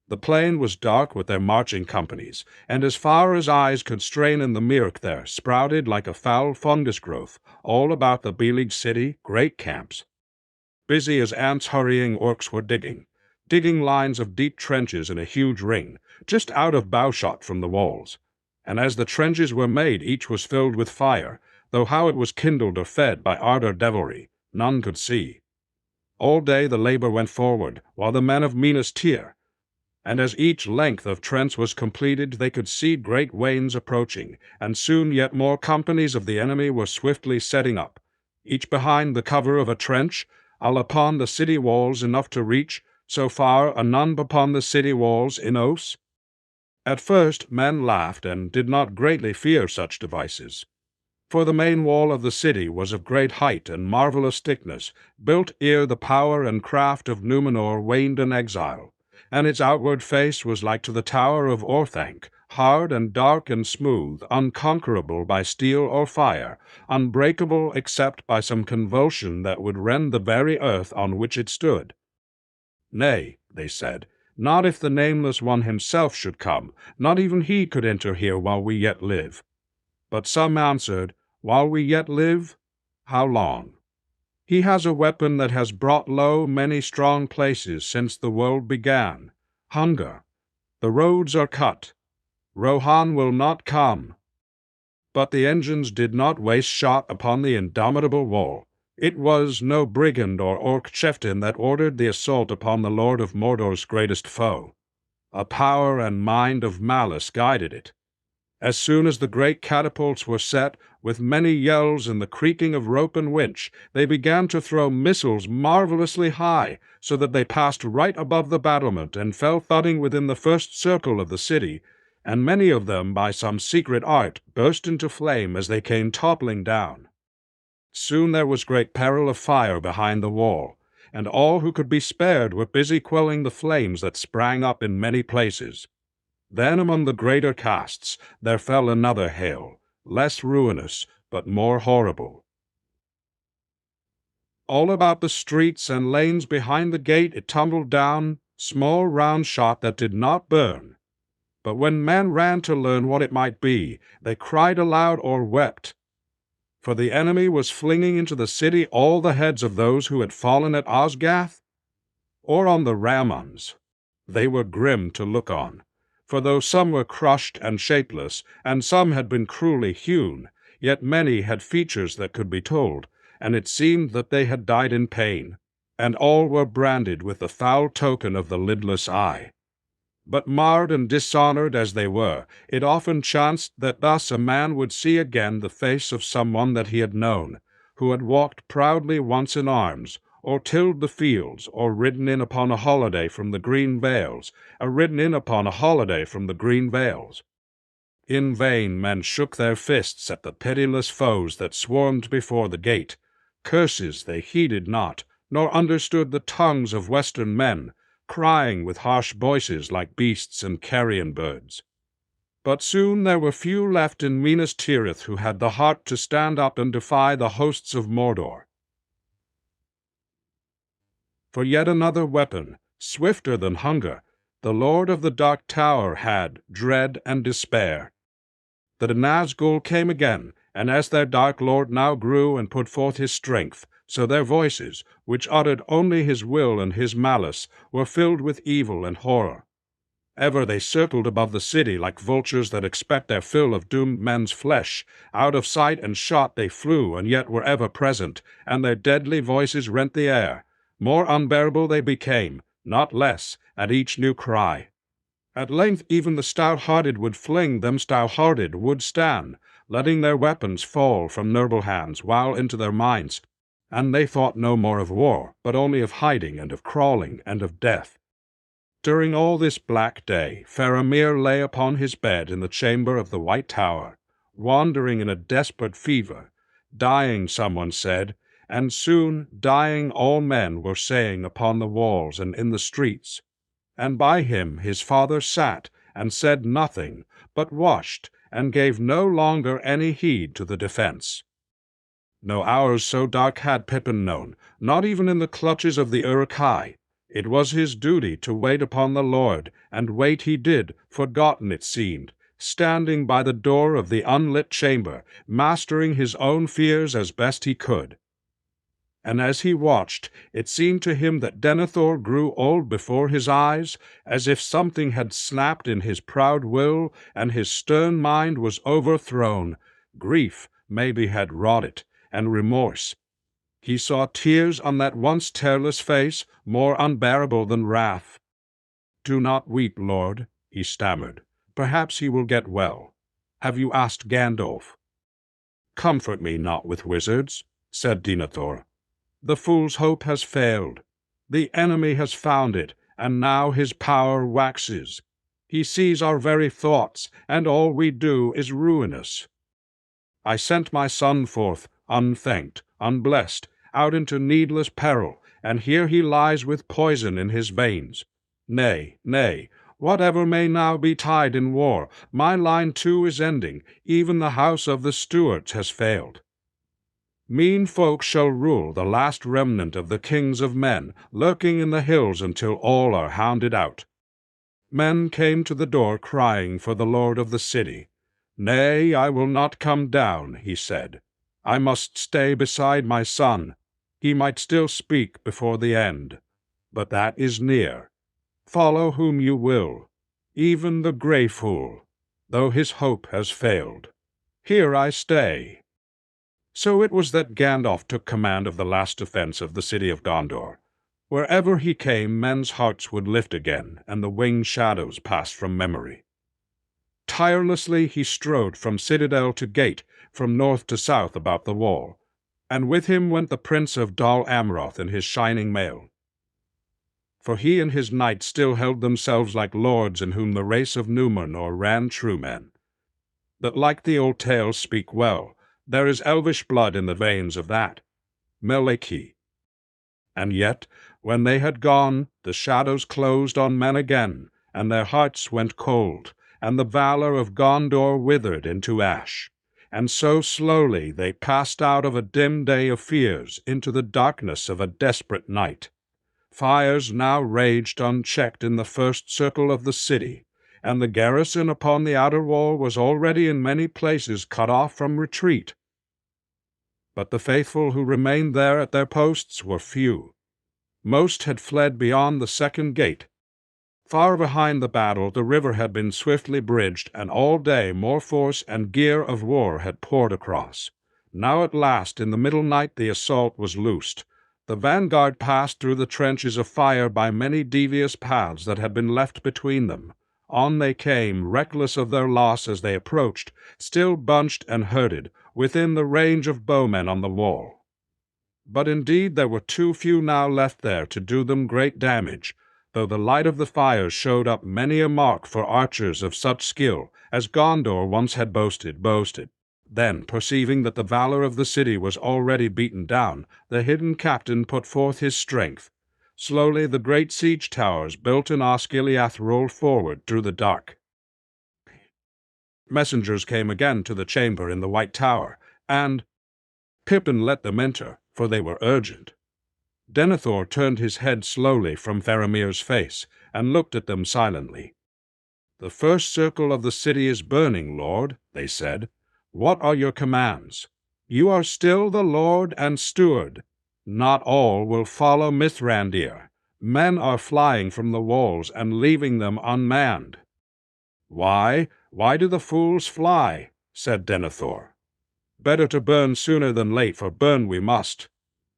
The plain was dark with their marching companies, and as far as eyes could strain in the mirk there sprouted like a foul fungus growth, all about the beleaguered city, great camps. Busy as ants hurrying orcs were digging lines of deep trenches in a huge ring, just out of bowshot from the walls. And as the trenches were made, each was filled with fire, though how it was kindled or fed by ardor devilry, none could see. All day the labor went forward, while the men of Minas Tirith, and as each length of trench was completed, they could see great wains approaching, and soon yet more companies of the enemy were swiftly setting up, each behind the cover of a trench, all upon the city walls enough to reach, so far, and none upon the city walls in Os. At first men laughed, and did not greatly fear such devices. For the main wall of the city was of great height and marvellous thickness, built ere the power and craft of Númenor waned in exile. And its outward face was like to the tower of Orthanc, hard and dark and smooth, unconquerable by steel or fire, unbreakable except by some convulsion that would rend the very earth on which it stood. "Nay," they said, "not if the Nameless One himself should come, not even he could enter here while we yet live." But some answered, "While we yet live? How long? He has a weapon that has brought low many strong places since the world began. Hunger. The roads are cut. Rohan will not come." But the engines did not waste shot upon the indomitable wall. It was no brigand or orc chieftain that ordered the assault upon the Lord of Mordor's greatest foe. A power and mind of malice guided it. As soon as the great catapults were set, with many yells and the creaking of rope and winch, they began to throw missiles marvelously high, so that they passed right above the battlement and fell thudding within the first circle of the city, and many of them, by some secret art, burst into flame as they came toppling down. Soon there was great peril of fire behind the wall, and all who could be spared were busy quelling the flames that sprang up in many places. Then among the greater castes there fell another hail, less ruinous, but more horrible. All about the streets and lanes behind the gate it tumbled down, small round shot that did not burn. But when men ran to learn what it might be, they cried aloud or wept. For the enemy was flinging into the city all the heads of those who had fallen at Osgath, or on the Rammons. They were grim to look on. For though some were crushed and shapeless, and some had been cruelly hewn, yet many had features that could be told, and it seemed that they had died in pain, and all were branded with the foul token of the lidless eye. But marred and dishonored as they were, it often chanced that thus a man would see again the face of someone that he had known, who had walked proudly once in arms, or tilled the fields, or ridden in upon a holiday from the green vales, In vain men shook their fists at the pitiless foes that swarmed before the gate. Curses they heeded not, nor understood the tongues of western men, crying with harsh voices like beasts and carrion birds. But soon there were few left in Minas Tirith who had the heart to stand up and defy the hosts of Mordor. For yet another weapon, swifter than hunger, the Lord of the Dark Tower had dread and despair. The Nazgul came again, and as their Dark Lord now grew and put forth his strength, so their voices, which uttered only his will and his malice, were filled with evil and horror. Ever they circled above the city like vultures that expect their fill of doomed men's flesh. Out of sight and shot they flew, and yet were ever present, and their deadly voices rent the air. More unbearable they became, not less, at each new cry. At length even the stout-hearted would fling, them stout-hearted would stand, letting their weapons fall from noble hands while into their minds, and they thought no more of war, but only of hiding and of crawling and of death. During all this black day, Faramir lay upon his bed in the chamber of the White Tower, wandering in a desperate fever, dying, someone said, and soon dying all men were saying upon the walls and in the streets. And by him his father sat, and said nothing, but watched, and gave no longer any heed to the defense. No hours so dark had Pippin known, not even in the clutches of the Uruk-hai. It was his duty to wait upon the Lord, and wait he did, forgotten it seemed, standing by the door of the unlit chamber, mastering his own fears as best he could. And as he watched, it seemed to him that Denethor grew old before his eyes, as if something had snapped in his proud will, and his stern mind was overthrown. Grief, maybe, had wrought it, and remorse. He saw tears on that once tearless face, more unbearable than wrath. "Do not weep, Lord," he stammered. "Perhaps he will get well. Have you asked Gandalf?" "Comfort me not with wizards," said Denethor. "The fool's hope has failed. The enemy has found it, and now his power waxes. He sees our very thoughts, and all we do is ruinous. I sent my son forth, unthanked, unblessed, out into needless peril, and here he lies with poison in his veins. Nay, nay, whatever may now betide in war, my line too is ending, even the house of the Stuarts has failed. Mean folk shall rule, the last remnant of the kings of men, lurking in the hills until all are hounded out." Men came to the door crying for the lord of the city. "Nay, I will not come down," he said. "I must stay beside my son. He might still speak before the end. But that is near. Follow whom you will, even the grey fool, though his hope has failed. Here I stay." So it was that Gandalf took command of the last defense of the city of Gondor. Wherever he came, men's hearts would lift again, and the winged shadows pass from memory. Tirelessly he strode from citadel to gate, from north to south about the wall, and with him went the prince of Dol Amroth in his shining mail. For he and his knights still held themselves like lords in whom the race of Númenor ran true men. That like the old tales speak well, there is elvish blood in the veins of that, Meleki. And yet, when they had gone, the shadows closed on men again, and their hearts went cold, and the valor of Gondor withered into ash. And so slowly they passed out of a dim day of fears into the darkness of a desperate night. Fires now raged unchecked in the first circle of the city, and the garrison upon the outer wall was already in many places cut off from retreat. But the faithful who remained there at their posts were few. Most had fled beyond the second gate. Far behind the battle the river had been swiftly bridged, and all day more force and gear of war had poured across. Now at last in the middle night the assault was loosed. The vanguard passed through the trenches of fire by many devious paths that had been left between them. On they came, reckless of their loss as they approached, still bunched and herded, within the range of bowmen on the wall. But indeed there were too few now left there to do them great damage, though the light of the fires showed up many a mark for archers of such skill as Gondor once had boasted. Then, perceiving that the valor of the city was already beaten down, the hidden captain put forth his strength. Slowly the great siege towers built in Osgiliath rolled forward through the dark. Messengers came again to the chamber in the White Tower, and Pippin let them enter, for they were urgent. Denethor turned his head slowly from Faramir's face, and looked at them silently. "The first circle of the city is burning, Lord," they said. "What are your commands? You are still the Lord and Steward. Not all will follow Mithrandir. Men are flying from the walls and leaving them unmanned." "Why? Why do the fools fly?" said Denethor. "Better to burn sooner than late, for burn we must.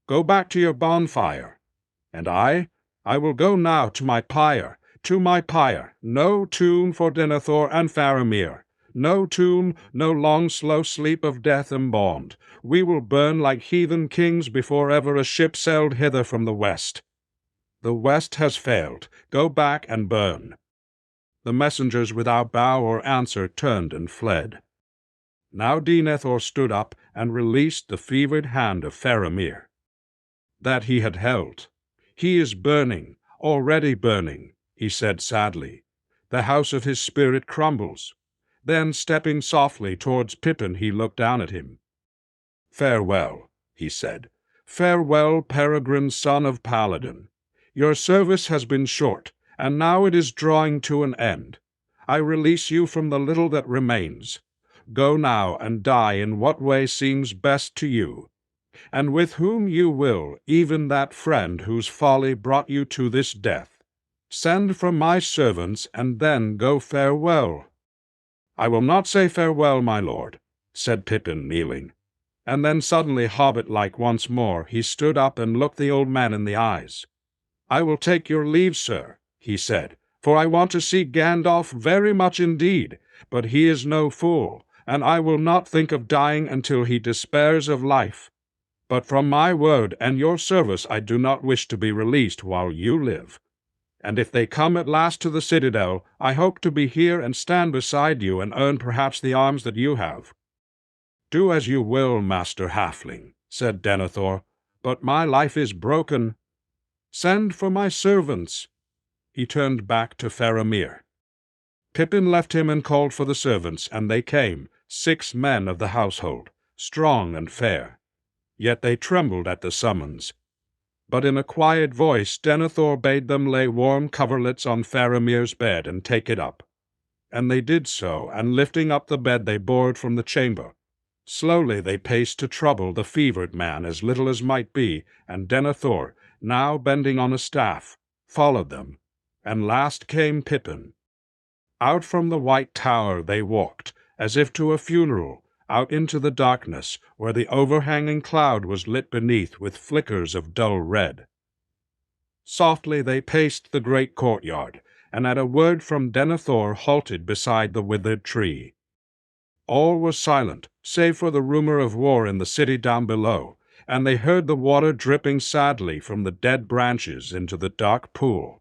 Go back to your bonfire. And I will go now to my pyre. No tomb for Denethor and Faramir. No tomb, no long slow sleep of death embalmed. We will burn like heathen kings before ever a ship sailed hither from the west. The west has failed. Go back and burn." The messengers without bow or answer turned and fled. Now Denethor stood up and released the fevered hand of Faramir. That he had held. "He is burning, already burning," he said sadly. "The house of his spirit crumbles." Then, stepping softly towards Pippin, he looked down at him. "Farewell," he said. "Farewell, peregrine son of Paladin. Your service has been short, and now it is drawing to an end. I release you from the little that remains. Go now and die in what way seems best to you, and with whom you will, even that friend whose folly brought you to this death. Send from my servants, and then go farewell." "I will not say farewell, my lord," said Pippin, kneeling. And then suddenly, hobbit-like once more, he stood up and looked the old man in the eyes. "I will take your leave, sir," he said, "for I want to see Gandalf very much indeed, but he is no fool, and I will not think of dying until he despairs of life. But from my word and your service I do not wish to be released while you live. And if they come at last to the citadel, I hope to be here and stand beside you and earn perhaps the arms that you have." "Do as you will, Master Halfling," said Denethor, "but my life is broken. Send for my servants." He turned back to Faramir. Pippin left him and called for the servants, and they came, 6 men of the household, strong and fair. Yet they trembled at the summons. But in a quiet voice Denethor bade them lay warm coverlets on Faramir's bed and take it up. And they did so, and lifting up the bed they bore it from the chamber. Slowly they paced to trouble the fevered man as little as might be, and Denethor, now bending on a staff, followed them, and last came Pippin. Out from the White Tower they walked, as if to a funeral, out into the darkness, where the overhanging cloud was lit beneath with flickers of dull red. Softly they paced the great courtyard, and at a word from Denethor halted beside the withered tree. All was silent, save for the rumor of war in the city down below, and they heard the water dripping sadly from the dead branches into the dark pool.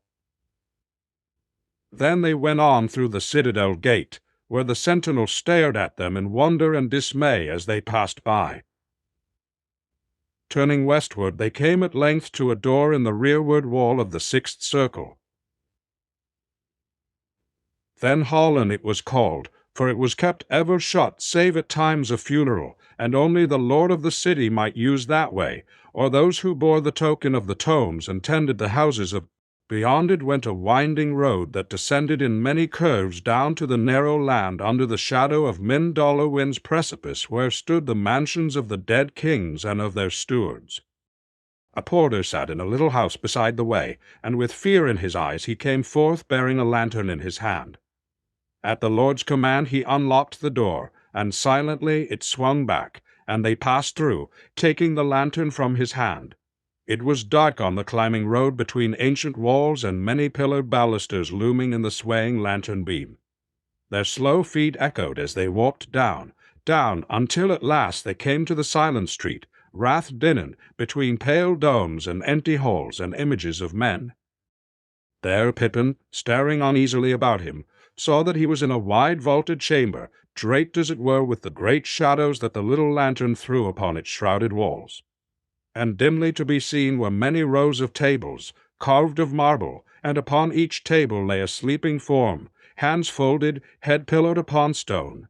Then they went on through the citadel gate, where the sentinels stared at them in wonder and dismay as they passed by. Turning westward, they came at length to a door in the rearward wall of the 6th circle. Then Hallen it was called, for it was kept ever shut save at times of funeral, and only the lord of the city might use that way, or those who bore the token of the tomes and tended the houses of. Beyond it went a winding road that descended in many curves down to the narrow land under the shadow of Mindolowin's precipice, where stood the mansions of the dead kings and of their stewards. A porter sat in a little house beside the way, and with fear in his eyes he came forth bearing a lantern in his hand. At the Lord's command he unlocked the door, and silently it swung back, and they passed through, taking the lantern from his hand. It was dark on the climbing road between ancient walls and many-pillared balusters looming in the swaying lantern beam. Their slow feet echoed as they walked down, until at last they came to the silent street, Rath-Dinnan, between pale domes and empty halls and images of men. There Pippin, staring uneasily about him, saw that he was in a wide vaulted chamber, draped as it were with the great shadows that the little lantern threw upon its shrouded walls. And dimly to be seen were many rows of tables, carved of marble, and upon each table lay a sleeping form, hands folded, head pillowed upon stone.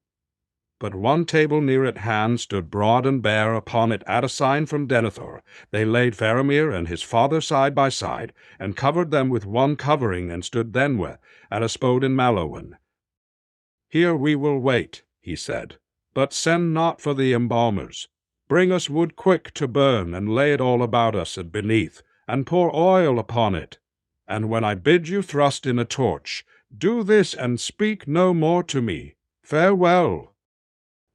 But one table near at hand stood broad and bare. Upon it, at a sign from Denethor, they laid Faramir and his father side by side, and covered them with one covering, and stood thenwith, at a spode in Mallowan. "Here we will wait," he said, "but send not for the embalmers. Bring us wood quick to burn, and lay it all about us and beneath, and pour oil upon it. And when I bid you thrust in a torch, do this, and speak no more to me. Farewell."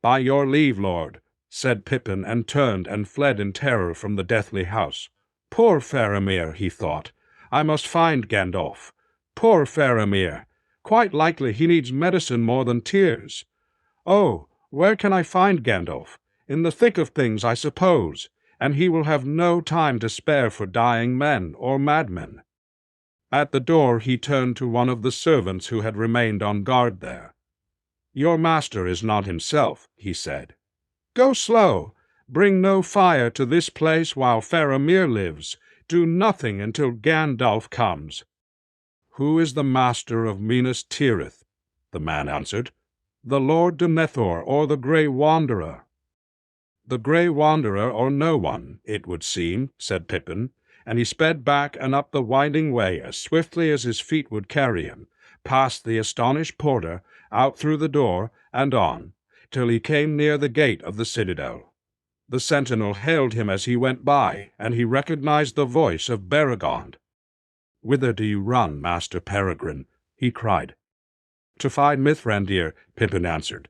"By your leave, lord," said Pippin, and turned and fled in terror from the deathly house. "Poor Faramir," he thought. "I must find Gandalf. Poor Faramir! Quite likely he needs medicine more than tears. Oh, where can I find Gandalf? In the thick of things, I suppose, and he will have no time to spare for dying men or madmen." At the door he turned to one of the servants who had remained on guard there. "Your master is not himself," he said. "Go slow. Bring no fire to this place while Faramir lives. Do nothing until Gandalf comes." "Who is the master of Minas Tirith?" the man answered. "The Lord Denethor, or the Grey Wanderer?" "The Grey Wanderer, or no one, it would seem," said Pippin, and he sped back and up the winding way as swiftly as his feet would carry him, past the astonished porter, out through the door, and on, till he came near the gate of the citadel. The sentinel hailed him as he went by, and he recognized the voice of Beregond. "Whither do you run, Master Peregrine?" he cried. "To find Mithrandir," Pippin answered.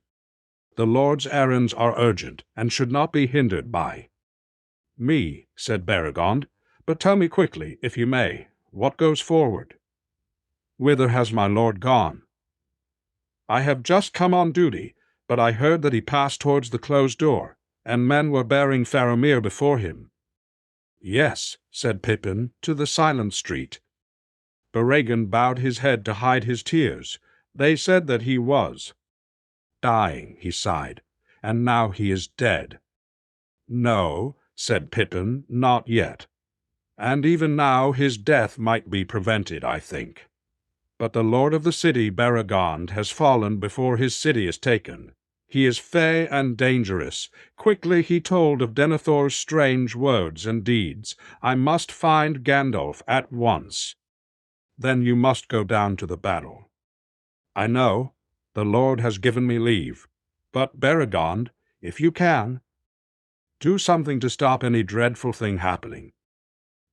"The Lord's errands are urgent, and should not be hindered by." "Me," said Beregond, "but tell me quickly, if you may, what goes forward?" "Whither has my lord gone?" "I have just come on duty, but I heard that he passed towards the closed door, and men were bearing Faramir before him." "Yes," said Pippin, "to the silent street." Beregond bowed his head to hide his tears. "They said that he was dying," he sighed, "and now he is dead." "No," said Pippin, "not yet. And even now his death might be prevented, I think. But the lord of the city, Beregond, has fallen before his city is taken. He is fey and dangerous. Quickly he told of Denethor's strange words and deeds. I must find Gandalf at once." "Then you must go down to the battle." "I know. The Lord has given me leave. But, Beregond, if you can, do something to stop any dreadful thing happening.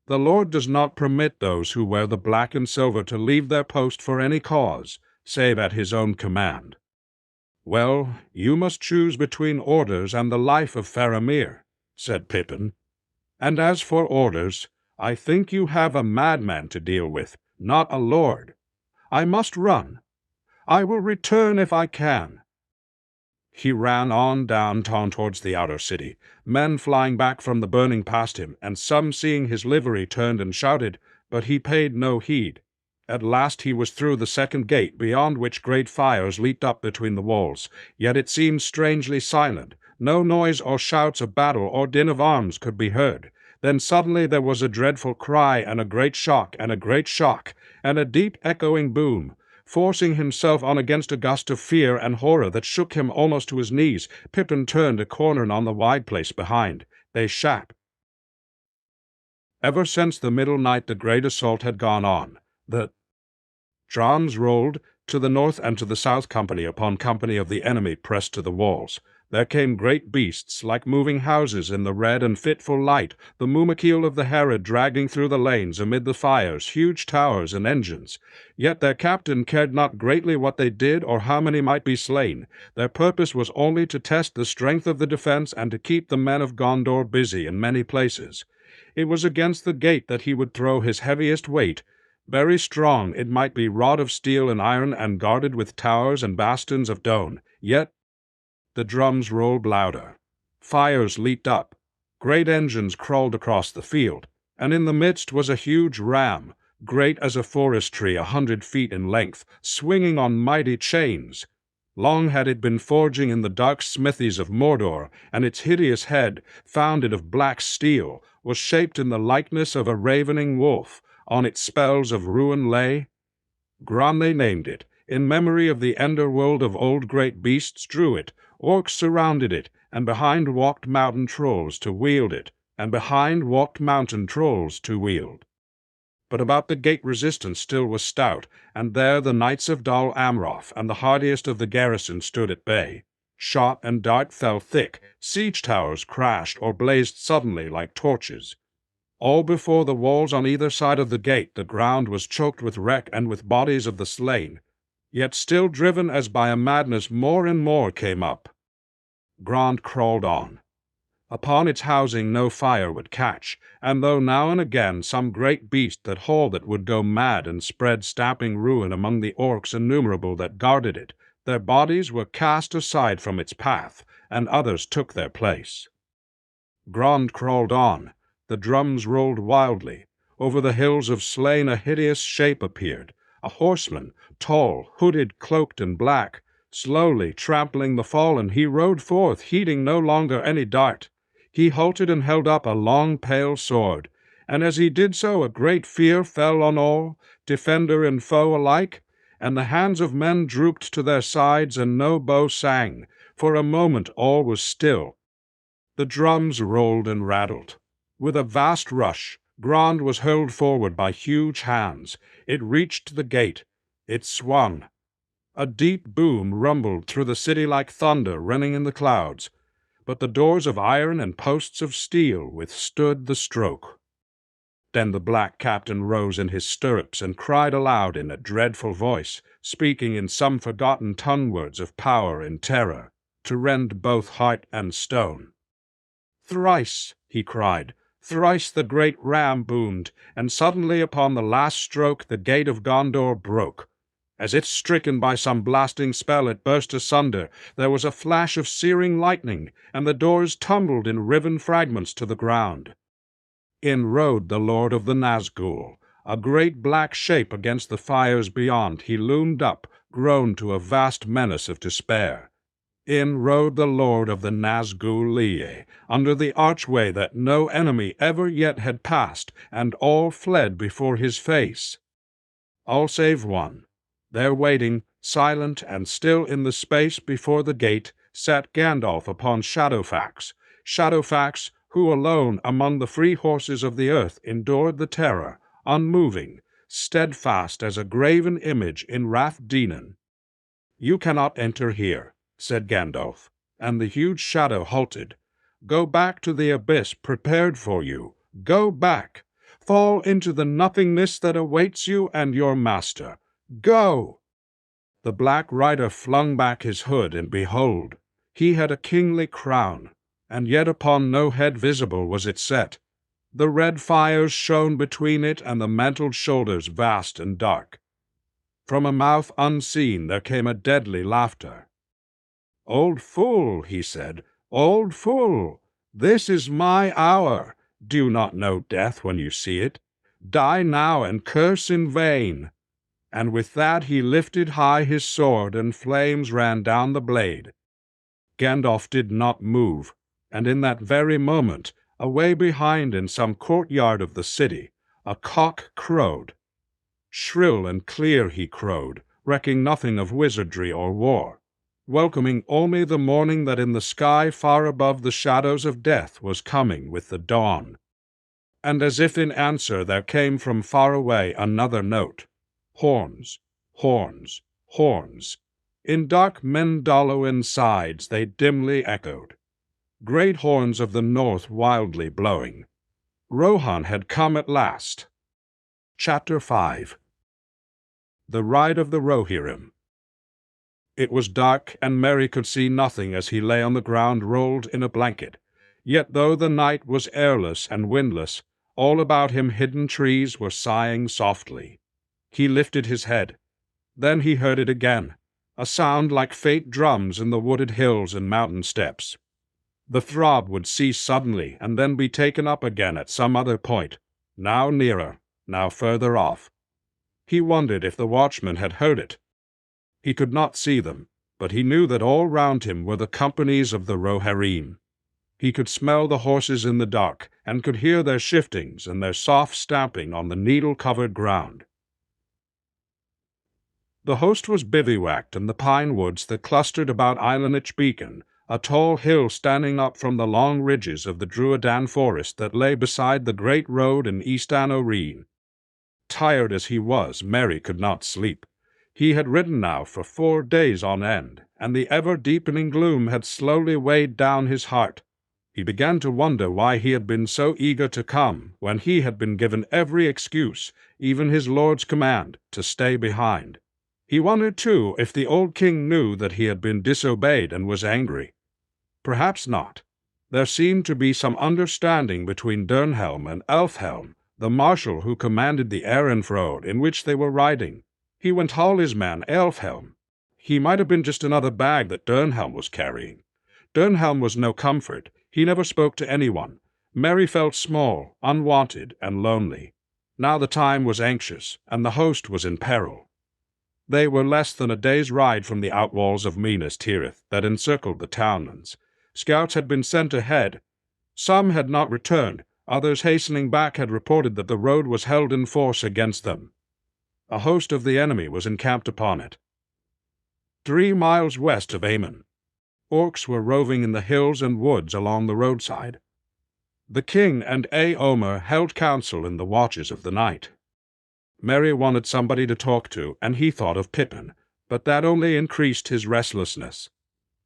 The Lord does not permit those who wear the black and silver to leave their post for any cause, save at his own command." "Well, you must choose between orders and the life of Faramir," said Pippin. "And as for orders, I think you have a madman to deal with, not a lord. I must run. I will return if I can." He ran on downtown towards the outer city, men flying back from the burning past him, and some seeing his livery turned and shouted, but he paid no heed. At last he was through the second gate, beyond which great fires leaped up between the walls, yet it seemed strangely silent. No noise or shouts of battle or din of arms could be heard. Then suddenly there was a dreadful cry, and a great shock, and a great shock, and a deep echoing boom. Forcing himself on against a gust of fear and horror that shook him almost to his knees, Pippin turned a corner on the wide place behind. They shat. Ever since the middle night the great assault had gone on. The drums rolled. To the north and to the south company upon company of the enemy pressed to the walls. There came great beasts, like moving houses in the red and fitful light, the Mumakil of the Herod dragging through the lanes amid the fires, huge towers and engines. Yet their captain cared not greatly what they did or how many might be slain. Their purpose was only to test the strength of the defense and to keep the men of Gondor busy in many places. It was against the gate that he would throw his heaviest weight. Very strong it might be, wrought of steel and iron, and guarded with towers and bastions of stone. Yet the drums rolled louder. Fires leaped up. Great engines crawled across the field, and in the midst was a huge ram, great as a forest tree 100 feet in length, swinging on mighty chains. Long had it been forging in the dark smithies of Mordor, and its hideous head, founded of black steel, was shaped in the likeness of a ravening wolf. On its spells of ruin lay. Gron they named it. In memory of the Enderworld of old great beasts drew it. Orcs surrounded it, and behind walked mountain trolls to wield it, and behind walked mountain trolls to wield. But about the gate resistance still was stout, and there the knights of Dol Amroth and the hardiest of the garrison stood at bay. Shot and dart fell thick, siege towers crashed or blazed suddenly like torches. All before the walls on either side of the gate the ground was choked with wreck and with bodies of the slain. Yet still driven as by a madness more and more came up. Grond crawled on. Upon its housing no fire would catch, and though now and again some great beast that hauled it would go mad and spread stamping ruin among the orcs innumerable that guarded it, their bodies were cast aside from its path, and others took their place. Grond crawled on. The drums rolled wildly. Over the hills of slain a hideous shape appeared, a horseman, tall, hooded, cloaked, and black. Slowly trampling the fallen, he rode forth, heeding no longer any dart. He halted and held up a long, pale sword, and as he did so a great fear fell on all, defender and foe alike, and the hands of men drooped to their sides, and no bow sang. For a moment all was still. The drums rolled and rattled. With a vast rush, Grond was hurled forward by huge hands. It reached the gate. It swung. A deep boom rumbled through the city like thunder running in the clouds, but the doors of iron and posts of steel withstood the stroke. Then the black captain rose in his stirrups and cried aloud in a dreadful voice, speaking in some forgotten tongue words of power and terror, to rend both heart and stone. "Thrice," he cried, "thrice the great ram boomed, and suddenly upon the last stroke the gate of Gondor broke. As if stricken by some blasting spell it burst asunder. There was a flash of searing lightning, and the doors tumbled in riven fragments to the ground. In rode the Lord of the Nazgul, a great black shape against the fires beyond. He loomed up, grown to a vast menace of despair. In rode the Lord of the Nazgul under the archway that no enemy ever yet had passed, and all fled before his face. All save one. There waiting, silent and still in the space before the gate, sat Gandalf upon Shadowfax. Shadowfax, who alone among the free horses of the earth endured the terror, unmoving, steadfast as a graven image in Rath Dinan. "You cannot enter here," said Gandalf, and the huge shadow halted. "Go back to the abyss prepared for you. Go back. Fall into the nothingness that awaits you and your master. Go!" The Black Rider flung back his hood, and behold, he had a kingly crown, and yet upon no head visible was it set. The red fires shone between it and the mantled shoulders vast and dark. From a mouth unseen there came a deadly laughter. "Old fool," he said, "old fool, this is my hour. Do you not know death when you see it? Die now and curse in vain." And with that he lifted high his sword, and flames ran down the blade. Gandalf did not move, and in that very moment, away behind in some courtyard of the city, a cock crowed. Shrill and clear he crowed, recking nothing of wizardry or war, welcoming only the morning that in the sky far above the shadows of death was coming with the dawn. And as if in answer there came from far away another note. Horns, horns, horns. In dark Mendaloan sides they dimly echoed, great horns of the north wildly blowing. Rohan had come at last. Chapter 5. The Ride of the Rohirrim. It was dark, and Merry could see nothing as he lay on the ground rolled in a blanket. Yet though the night was airless and windless, all about him hidden trees were sighing softly. He lifted his head. Then he heard it again, a sound like faint drums in the wooded hills and mountain steppes. The throb would cease suddenly and then be taken up again at some other point, now nearer, now further off. He wondered if the watchmen had heard it. He could not see them, but he knew that all round him were the companies of the Rohirrim. He could smell the horses in the dark, and could hear their shiftings and their soft stamping on the needle-covered ground. The host was bivouacked in the pine woods that clustered about Islanich Beacon, a tall hill standing up from the long ridges of the Druidan forest that lay beside the great road in Eastan O'Reen. Tired as he was, Merry could not sleep. He had ridden now for 4 days on end, and the ever-deepening gloom had slowly weighed down his heart. He began to wonder why he had been so eager to come, when he had been given every excuse, even his lord's command, to stay behind. He wondered, too, if the old king knew that he had been disobeyed and was angry. Perhaps not. There seemed to be some understanding between Dernhelm and Elfhelm, the marshal who commanded the Ehrenfrode in which they were riding. He went haul his man Elfhelm. He might have been just another bag that Dernhelm was carrying. Dernhelm was no comfort. He never spoke to anyone. Merry felt small, unwanted, and lonely. Now the time was anxious, and the host was in peril. They were less than a day's ride from the outwalls of Minas Tirith that encircled the townlands. Scouts had been sent ahead. Some had not returned. Others hastening back had reported that the road was held in force against them. A host of the enemy was encamped upon it. 3 miles west of Aemon, orcs were roving in the hills and woods along the roadside. The king and Aomer held council in the watches of the night. Merry wanted somebody to talk to, and he thought of Pippin, but that only increased his restlessness.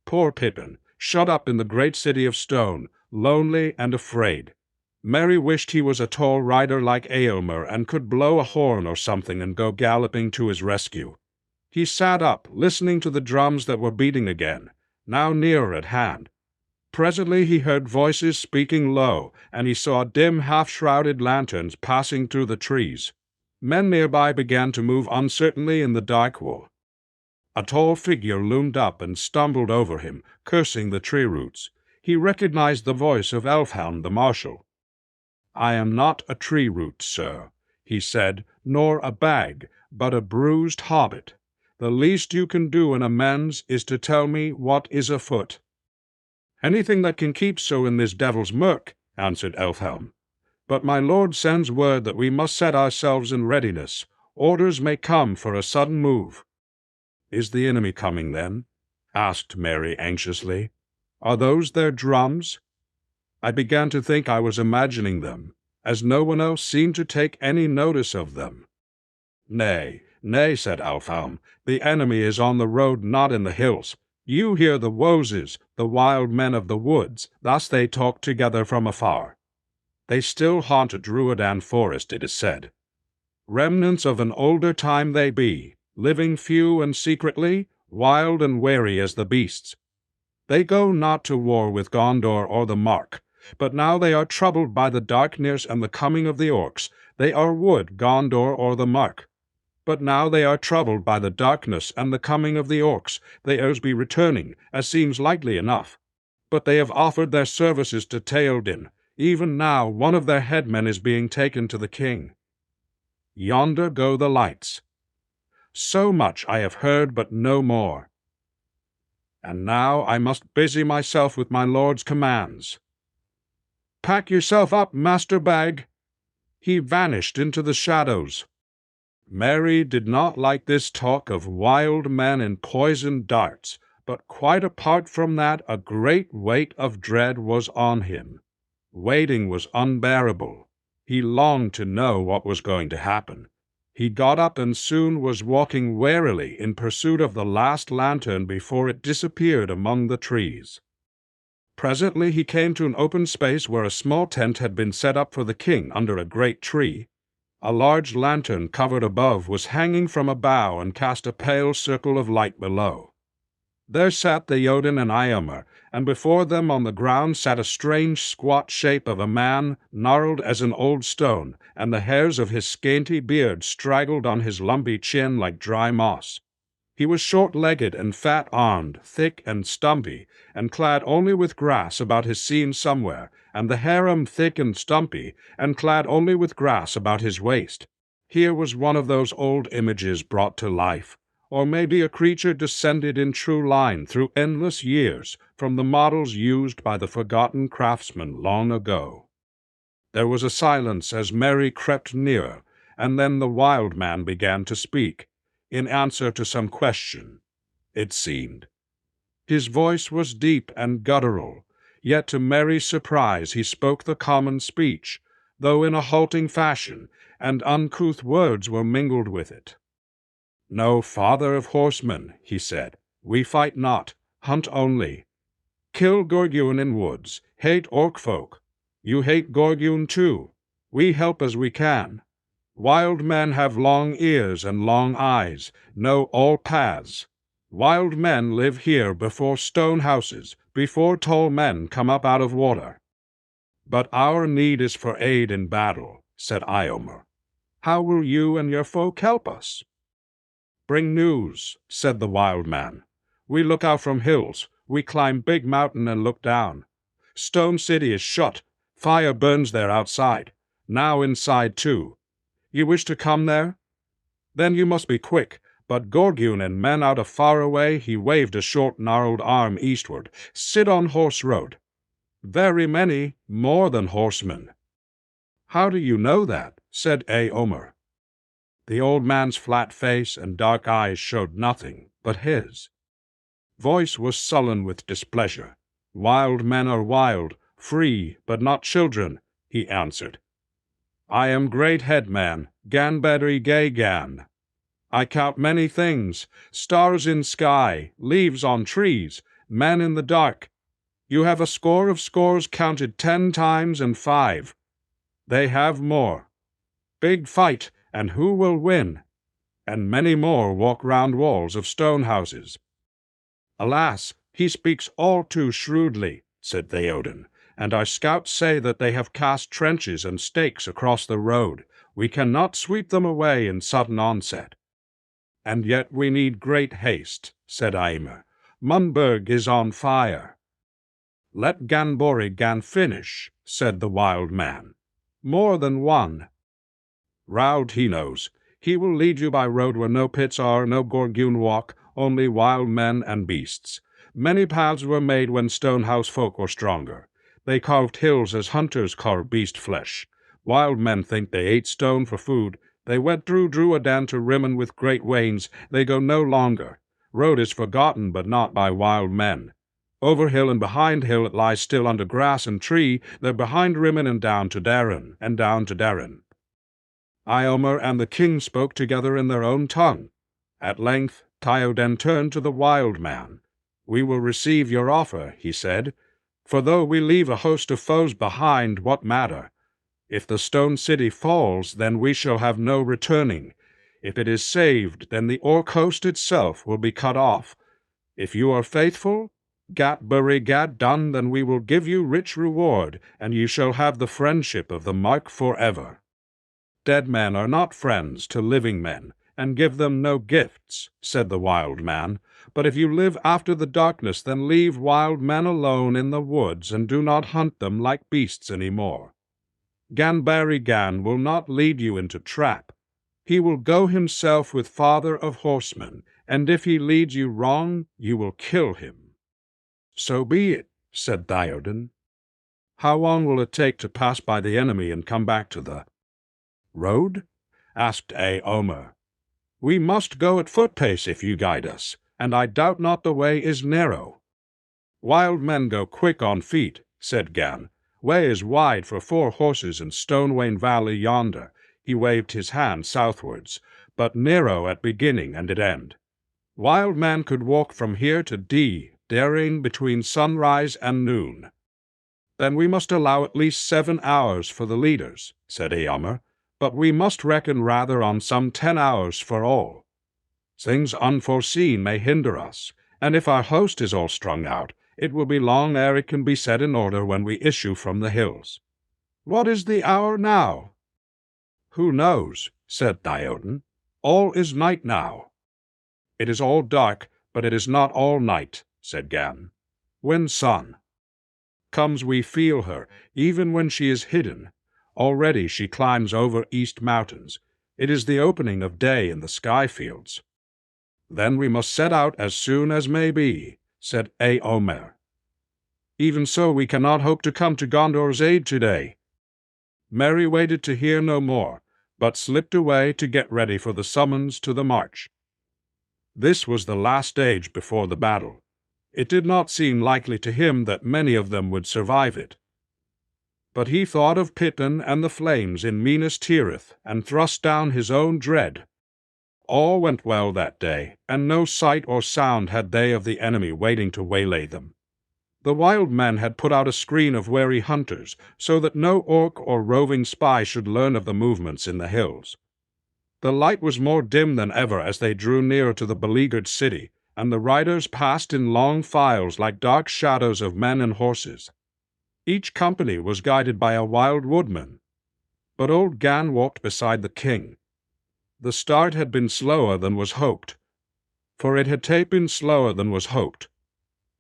Poor Pippin, shut up in the great city of stone, lonely and afraid. Merry wished he was a tall rider like Aomer and could blow a horn or something and go galloping to his rescue. He sat up, listening to the drums that were beating again, now nearer at hand. Presently he heard voices speaking low, and he saw dim half-shrouded lanterns passing through the trees. Men nearby began to move uncertainly in the dark wool. A tall figure loomed up and stumbled over him, cursing the tree roots. He recognized the voice of Elfhelm the marshal. "I am not a tree root, sir," he said, "nor a bag, but a bruised hobbit. The least you can do in amends is to tell me what is afoot." "Anything that can keep so in this devil's murk," answered Elfhelm. "But my lord sends word that we must set ourselves in readiness. Orders may come for a sudden move." "Is the enemy coming, then?" asked Merry anxiously. "Are those their drums?" I began to think I was imagining them, as no one else seemed to take any notice of them. "Nay, nay," said Elfhelm, "the enemy is on the road, not in the hills. You hear the Woses, the wild men of the woods, thus they talk together from afar. They still haunt Druidan forest, it is said. Remnants of an older time they be, living few and secretly, wild and wary as the beasts. They go not to war with Gondor or the Mark, but now they are troubled by the darkness and the coming of the orcs. They are wood Gondor or the Mark. But now they are troubled by the darkness and the coming of the orcs. They be returning, as seems likely enough. But they have offered their services to Theoden. Even now one of their headmen is being taken to the king. Yonder go the lights. So much I have heard, but no more. And now I must busy myself with my lord's commands. Pack yourself up, Master Bag." He vanished into the shadows. Merry did not like this talk of wild men and poisoned darts, but quite apart from that, a great weight of dread was on him. Waiting was unbearable. He longed to know what was going to happen. He got up and soon was walking warily in pursuit of the last lantern before it disappeared among the trees. Presently he came to an open space where a small tent had been set up for the king under a great tree. A large lantern covered above was hanging from a bough and cast a pale circle of light below. There sat Theoden and Eomer, and before them on the ground sat a strange squat shape of a man, gnarled as an old stone, and the hairs of his scanty beard straggled on his lumpy chin like dry moss. He was short-legged and fat-armed, thick and stumpy, and clad only with grass about his seams somewhere, and the harem thick and stumpy, and clad only with grass about his waist. Here was one of those old images brought to life, or maybe a creature descended in true line through endless years from the models used by the forgotten craftsmen long ago. There was a silence as Merry crept nearer, and then the wild man began to speak, in answer to some question, it seemed. His voice was deep and guttural, yet to Merry's surprise he spoke the common speech, though in a halting fashion, and uncouth words were mingled with it. "No, father of horsemen," he said, "we fight not, hunt only. Kill Gorgyun in woods, hate orc folk. You hate Gorgyun too. We help as we can. Wild men have long ears and long eyes, know all paths. Wild men live here before stone houses, before tall men come up out of water." "But our need is for aid in battle," said Eomer. "How will you and your folk help us?" "Bring news," said the wild man. "We look out from hills. We climb big mountain and look down. Stone City is shut. Fire burns there outside. Now inside too. You wish to come there? Then you must be quick." But Gorgyun and men out of far away, he waved a short gnarled arm eastward, "sit on horse road. Very many, more than horsemen." "How do you know that?" said Eomer. The old man's flat face and dark eyes showed nothing but his. Voice was sullen with displeasure. "Wild men are wild, free, but not children," he answered. "I am great headman, Ganberi Gay Gan. I count many things, stars in sky, leaves on trees, men in the dark. You have a score of scores counted 10 times and 5. They have more. Big fight, and who will win? And many more walk round walls of stone houses." "Alas, he speaks all too shrewdly," said Theoden, "and our scouts say that they have cast trenches and stakes across the road. We cannot sweep them away in sudden onset." "And yet we need great haste," said Eomer. "Munburg is on fire." "Let Ganbori Gan finish," said the wild man. "More than one. Route he knows. He will lead you by road where no pits are, no Gorgyun walk, only wild men and beasts. Many paths were made when Stonehouse folk were stronger. They carved hills as hunters carve beast flesh. Wild men think they ate stone for food. They went through Druadan to Rimmon with great wains. They go no longer. Road is forgotten, but not by wild men. Over hill and behind hill it lies still under grass and tree. They're behind Rimmon and down to Darren, and down to Darren." Eomer and the king spoke together in their own tongue. At length Theoden turned to the wild man. "We will receive your offer," he said. "For though we leave a host of foes behind, what matter? If the stone city falls, then we shall have no returning. If it is saved, then the orc host itself will be cut off. If you are faithful, Gatbury Gat done, then we will give you rich reward, and you shall have the friendship of the mark forever. Dead men are not friends to living men, and give them no gifts," said the wild man. "But if you live after the darkness, then leave wild men alone in the woods, and do not hunt them like beasts any more. Ganbari Gan will not lead you into trap. He will go himself with father of horsemen, and if he leads you wrong, you will kill him." "So be it," said Theoden. "How long will it take to pass by the enemy and come back to the road?" asked Eomer. "We must go at foot pace if you guide us, and I doubt not the way is narrow." "Wild men go quick on feet," said Gan. "Way is wide for 4 horses in Stonewain Valley yonder. He waved his hand southwards, but narrow at beginning and at end. Wild men could walk from here to D, daring between sunrise and noon. Then we must allow at least 7 hours for the leaders, said Eomer, but we must reckon rather on some 10 hours for all. Things unforeseen may hinder us, and if our host is all strung out, it will be long ere it can be set in order when we issue from the hills. What is the hour now? Who knows, said Dioden. All is night now. It is all dark, but it is not all night, said Gan. When sun comes we feel her, even when she is hidden. Already she climbs over east mountains. It is the opening of day in the sky fields. Then we must set out as soon as may be, said Eomer. Even so we cannot hope to come to Gondor's aid today. Merry waited to hear no more, but slipped away to get ready for the summons to the march. This was the last stage before the battle. It did not seem likely to him that many of them would survive it. But he thought of Pitton and the flames in Minas Tirith, and thrust down his own dread. All went well that day, and no sight or sound had they of the enemy waiting to waylay them. The wild men had put out a screen of wary hunters, so that no orc or roving spy should learn of the movements in the hills. The light was more dim than ever as they drew nearer to the beleaguered city, and the riders passed in long files like dark shadows of men and horses. Each company was guided by a wild woodman. But old Gan walked beside the king. The start had been slower than was hoped, for it had taken slower than was hoped.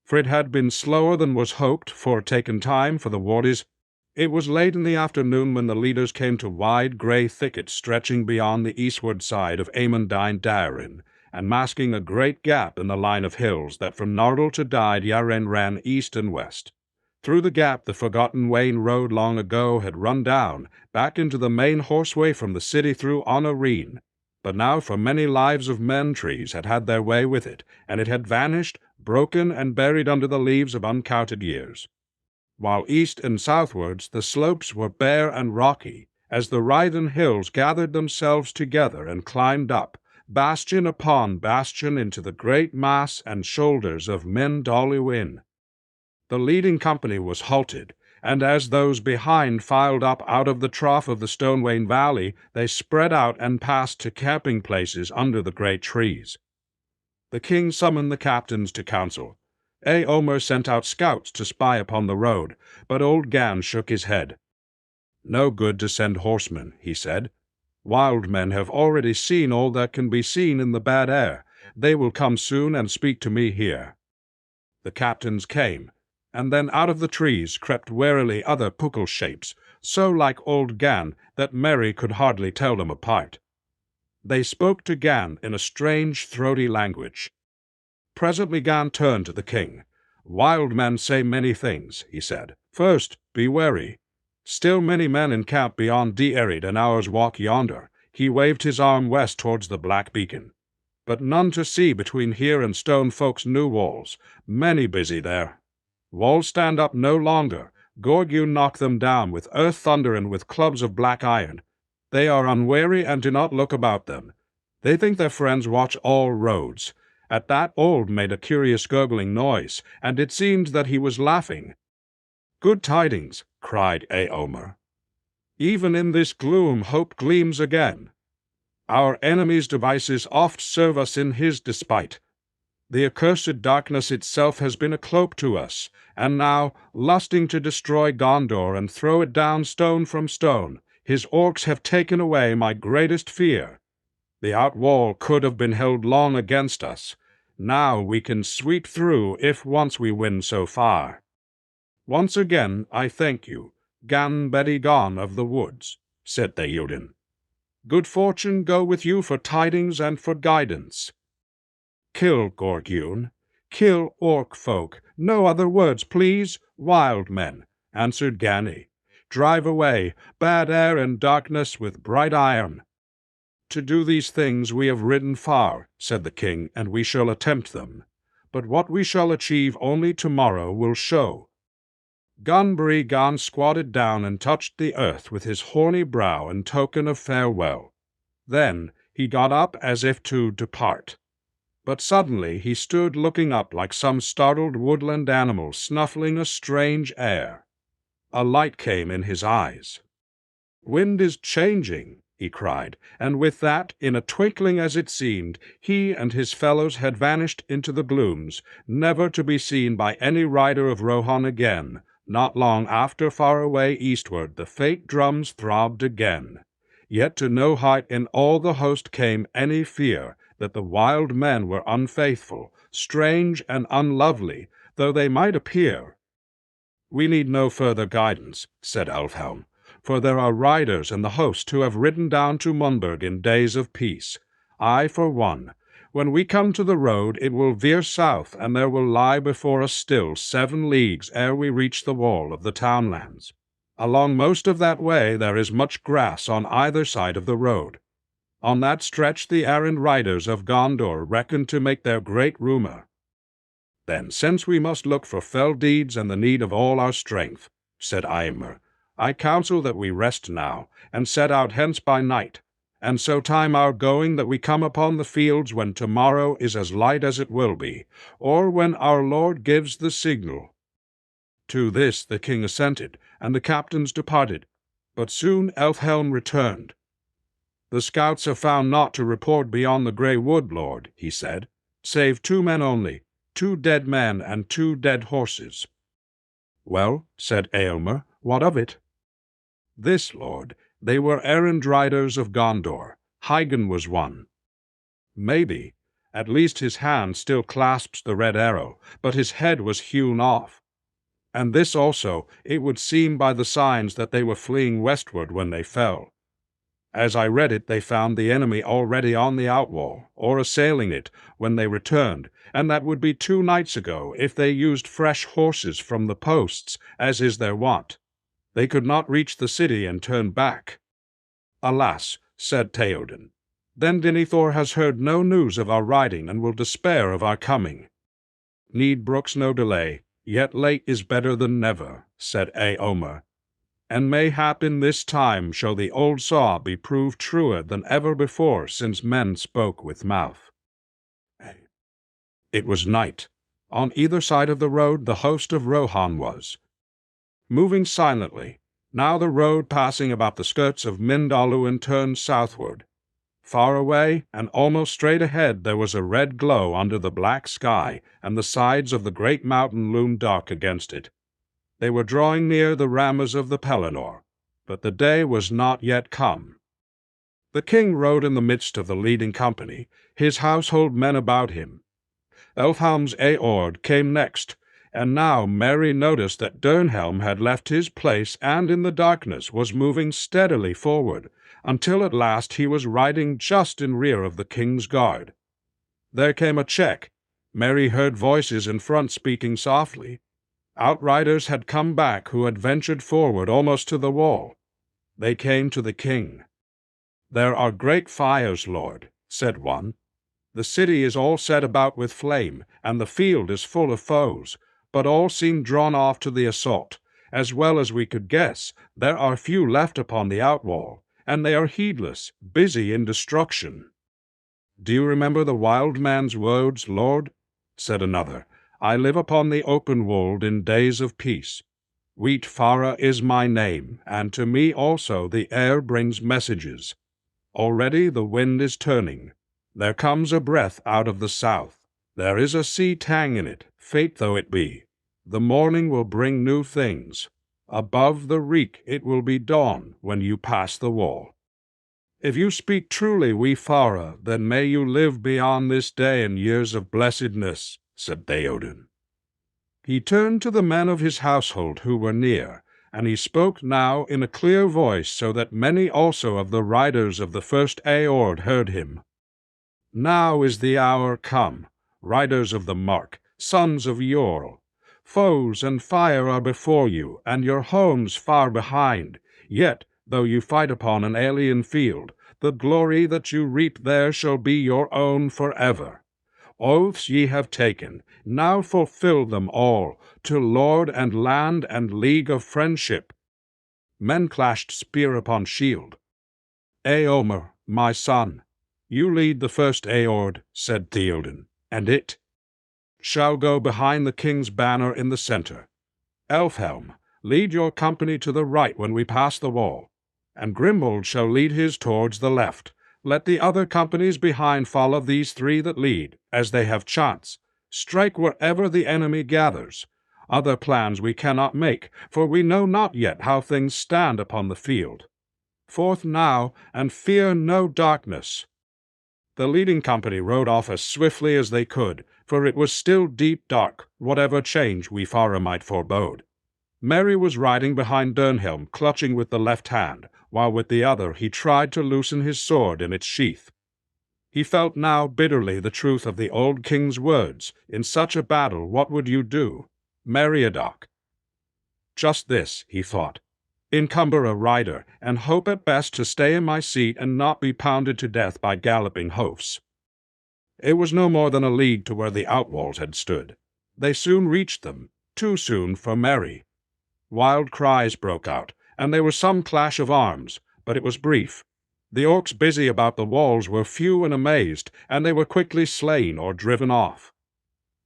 For it had been slower than was hoped, for taken time for the warriors. It was late in the afternoon when the leaders came to wide grey thickets stretching beyond the eastward side of Amandine Daerin, and masking a great gap in the line of hills that from Nardal to Dyed Yaren ran east and west. Through the gap the forgotten Wain road long ago had run down, back into the main horseway from the city through Onareen. But now for many lives of men trees had had their way with it, and it had vanished, broken and buried under the leaves of uncounted years. While east and southwards the slopes were bare and rocky, as the Rythen hills gathered themselves together and climbed up, bastion upon bastion, into the great mass and shoulders of Men Doluin. The leading company was halted, and as those behind filed up out of the trough of the Stonewain Valley, they spread out and passed to camping places under the great trees. The king summoned the captains to council. Eomer sent out scouts to spy upon the road, but old Gan shook his head. No good to send horsemen, he said. Wild men have already seen all that can be seen in the bad air. They will come soon and speak to me here. The captains came, and then out of the trees crept warily other Puckle shapes, so like old Gan that Merry could hardly tell them apart. They spoke to Gan in a strange, throaty language. Presently Gan turned to the king. Wild men say many things, he said. First, be wary. Still many men in camp beyond Dierid an hour's walk yonder. He waved his arm west towards the black beacon. But none to see between here and Stone Folk's new walls. Many busy there. Walls stand up no longer. Gorgue knock them down with earth thunder and with clubs of black iron. They are unwary and do not look about them. They think their friends watch all roads. At that Old made a curious gurgling noise, and it seemed that he was laughing. Good tidings, cried Eomer. Even in this gloom hope gleams again. Our enemy's devices oft serve us in his despite. The accursed darkness itself has been a cloak to us, and now, lusting to destroy Gondor and throw it down stone from stone, his orcs have taken away my greatest fear. The outwall could have been held long against us. Now we can sweep through if once we win so far. Once again I thank you, Gan Bedigon of the woods, said Theoden. Good fortune go with you for tidings and for guidance. Kill Gorgue, kill orc folk, no other words, please, wild men, answered Ganny. Drive away bad air and darkness with bright iron. To do these things we have ridden far, said the king, and we shall attempt them. But what we shall achieve only tomorrow will show. Gunbree squatted down and touched the earth with his horny brow in token of farewell. Then he got up as if to depart. But suddenly he stood looking up like some startled woodland animal snuffling a strange air. A light came in his eyes. "Wind is changing," he cried, and with that, in a twinkling as it seemed, he and his fellows had vanished into the glooms, never to be seen by any rider of Rohan again. Not long after, far away eastward, the fate drums throbbed again. Yet to no height in all the host came any fear that the wild men were unfaithful, strange and unlovely, though they might appear. "We need no further guidance," said Elfhelm, "for there are riders in the host who have ridden down to Munburg in days of peace. I, for one, when we come to the road, it will veer south, and there will lie before us still 7 leagues ere we reach the wall of the townlands. Along most of that way there is much grass on either side of the road. On that stretch the errant riders of Gondor reckon to make their great rumour. Then, since we must look for fell deeds and the need of all our strength," said Eomer, "I counsel that we rest now, and set out hence by night, and so time our going that we come upon the fields when tomorrow is as light as it will be, or when our Lord gives the signal." To this the king assented, and the captains departed. But soon Elfhelm returned. "The scouts have found naught to report beyond the Grey Wood, lord," he said, "save 2 men only, 2 dead men and 2 dead horses." "Well," said Eomer, "what of it?" "This, lord, they were errand riders of Gondor. Hagen was one." "Maybe. At least his hand still clasps the red arrow, but his head was hewn off. And this also, it would seem by the signs that they were fleeing westward when they fell. As I read it, they found the enemy already on the outwall, or assailing it, when they returned, and that would be 2 nights ago, if they used fresh horses from the posts, as is their wont. They could not reach the city and turn back." "Alas," said Theoden, "then Denethor has heard no news of our riding, and will despair of our coming." "Need brooks no delay, yet late is better than never," said Eomer. "And mayhap in this time shall the old saw be proved truer than ever before since men spoke with mouth." It was night. On either side of the road the host of Rohan was, moving silently. Now the road passing about the skirts of Mindalluin turned southward. Far away, and almost straight ahead, there was a red glow under the black sky, and the sides of the great mountain loomed dark against it. They were drawing near the Ramas of the Pelennor, but the day was not yet come. The king rode in the midst of the leading company, his household men about him. Elfhelm's Eord came next, and now Merry noticed that Dernhelm had left his place and in the darkness was moving steadily forward, until at last he was riding just in rear of the king's guard. There came a check. Merry heard voices in front speaking softly. Outriders had come back who had ventured forward almost to the wall. They came to the king. "There are great fires, lord," said one. "The city is all set about with flame, and the field is full of foes, but all seem drawn off to the assault. As well as we could guess, there are few left upon the outwall, and they are heedless, busy in destruction." "Do you remember the wild man's words, lord?" said another. "I live upon the open wold in days of peace. Wheatfara is my name, and to me also the air brings messages. Already the wind is turning. There comes a breath out of the south. There is a sea tang in it, fate though it be. The morning will bring new things. Above the reek it will be dawn when you pass the wall. If you speak truly, Wheatfara, then may you live beyond this day in years of blessedness," said Theoden. He turned to the men of his household who were near, and he spoke now in a clear voice so that many also of the riders of the first Eord heard him. "Now is the hour come, riders of the mark, sons of Yorl. Foes and fire are before you, and your homes far behind. Yet, though you fight upon an alien field, the glory that you reap there shall be your own forever. Oaths ye have taken, now fulfill them all, to lord and land and league of friendship. Men clashed spear upon shield. Eomer, my son, you lead the first Aord, said Theoden, and it shall go behind the king's banner in the center. Elfhelm, lead your company to the right when we pass the wall, and Grimbold shall lead his towards the left. Let the other companies behind follow these three that lead, as they have chance. Strike wherever the enemy gathers. Other plans we cannot make, for we know not yet how things stand upon the field. Forth now, and fear no darkness. The leading company rode off as swiftly as they could, for it was still deep dark, whatever change we Fara might forebode. Merry was riding behind Dernhelm, clutching with the left hand, while with the other he tried to loosen his sword in its sheath. He felt now bitterly the truth of the old king's words, "In such a battle what would you do? Meriadoc." Just this, he thought. Encumber a rider, and hope at best to stay in my seat and not be pounded to death by galloping hoofs. It was no more than a league to where the outwalls had stood. They soon reached them, too soon for Merry. Wild cries broke out, and there was some clash of arms, but it was brief. The orcs busy about the walls were few and amazed, and they were quickly slain or driven off.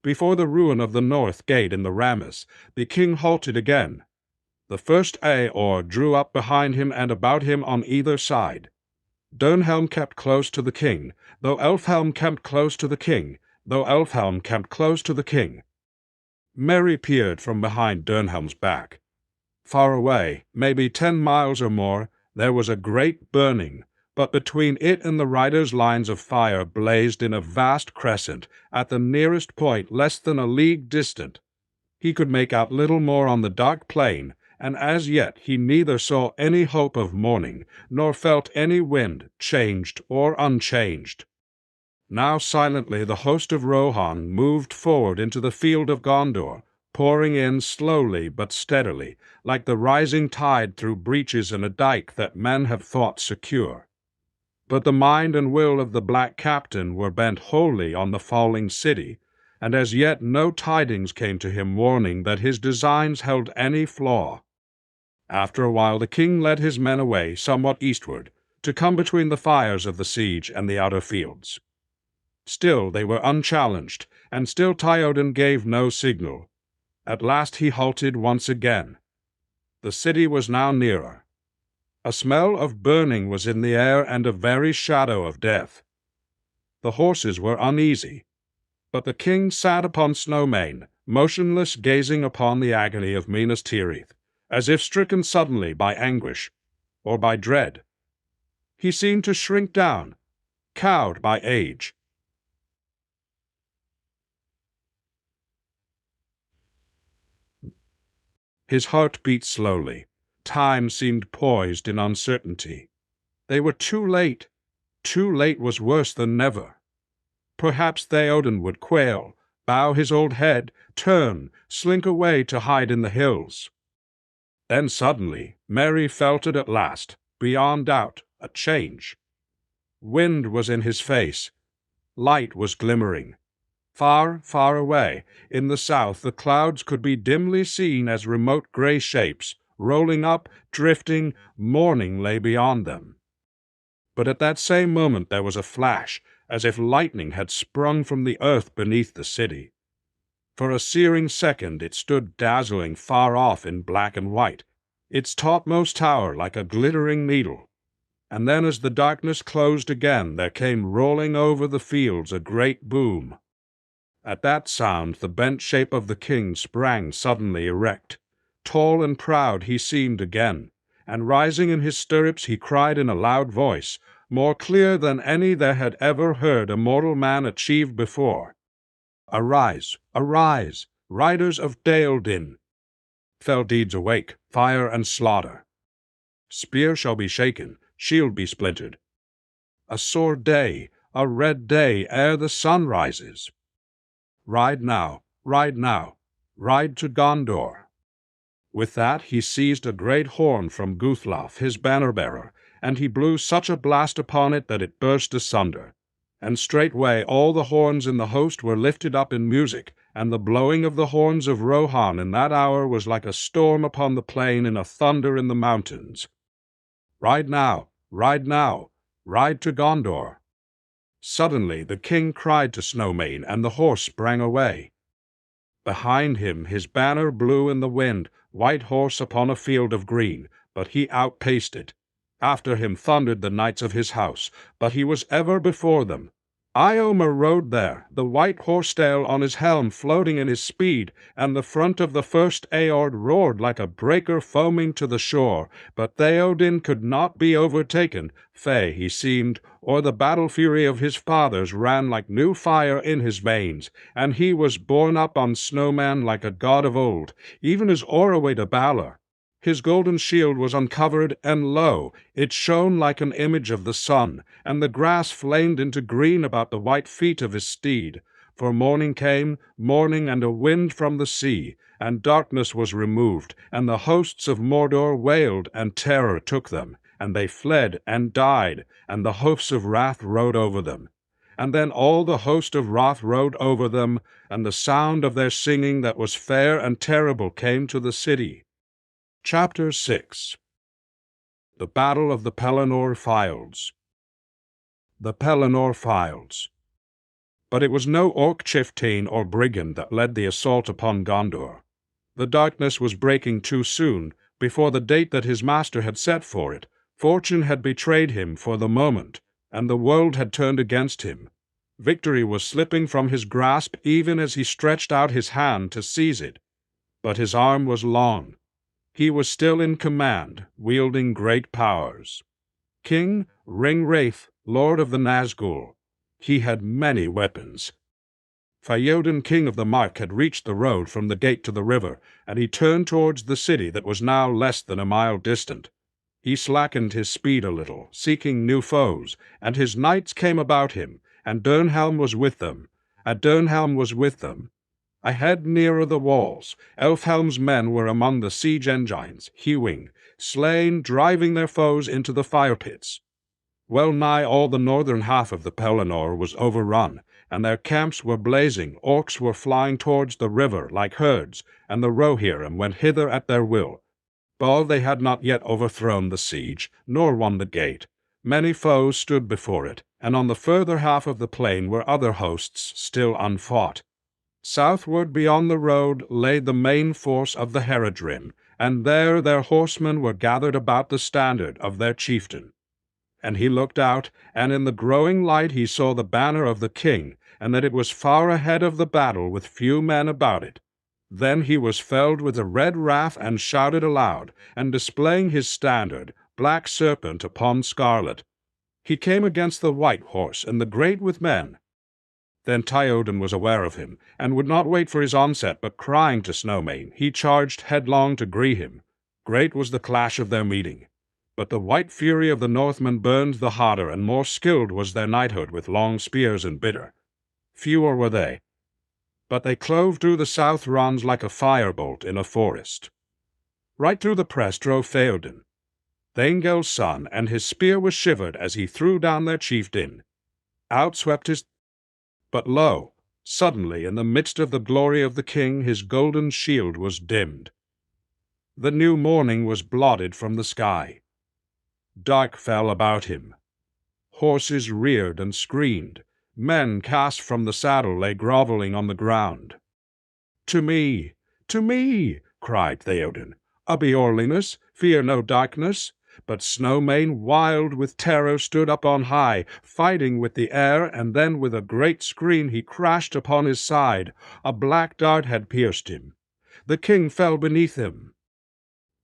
Before the ruin of the north gate in the Rammus, the king halted again. The first Aor drew up behind him and about him on either side. Dernhelm kept close to the king, though Elfhelm kept close to the king, Merry peered from behind Dernhelm's back. Far away, maybe 10 miles or more, there was a great burning, but between it and the riders' lines of fire blazed in a vast crescent, at the nearest point less than a league distant. He could make out little more on the dark plain, and as yet he neither saw any hope of morning, nor felt any wind, changed or unchanged. Now silently the host of Rohan moved forward into the field of Gondor, pouring in slowly but steadily, like the rising tide through breaches in a dike that men have thought secure. But the mind and will of the Black Captain were bent wholly on the falling city, and as yet no tidings came to him warning that his designs held any flaw. After a while the king led his men away somewhat eastward, to come between the fires of the siege and the outer fields. Still they were unchallenged, and still Théoden gave no signal. At last he halted once again. The city was now nearer. A smell of burning was in the air and a very shadow of death. The horses were uneasy, but the king sat upon Snowmane, motionless, gazing upon the agony of Minas Tirith, as if stricken suddenly by anguish or by dread. He seemed to shrink down, cowed by age. His heart beat slowly. Time seemed poised in uncertainty. They were too late. Too late was worse than never. Perhaps Théoden would quail, bow his old head, turn, slink away to hide in the hills. Then suddenly Merry felt it at last, beyond doubt, a change. Wind was in his face. Light was glimmering. Far, far away, in the south, the clouds could be dimly seen as remote gray shapes, rolling up, drifting, morning lay beyond them. But at that same moment there was a flash, as if lightning had sprung from the earth beneath the city. For a searing second it stood dazzling far off in black and white, its topmost tower like a glittering needle. And then as the darkness closed again there came rolling over the fields a great boom. At that sound the bent shape of the king sprang suddenly erect. Tall and proud he seemed again, and rising in his stirrups he cried in a loud voice, more clear than any there had ever heard a mortal man achieve before, "Arise, arise, riders of Daleldin! Fell deeds awake, fire and slaughter. Spear shall be shaken, shield be splintered. A sore day, a red day ere the sun rises. Ride now, ride now, ride to Gondor." With that he seized a great horn from Guthlaf, his banner-bearer, and he blew such a blast upon it that it burst asunder. And straightway all the horns in the host were lifted up in music, and the blowing of the horns of Rohan in that hour was like a storm upon the plain and a thunder in the mountains. Ride now, ride now, ride to Gondor. Suddenly the king cried to Snow Mane, and the horse sprang away. Behind him his banner blew in the wind, white horse upon a field of green, but he outpaced it. After him thundered the knights of his house, but he was ever before them. Eomer rode there, the white horse-tail on his helm floating in his speed, and the front of the first Aord roared like a breaker foaming to the shore. But Theoden could not be overtaken, fey he seemed, or the battle-fury of his fathers ran like new fire in his veins, and he was borne up on Snowman like a god of old, even as Orway to Balor. His golden shield was uncovered, and lo, it shone like an image of the sun, and the grass flamed into green about the white feet of his steed. For morning came, morning and a wind from the sea, and darkness was removed, and the hosts of Mordor wailed, and terror took them, and they fled and died, and the hosts of wrath rode over them. And then all the host of wrath rode over them, and the sound of their singing that was fair and terrible came to the city. Chapter 6. The Battle of the Pelennor Fields. The Pelennor Fields. But it was no orc chieftain or brigand that led the assault upon Gondor. The darkness was breaking too soon. Before the date that his master had set for it, fortune had betrayed him for the moment, and the world had turned against him. Victory was slipping from his grasp even as he stretched out his hand to seize it. But his arm was long. He was still in command, wielding great powers. King Ringwraith, lord of the Nazgul. He had many weapons. Theoden, king of the Mark, had reached the road from the gate to the river, and he turned towards the city that was now less than a mile distant. He slackened his speed a little, seeking new foes, and his knights came about him, and Dernhelm was with them. Ahead nearer the walls, Elfhelm's men were among the siege engines, hewing, slain, driving their foes into the fire-pits. Well nigh all the northern half of the Pelennor was overrun, and their camps were blazing. Orcs were flying towards the river like herds, and the Rohirrim went hither at their will. But they had not yet overthrown the siege, nor won the gate. Many foes stood before it, and on the further half of the plain were other hosts still unfought. Southward beyond the road lay the main force of the Haradrim, and there their horsemen were gathered about the standard of their chieftain. And he looked out, and in the growing light he saw the banner of the king, and that it was far ahead of the battle with few men about it. Then he was felled with a red wrath and shouted aloud, and displaying his standard, black serpent upon scarlet. He came against the white horse and the great with men. Then Theoden was aware of him, and would not wait for his onset, but crying to Snow Mane, he charged headlong to greet him. Great was the clash of their meeting. But the white fury of the Northmen burned the harder, and more skilled was their knighthood with long spears and bitter. Fewer were they, but they clove through the south runs like a firebolt in a forest. Right through the press drove Theoden, Thangel's son, and his spear was shivered as he threw down their chieftain. Out swept his... But lo, suddenly in the midst of the glory of the king his golden shield was dimmed. The new morning was blotted from the sky. Dark fell about him. Horses reared and screamed. Men cast from the saddle lay groveling on the ground. To me, cried Theoden. Abiorlinus, fear no darkness. But Snow Mane, wild with terror, stood up on high, fighting with the air, and then with a great scream he crashed upon his side. A black dart had pierced him. The king fell beneath him.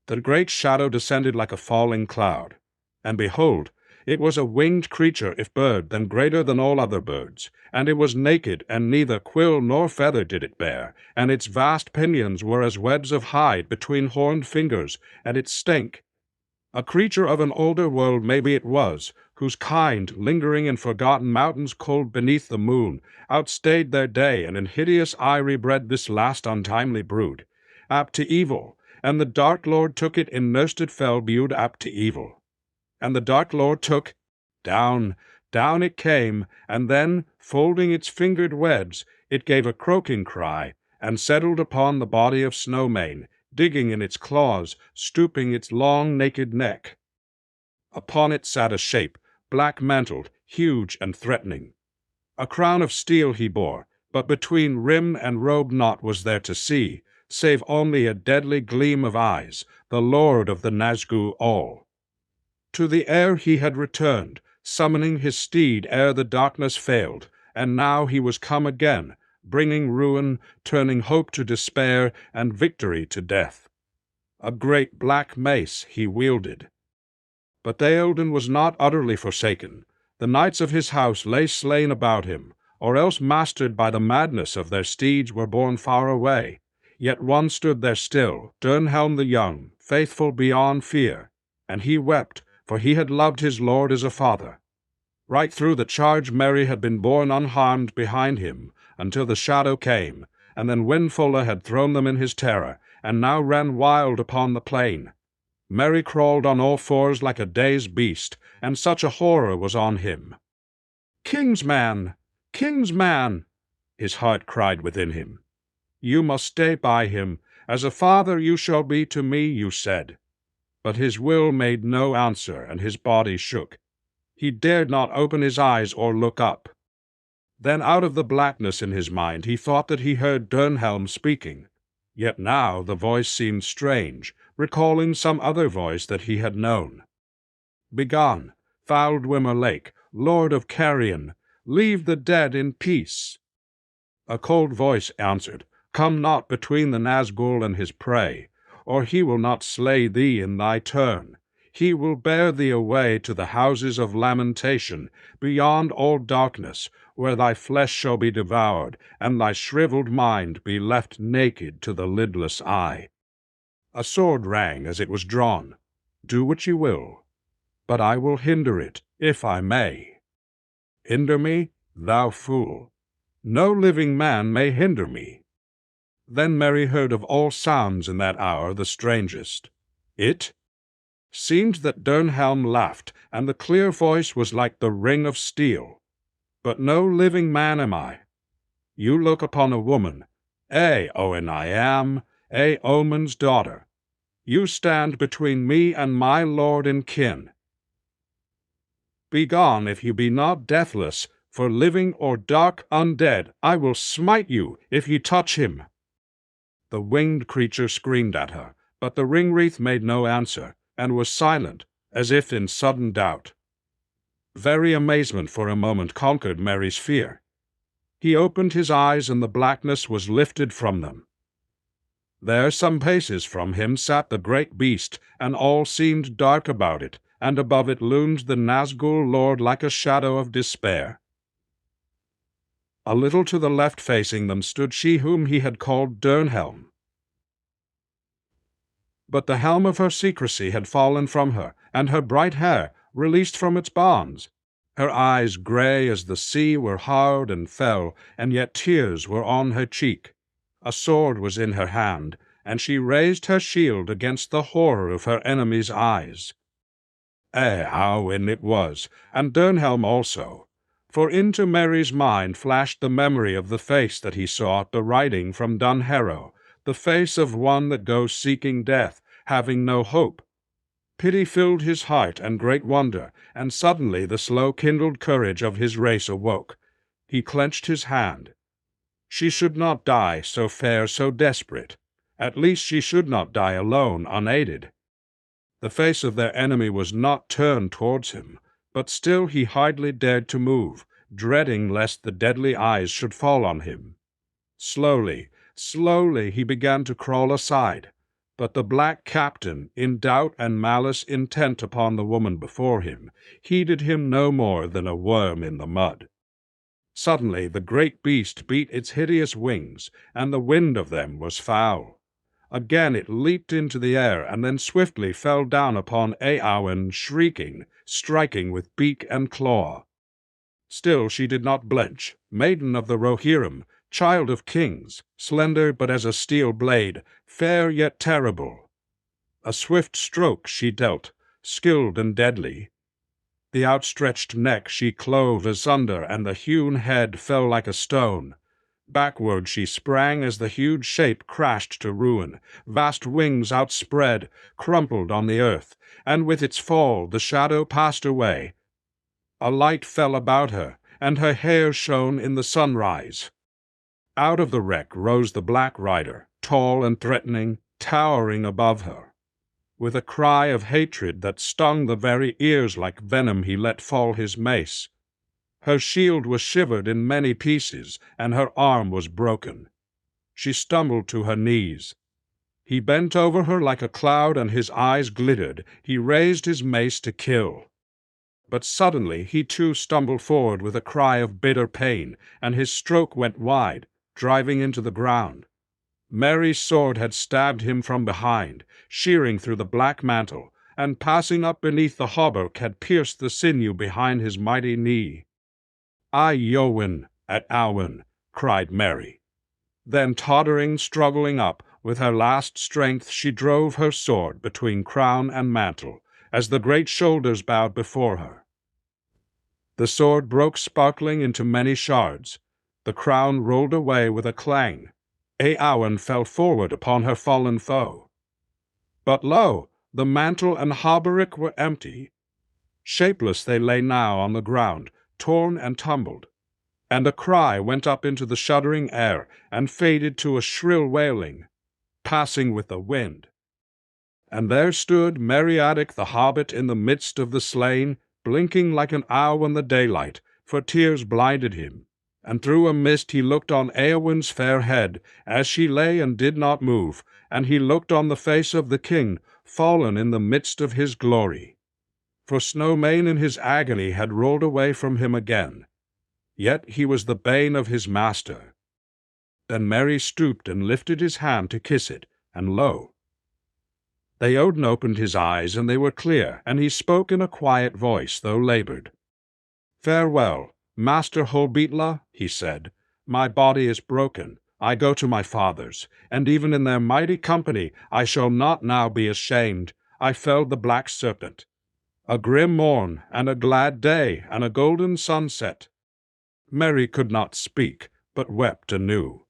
The great shadow descended like a falling cloud. And behold, it was a winged creature, if bird, then greater than all other birds. And it was naked, and neither quill nor feather did it bear. And its vast pinions were as webs of hide between horned fingers, and it stank. A creature of an older world maybe it was, whose kind, lingering in forgotten mountains cold beneath the moon, outstayed their day, and in hideous eyrie bred this last untimely brood, apt to evil, and the Dark Lord took it in Nursted Fell viewed apt to evil. And the Dark Lord took, down Down it came, and then, folding its fingered webs, it gave a croaking cry, and settled upon the body of Snowmane, digging in its claws, stooping its long naked neck. Upon it sat a shape, black-mantled, huge and threatening. A crown of steel he bore, but between rim and robe naught was there to see, save only a deadly gleam of eyes, the lord of the Nazgûl all. To the air he had returned, summoning his steed ere the darkness failed, and now he was come again, bringing ruin, turning hope to despair, and victory to death. A great black mace he wielded. But Theoden was not utterly forsaken. The knights of his house lay slain about him, or else mastered by the madness of their steeds were borne far away. Yet one stood there still, Dernhelm the young, faithful beyond fear, and he wept, for he had loved his lord as a father. Right through the charge Merry had been borne unharmed behind him, until the shadow came, and then Windfuller had thrown them in his terror, and now ran wild upon the plain. Merry crawled on all fours like a dazed beast, and such a horror was on him. "King's man! King's man!" his heart cried within him. "You must stay by him. As a father you shall be to me," you said. But his will made no answer, and his body shook. He dared not open his eyes or look up. Then out of the blackness in his mind he thought that he heard Dernhelm speaking. Yet now the voice seemed strange, recalling some other voice that he had known. "Begone, Faldwimmer Lake, lord of Carrion, leave the dead in peace." A cold voice answered, "Come not between the Nazgûl and his prey, or he will not slay thee in thy turn. He will bear thee away to the houses of lamentation, beyond all darkness, where thy flesh shall be devoured, and thy shriveled mind be left naked to the lidless eye." A sword rang as it was drawn. "Do what you will, but I will hinder it, if I may." "Hinder me? Thou fool! No living man may hinder me." Then Merry heard of all sounds in that hour the strangest. It seemed that Dernhelm laughed, and the clear voice was like the ring of steel. "But no living man am I. You look upon a woman. Owen I am, Omen's daughter. You stand between me and my lord and kin. Begone, if you be not deathless, for living or dark undead, I will smite you if ye touch him." The winged creature screamed at her, but the ring-wreath made no answer, and was silent, as if in sudden doubt. Very amazement for a moment conquered Merry's fear. He opened his eyes, and the blackness was lifted from them. There, some paces from him, sat the great beast, and all seemed dark about it, and above it loomed the Nazgûl lord like a shadow of despair. A little to the left facing them stood she whom he had called Dernhelm. But the helm of her secrecy had fallen from her, and her bright hair, released from its bonds. Her eyes, grey as the sea, were hard and fell, and yet tears were on her cheek. A sword was in her hand, and she raised her shield against the horror of her enemy's eyes. Owen it was, and Dernhelm also. For into Merry's mind flashed the memory of the face that he saw at the riding from Dunharrow, the face of one that goes seeking death, having no hope. Pity filled his heart and great wonder, and suddenly the slow-kindled courage of his race awoke. He clenched his hand. She should not die, so fair, so desperate. At least she should not die alone, unaided. The face of their enemy was not turned towards him, but still he hardly dared to move, dreading lest the deadly eyes should fall on him. Slowly, slowly he began to crawl aside, but the black captain, in doubt and malice intent upon the woman before him, heeded him no more than a worm in the mud. Suddenly the great beast beat its hideous wings, and the wind of them was foul. Again it leaped into the air, and then swiftly fell down upon Eowyn, shrieking, striking with beak and claw. Still she did not blench, maiden of the Rohirrim, child of kings, slender but as a steel blade, fair yet terrible. A swift stroke she dealt, skilled and deadly. The outstretched neck she clove asunder, and the hewn head fell like a stone. Backward she sprang as the huge shape crashed to ruin. Vast wings outspread, crumpled on the earth, and with its fall the shadow passed away. A light fell about her, and her hair shone in the sunrise. Out of the wreck rose the Black Rider, tall and threatening, towering above her. With a cry of hatred that stung the very ears like venom, he let fall his mace. Her shield was shivered in many pieces, and her arm was broken. She stumbled to her knees. He bent over her like a cloud, and his eyes glittered. He raised his mace to kill. But suddenly he too stumbled forward with a cry of bitter pain, and his stroke went wide, driving into the ground. Mary's sword had stabbed him from behind, shearing through the black mantle, and passing up beneath the hauberk had pierced the sinew behind his mighty knee. "I Iowen at Awen," cried Mary. Then, tottering, struggling up, with her last strength she drove her sword between crown and mantle, as the great shoulders bowed before her. The sword broke sparkling into many shards. The crown rolled away with a clang. Eowyn fell forward upon her fallen foe. But lo, the mantle and hauberk were empty. Shapeless they lay now on the ground, torn and tumbled. And a cry went up into the shuddering air, and faded to a shrill wailing, passing with the wind. And there stood Meriadoc the hobbit in the midst of the slain, blinking like an owl in the daylight, for tears blinded him. And through a mist he looked on Eowyn's fair head, as she lay and did not move, and he looked on the face of the king, fallen in the midst of his glory. For Snowmane in his agony had rolled away from him again. Yet he was the bane of his master. Then Merry stooped and lifted his hand to kiss it, and lo! Theoden opened his eyes, and they were clear, and he spoke in a quiet voice, though labored. "Farewell, Master Holbeatla," he said. "My body is broken. I go to my fathers, and even in their mighty company I shall not now be ashamed. I felled the black serpent. A grim morn, and a glad day, and a golden sunset." Merry could not speak, but wept anew.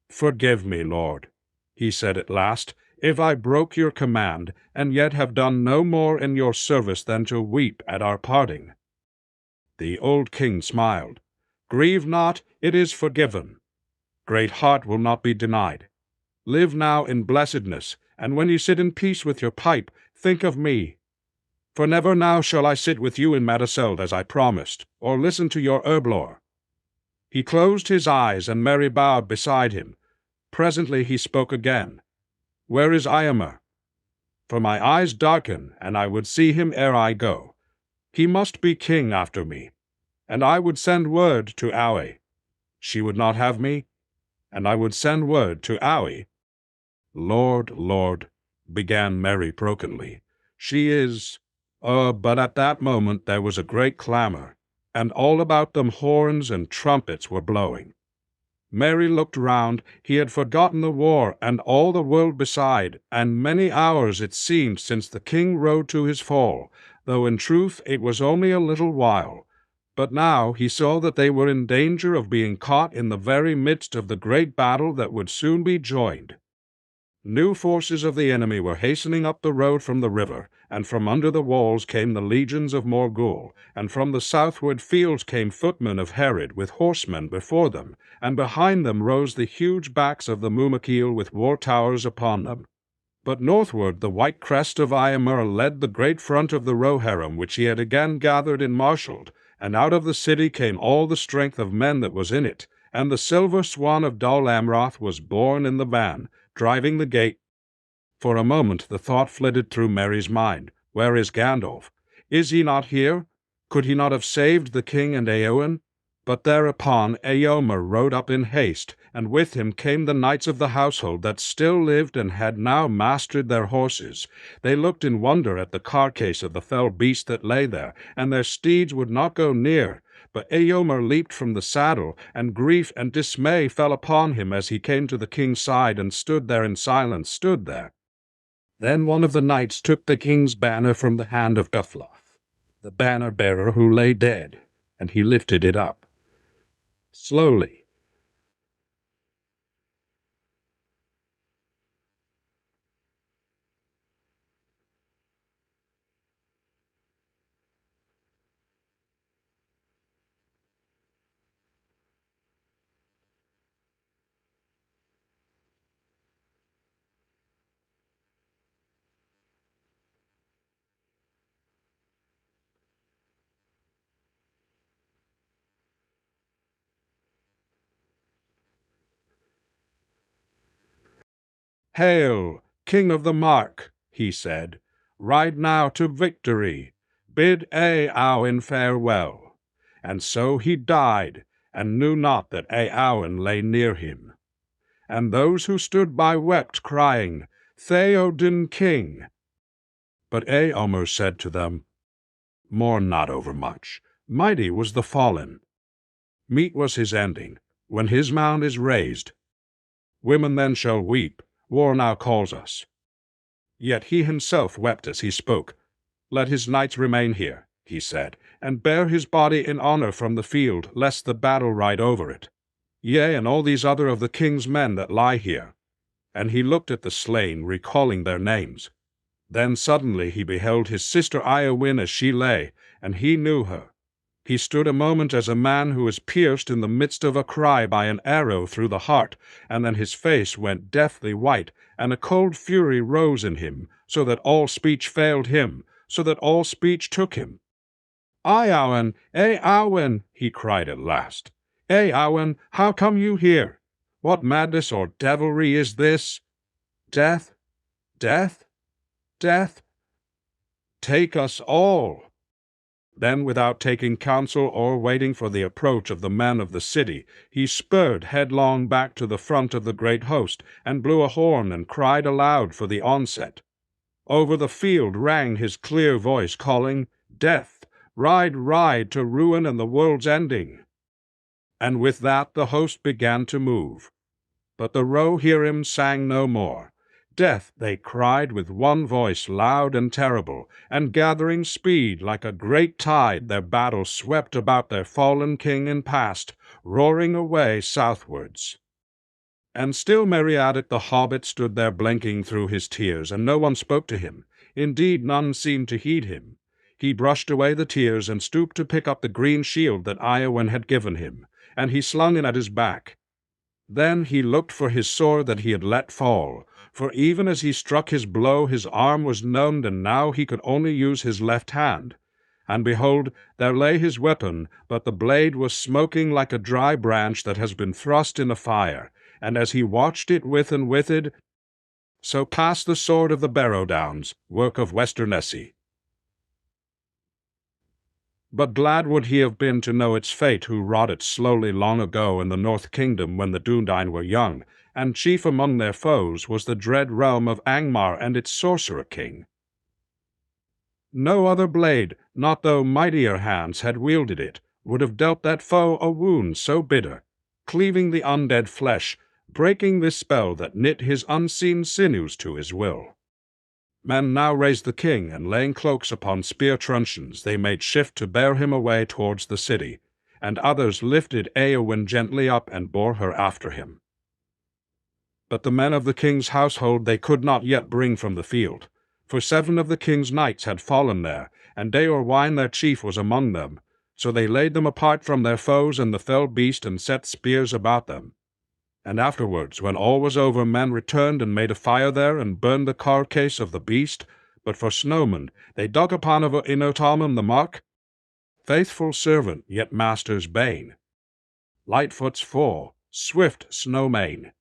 "Forgive me, Lord," he said at last, "if I broke your command, and yet have done no more in your service than to weep at our parting." The old king smiled. "Grieve not, it is forgiven. Great heart will not be denied. Live now in blessedness, and when you sit in peace with your pipe, think of me. For never now shall I sit with you in Madaseld as I promised, or listen to your erblore." He closed his eyes, and Merry bowed beside him. Presently he spoke again. "Where is Eomer? For my eyes darken, and I would see him ere I go. He must be king after me, and I would send word to Aoi. She would not have me, and I would send word to Aoi." Lord, began Merry brokenly. "She is—" but at that moment there was a great clamor, and all about them horns and trumpets were blowing. Merry looked round. He had forgotten the war and all the world beside, and many hours it seemed since the king rode to his fall, though in truth it was only a little while. But now he saw that they were in danger of being caught in the very midst of the great battle that would soon be joined. New forces of the enemy were hastening up the road from the river, and from under the walls came the legions of Morgul, and from the southward fields came footmen of Herod with horsemen before them, and behind them rose the huge backs of the Mumakil with war towers upon them. But northward the white crest of Eomer led the great front of the Rohirrim, which he had again gathered and marshalled, and out of the city came all the strength of men that was in it, and the silver swan of Dol Amroth was borne in the van, driving the gate. For a moment the thought flitted through Merry's mind, "Where is Gandalf? Is he not here? Could he not have saved the king and Eowyn?" But thereupon Eomer rode up in haste, and with him came the knights of the household that still lived and had now mastered their horses. They looked in wonder at the carcase of the fell beast that lay there, and their steeds would not go near. But Eomer leaped from the saddle, and grief and dismay fell upon him as he came to the king's side and stood there in silence, stood there. Then one of the knights took the king's banner from the hand of Guthloth, the banner-bearer who lay dead, and he lifted it up. Slowly, "Hail, King of the Mark," he said, "ride now to victory. Bid Eowyn farewell." And so he died, and knew not that Eowyn lay near him. And those who stood by wept, crying, "Theoden King." But Eomer said to them, "Mourn not overmuch. Mighty was the fallen. Meet was his ending, when his mound is raised. Women then shall weep, war now calls us." Yet he himself wept as he spoke. "Let his knights remain here," he said, "and bear his body in honor from the field, lest the battle ride over it. Yea, and all these other of the king's men that lie here." And he looked at the slain, recalling their names. Then suddenly he beheld his sister Eowyn as she lay, and he knew her. He stood a moment as a man who is pierced in the midst of a cry by an arrow through the heart, and then his face went deathly white, and a cold fury rose in him, so that all speech failed him, so that all speech took him. "Eowyn, Eowyn," he cried at last. "Eowyn, how come you here? What madness or devilry is this? Death, death, death? Take us all." Then, without taking counsel or waiting for the approach of the men of the city, he spurred headlong back to the front of the great host, and blew a horn and cried aloud for the onset. Over the field rang his clear voice, calling, "Death, ride, ride to ruin and the world's ending." And with that the host began to move. But the Rohirrim sang no more. "Death," they cried with one voice loud and terrible, and gathering speed like a great tide their battle swept about their fallen king and passed, roaring away southwards. And still Meriadoc the hobbit stood there blinking through his tears, and no one spoke to him. Indeed, none seemed to heed him. He brushed away the tears and stooped to pick up the green shield that Eowyn had given him, and he slung it at his back. Then he looked for his sword that he had let fall, for even as he struck his blow his arm was numbed, and now he could only use his left hand. And behold, there lay his weapon, but the blade was smoking like a dry branch that has been thrust in a fire, and as he watched it with and withed, so passed the sword of the Barrow Downs, work of Westernessy. But glad would he have been to know its fate who wrought it slowly long ago in the North Kingdom when the Dúnedain were young, and chief among their foes was the dread realm of Angmar and its sorcerer king. No other blade, not though mightier hands had wielded it, would have dealt that foe a wound so bitter, cleaving the undead flesh, breaking the spell that knit his unseen sinews to his will. Men now raised the king, and laying cloaks upon spear truncheons, they made shift to bear him away towards the city, and others lifted Eowyn gently up and bore her after him. But the men of the king's household they could not yet bring from the field, for 7 of the king's knights had fallen there, and Deorwine their chief was among them. So they laid them apart from their foes and the fell beast, and set spears about them. And afterwards, when all was over, men returned and made a fire there, and burned the carcase of the beast. But for Snowmund they dug upon of Inotalmum the mark, faithful servant, yet master's bane. Lightfoot's foal, swift Snowmane.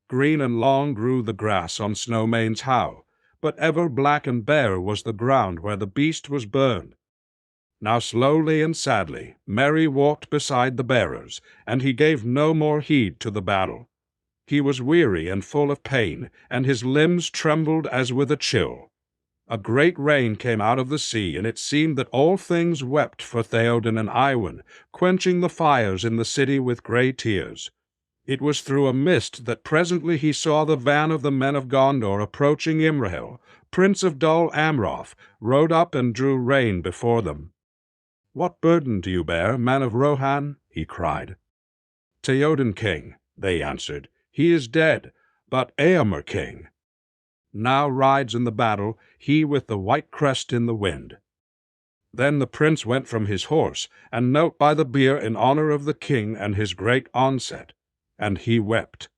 Green and long grew the grass on Snowmane's howe, but ever black and bare was the ground where the beast was burned. Now slowly and sadly Merry walked beside the bearers, and he gave no more heed to the battle. He was weary and full of pain, and his limbs trembled as with a chill. A great rain came out of the sea, and it seemed that all things wept for Theoden and Eowyn, quenching the fires in the city with grey tears. It was through a mist that presently he saw the van of the men of Gondor approaching Imrahil. Prince of Dol Amroth rode up and drew rein before them. "What burden do you bear, man of Rohan?" he cried. "Théoden king," they answered. "He is dead, but Éomer king now rides in the battle, he with the white crest in the wind." Then the prince went from his horse, and knelt by the bier in honor of the king and his great onset. And he wept.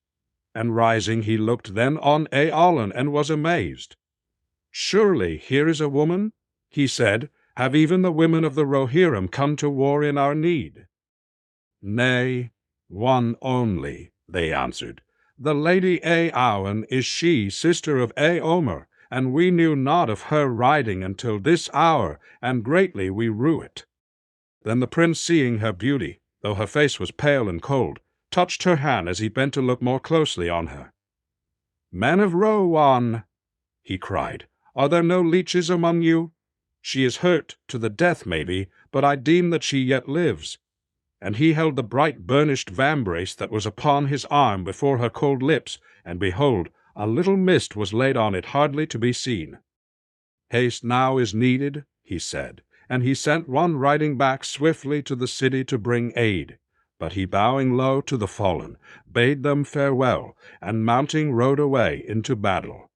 And rising he looked then on Éowlin, and was amazed. "Surely here is a woman?" he said. "Have even the women of the Rohirrim come to war in our need?" "Nay, one only," they answered. "The Lady Éowyn is she, sister of Éomer, and we knew not of her riding until this hour, and greatly we rue it." Then the prince, seeing her beauty, though her face was pale and cold, touched her hand as he bent to look more closely on her. "Men of Rohan," he cried, "are there no leeches among you? She is hurt to the death, maybe, but I deem that she yet lives." And he held the bright burnished vambrace that was upon his arm before her cold lips, and behold, a little mist was laid on it hardly to be seen. "Haste now is needed," he said, and he sent one riding back swiftly to the city to bring aid. But he, bowing low to the fallen, bade them farewell, and mounting rode away into battle.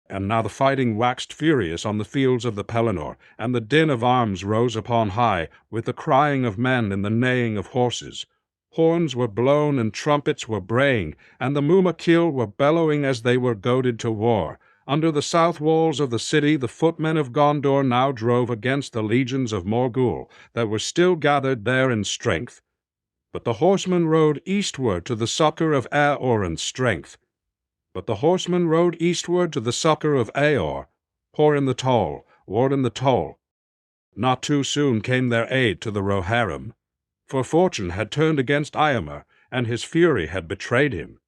And now the fighting waxed furious on the fields of the Pelennor, and the din of arms rose upon high, with the crying of men and the neighing of horses. Horns were blown and trumpets were braying, and the Mumakil were bellowing as they were goaded to war. Under the south walls of the city the footmen of Gondor now drove against the legions of Morgul that were still gathered there in strength. But the horsemen rode eastward to the succor of Éorin's strength. But the horsemen rode eastward to the succor of Éor, Horin the Tall, Warden the Tall. Not too soon came their aid to the Rohirrim, for fortune had turned against Éomer, and his fury had betrayed him.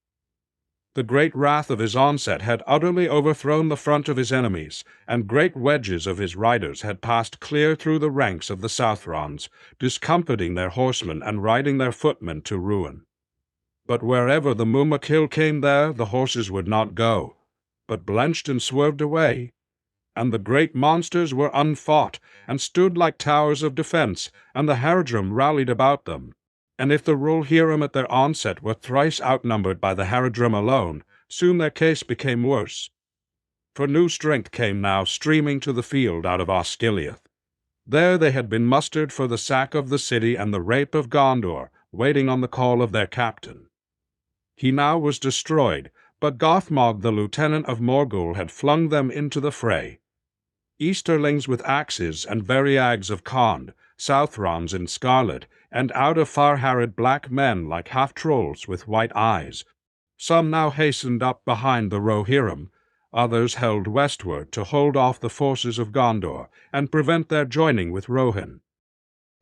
The great wrath of his onset had utterly overthrown the front of his enemies, and great wedges of his riders had passed clear through the ranks of the Southrons, discomfiting their horsemen and riding their footmen to ruin. But wherever the Mumakil came there, the horses would not go, but blenched and swerved away. And the great monsters were unfought, and stood like towers of defence, and the Haradrim rallied about them. And if the Rohirrim at their onset were thrice outnumbered by the Haradrim alone, soon their case became worse. For new strength came now streaming to the field out of Osgiliath. There they had been mustered for the sack of the city and the rape of Gondor, waiting on the call of their captain. He now was destroyed, but Gothmog the lieutenant of Morgul had flung them into the fray. Easterlings with axes and Variags of Khond, Southrons in scarlet, and out of Farharid black men like half-trolls with white eyes. Some now hastened up behind the Rohirrim, others held westward to hold off the forces of Gondor, and prevent their joining with Rohan.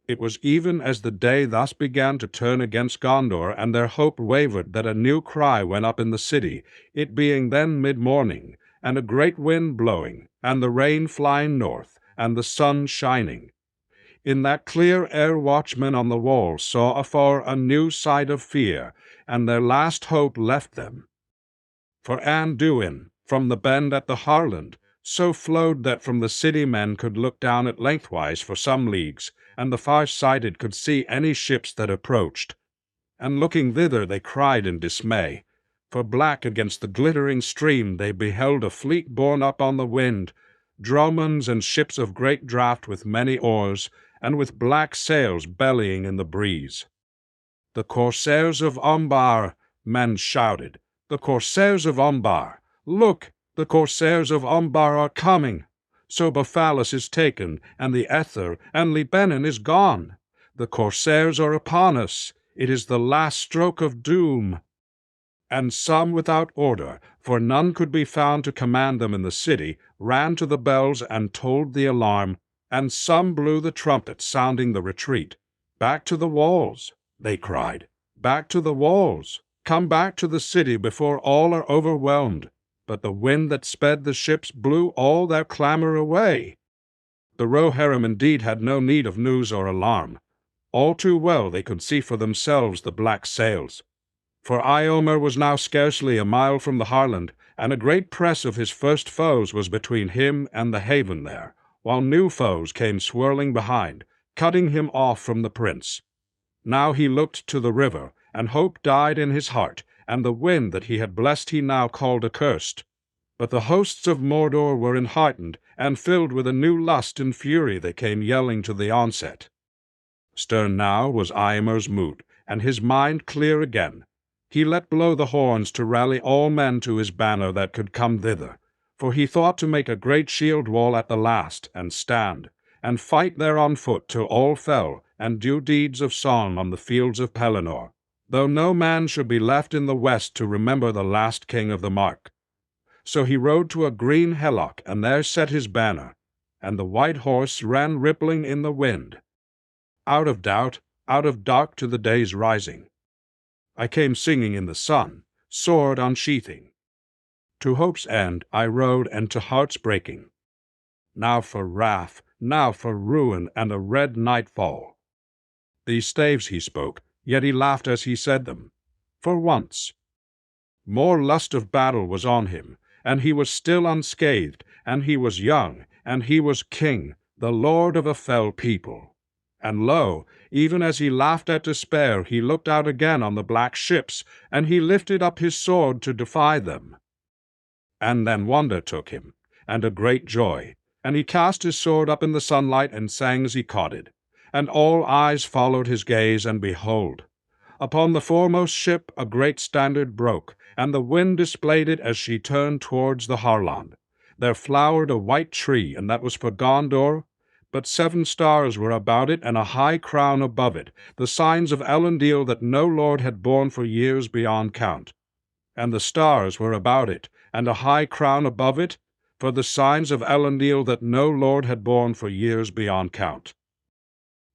It was even as the day thus began to turn against Gondor, and their hope wavered, that a new cry went up in the city, it being then mid-morning, and a great wind blowing, and the rain flying north, and the sun shining. In that clear air watchmen on the walls saw afar a new sight of fear, and their last hope left them. For Anduin, from the bend at the Harland, so flowed that from the city men could look down it lengthwise for some leagues, and the far-sighted could see any ships that approached. And looking thither they cried in dismay, for black against the glittering stream they beheld a fleet borne up on the wind, dromons and ships of great draught with many oars, and with black sails bellying in the breeze. "The corsairs of Umbar," men shouted, "the corsairs of Umbar! Look, the corsairs of Umbar are coming! So Bophalis is taken, and the Ether, and Libenin is gone. The corsairs are upon us. It is the last stroke of doom." And some without order, for none could be found to command them in the city, ran to the bells and tolled the alarm, and some blew the trumpet sounding the retreat. "Back to the walls," they cried. "Back to the walls. Come back to the city before all are overwhelmed." But the wind that sped the ships blew all their clamor away. The Rohirrim indeed had no need of news or alarm. All too well they could see for themselves the black sails. For Eomer was now scarcely a mile from the Harland, and a great press of his first foes was between him and the haven there, while new foes came swirling behind, cutting him off from the prince. Now he looked to the river, and hope died in his heart, and the wind that he had blessed he now called accursed. But the hosts of Mordor were enheartened, and filled with a new lust and fury they came yelling to the onset. Stern now was Eomer's mood, and his mind clear again. He let blow the horns to rally all men to his banner that could come thither, for he thought to make a great shield wall at the last, and stand, and fight there on foot till all fell, and do deeds of song on the fields of Pelennor, though no man should be left in the west to remember the last king of the Mark. So he rode to a green hillock, and there set his banner, and the white horse ran rippling in the wind. Out of doubt, out of dark to the day's rising. I came singing in the sun, sword unsheathing. To hope's end I rode, and to heart's breaking. Now for wrath, now for ruin, and a red nightfall. These staves he spoke, yet he laughed as he said them. For once. More lust of battle was on him, and he was still unscathed, and he was young, and he was king, the lord of a fell people. And lo, even as he laughed at despair, he looked out again on the black ships, and he lifted up his sword to defy them. And then wonder took him, and a great joy, and he cast his sword up in the sunlight and sang as he caught it. And all eyes followed his gaze, and behold, upon the foremost ship a great standard broke, and the wind displayed it as she turned towards the Harland. There flowered a white tree, and that was for Gondor, but 7 stars were about it, and a high crown above it, the signs of Elendil that no lord had borne for years beyond count. And the stars were about it, and a high crown above it, for the signs of Elendil that no lord had borne for years beyond count.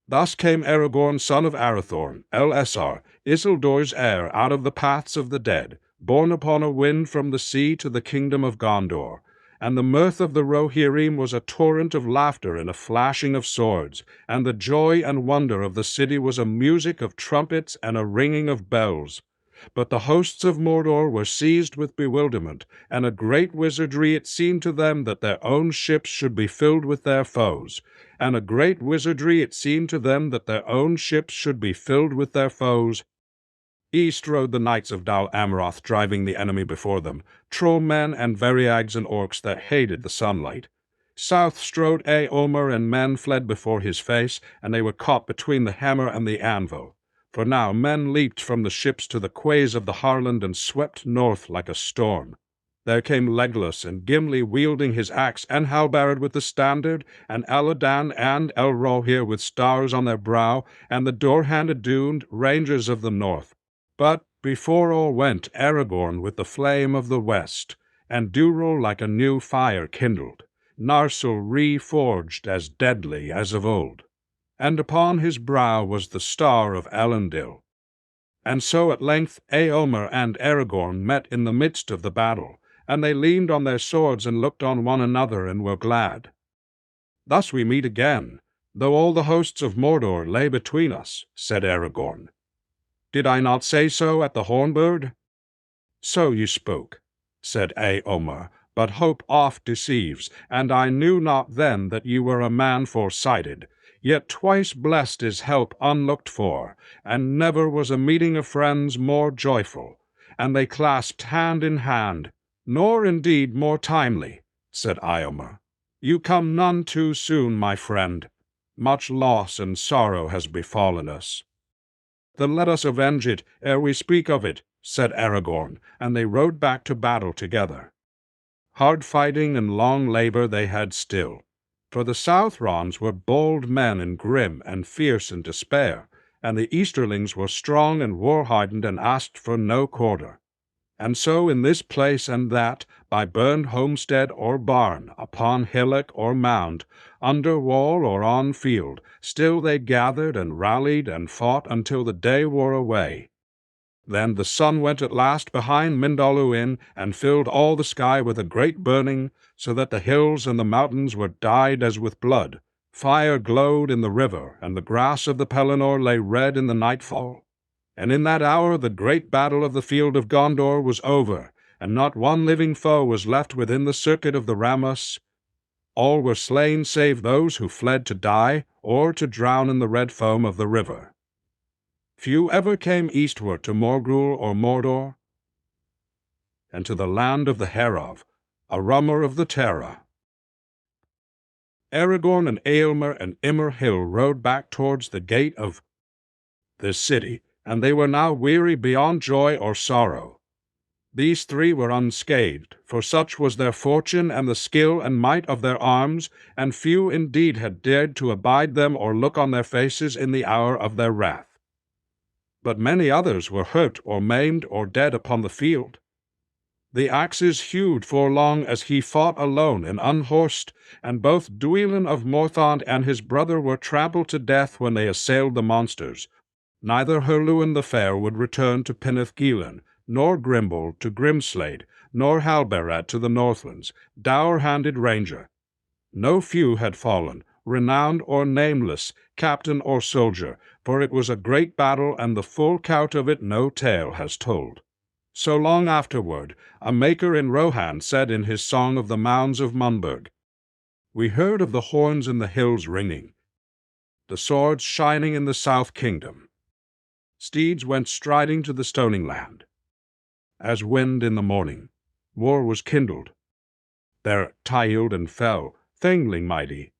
Thus came Aragorn son of Arathorn, El-Essar, Isildur's heir, out of the paths of the dead, borne upon a wind from the sea to the kingdom of Gondor. And the mirth of the Rohirrim was a torrent of laughter and a flashing of swords, and the joy and wonder of the city was a music of trumpets and a ringing of bells. But the hosts of Mordor were seized with bewilderment, and a great wizardry it seemed to them that their own ships should be filled with their foes, and a great wizardry it seemed to them that their own ships should be filled with their foes. East rode the knights of Dal Amroth, driving the enemy before them, troll men and variags and orcs that hated the sunlight. South strode Eomer, and men fled before his face, and they were caught between the hammer and the anvil. For now men leaped from the ships to the quays of the Harland and swept north like a storm. There came Legolas and Gimli wielding his axe, and Halbarad with the standard, and Aladan and Elrohir with stars on their brow, and the door-handed Dune, rangers of the north. But before all went Aragorn with the flame of the west, and Durul like a new fire kindled, Narsil re-forged as deadly as of old. And upon his brow was the star of Elendil. And so at length Eomer and Aragorn met in the midst of the battle, and they leaned on their swords and looked on one another and were glad. Thus we meet again, though all the hosts of Mordor lay between us, said Aragorn. Did I not say so at the Hornbird? So you spoke, said Eomer, but hope oft deceives, and I knew not then that you were a man foresighted. Yet twice blessed is help unlooked for, and never was a meeting of friends more joyful. And they clasped hand in hand, nor indeed more timely, said Eomer. You come none too soon, my friend. Much loss and sorrow has befallen us. Then let us avenge it ere we speak of it, said Aragorn, and they rode back to battle together. Hard fighting and long labor they had still, for the Southrons were bold men and grim and fierce in despair, and the Easterlings were strong and war-hardened and asked for no quarter. And so in this place and that, by burned homestead or barn, upon hillock or mound, under wall or on field, still they gathered and rallied and fought until the day wore away. Then the sun went at last behind Mindalluin and filled all the sky with a great burning, so that the hills and the mountains were dyed as with blood. Fire glowed in the river, and the grass of the Pelennor lay red in the nightfall. And in that hour the great battle of the field of Gondor was over, and not one living foe was left within the circuit of the Rammus. All were slain save those who fled to die or to drown in the red foam of the river. Few ever came eastward to Morgul or Mordor, and to the land of the Herev, a rummer of the terror. Aragorn and Eomer and Imrahil rode back towards the gate of the city, and they were now weary beyond joy or sorrow. These three were unscathed, for such was their fortune and the skill and might of their arms, and few indeed had dared to abide them or look on their faces in the hour of their wrath. But many others were hurt or maimed or dead upon the field. The axes hewed for long as he fought alone and unhorsed, and both Dwelin of Morthond and his brother were trampled to death when they assailed the monsters. Neither Herluin the Fair would return to Penethgilin, nor Grimbold to Grimslade, nor Halbarad to the Northlands, dour-handed ranger. No few had fallen, renowned or nameless, captain or soldier, for it was a great battle, and the full count of it no tale has told. So long afterward, a maker in Rohan said in his song of the mounds of Munburg, "We heard of the horns in the hills ringing, the swords shining in the south kingdom. Steeds went striding to the stoning land. As wind in the morning, war was kindled. There Tyield and fell, Thingling mighty,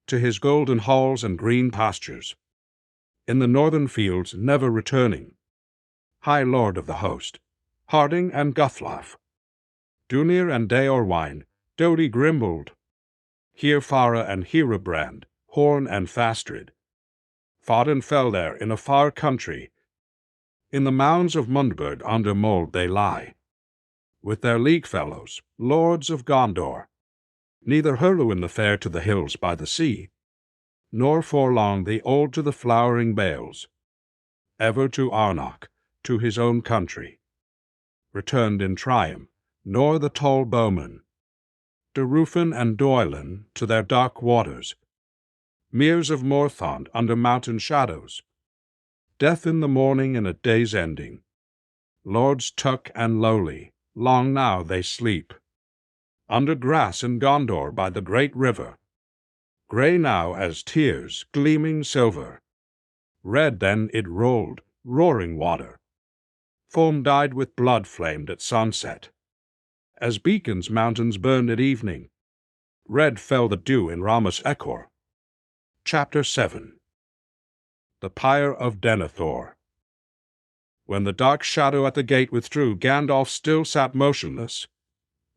to his golden halls and green pastures. In the northern fields never returning, High Lord of the host, Harding and Guthlaf, Dunir and Deorwine, Dodi Grimbold, Hirfara and Hirabrand, Horn and Fastrid, fought and fell there in a far country. In the mounds of Mundburg under mould they lie, with their league fellows, lords of Gondor. Neither Herluin the Fair to the hills by the sea, nor for long the old to the flowering bales, ever to Arnok, to his own country, returned in triumph, nor the tall bowmen, Derufin and Doylin to their dark waters, meres of Morthond under mountain shadows, death in the morning and at day's ending. Lords Tuck and Lowly, long now they sleep, under grass in Gondor by the great river, grey now as tears, gleaming silver. Red then it rolled, roaring water. Foam dyed with blood flamed at sunset. As beacons mountains burned at evening, red fell the dew in Ramus Echor. Chapter 7. The Pyre of Denethor. When the dark shadow at the gate withdrew, Gandalf still sat motionless.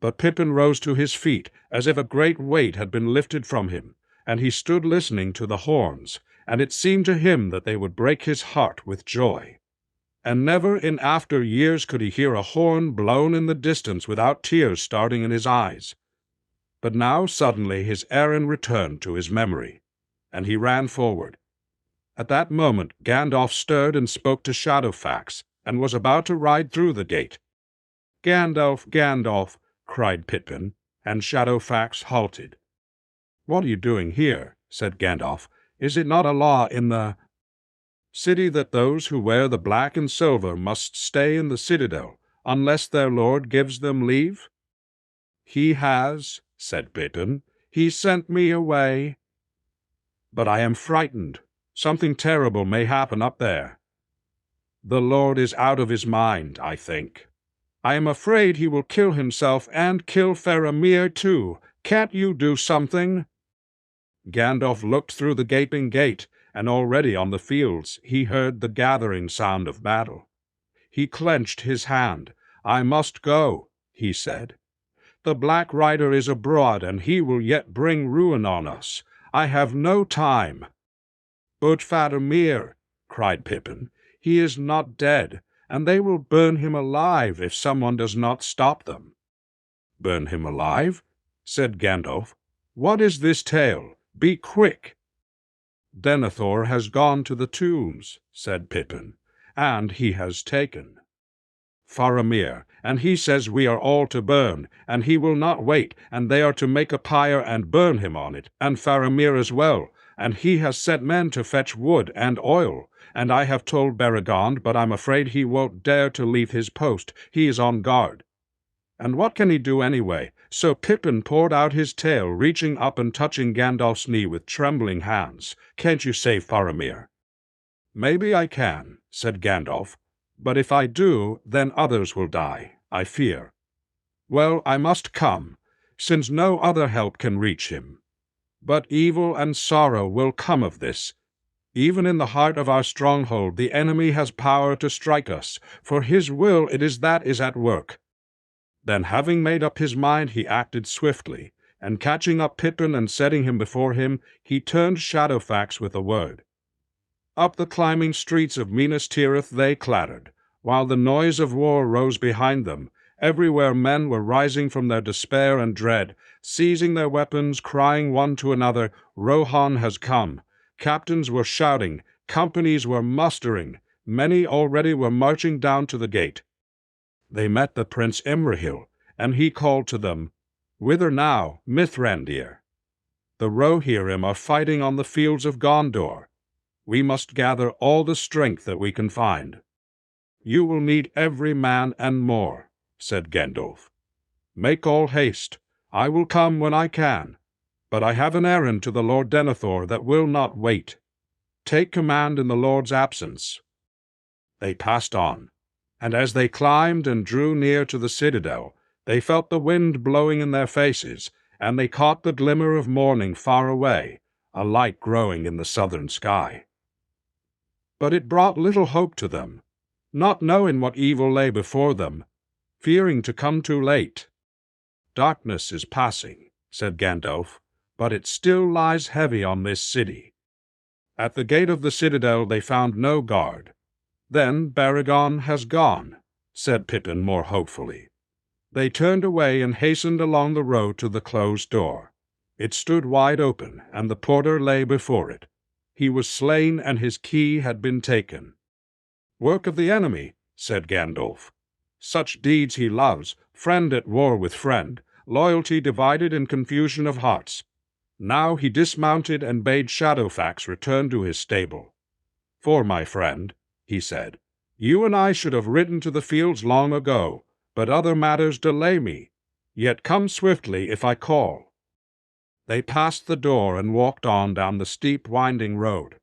But Pippin rose to his feet, as if a great weight had been lifted from him, and he stood listening to the horns, and it seemed to him that they would break his heart with joy. And never in after years could he hear a horn blown in the distance without tears starting in his eyes. But now suddenly his errand returned to his memory, and he ran forward. At that moment Gandalf stirred and spoke to Shadowfax, and was about to ride through the gate. "Gandalf, Gandalf," cried Pippin, and Shadowfax halted. "What are you doing here?" said Gandalf. "Is it not a law in the city that those who wear the black and silver must stay in the citadel, unless their lord gives them leave?" "He has," said Pippin. "He sent me away. But I am frightened. Something terrible may happen up there. The Lord is out of his mind, I think. I am afraid he will kill himself and kill Faramir too. Can't you do something?" Gandalf looked through the gaping gate, and already on the fields he heard the gathering sound of battle. He clenched his hand. "I must go," he said. "The Black Rider is abroad, and he will yet bring ruin on us. I have no time." "But Faramir," cried Pippin, "he is not dead, and they will burn him alive if someone does not stop them." "Burn him alive?" said Gandalf. "What is this tale? Be quick." "Denethor has gone to the tombs," said Pippin, "and he has taken Faramir, and he says we are all to burn, and he will not wait, and they are to make a pyre and burn him on it, and Faramir as well, and he has set men to fetch wood and oil. And I have told Beregond, but I'm afraid he won't dare to leave his post. He is on guard. And what can he do anyway? So Pippin poured out his tale, reaching up and touching Gandalf's knee with trembling hands. Can't you save Faramir? Maybe I can, said Gandalf, but if I do, then others will die, I fear. Well, I must come, since no other help can reach him. But evil and sorrow will come of this. Even in the heart of our stronghold the enemy has power to strike us, for his will it is that is at work. Then, having made up his mind, he acted swiftly, and catching up Pippin and setting him before him, he turned Shadowfax with a word. Up the climbing streets of Minas Tirith they clattered, while the noise of war rose behind them. Everywhere men were rising from their despair and dread, seizing their weapons, crying one to another, "Rohan has come." Captains were shouting, companies were mustering, many already were marching down to the gate. They met the Prince Imrahil, and he called to them, "Whither now, Mithrandir? The Rohirrim are fighting on the fields of Gondor. We must gather all the strength that we can find." "You will need every man and more," said Gandalf. "Make all haste. I will come when I can, but I have an errand to the Lord Denethor that will not wait. Take command in the Lord's absence." They passed on, and as they climbed and drew near to the citadel, they felt the wind blowing in their faces, and they caught the glimmer of morning far away, a light growing in the southern sky. But it brought little hope to them, not knowing what evil lay before them, fearing to come too late. "Darkness is passing," said Gandalf, "but it still lies heavy on this city." At the gate of the citadel they found no guard. "Then Beregond has gone," said Pippin more hopefully. They turned away and hastened along the road to the closed door. It stood wide open, and the porter lay before it. He was slain, and his key had been taken. "Work of the enemy," said Gandalf. "Such deeds he loves, friend at war with friend, loyalty divided in confusion of hearts." Now he dismounted and bade Shadowfax return to his stable. "For, my friend," he said, "you and I should have ridden to the fields long ago, but other matters delay me. Yet come swiftly if I call." They passed the door and walked on down the steep, winding road.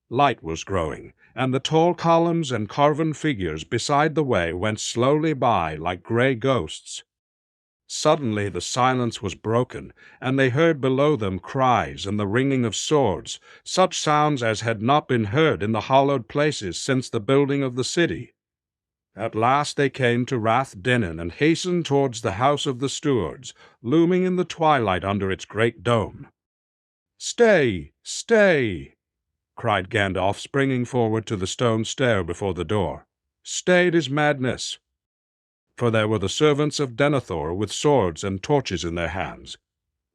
Light was growing, and the tall columns and carven figures beside the way went slowly by like gray ghosts. Suddenly the silence was broken, and they heard below them cries and the ringing of swords, such sounds as had not been heard in the hallowed places since the building of the city. At last they came to Rath Dinnan and hastened towards the house of the stewards, looming in the twilight under its great dome. "Stay! Stay!" cried Gandalf, springing forward to the stone stair before the door. "Stay, it is madness." For there were the servants of Denethor with swords and torches in their hands.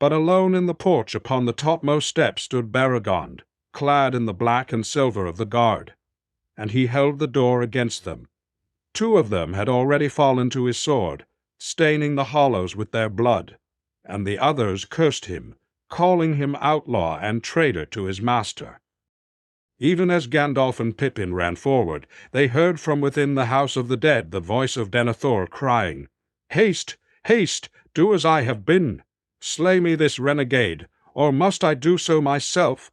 But alone in the porch upon the topmost step stood Beregond, clad in the black and silver of the guard, and he held the door against them. 2 of them had already fallen to his sword, staining the hollows with their blood, and the others cursed him, calling him outlaw and traitor to his master. Even as Gandalf and Pippin ran forward, they heard from within the House of the Dead the voice of Denethor crying, "Haste, haste, do as I have bidden. Slay me this renegade, or must I do so myself?"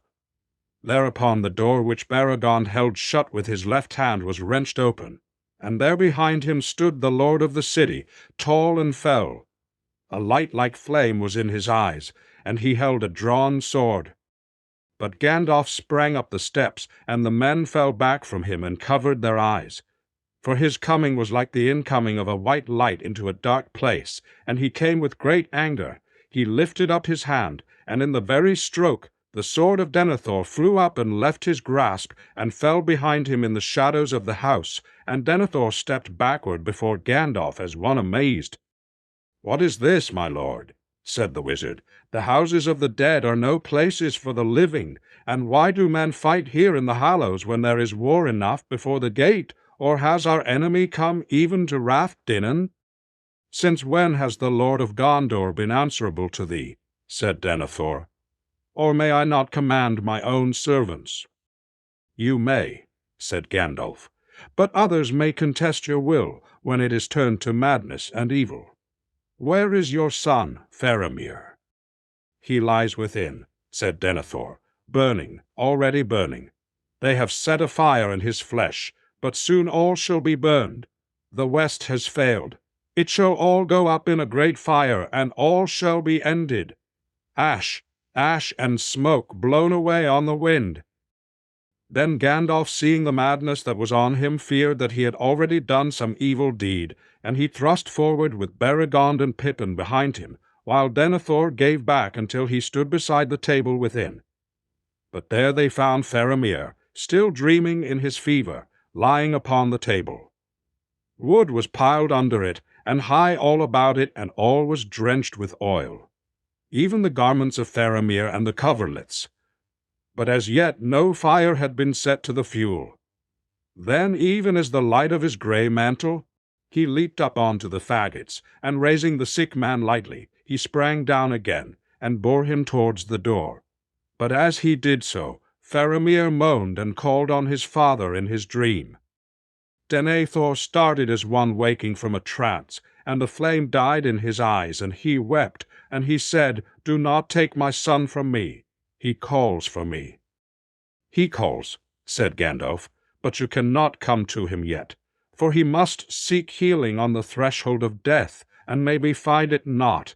Thereupon the door which Beregond held shut with his left hand was wrenched open, and there behind him stood the lord of the city, tall and fell. A light like flame was in his eyes, and he held a drawn sword. But Gandalf sprang up the steps, and the men fell back from him and covered their eyes. For his coming was like the incoming of a white light into a dark place, and he came with great anger. He lifted up his hand, and in the very stroke the sword of Denethor flew up and left his grasp, and fell behind him in the shadows of the house, and Denethor stepped backward before Gandalf as one amazed. "What is this, my lord?" said the wizard. "The houses of the dead are no places for the living, and why do men fight here in the Hallows when there is war enough before the gate, or has our enemy come even to Rath Dinnan?" "Since when has the Lord of Gondor been answerable to thee?" said Denethor. or may I not command my own servants?" "You may," said Gandalf, "but others may contest your will when it is turned to madness and evil. Where is your son, Faramir?" "He lies within," said Denethor, "burning, already burning. They have set a fire in his flesh, but soon all shall be burned. The west has failed. It shall all go up in a great fire, and all shall be ended. Ash, ash and smoke blown away on the wind." Then Gandalf, seeing the madness that was on him, feared that he had already done some evil deed, and he thrust forward with Beregond and Pippin behind him, while Denethor gave back until he stood beside the table within. But there they found Faramir, still dreaming in his fever, lying upon the table. Wood was piled under it, and high all about it, and all was drenched with oil, even the garments of Faramir and the coverlets. But as yet no fire had been set to the fuel. Then, even as the light of his grey mantle, he leaped up onto the faggots, and raising the sick man lightly, he sprang down again, and bore him towards the door. But as he did so, Faramir moaned and called on his father in his dream. Denethor started as one waking from a trance, and the flame died in his eyes, and he wept, and he said, "Do not take my son from me. He calls for me." "He calls," said Gandalf, "but you cannot come to him yet, for he must seek healing on the threshold of death, and maybe find it not.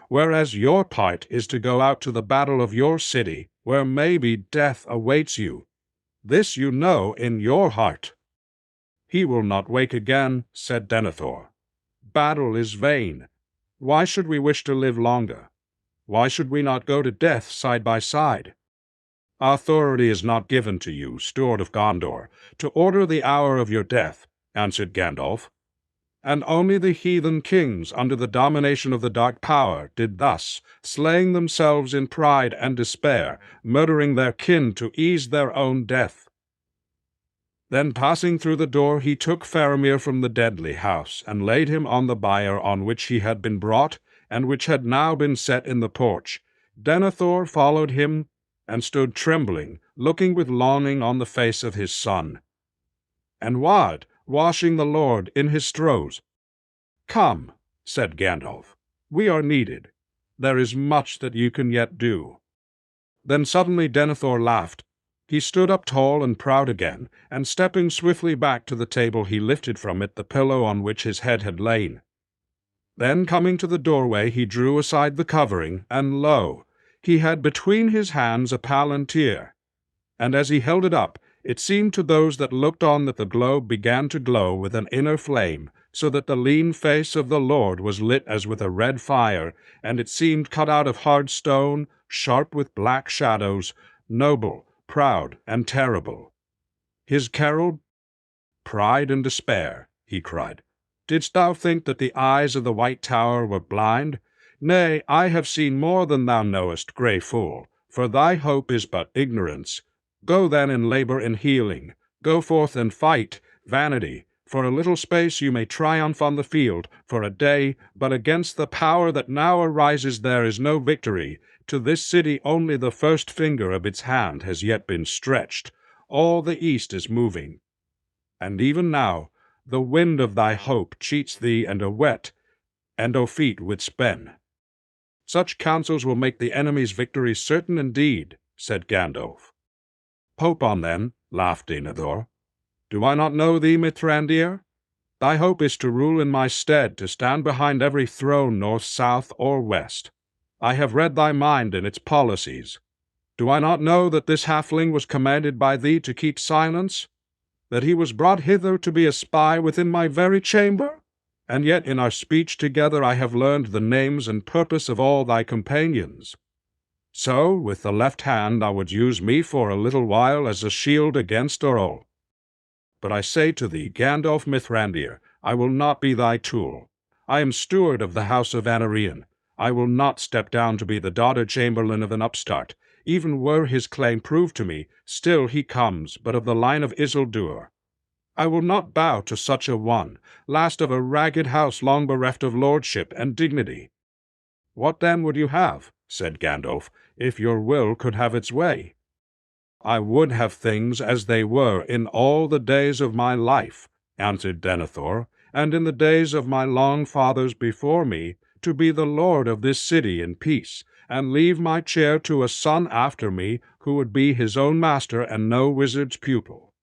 Whereas your part is to go out to the battle of your city, where maybe death awaits you. This you know in your heart." "He will not wake again," said Denethor. "Battle is vain. Why should we wish to live longer? Why should we not go to death side by side?" "Authority is not given to you, Steward of Gondor, to order the hour of your death," answered Gandalf. "And only the heathen kings under the domination of the Dark Power did thus, slaying themselves in pride and despair, murdering their kin to ease their own death." Then passing through the door, he took Faramir from the deadly house, and laid him on the bier on which he had been brought, and which had now been set in the porch. Denethor followed him, and stood trembling, looking with longing on the face of his son. "And Wad, washing the Lord in his stroes." "Come," said Gandalf, "we are needed. There is much that you can yet do." Then suddenly Denethor laughed. He stood up tall and proud again, and stepping swiftly back to the table he lifted from it the pillow on which his head had lain. Then coming to the doorway he drew aside the covering, and lo, he had between his hands a palantir. And as he held it up, it seemed to those that looked on that the globe began to glow with an inner flame, so that the lean face of the Lord was lit as with a red fire, and it seemed cut out of hard stone, sharp with black shadows, noble, proud, and terrible. His carol, "Pride and despair," he cried. "Didst thou think that the eyes of the White Tower were blind? Nay, I have seen more than thou knowest, grey fool, for thy hope is but ignorance. Go then and labor in healing. Go forth and fight, vanity. For a little space you may triumph on the field, for a day, but against the power that now arises there is no victory. To this city only the first finger of its hand has yet been stretched. All the east is moving. And even now, the wind of thy hope cheats thee, and a wet, and o feet with spen." "Such counsels will make the enemy's victory certain indeed," said Gandalf. "Hope on then," laughed Denethor. "Do I not know thee, Mithrandir? Thy hope is to rule in my stead, to stand behind every throne north, south, or west. I have read thy mind and its policies. Do I not know that this halfling was commanded by thee to keep silence? That he was brought hither to be a spy within my very chamber? And yet in our speech together I have learned the names and purpose of all thy companions. So, with the left hand thou wouldst use me for a little while as a shield against all. But I say to thee, Gandalf Mithrandir, I will not be thy tool. I am steward of the house of Anarion. I will not step down to be the daughter chamberlain of an upstart. Even were his claim proved to me, still he comes, but of the line of Isildur. I will not bow to such a one, last of a ragged house long bereft of lordship and dignity. What then would you have? said Gandalf, "if your will could have its way." "I would have things as they were in all the days of my life," answered Denethor, "and in the days of my long fathers before me, to be the lord of this city in peace, and leave my chair to a son after me who would be his own master and no wizard's pupil.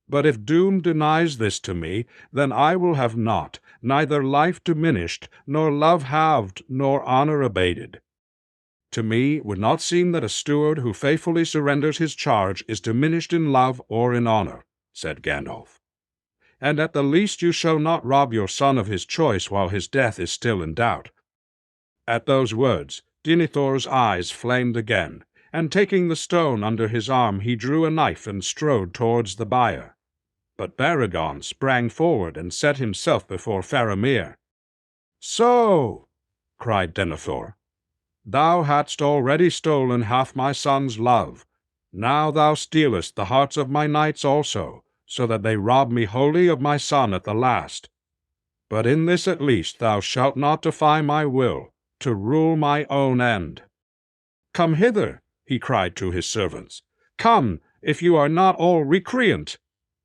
But if doom denies this to me, then I will have naught, neither life diminished, nor love halved, nor honor abated. To me it would not seem that a steward who faithfully surrenders his charge is diminished in love or in honor," said Gandalf. "And at the least you shall not rob your son of his choice while his death is still in doubt." At those words, Denethor's eyes flamed again, and taking the stone under his arm, he drew a knife and strode towards the bier. But Baragon sprang forward and set himself before Faramir. "So," cried Denethor, "thou hadst already stolen half my son's love. Now thou stealest the hearts of my knights also, so that they rob me wholly of my son at the last. But in this at least thou shalt not defy my will, to rule my own end. Come hither," he cried to his servants. "Come, if you are not all recreant."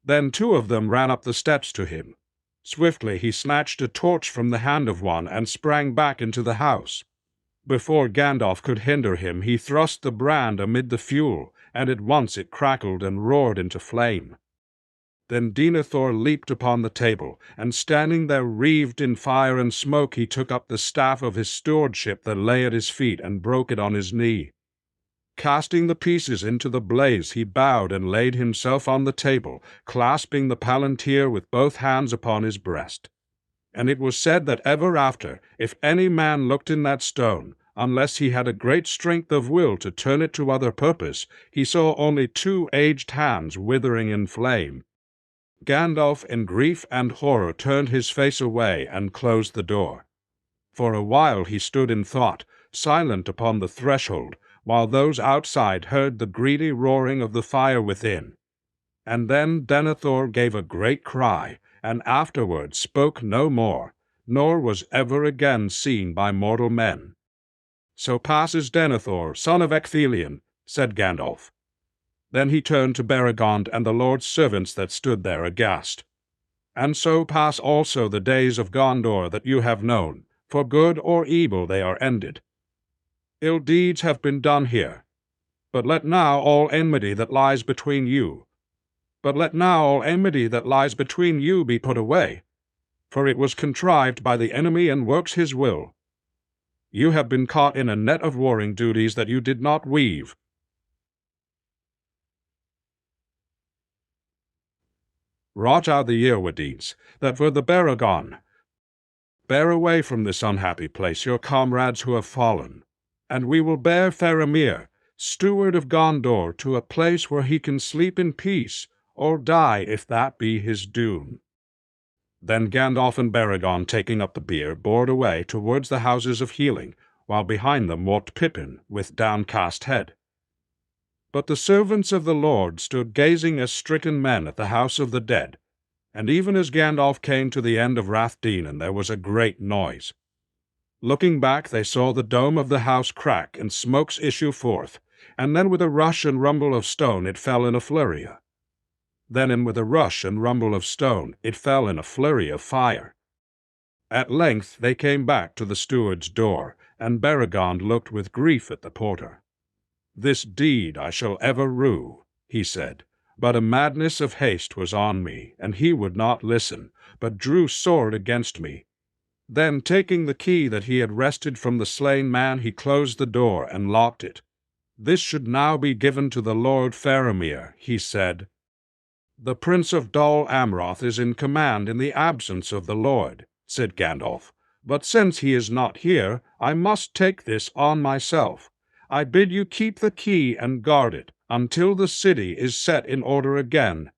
Then two of them ran up the steps to him. Swiftly he snatched a torch from the hand of one and sprang back into the house. Before Gandalf could hinder him, he thrust the brand amid the fuel, and at once it crackled and roared into flame. Then Denethor leaped upon the table, and standing there wreathed in fire and smoke, he took up the staff of his stewardship that lay at his feet and broke it on his knee. Casting the pieces into the blaze, he bowed and laid himself on the table, clasping the palantir with both hands upon his breast. And it was said that ever after, if any man looked in that stone, unless he had a great strength of will to turn it to other purpose, he saw only two aged hands withering in flame. Gandalf, in grief and horror, turned his face away and closed the door. For a while he stood in thought, silent upon the threshold, while those outside heard the greedy roaring of the fire within. And then Denethor gave a great cry, and afterward spoke no more, nor was ever again seen by mortal men. "So passes Denethor, son of Ecthelion," said Gandalf. Then he turned to Beregond and the Lord's servants that stood there aghast. "And so pass also the days of Gondor that you have known. For good or evil they are ended. Ill deeds have been done here. But let now all enmity that lies between you be put away, for it was contrived by the enemy and works his will. You have been caught in a net of warring duties that you did not weave. Wrought out the Irwadides, that for the Baragon, bear away from this unhappy place your comrades who have fallen, and we will bear Faramir, steward of Gondor, to a place where he can sleep in peace, or die if that be his doom." Then Gandalf and Baragon, taking up the bier, bore away towards the houses of healing, while behind them walked Pippin with downcast head. But the servants of the Lord stood gazing as stricken men at the house of the dead, and even as Gandalf came to the end of Rathdenan there was a great noise. Looking back, they saw the dome of the house crack and smokes issue forth, and then with a rush and rumble of stone it fell in a flurry. Then with a rush and rumble of stone it fell in a flurry of fire. At length they came back to the steward's door, and Beregond looked with grief at the porter. "This deed I shall ever rue," he said, "but a madness of haste was on me, and he would not listen, but drew sword against me. Then, taking the key that he had wrested from the slain man, he closed the door and locked it. This should now be given to the Lord Faramir," he said. "The Prince of Dol Amroth is in command in the absence of the Lord," said Gandalf. "But since he is not here, I must take this on myself. I bid you keep the key and guard it until the city is set in order again."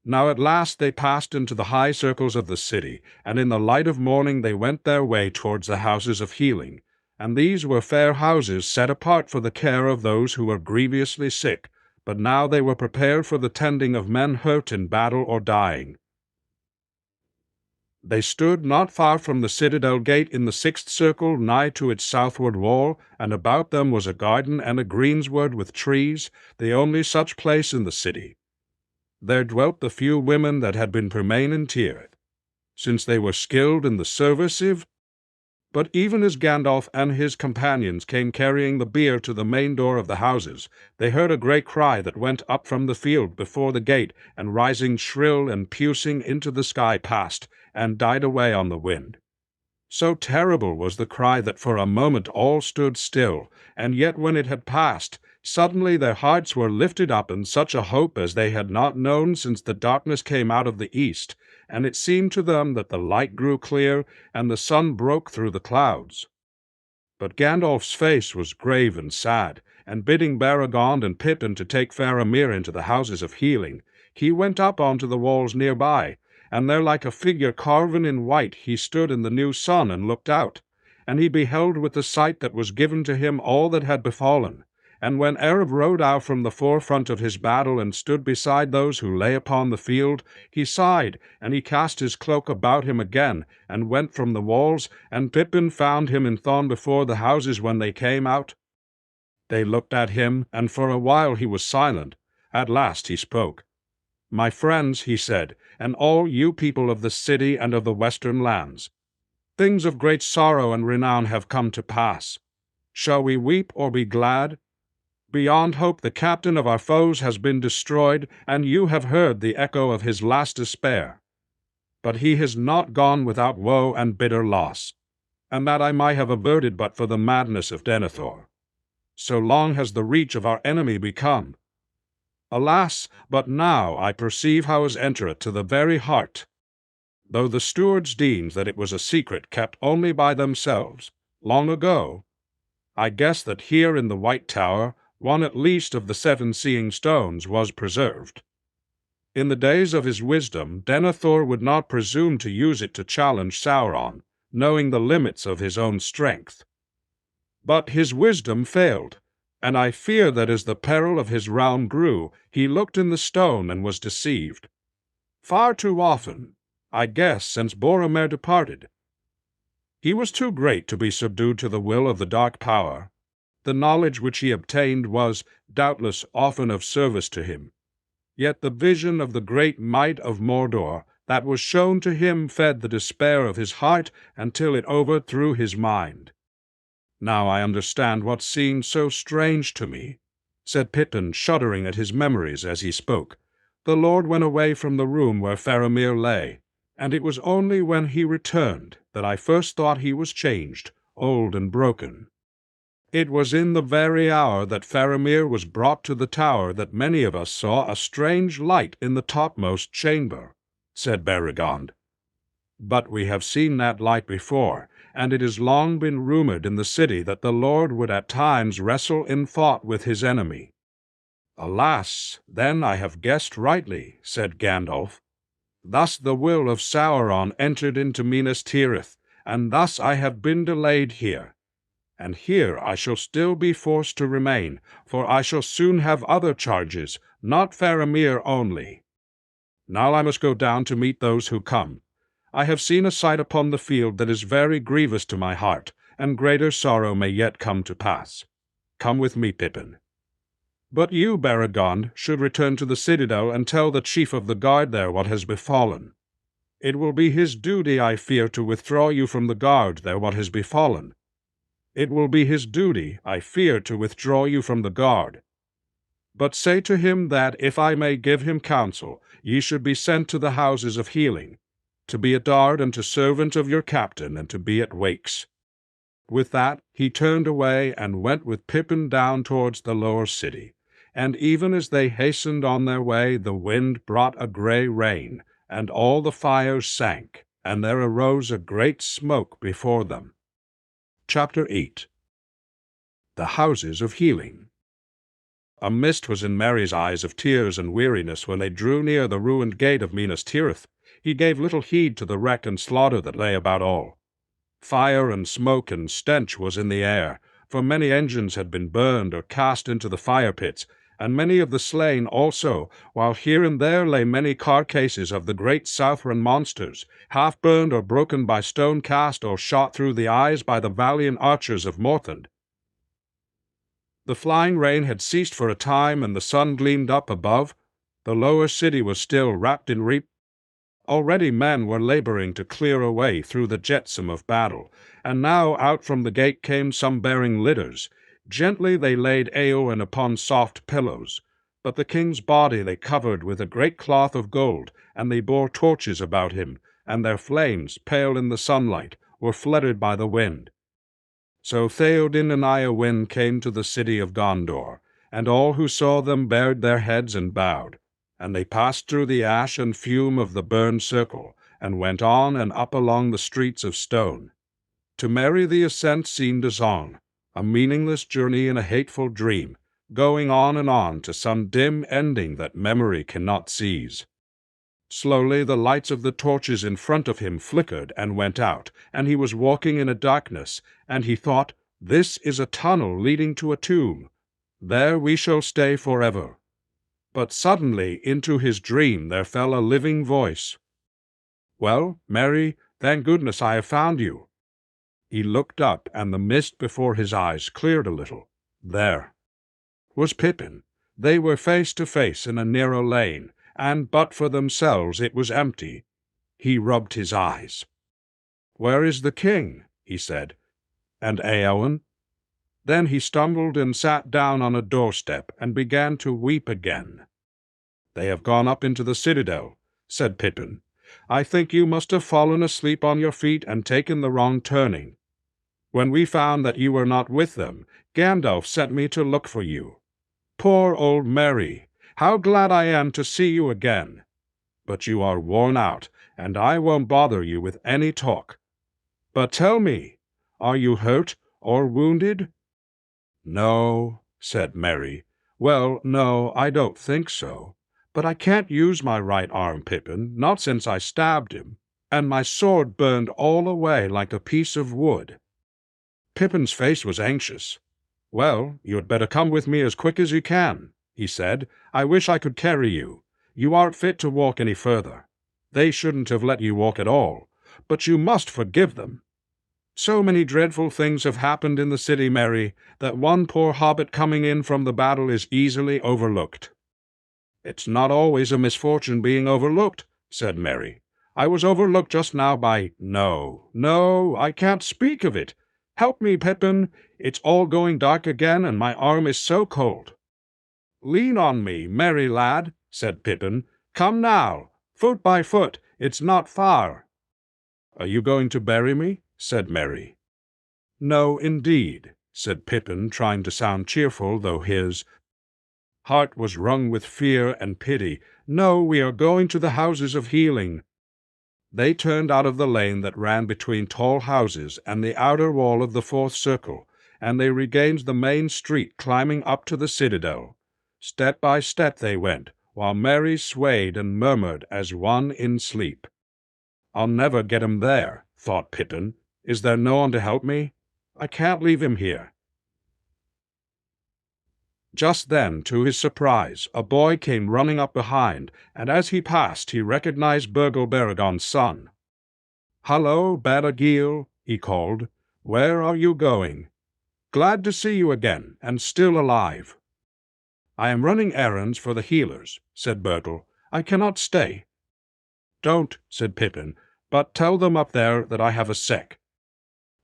Now at last they passed into the high circles of the city, and in the light of morning they went their way towards the houses of healing. And these were fair houses set apart for the care of those who were grievously sick, but now they were prepared for the tending of men hurt in battle or dying. They stood not far from the citadel gate in the sixth circle, nigh to its southward wall, and about them was a garden and a greensward with trees, the only such place in the city. There dwelt the few women that had been permain in Tirith, since they were skilled in the service of. But even as Gandalf and his companions came carrying the bier to the main door of the houses, they heard a great cry that went up from the field before the gate, and rising shrill and pusing into the sky passed, and died away on the wind. So terrible was the cry that for a moment all stood still, and yet when it had passed, suddenly their hearts were lifted up in such a hope as they had not known since the darkness came out of the east, and it seemed to them that the light grew clear, and the sun broke through the clouds. But Gandalf's face was grave and sad, and bidding Baragond and Pippin to take Faramir into the houses of healing, he went up onto the walls near by, and there like a figure carven in white he stood in the new sun and looked out, and he beheld with the sight that was given to him all that had befallen. And when Erev rode out from the forefront of his battle and stood beside those who lay upon the field, he sighed, and he cast his cloak about him again, and went from the walls, and Pippin found him in Thorn before the houses when they came out. They looked at him, and for a while he was silent. At last he spoke. "My friends," he said, "and all you people of the city and of the western lands, things of great sorrow and renown have come to pass. Shall we weep or be glad? Beyond hope the captain of our foes has been destroyed, and you have heard the echo of his last despair. But he has not gone without woe and bitter loss, and that I might have averted but for the madness of Denethor. So long has the reach of our enemy become. Alas, but now I perceive how it entereth to the very heart. Though the stewards deemed that it was a secret kept only by themselves, long ago, I guess that here in the White Tower one at least of the 7 seeing stones was preserved. In the days of his wisdom, Denethor would not presume to use it to challenge Sauron, knowing the limits of his own strength. But his wisdom failed, and I fear that as the peril of his realm grew, he looked in the stone and was deceived. Far too often, I guess, since Boromir departed. He was too great to be subdued to the will of the dark power. The knowledge which he obtained was, doubtless, often of service to him. Yet the vision of the great might of Mordor that was shown to him fed the despair of his heart until it overthrew his mind. Now I understand what seemed so strange to me," said Pippin, shuddering at his memories as he spoke. "The Lord went away from the room where Faramir lay, and it was only when he returned that I first thought he was changed, old and broken. It was in the very hour that Faramir was brought to the tower that many of us saw a strange light in the topmost chamber," said Baragond. "But we have seen that light before, and it has long been rumored in the city that the Lord would at times wrestle in thought with his enemy." "Alas, then I have guessed rightly," said Gandalf. "Thus the will of Sauron entered into Minas Tirith, and thus I have been delayed here. And here I shall still be forced to remain, for I shall soon have other charges, not Faramir only. Now I must go down to meet those who come. I have seen a sight upon the field that is very grievous to my heart, and greater sorrow may yet come to pass. Come with me, Pippin. But you, Baragond, should return to the citadel and tell the chief of the guard there what has befallen. It will be his duty, I fear, to withdraw you from the guard there what has befallen. It will be his duty, I fear, to withdraw you from the guard. But say to him that, if I may give him counsel, ye should be sent to the houses of healing, to be a guard and to servant of your captain, and to be at wakes." With that he turned away and went with Pippin down towards the lower city. And even as they hastened on their way, the wind brought a grey rain, and all the fires sank, and there arose a great smoke before them. Chapter 8. The Houses of Healing. A mist was in Merry's eyes of tears and weariness when they drew near the ruined gate of Minas Tirith. He gave little heed to the wreck and slaughter that lay about all. Fire and smoke and stench was in the air, for many engines had been burned or cast into the fire pits, and many of the slain also, while here and there lay many carcases of the great Southron monsters, half burned or broken by stone cast or shot through the eyes by the valiant archers of Morthond. The flying rain had ceased for a time, and the sun gleamed up above. The lower city was still wrapped in reap. Already men were laboring to clear a way through the jetsam of battle, and now out from the gate came some bearing litters. Gently they laid Eowyn upon soft pillows, but the king's body they covered with a great cloth of gold, and they bore torches about him, and their flames, pale in the sunlight, were fluttered by the wind. So Theoden and Eowyn came to the city of Gondor, and all who saw them bared their heads and bowed. And they passed through the ash and fume of the burned circle, and went on and up along the streets of stone. To Merry the ascent seemed a song, a meaningless journey in a hateful dream, going on and on to some dim ending that memory cannot seize. Slowly the lights of the torches in front of him flickered and went out, and he was walking in a darkness, and he thought, "This is a tunnel leading to a tomb. There we shall stay forever." But suddenly into his dream there fell a living voice. "Well, Merry, thank goodness I have found you." He looked up, and the mist before his eyes cleared a little. There was Pippin. They were face to face in a narrow lane, and but for themselves it was empty. He rubbed his eyes. "Where is the king?" he said. "And Eowyn?" Then he stumbled and sat down on a doorstep and began to weep again. "They have gone up into the citadel," said Pippin. "I think you must have fallen asleep on your feet and taken the wrong turning. When we found that you were not with them, Gandalf sent me to look for you. Poor old Merry, how glad I am to see you again. But you are worn out, and I won't bother you with any talk. But tell me, are you hurt or wounded?" "No," said Merry. "Well, no, I don't think so. But I can't use my right arm, Pippin, not since I stabbed him, and my sword burned all away like a piece of wood." Pippin's face was anxious. "Well, you had better come with me as quick as you can," he said. "I wish I could carry you. You aren't fit to walk any further. They shouldn't have let you walk at all, but you must forgive them. So many dreadful things have happened in the city, Merry, that one poor hobbit coming in from the battle is easily overlooked." "It's not always a misfortune being overlooked," said Merry. "I was overlooked just now by— No, I can't speak of it. Help me, Pippin. It's all going dark again, and my arm is so cold." "Lean on me, Merry lad," said Pippin. "Come now, foot by foot, it's not far." "Are you going to bury me?" said Merry. "No, indeed," said Pippin, trying to sound cheerful, though his heart was wrung with fear and pity. "No, we are going to the houses of healing." They turned out of the lane that ran between tall houses and the outer wall of the fourth circle, and they regained the main street, climbing up to the citadel. Step by step they went, while Merry swayed and murmured as one in sleep. "I'll never get him there," thought Pippin. "Is there no one to help me? I can't leave him here." Just then, to his surprise, a boy came running up behind, and as he passed he recognized Burgle Baragon's son. "Hallo, Baragil," he called. "Where are you going?" "Glad to see you again, and still alive." "I am running errands for the healers," said Burgle. "I cannot stay." "Don't," said Pippin, "but tell them up there that I have a sec.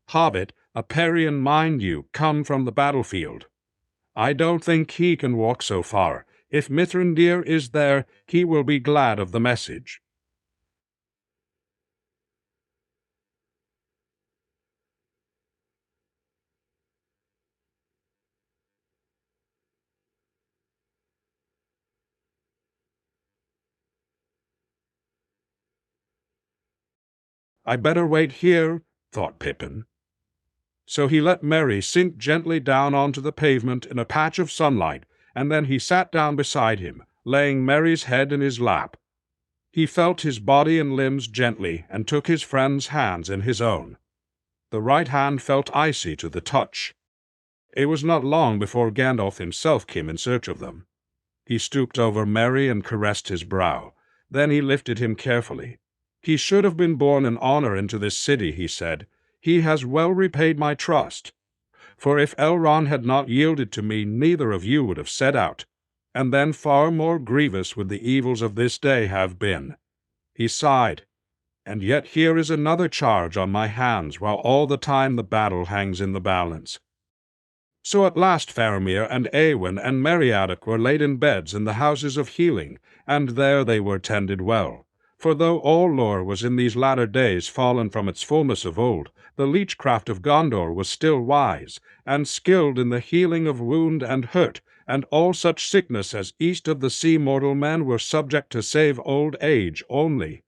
Hobbit, a Parian, mind you, come from the battlefield. I don't think he can walk so far. If Mithrandir is there, he will be glad of the message." "I better wait here," thought Pippin. So he let Merry sink gently down onto the pavement in a patch of sunlight, and then he sat down beside him, laying Merry's head in his lap. He felt his body and limbs gently, and took his friend's hands in his own. The right hand felt icy to the touch. It was not long before Gandalf himself came in search of them. He stooped over Merry and caressed his brow. Then he lifted him carefully. "He should have been born in honor into this city," he said. "He has well repaid my trust. For if Elrond had not yielded to me, neither of you would have set out. And then far more grievous would the evils of this day have been." He sighed. "And yet here is another charge on my hands, while all the time the battle hangs in the balance." So at last Faramir and Éowyn and Meriadoc were laid in beds in the houses of healing, and there they were tended well. For though all lore was in these latter days fallen from its fullness of old, the leechcraft of Gondor was still wise, and skilled in the healing of wound and hurt, and all such sickness as east of the sea mortal men were subject to save old age only.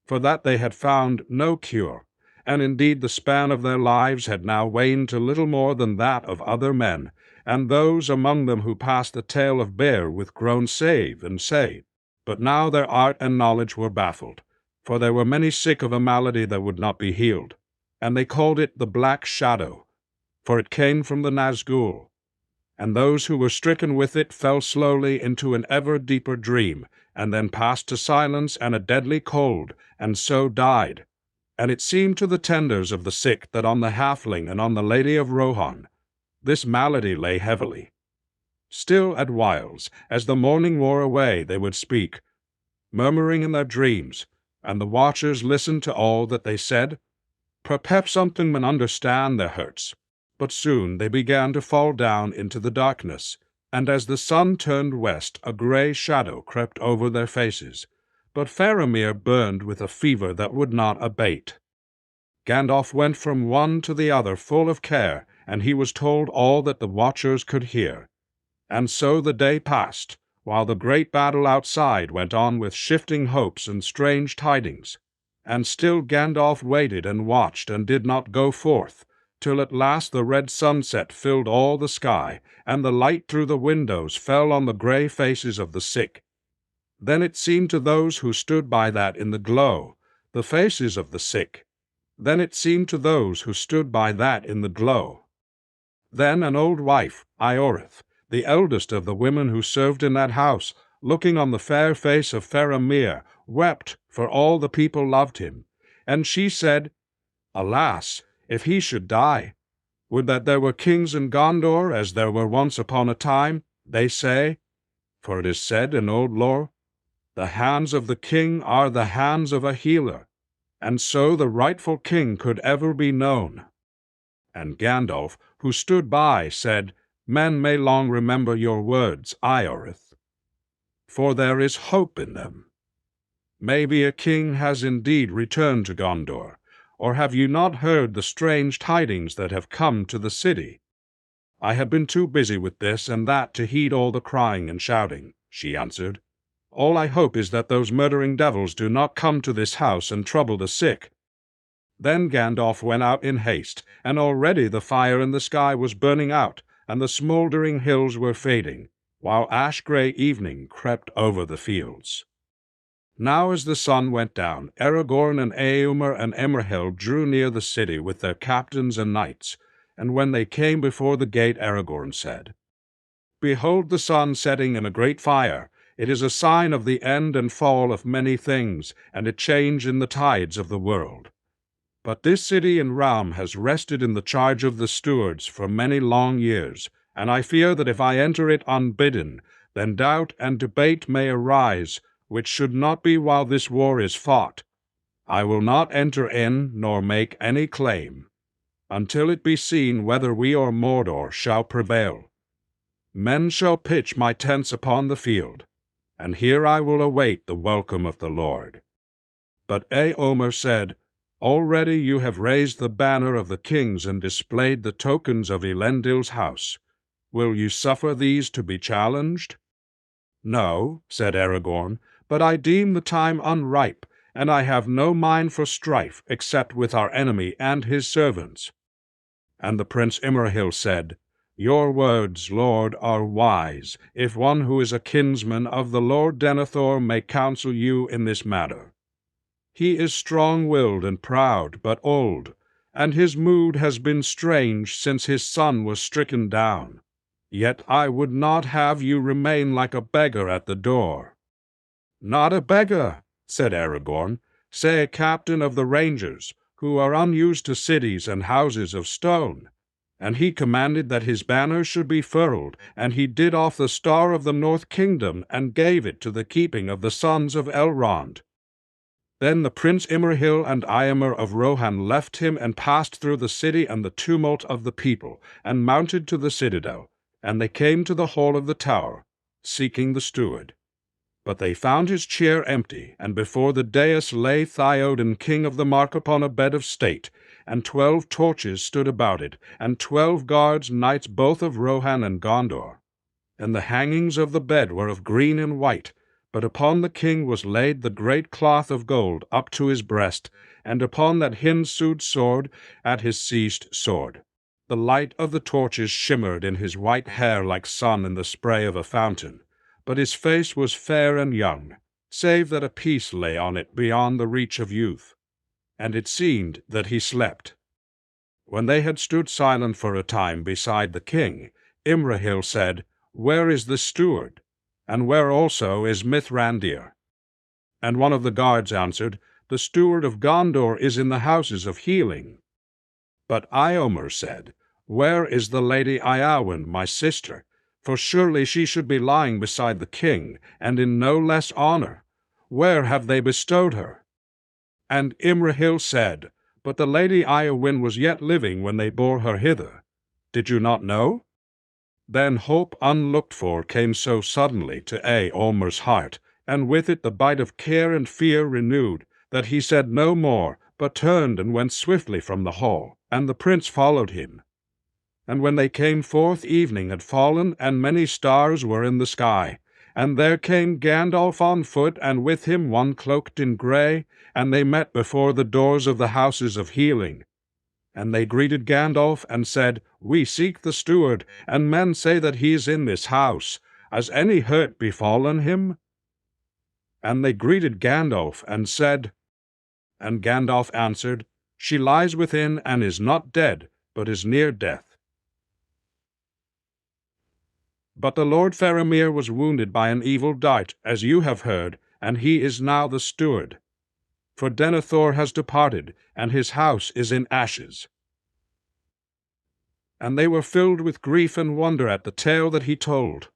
For that they had found no cure, and indeed the span of their lives had now waned to little more than that of other men, and those among them who passed the tale of Bear with groan save and say. But now their art and knowledge were baffled, for there were many sick of a malady that would not be healed, and they called it the Black Shadow, for it came from the Nazgul. And those who were stricken with it fell slowly into an ever deeper dream, and then passed to silence and a deadly cold, and so died. And it seemed to the tenders of the sick that on the halfling and on the Lady of Rohan this malady lay heavily. Still at whiles, as the morning wore away, they would speak, murmuring in their dreams, and the watchers listened to all that they said. Perhaps something men understand their hurts, but soon they began to fall down into the darkness, and as the sun turned west, a grey shadow crept over their faces. But Faramir burned with a fever that would not abate. Gandalf went from one to the other full of care, and he was told all that the watchers could hear. And so the day passed, while the great battle outside went on with shifting hopes and strange tidings. And still Gandalf waited and watched and did not go forth, till at last the red sunset filled all the sky, and the light through the windows fell on the grey faces of the sick. Then it seemed to those who stood by that in the glow, the faces of the sick. Then it seemed to those who stood by that in the glow. Then an old wife, Ioreth, the eldest of the women who served in that house, looking on the fair face of Faramir, wept, for all the people loved him. And she said, "Alas, if he should die! Would that there were kings in Gondor, as there were once upon a time, they say. For it is said in old lore, the hands of the king are the hands of a healer, and so the rightful king could ever be known." And Gandalf, who stood by, said, "Men may long remember your words, Ioreth, for there is hope in them. Maybe a king has indeed returned to Gondor, or have you not heard the strange tidings that have come to the city?" "I have been too busy with this and that to heed all the crying and shouting," she answered. "All I hope is that those murdering devils do not come to this house and trouble the sick." Then Gandalf went out in haste, and already the fire in the sky was burning out, and the smouldering hills were fading, while ash-grey evening crept over the fields. Now as the sun went down, Aragorn and Éomer and Emerhil drew near the city with their captains and knights, and when they came before the gate, Aragorn said, "Behold the sun setting in a great fire. It is a sign of the end and fall of many things, and a change in the tides of the world. But this city and realm has rested in the charge of the stewards for many long years, and I fear that if I enter it unbidden, then doubt and debate may arise, which should not be while this war is fought. I will not enter in nor make any claim, until it be seen whether we or Mordor shall prevail. Men shall pitch my tents upon the field, and here I will await the welcome of the Lord." But Éomer said, "Already you have raised the banner of the kings and displayed the tokens of Elendil's house. Will you suffer these to be challenged?" "No," said Aragorn, "but I deem the time unripe, and I have no mind for strife except with our enemy and his servants." And the Prince Imrahil said, "Your words, Lord, are wise, if one who is a kinsman of the Lord Denethor may counsel you in this matter. He is strong-willed and proud, but old, and his mood has been strange since his son was stricken down. Yet I would not have you remain like a beggar at the door." "Not a beggar," said Aragorn, "say a captain of the rangers, who are unused to cities and houses of stone." And he commanded that his banner should be furled, and he did off the star of the north kingdom, and gave it to the keeping of the sons of Elrond. Then the Prince Imrahil and Eomer of Rohan left him, and passed through the city and the tumult of the people, and mounted to the citadel, and they came to the hall of the tower, seeking the steward. But they found his chair empty, and before the dais lay Theoden, king of the Mark, upon a bed of state, and 12 torches stood about it, and 12 guards, knights both of Rohan and Gondor. And the hangings of the bed were of green and white, but upon the king was laid the great cloth of gold up to his breast, and upon that hinsewed sword at his seized sword. The light of the torches shimmered in his white hair like sun in the spray of a fountain, but his face was fair and young, save that a peace lay on it beyond the reach of youth, and it seemed that he slept. When they had stood silent for a time beside the king, Imrahil said, "Where is the steward? And where also is Mithrandir?" And one of the guards answered, "The steward of Gondor is in the houses of healing." But Eomer said, "Where is the lady Eowyn, my sister? For surely she should be lying beside the king, and in no less honor. Where have they bestowed her?" And Imrahil said, "But the lady Eowyn was yet living when they bore her hither. Did you not know?" Then hope unlooked for came so suddenly to Eomer's heart, and with it the bite of care and fear renewed, that he said no more, but turned and went swiftly from the hall, and the prince followed him. And when they came forth, evening had fallen, and many stars were in the sky. And there came Gandalf on foot, and with him one cloaked in grey, and they met before the doors of the houses of healing. And they greeted Gandalf, and said, "We seek the steward, and men say that he is in this house. Has any hurt befallen him?" And they greeted Gandalf, and said, and Gandalf answered, "She lies within, and is not dead, but is near death." But the Lord Faramir was wounded by an evil dart, as you have heard, and he is now the steward. For Denethor has departed, and his house is in ashes. And they were filled with grief and wonder at the tale that he told.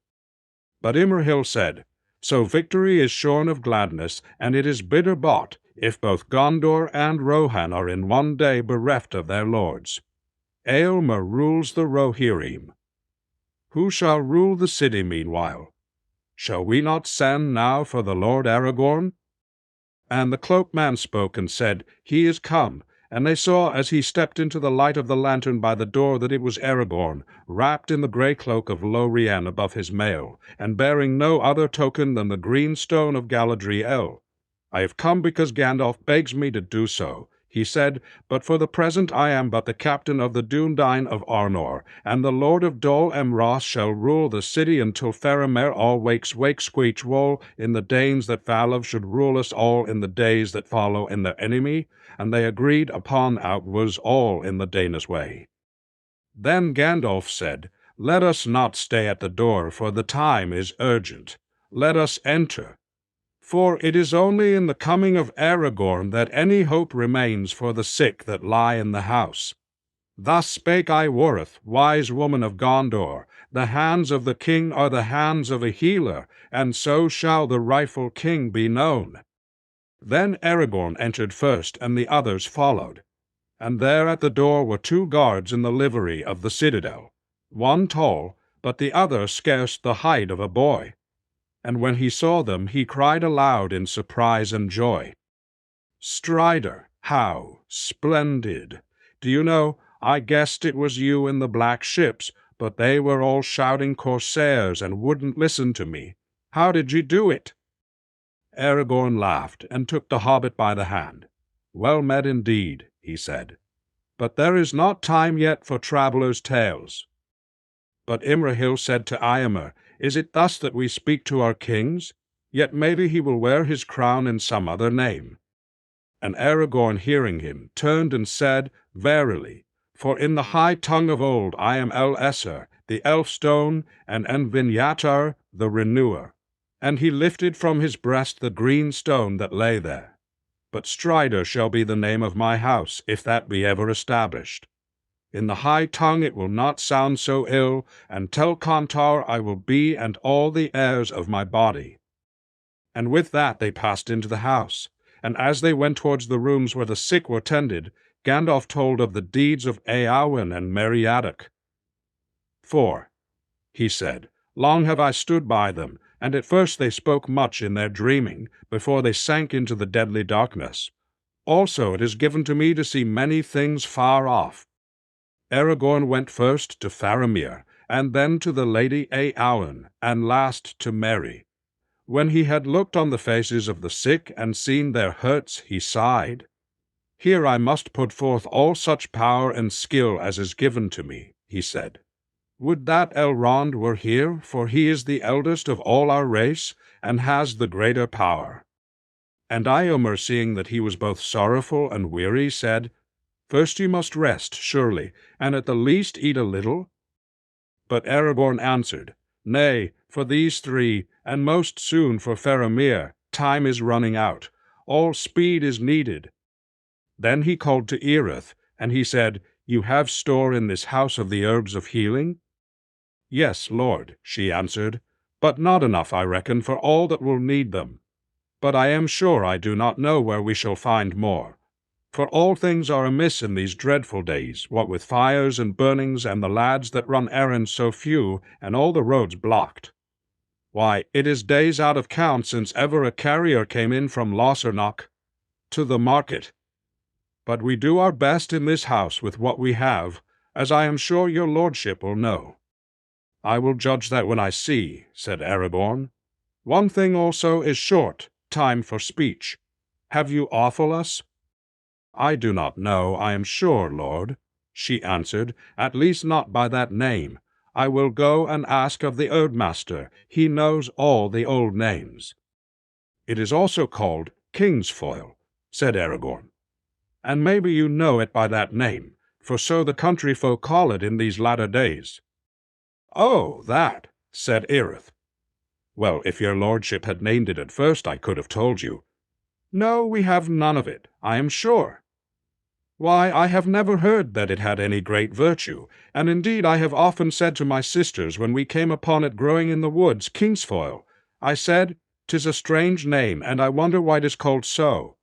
But Imrahil said, "So victory is shorn of gladness, and it is bitter bought, if both Gondor and Rohan are in one day bereft of their lords. Eomer rules the Rohirrim. Who shall rule the city meanwhile? Shall we not send now for the Lord Aragorn?" And the cloaked man spoke and said, "He is come." And they saw as he stepped into the light of the lantern by the door that it was Aragorn, wrapped in the grey cloak of Lorien above his mail, and bearing no other token than the green stone of Galadriel. "I have come because Gandalf begs me to do so," he said, "but for the present I am but the captain of the Dúnedain of Arnor, and the Lord of Dol Amroth shall rule the city until Faramir all wakes wake screech wool in the Danes that Valav should rule us all in the days that follow in their enemy, and they agreed upon outwas all in the Danish way." Then Gandalf said, "Let us not stay at the door, for the time is urgent. Let us enter. For it is only in the coming of Aragorn that any hope remains for the sick that lie in the house. Thus spake Ioreth, wise woman of Gondor, the hands of the king are the hands of a healer, and so shall the rightful king be known." Then Aragorn entered first, and the others followed. And there at the door were 2 guards in the livery of the citadel, one tall, but the other scarce the height of a boy. And when he saw them, he cried aloud in surprise and joy, "Strider, how splendid! Do you know, I guessed it was you in the black ships, but they were all shouting corsairs and wouldn't listen to me. How did you do it?" Aragorn laughed and took the hobbit by the hand. "Well met indeed," he said. "But there is not time yet for travellers' tales." But Imrahil said to Eomer, "Is it thus that we speak to our kings? Yet maybe he will wear his crown in some other name." And Aragorn, hearing him, turned and said, "Verily, for in the high tongue of old I am El-Esser, the Elfstone, and Envinyatar the Renewer. And he lifted from his breast the green stone that lay there. But Strider shall be the name of my house, if that be ever established. In the high tongue it will not sound so ill, and Tel-Contar I will be and all the heirs of my body. And with that they passed into the house. And as they went towards the rooms where the sick were tended, Gandalf told of the deeds of Eowyn and Meriadoc. "For," he said, "long have I stood by them, and at first they spoke much in their dreaming, before they sank into the deadly darkness. Also it is given to me to see many things far off." Aragorn went first to Faramir, and then to the Lady Eowyn, and last to Merry. When he had looked on the faces of the sick and seen their hurts, he sighed. "Here I must put forth all such power and skill as is given to me," he said. "Would that Elrond were here, for he is the eldest of all our race, and has the greater power." And Eomer, seeing that he was both sorrowful and weary, said, "First you must rest, surely, and at the least eat a little." But Aragorn answered, "Nay, for these three, and most soon for Faramir, time is running out. All speed is needed." Then he called to Earith, and he said, "You have store in this house of the herbs of healing?" "Yes, Lord," she answered, "but not enough, I reckon, for all that will need them. But I am sure I do not know where we shall find more. For all things are amiss in these dreadful days, what with fires and burnings, and the lads that run errands so few, and all the roads blocked. Why, it is days out of count since ever a carrier came in from Lossarnoch to the market. But we do our best in this house with what we have, as I am sure your lordship will know." "I will judge that when I see," said Aragorn. "One thing also is short, time for speech. Have you awful us?" "I do not know, I am sure, Lord," she answered, "at least not by that name. I will go and ask of the Erdmaster. He knows all the old names." "It is also called Kingsfoil," said Aragorn. "And maybe you know it by that name, for so the country folk call it in these latter days." "Oh, that," said Earith. "Well, if your lordship had named it at first, I could have told you." "No, we have none of it, I am sure." "Why, I have never heard that it had any great virtue, and indeed I have often said to my sisters when we came upon it growing in the woods, Kingsfoil, I said, "'Tis a strange name, and I wonder why it is called so.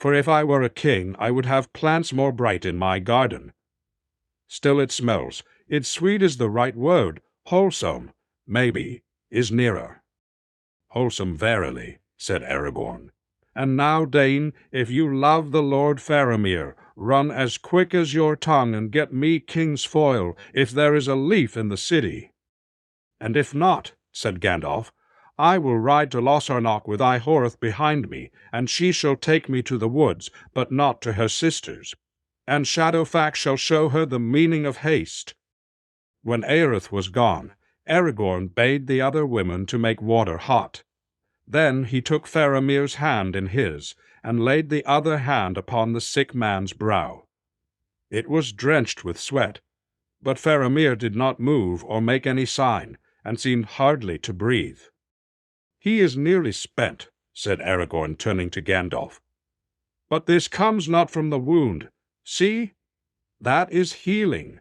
For if I were a king, I would have plants more bright in my garden. Still it smells. It's sweet is the right word. Wholesome, maybe, is nearer." "Wholesome verily," said Aragorn. "And now, Dane, if you love the Lord Faramir, run as quick as your tongue and get me King's foil, if there is a leaf in the city." "And if not," said Gandalf, "I will ride to Lossarnoch with Ihoreth behind me, and she shall take me to the woods, but not to her sisters. And Shadowfax shall show her the meaning of haste." When Eärith was gone, Aragorn bade the other women to make water hot. Then he took Faramir's hand in his, and laid the other hand upon the sick man's brow. It was drenched with sweat, but Faramir did not move or make any sign, and seemed hardly to breathe. "He is nearly spent," said Aragorn, turning to Gandalf. "But this comes not from the wound. See, that is healing.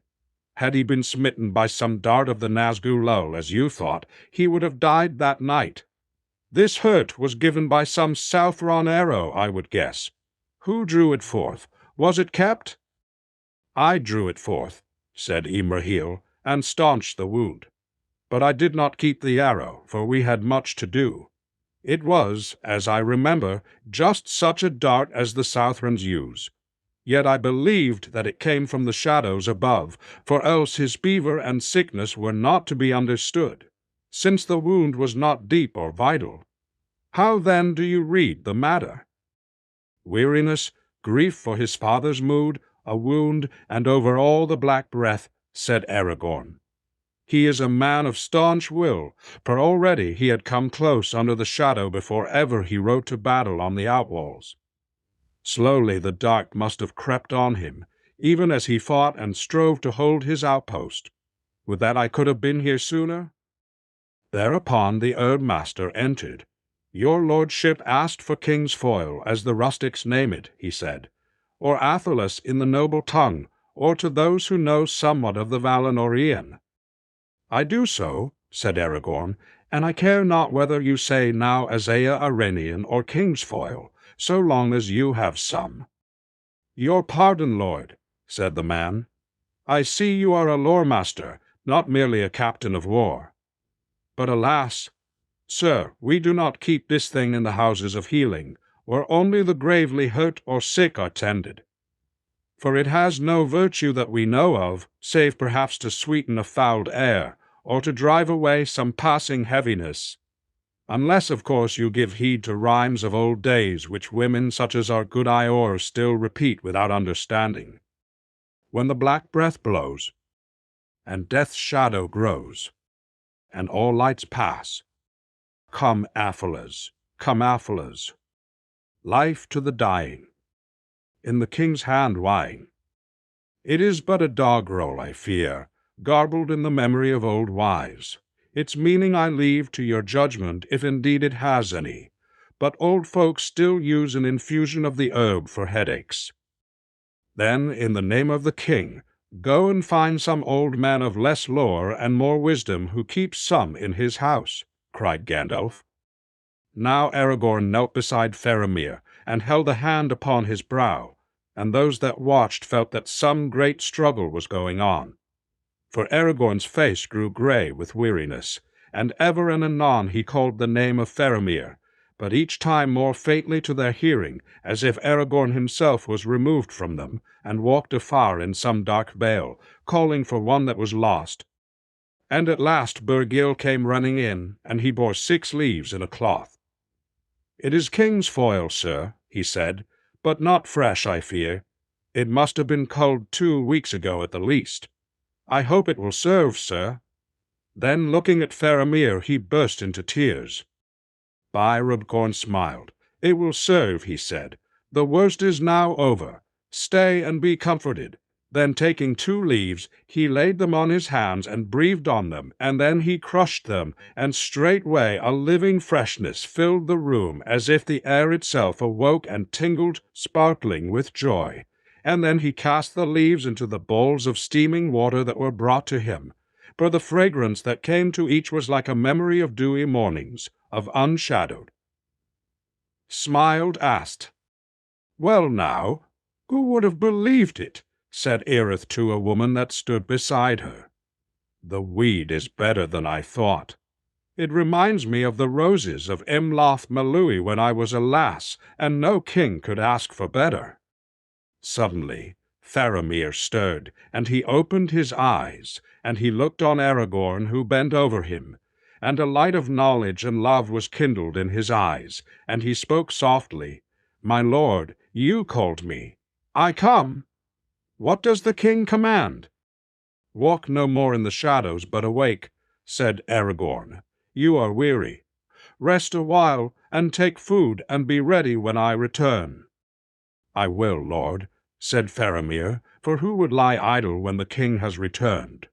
Had he been smitten by some dart of the Nazgûl Lull, as you thought, he would have died that night. This hurt was given by some Southron arrow, I would guess. Who drew it forth? Was it kept?" "I drew it forth," said Imrahil, "and staunched the wound. But I did not keep the arrow, for we had much to do. It was, as I remember, just such a dart as the Southrons use. Yet I believed that it came from the shadows above, for else his fever and sickness were not to be understood, since the wound was not deep or vital. How then do you read the matter?" "Weariness, grief for his father's mood, a wound, and over all the black breath," said Aragorn. "He is a man of staunch will, for already he had come close under the shadow before ever he rode to battle on the outwalls. Slowly the dark must have crept on him, even as he fought and strove to hold his outpost. Would that I could have been here sooner." Thereupon the Earl-master entered. "Your lordship asked for king's foil, as the rustics name it," he said, "or athalas in the noble tongue, or to those who know somewhat of the Valinorian." "I do so," said Aragorn, "and I care not whether you say now Azea Arenian or king's foil, so long as you have some." "Your pardon, lord," said the man. "I see you are a lore-master, not merely a captain of war. But alas, sir, we do not keep this thing in the houses of healing, where only the gravely hurt or sick are tended. For it has no virtue that we know of, save perhaps to sweeten a fouled air, or to drive away some passing heaviness. Unless, of course, you give heed to rhymes of old days, which women such as our good Ior still repeat without understanding. When the black breath blows, and death's shadow grows, and all lights pass, come Aphalas, come Aphalas, life to the dying, in the king's hand wine. It is but a doggerel, I fear, garbled in the memory of old wise. Its meaning I leave to your judgment, if indeed it has any, but old folks still use an infusion of the herb for headaches. Then, in the name of the king, go and find some old man of less lore and more wisdom who keeps some in his house," cried Gandalf. Now Aragorn knelt beside Faramir, and held a hand upon his brow, and those that watched felt that some great struggle was going on. For Aragorn's face grew grey with weariness, and ever and anon he called the name of Faramir, but each time more faintly to their hearing, as if Aragorn himself was removed from them, and walked afar in some dark vale, calling for one that was lost. And at last Burgil came running in, and he bore 6 leaves in a cloth. "It is king's foil, sir," he said, "but not fresh, I fear. It must have been culled 2 weeks ago at the least. I hope it will serve, sir." Then, looking at Faramir, he burst into tears. Aragorn smiled. "It will serve," he said. "The worst is now over. Stay and be comforted." Then, taking 2 leaves, he laid them on his hands and breathed on them, and then he crushed them, and straightway a living freshness filled the room, as if the air itself awoke and tingled, sparkling with joy. And then he cast the leaves into the bowls of steaming water that were brought to him, for the fragrance that came to each was like a memory of dewy mornings, of unshadowed. Smiled asked, "Well now, who would have believed it?" said Erith to a woman that stood beside her. "The weed is better than I thought. It reminds me of the roses of Imloth Malui when I was a lass, and no king could ask for better." Suddenly Faramir stirred, and he opened his eyes, and he looked on Aragorn, who bent over him, and a light of knowledge and love was kindled in his eyes, and he spoke softly, "My lord, you called me. I come. What does the king command?" "Walk no more in the shadows, but awake," said Aragorn. "You are weary. Rest a while, and take food, and be ready when I return." "I will, lord," said Faramir, for who would lie idle when the king has returned?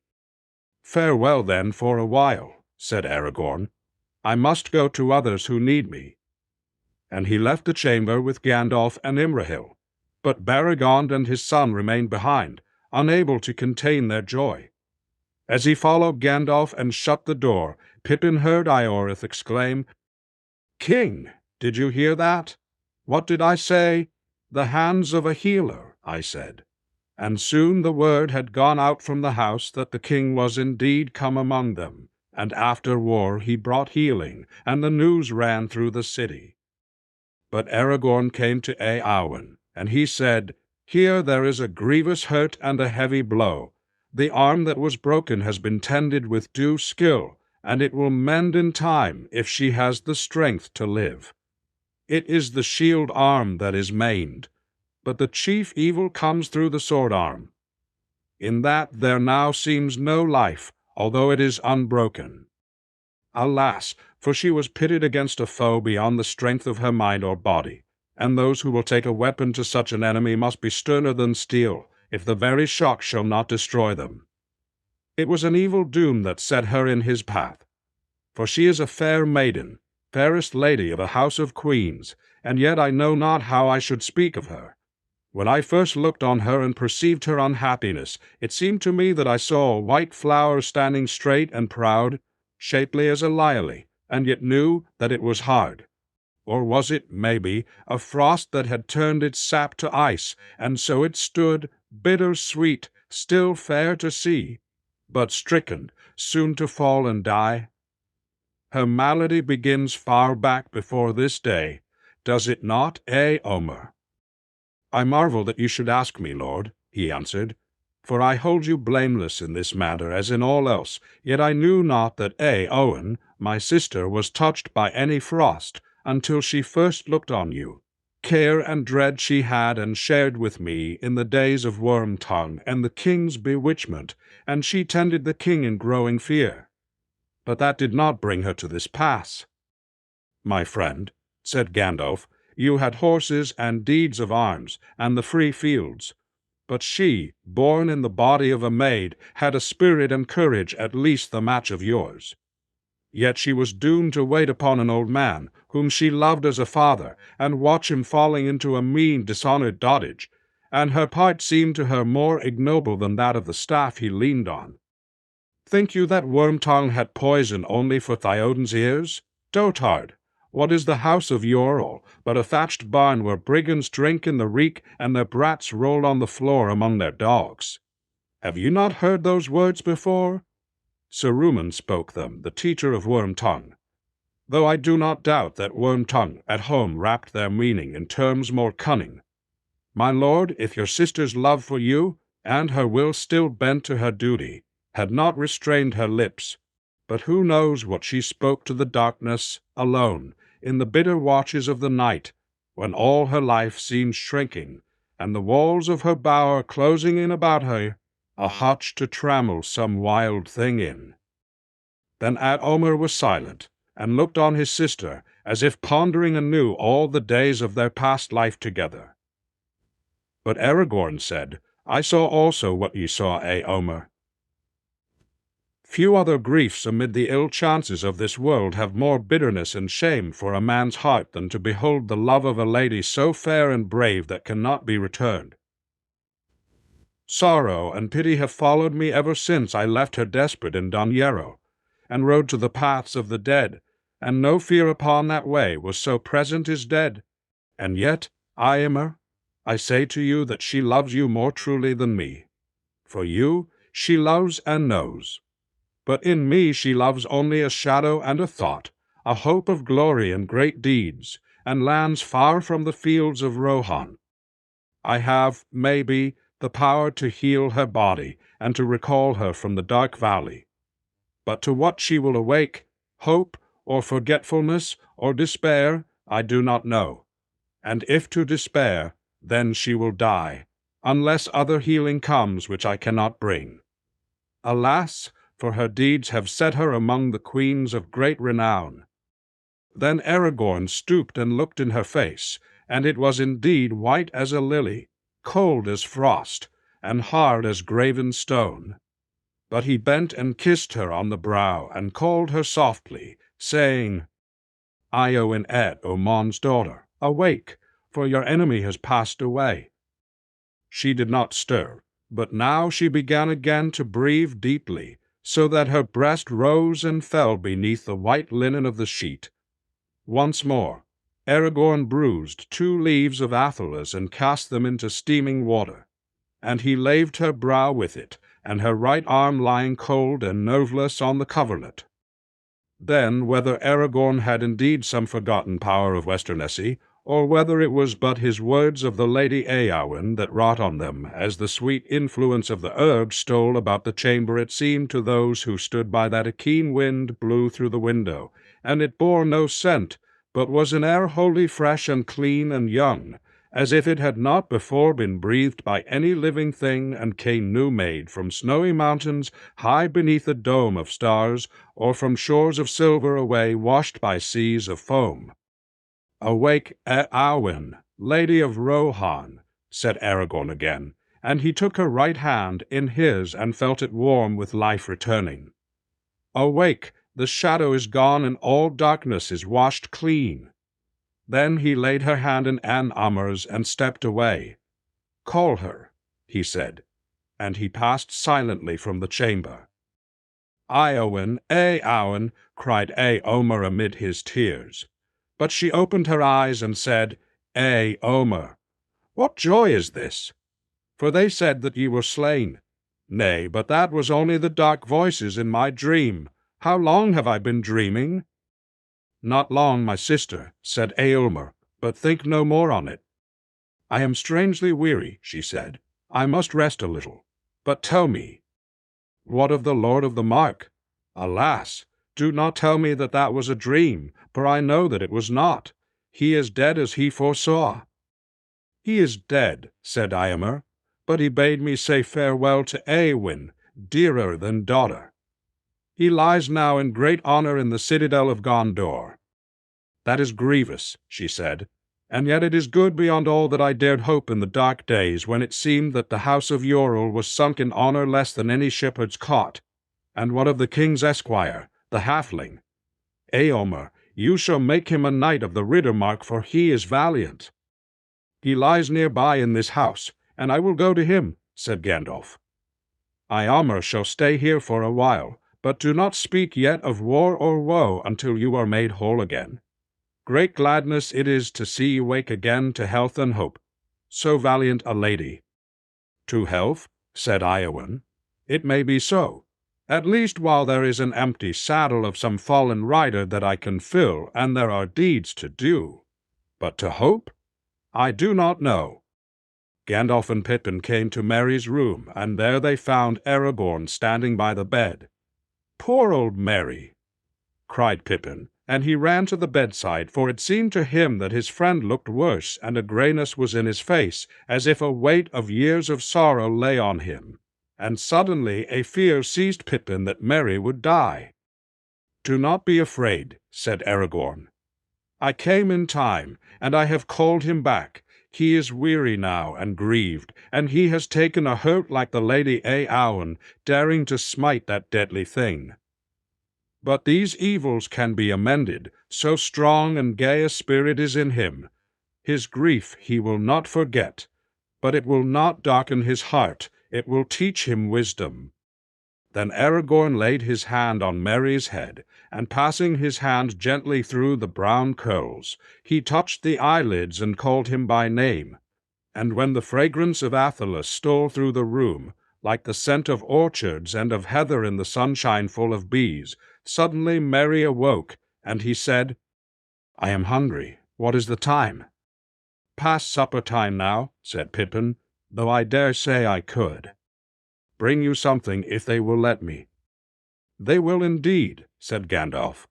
"Farewell, then, for a while," said Aragorn. "I must go to others who need me." And he left the chamber with Gandalf and Imrahil, but Baragond and his son remained behind, unable to contain their joy. As he followed Gandalf and shut the door, Pippin heard Ioreth exclaim, "King, did you hear that? What did I say? The hands of a healer, I said." And soon the word had gone out from the house that the king was indeed come among them, and after war he brought healing, and the news ran through the city. But Aragorn came to Eowyn, and he said, "Here there is a grievous hurt and a heavy blow. The arm that was broken has been tended with due skill, and it will mend in time if she has the strength to live. It is the shield arm that is maimed, but the chief evil comes through the sword arm. In that there now seems no life, although it is unbroken. Alas, for she was pitted against a foe beyond the strength of her mind or body, and those who will take a weapon to such an enemy must be sterner than steel, if the very shock shall not destroy them. It was an evil doom that set her in his path. For she is a fair maiden, fairest lady of a house of queens, and yet I know not how I should speak of her. When I first looked on her and perceived her unhappiness, it seemed to me that I saw a white flower standing straight and proud, shapely as a lily, and yet knew that it was hard. Or was it, maybe, a frost that had turned its sap to ice, and so it stood, bitter-sweet, still fair to see, but stricken, soon to fall and die? Her malady begins far back before this day, does it not, Omer? I marvel that you should ask me, Lord, he answered, for I hold you blameless in this matter as in all else, yet I knew not that Owen, my sister, was touched by any frost, until she first looked on you. Care and dread she had and shared with me in the days of Worm-tongue and the king's bewitchment, and she tended the king in growing fear. But that did not bring her to this pass. My friend, said Gandalf, you had horses and deeds of arms, and the free fields. But she, born in the body of a maid, had a spirit and courage at least the match of yours. Yet she was doomed to wait upon an old man, whom she loved as a father, and watch him falling into a mean, dishonored dotage, and her part seemed to her more ignoble than that of the staff he leaned on. Think you that Worm-tongue had poison only for Theoden's ears? Dotard! What is the house of Yorl but a thatched barn where brigands drink in the reek and their brats roll on the floor among their dogs? Have you not heard those words before? Saruman spoke them, the teacher of Worm-tongue, though I do not doubt that Worm-tongue at home wrapped their meaning in terms more cunning. My lord, if your sister's love for you, and her will still bent to her duty, had not restrained her lips, but who knows what she spoke to the darkness, alone, in the bitter watches of the night, when all her life seemed shrinking, and the walls of her bower closing in about her, a hutch to trammel some wild thing in. Then Omer was silent, and looked on his sister, as if pondering anew all the days of their past life together. But Aragorn said, I saw also what ye saw, Omer. Few other griefs amid the ill chances of this world have more bitterness and shame for a man's heart than to behold the love of a lady so fair and brave that cannot be returned. Sorrow and pity have followed me ever since I left her desperate in Dun Yarrow, and rode to the paths of the dead, and no fear upon that way was so present as dead. And yet, Eomer, I say to you that she loves you more truly than me. For you she loves and knows. But in me she loves only a shadow and a thought, a hope of glory and great deeds, and lands far from the fields of Rohan. I have, maybe, the power to heal her body, and to recall her from the dark valley. But to what she will awake, hope, or forgetfulness, or despair, I do not know. And if to despair, then she will die, unless other healing comes which I cannot bring. Alas, for her deeds have set her among the queens of great renown. Then Aragorn stooped and looked in her face, and it was indeed white as a lily, cold as frost, and hard as graven stone. But he bent and kissed her on the brow, and called her softly, saying, Eowyn O Mon's daughter, awake, for your enemy has passed away. She did not stir, but now she began again to breathe deeply, so that her breast rose and fell beneath the white linen of the sheet. Once more, Aragorn bruised 2 leaves of athelas and cast them into steaming water, and he laved her brow with it, and her right arm lying cold and nerveless on the coverlet. Then, whether Aragorn had indeed some forgotten power of Westernessy, or whether it was but his words of the Lady Eowyn that wrought on them, as the sweet influence of the herb stole about the chamber, it seemed to those who stood by that a keen wind blew through the window, and it bore no scent, but was an air wholly fresh and clean and young, as if it had not before been breathed by any living thing, and came new-made from snowy mountains high beneath a dome of stars, or from shores of silver away washed by seas of foam. Awake, Eowyn, Lady of Rohan, said Aragorn again, and he took her right hand in his and felt it warm with life returning. Awake, the shadow is gone, and all darkness is washed clean. Then he laid her hand in Anne Ammer's and stepped away. Call her, he said, and he passed silently from the chamber. Iowen, Owen, cried Omer amid his tears. But she opened her eyes and said, Omer, what joy is this? For they said that ye were slain. Nay, but that was only the dark voices in my dream. How long have I been dreaming? Not long, my sister, said Aylmer, but think no more on it. I am strangely weary, she said. I must rest a little. But tell me, what of the Lord of the Mark? Alas, do not tell me that that was a dream, for I know that it was not. He is dead as he foresaw. He is dead, said Eomer, but he bade me say farewell to Eowyn, dearer than daughter. He lies now in great honor in the citadel of Gondor. That is grievous, she said, and yet it is good beyond all that I dared hope in the dark days when it seemed that the house of Yorl was sunk in honor less than any shepherd's cot. And what of the king's esquire, the halfling? Eomer, you shall make him a knight of the Riddermark, for he is valiant. He lies near by in this house, and I will go to him, said Gandalf. Eomer shall stay here for a while, but do not speak yet of war or woe until you are made whole again. Great gladness it is to see you wake again to health and hope, so valiant a lady. To health, said Eowyn, it may be so, at least while there is an empty saddle of some fallen rider that I can fill, and there are deeds to do. But to hope? I do not know. Gandalf and Pippin came to Merry's room, and there they found Aragorn standing by the bed. Poor old Merry, cried Pippin, and he ran to the bedside, for it seemed to him that his friend looked worse, and a greyness was in his face, as if a weight of years of sorrow lay on him. And suddenly a fear seized Pippin that Merry would die. Do not be afraid, said Aragorn. I came in time, and I have called him back. He is weary now and grieved, and he has taken a hurt like the Lady Eowyn, daring to smite that deadly thing. But these evils can be amended, so strong and gay a spirit is in him. His grief he will not forget, but it will not darken his heart, it will teach him wisdom. Then Aragorn laid his hand on Merry's head, and passing his hand gently through the brown curls, he touched the eyelids and called him by name. And when the fragrance of Athelas stole through the room, like the scent of orchards and of heather in the sunshine full of bees, suddenly Merry awoke, and he said, I am hungry. What is the time? Past supper time now, said Pippin, though I dare say I could. Bring you something if they will let me. They will indeed, said Gandalf,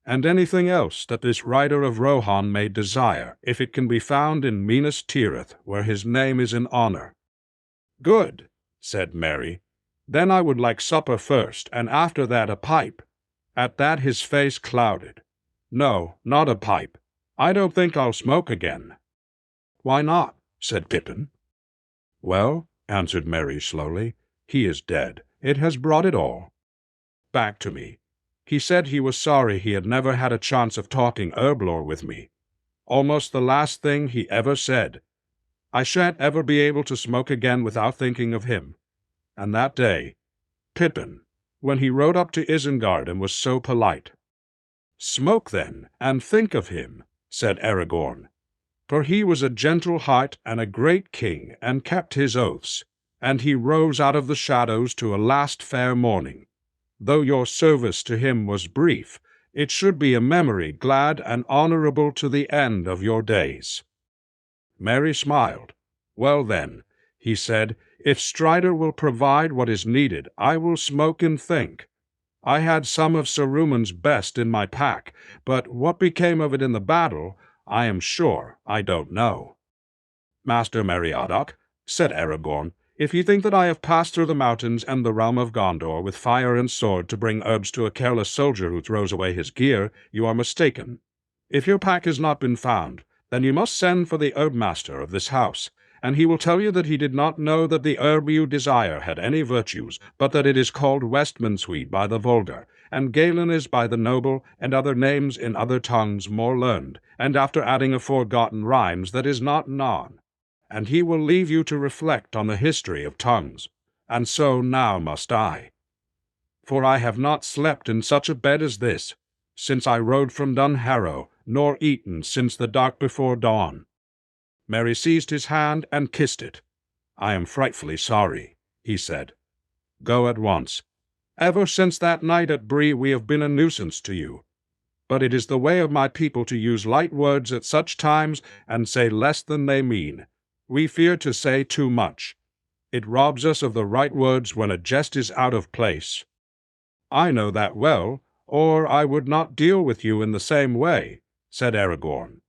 and anything else that this rider of Rohan may desire, if it can be found in Minas Tirith, where his name is in honor. Good, said Merry. Then I would like supper first, and after that a pipe. At that his face clouded. No, not a pipe. I don't think I'll smoke again. Why not? Said Pippin. Well, answered Merry slowly, he is dead. It has brought it all back to me. He said he was sorry he had never had a chance of talking Erblor with me. Almost the last thing he ever said. I shan't ever be able to smoke again without thinking of him. And that day, Pippin, when he rode up to Isengard and was so polite. Smoke, then, and think of him, said Aragorn. For he was a gentle heart and a great king, and kept his oaths, and he rose out of the shadows to a last fair morning. Though your service to him was brief, it should be a memory glad and honorable to the end of your days. Merry smiled. Well then, he said, if Strider will provide what is needed, I will smoke and think. I had some of Saruman's best in my pack, but what became of it in the battle, I am sure I don't know. Master Meriadoc, said Aragorn, if you think that I have passed through the mountains and the realm of Gondor with fire and sword to bring herbs to a careless soldier who throws away his gear, you are mistaken. If your pack has not been found, then you must send for the herb-master of this house, and he will tell you that he did not know that the herb you desire had any virtues, but that it is called Westmansweet by the vulgar, and Galen is by the noble, and other names in other tongues more learned, and after adding of forgotten rhymes that is not known. And he will leave you to reflect on the history of tongues, and so now must I. For I have not slept in such a bed as this, since I rode from Dunharrow, nor eaten since the dark before dawn. Mary seized his hand and kissed it. I am frightfully sorry, he said. Go at once. Ever since that night at Bree we have been a nuisance to you. But it is the way of my people to use light words at such times and say less than they mean. We fear to say too much. It robs us of the right words when a jest is out of place. I know that well, or I would not deal with you in the same way, said Aragorn.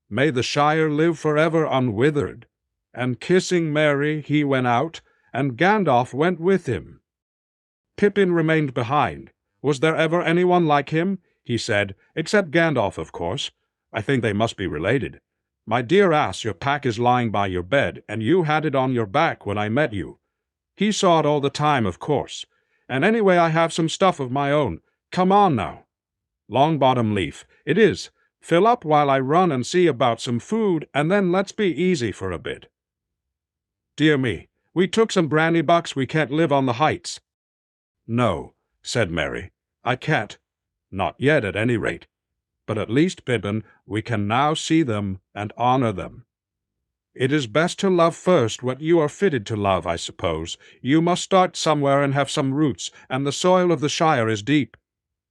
May the Shire live forever unwithered. And kissing Mary, he went out, and Gandalf went with him. Pippin remained behind. Was there ever anyone like him? He said, except Gandalf, of course. I think they must be related. My dear ass, your pack is lying by your bed, and you had it on your back when I met you. He saw it all the time, of course. And anyway, I have some stuff of my own. Come on now. Longbottom Leaf, it is. Fill up while I run and see about some food, and then let's be easy for a bit. Dear me, we took some brandy bucks, we can't live on the heights. No, said Mary, I can't. Not yet, at any rate. But at least, Pippin, we can now see them and honor them. It is best to love first what you are fitted to love, I suppose. You must start somewhere and have some roots, and the soil of the Shire is deep.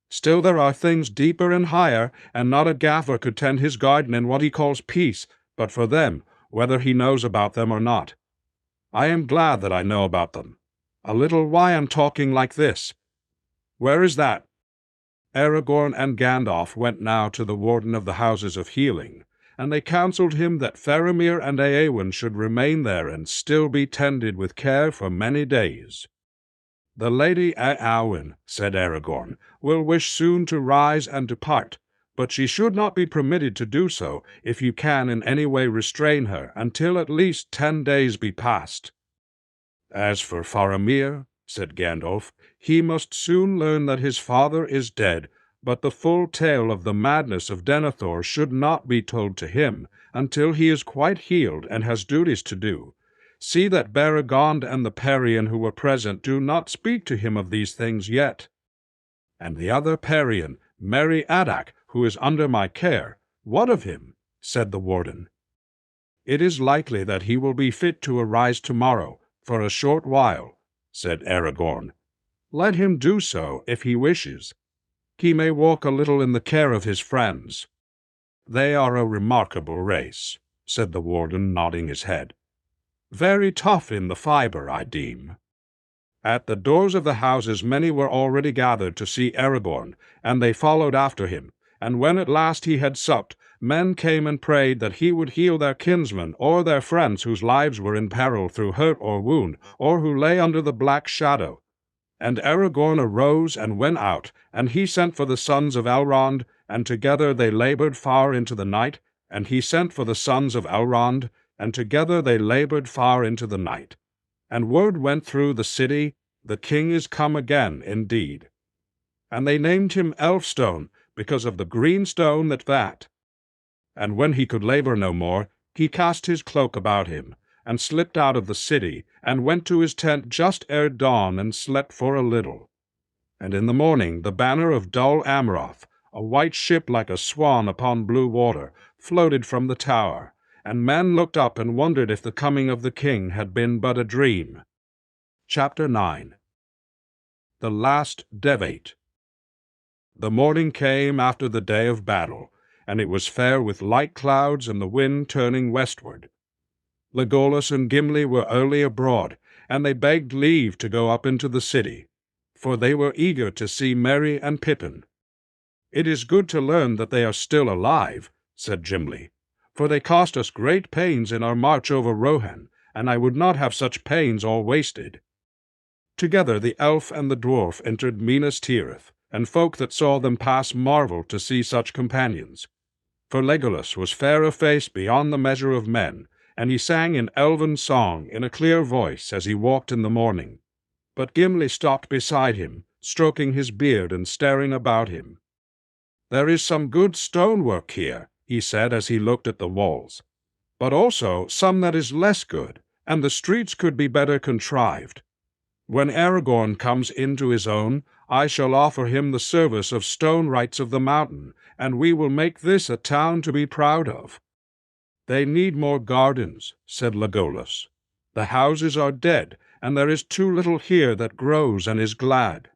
Still there are things deeper and higher, and not a gaffer could tend his garden in what he calls peace, but for them, whether he knows about them or not. I am glad that I know about them. A little why I'm talking like this. Where is that? Aragorn and Gandalf went now to the Warden of the Houses of Healing, and they counselled him that Faramir and Eowyn should remain there and still be tended with care for many days. The Lady Eowyn, said Aragorn, will wish soon to rise and depart, but she should not be permitted to do so, if you can in any way restrain her, until at least 10 days be past. As for Faramir, said Gandalf, he must soon learn that his father is dead, but the full tale of the madness of Denethor should not be told to him, until he is quite healed and has duties to do. See that Beregond and the Parian who were present do not speak to him of these things yet. And the other Parian, Merry Adak, who is under my care, what of him? Said the warden. It is likely that he will be fit to arise tomorrow, for a short while, said Aragorn. Let him do so, if he wishes. He may walk a little in the care of his friends. They are a remarkable race, said the warden, nodding his head. Very tough in the fibre, I deem. At the doors of the houses many were already gathered to see Aragorn, and they followed after him, and when at last he had supped, men came and prayed that he would heal their kinsmen or their friends whose lives were in peril through hurt or wound, or who lay under the black shadow. And Aragorn arose and went out, and he sent for the sons of Elrond, and together they laboured far into the night, and he sent for the sons of Elrond, and together they laboured far into the night. And word went through the city, the king is come again, indeed. And they named him Elfstone, because of the green stone that. And when he could labour no more, he cast his cloak about him, and slipped out of the city, and went to his tent just ere dawn, and slept for a little. And in the morning the banner of Dol Amroth, a white ship like a swan upon blue water, floated from the tower, and men looked up and wondered if the coming of the king had been but a dream. Chapter 9. The Last Devate. The morning came after the day of battle, and it was fair with light clouds and the wind turning westward. Legolas and Gimli were early abroad, and they begged leave to go up into the city, for they were eager to see Merry and Pippin. It is good to learn that they are still alive, said Gimli, for they cost us great pains in our march over Rohan, and I would not have such pains all wasted. Together the elf and the dwarf entered Minas Tirith, and folk that saw them pass marvelled to see such companions. For Legolas was fair of face beyond the measure of men, and he sang an elven song in a clear voice as he walked in the morning. But Gimli stopped beside him, stroking his beard and staring about him. "There is some good stonework here," he said as he looked at the walls, "but also some that is less good, and the streets could be better contrived. When Aragorn comes into his own, I shall offer him the service of stone rights of the mountain, and we will make this a town to be proud of." "They need more gardens," said Legolas. "The houses are dead, and there is too little here that grows and is glad.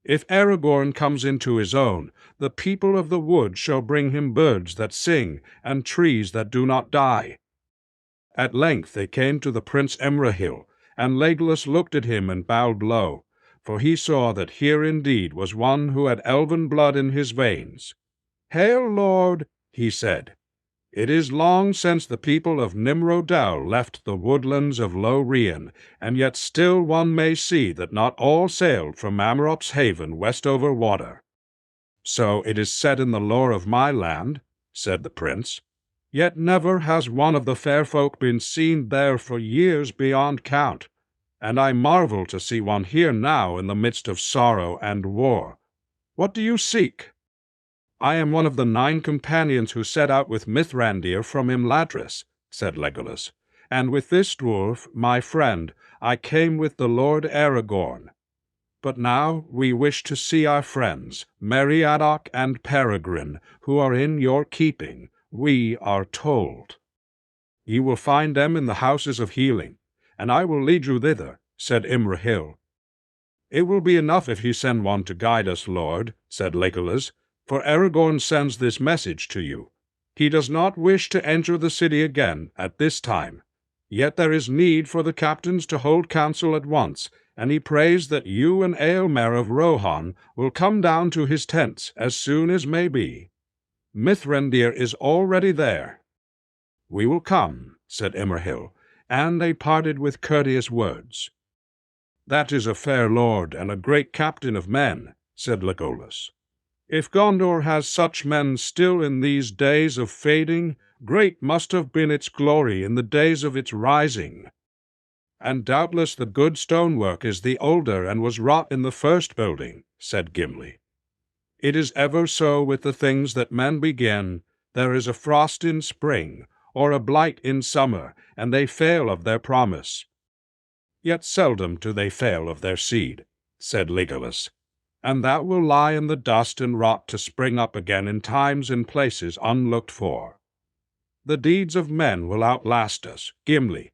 If Aragorn comes into his own, the people of the wood shall bring him birds that sing and trees that do not die." At length they came to the Prince Imrahil, and Legolas looked at him and bowed low, for he saw that here indeed was one who had elven blood in his veins. "Hail, Lord," he said. "It is long since the people of Nimrodel left the woodlands of Lorien, and yet still one may see that not all sailed from Amrop's haven west over water." "So it is said in the lore of my land," said the prince. "Yet never has one of the fair folk been seen there for years beyond count, and I marvel to see one here now in the midst of sorrow and war. What do you seek?" "I am one of the 9 companions who set out with Mithrandir from Imladris," said Legolas, "and with this dwarf, my friend, I came with the Lord Aragorn. But now we wish to see our friends, Meriadoc and Peregrine, who are in your keeping, we are told." "You will find them in the houses of healing, and I will lead you thither," said Imrahil. "It will be enough if you send one to guide us, Lord," said Legolas, "for Aragorn sends this message to you. He does not wish to enter the city again at this time. Yet there is need for the captains to hold council at once, and he prays that you and Eomer of Rohan will come down to his tents as soon as may be. Mithrandir is already there." "We will come," said Imrahil, and they parted with courteous words. "That is a fair lord and a great captain of men," said Legolas. "If Gondor has such men still in these days of fading, great must have been its glory in the days of its rising. And doubtless the good stonework is the older and was wrought in the first building," said Gimli. "It is ever so with the things that men begin. There is a frost in spring, or a blight in summer, and they fail of their promise. Yet seldom do they fail of their seed," said Legolas, "and that will lie in the dust and rot to spring up again in times and places unlooked for. The deeds of men will outlast us, Gimli,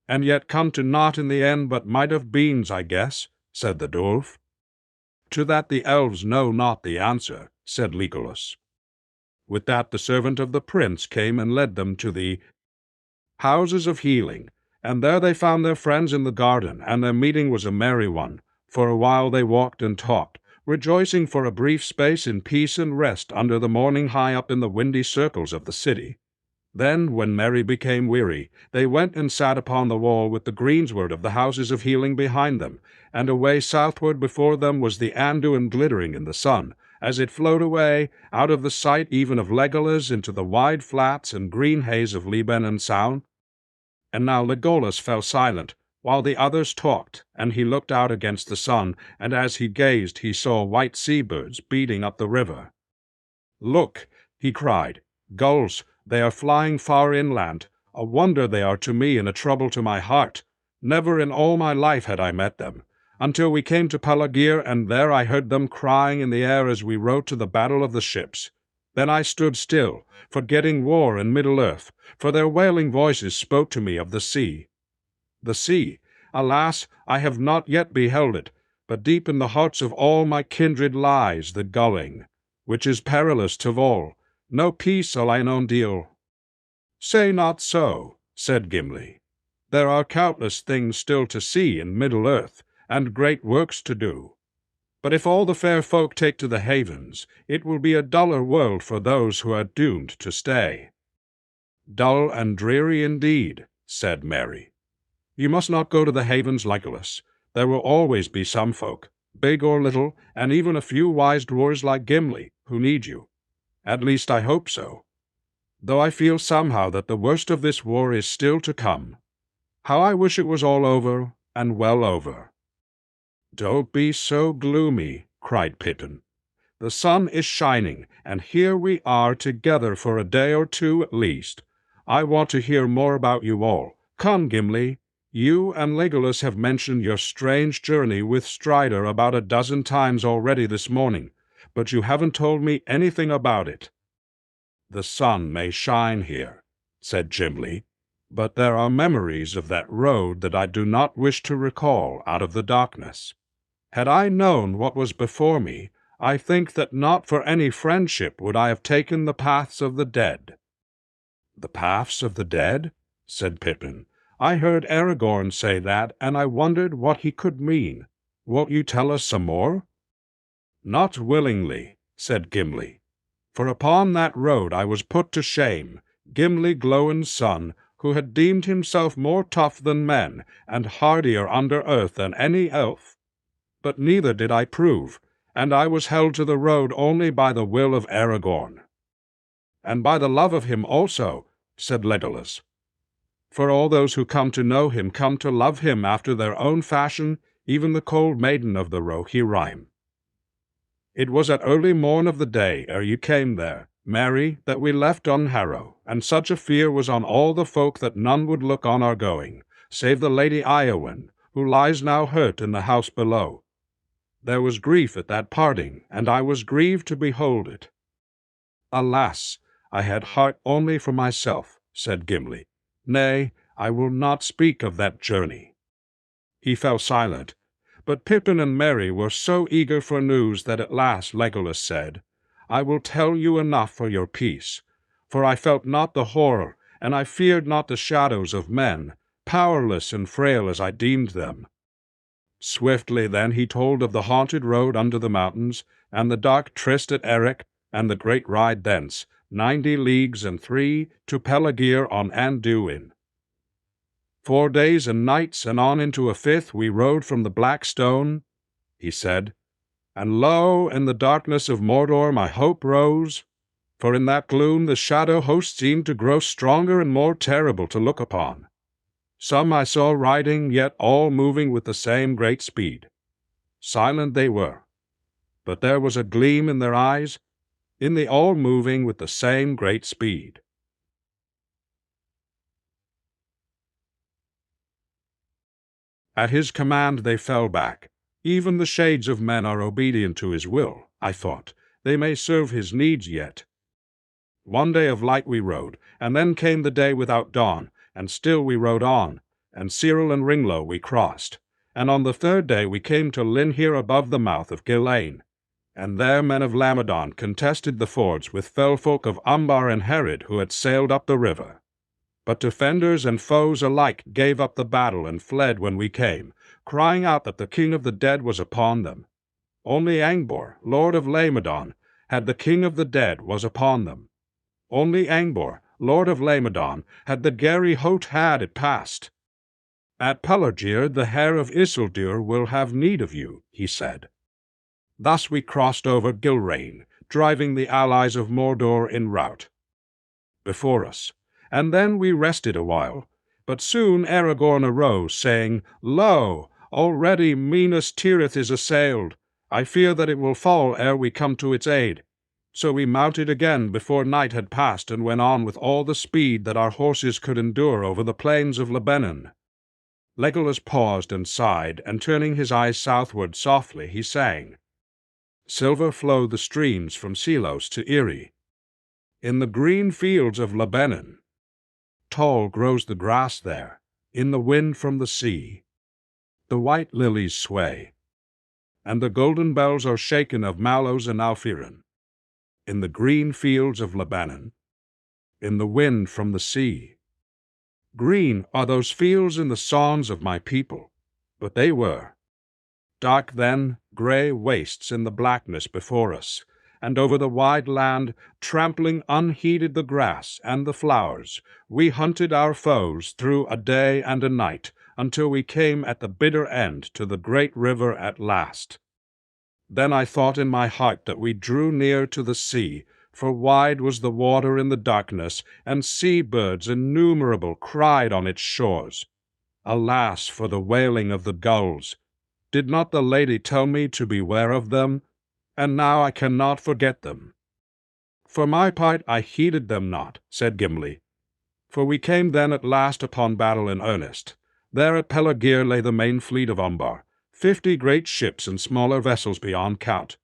and yet come to naught in the end but might of beans, I guess," said the dwarf. "To that the elves know not the answer," said Legolas. With that the servant of the prince came and led them to the houses of healing, and there they found their friends in the garden, and their meeting was a merry one. For a while they walked and talked, rejoicing for a brief space in peace and rest under the morning high up in the windy circles of the city. Then, when Merry became weary, they went and sat upon the wall with the greensward of the houses of healing behind them, and away southward before them was the Anduin glittering in the sun, as it flowed away, out of the sight even of Legolas into the wide flats and green haze of Liben and Sound. And now Legolas fell silent, while the others talked, and he looked out against the sun, and as he gazed he saw white sea-birds beating up the river. "Look," he cried, "gulls, they are flying far inland. A wonder they are to me and a trouble to my heart. Never in all my life had I met them, until we came to Palagir, and there I heard them crying in the air as we rode to the battle of the ships. Then I stood still, forgetting war and Middle-earth, for their wailing voices spoke to me of the sea. The sea, alas, I have not yet beheld it, but deep in the hearts of all my kindred lies the gulling, which is perilous to all. No peace shall I known deal." "Say not so," said Gimli. "There are countless things still to see in Middle-earth, and great works to do. But if all the fair folk take to the havens, it will be a duller world for those who are doomed to stay." "Dull and dreary indeed," said Merry. "You must not go to the havens, Legolas. There will always be some folk, big or little, and even a few wise dwarves like Gimli, who need you. At least I hope so." though I feel somehow that the worst of this war is still to come. How I wish it was all over, and well over." "Don't be so gloomy," cried Pippin. "The sun is shining, and here we are together for a day or two at least. I want to hear more about you all. Come, Gimli. You and Legolas have mentioned your strange journey with Strider about a dozen times already this morning, but you haven't told me anything about it." "The sun may shine here," said Gimli, "but there are memories of that road that I do not wish to recall out of the darkness. Had I known what was before me, I think that not for any friendship would I have taken the paths of the dead." "The paths of the dead?" said Pippin. "I heard Aragorn say that, and I wondered what he could mean. Won't you tell us some more?" "Not willingly," said Gimli. "For upon that road I was put to shame, Gimli Glóin's son, who had deemed himself more tough than men, and hardier under earth than any elf. But neither did I prove, and I was held to the road only by the will of Aragorn." "And by the love of him also," said Legolas. "For all those who come to know him come to love him after their own fashion, even the cold maiden of the Rohirrim. It was at early morn of the day ere you came there, Merry, that we left on Harrow, and such a fear was on all the folk that none would look on our going, save the Lady Eowyn, who lies now hurt in the house below. There was grief at that parting, and I was grieved to behold it." "Alas, I had heart only for myself," said Gimli. "Nay, I will not speak of that journey." He fell silent, but Pippin and Merry were so eager for news that at last Legolas said, "I will tell you enough for your peace, for I felt not the horror, and I feared not the shadows of men, powerless and frail as I deemed them." Swiftly then he told of the haunted road under the mountains, and the dark tryst at Erech, and the great ride thence, 90 leagues and 3, to Peлагir on Anduin. 4 days and nights, and on into a 5th we rode from the Black Stone, he said, and lo, in the darkness of Mordor my hope rose, for in that gloom the shadow host seemed to grow stronger and more terrible to look upon. Some I saw riding, yet all moving with the same great speed. Silent they were, but there was a gleam in their eyes, in the all moving with the same great speed. At his command they fell back. Even the shades of men are obedient to his will, I thought. They may serve his needs yet. 1 day of light we rode, and then came the day without dawn, and still we rode on, and Cyril and Ringlow we crossed. And on the 3rd day we came to Linhir above the mouth of Gillane, and there men of Lamadon contested the fords with fell folk of Umbar and Herod who had sailed up the river. But defenders and foes alike gave up the battle and fled when we came, crying out that the king of the dead was upon them. Only Angbor, lord of Lamadon, had the king of the dead was upon them. Only Angbor, lord of Lamadon, had the Gary Hote had it passed. "At Pelargir the hair of Isildur will have need of you," he said. Thus we crossed over Gilrain, driving the allies of Mordor in rout before us, and then we rested a while. But soon Aragorn arose, saying, "Lo, already Minas Tirith is assailed. I fear that it will fall ere we come to its aid." So we mounted again before night had passed, and went on with all the speed that our horses could endure over the plains of Lebanon. Legolas paused and sighed, and turning his eyes southward softly, he sang. Silver flow the streams from Selos to Iri. In the green fields of Lebanon, tall grows the grass there, in the wind from the sea. The white lilies sway, and the golden bells are shaken of mallows and alfiran. In the green fields of Lebanon, in the wind from the sea. Green are those fields in the songs of my people, but they were. Dark then, grey wastes in the blackness before us, and over the wide land, trampling unheeded the grass and the flowers, we hunted our foes through a day and a night, until we came at the bitter end to the great river at last. Then I thought in my heart that we drew near to the sea, for wide was the water in the darkness, and sea-birds innumerable cried on its shores. Alas for the wailing of the gulls! Did not the lady tell me to beware of them? And now I cannot forget them. For my part, I heeded them not, said Gimli. For we came then at last upon battle in earnest. There at Pelargir lay the main fleet of Umbar, 50 great ships and smaller vessels beyond count.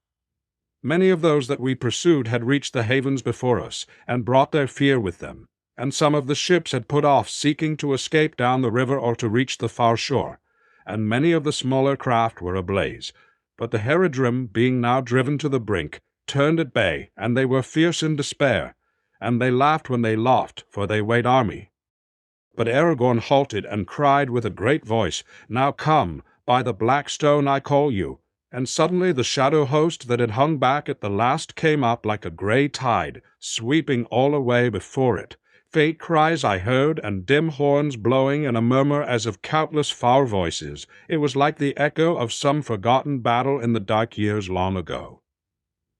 Many of those that we pursued had reached the havens before us, and brought their fear with them, and some of the ships had put off, seeking to escape down the river or to reach the far shore, and many of the smaller craft were ablaze. But the Herodrim, being now driven to the brink, turned at bay, and they were fierce in despair, and they laughed when they laught, for they weighed army. But Aragorn halted and cried with a great voice, Now come, by the black stone I call you. And suddenly the shadow host that had hung back at the last came up like a grey tide, sweeping all away before it. Faint cries I heard, and dim horns blowing, and a murmur as of countless far voices. It was like the echo of some forgotten battle in the dark years long ago.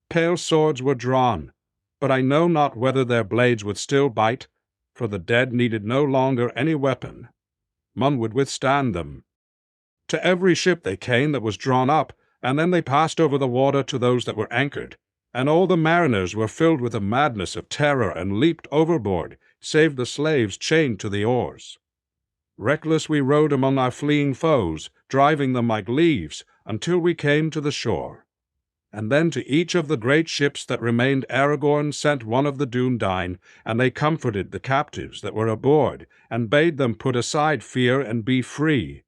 Pale swords were drawn, but I know not whether their blades would still bite, for the dead needed no longer any weapon. None would withstand them. To every ship they came that was drawn up, and then they passed over the water to those that were anchored. And all the mariners were filled with a madness of terror, and leaped overboard, save the slaves chained to the oars. Reckless we rowed among our fleeing foes, driving them like leaves, until we came to the shore. And then to each of the great ships that remained Aragorn sent one of the Dúnedain, and they comforted the captives that were aboard, and bade them put aside fear and be free.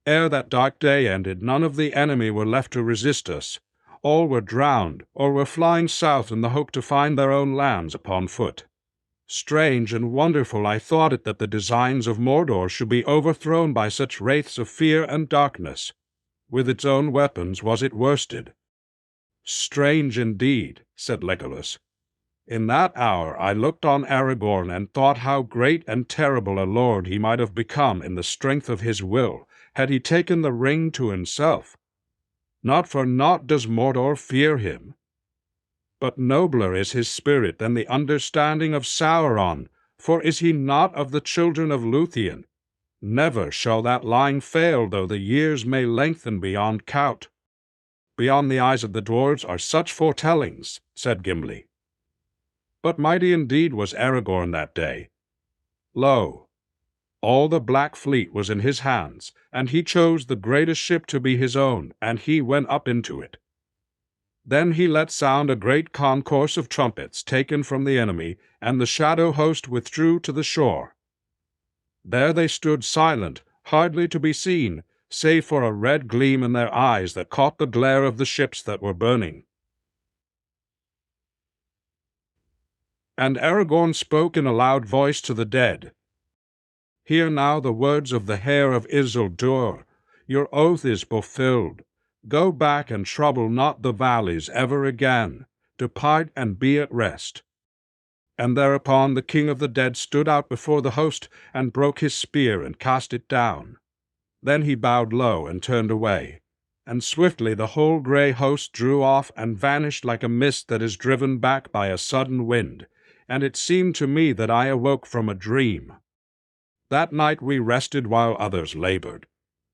Ere that dark day ended, none of the enemy were left to resist us. All were drowned, or were flying south in the hope to find their own lands upon foot. Strange and wonderful I thought it that the designs of Mordor should be overthrown by such wraiths of fear and darkness. With its own weapons was it worsted. Strange indeed, said Legolas. In that hour I looked on Aragorn and thought how great and terrible a lord he might have become in the strength of his will, had he taken the ring to himself. Not for naught does Mordor fear him. But nobler is his spirit than the understanding of Sauron, for is he not of the children of Lúthien? Never shall that line fail, though the years may lengthen beyond count. Beyond the eyes of the dwarves are such foretellings, said Gimli. But mighty indeed was Aragorn that day. Lo, all the black fleet was in his hands, and he chose the greatest ship to be his own, and he went up into it. Then he let sound a great concourse of trumpets taken from the enemy, and the shadow host withdrew to the shore. There they stood silent, hardly to be seen, save for a red gleam in their eyes that caught the glare of the ships that were burning. And Aragorn spoke in a loud voice to the dead. Hear now the words of the heir of Isildur. Your oath is fulfilled. Go back and trouble not the valleys ever again. Depart and be at rest. And thereupon the king of the dead stood out before the host, and broke his spear and cast it down. Then he bowed low and turned away, and swiftly the whole grey host drew off and vanished like a mist that is driven back by a sudden wind, and it seemed to me that I awoke from a dream. That night we rested while others labored,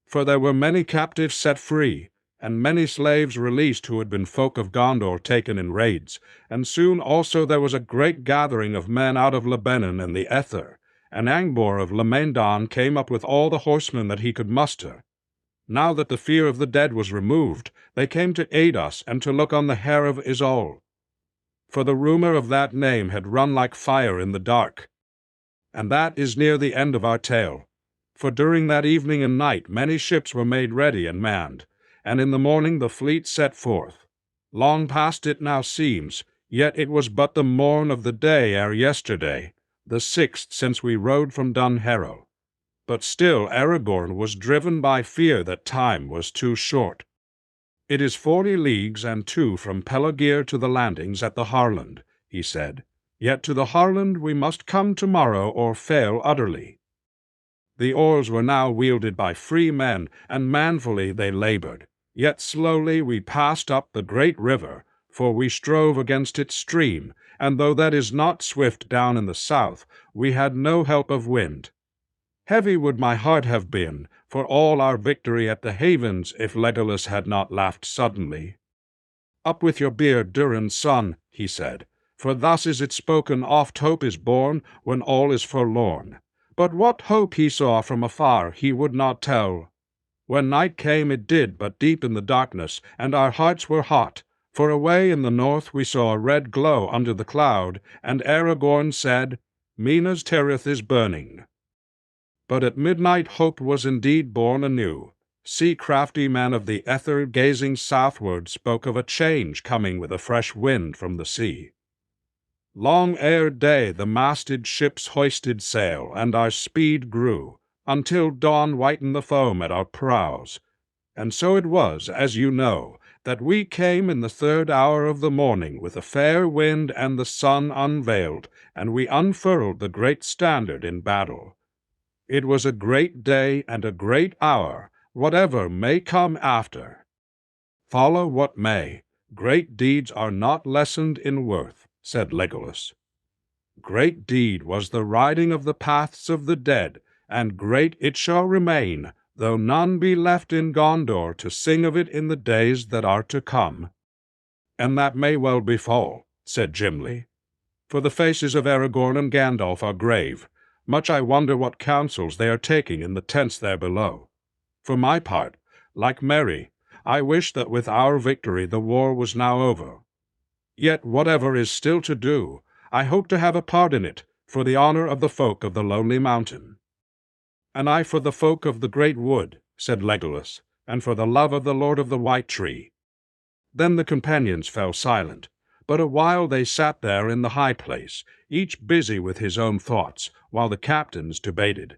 for there were many captives set free, and many slaves released who had been folk of Gondor taken in raids, and soon also there was a great gathering of men out of Lebanon and the Ether, and Angbor of Lamendan came up with all the horsemen that he could muster. Now that the fear of the dead was removed, they came to aid us and to look on the hair of Isol. For the rumor of that name had run like fire in the dark. And that is near the end of our tale. For during that evening and night many ships were made ready and manned, and in the morning the fleet set forth. Long past it now seems, yet it was but the morn of the day ere yesterday, the 6th since we rode from Dunharrow. But still Aragorn was driven by fear that time was too short. It is 40 leagues and 2 from Pelargir to the landings at the Harland, he said. Yet to the Harland we must come tomorrow or fail utterly. The oars were now wielded by free men, and manfully they labored. Yet slowly we passed up the great river, for we strove against its stream, and though that is not swift down in the south, we had no help of wind. Heavy would my heart have been for all our victory at the havens if Legolas had not laughed suddenly. "Up with your beard, Durin's son," he said, "for thus is it spoken, oft hope is born when all is forlorn. But what hope he saw from afar he would not tell. When night came it did but deepen the darkness, and our hearts were hot, for away in the north we saw a red glow under the cloud, and Aragorn said, 'Minas Tirith is burning.' But at midnight hope was indeed born anew. Sea-crafty men of the ether gazing southward spoke of a change coming with a fresh wind from the sea. Long ere day the masted ships hoisted sail, and our speed grew, until dawn whitened the foam at our prows. And so it was, as you know, that we came in the 3rd hour of the morning with a fair wind and the sun unveiled, and we unfurled the great standard in battle. It was a great day and a great hour, whatever may come after. Follow what may, great deeds are not lessened in worth, said Legolas. Great deed was the riding of the paths of the dead, and great it shall remain, though none be left in Gondor to sing of it in the days that are to come. And that may well befall, said Gimli, for the faces of Aragorn and Gandalf are grave. Much I wonder what counsels they are taking in the tents there below. For my part, like Merry, I wish that with our victory the war was now over. Yet whatever is still to do, I hope to have a part in it, for the honor of the folk of the Lonely Mountain. And I for the folk of the Great Wood, said Legolas, and for the love of the Lord of the White Tree. Then the companions fell silent, but a while they sat there in the high place, each busy with his own thoughts, while the captains debated.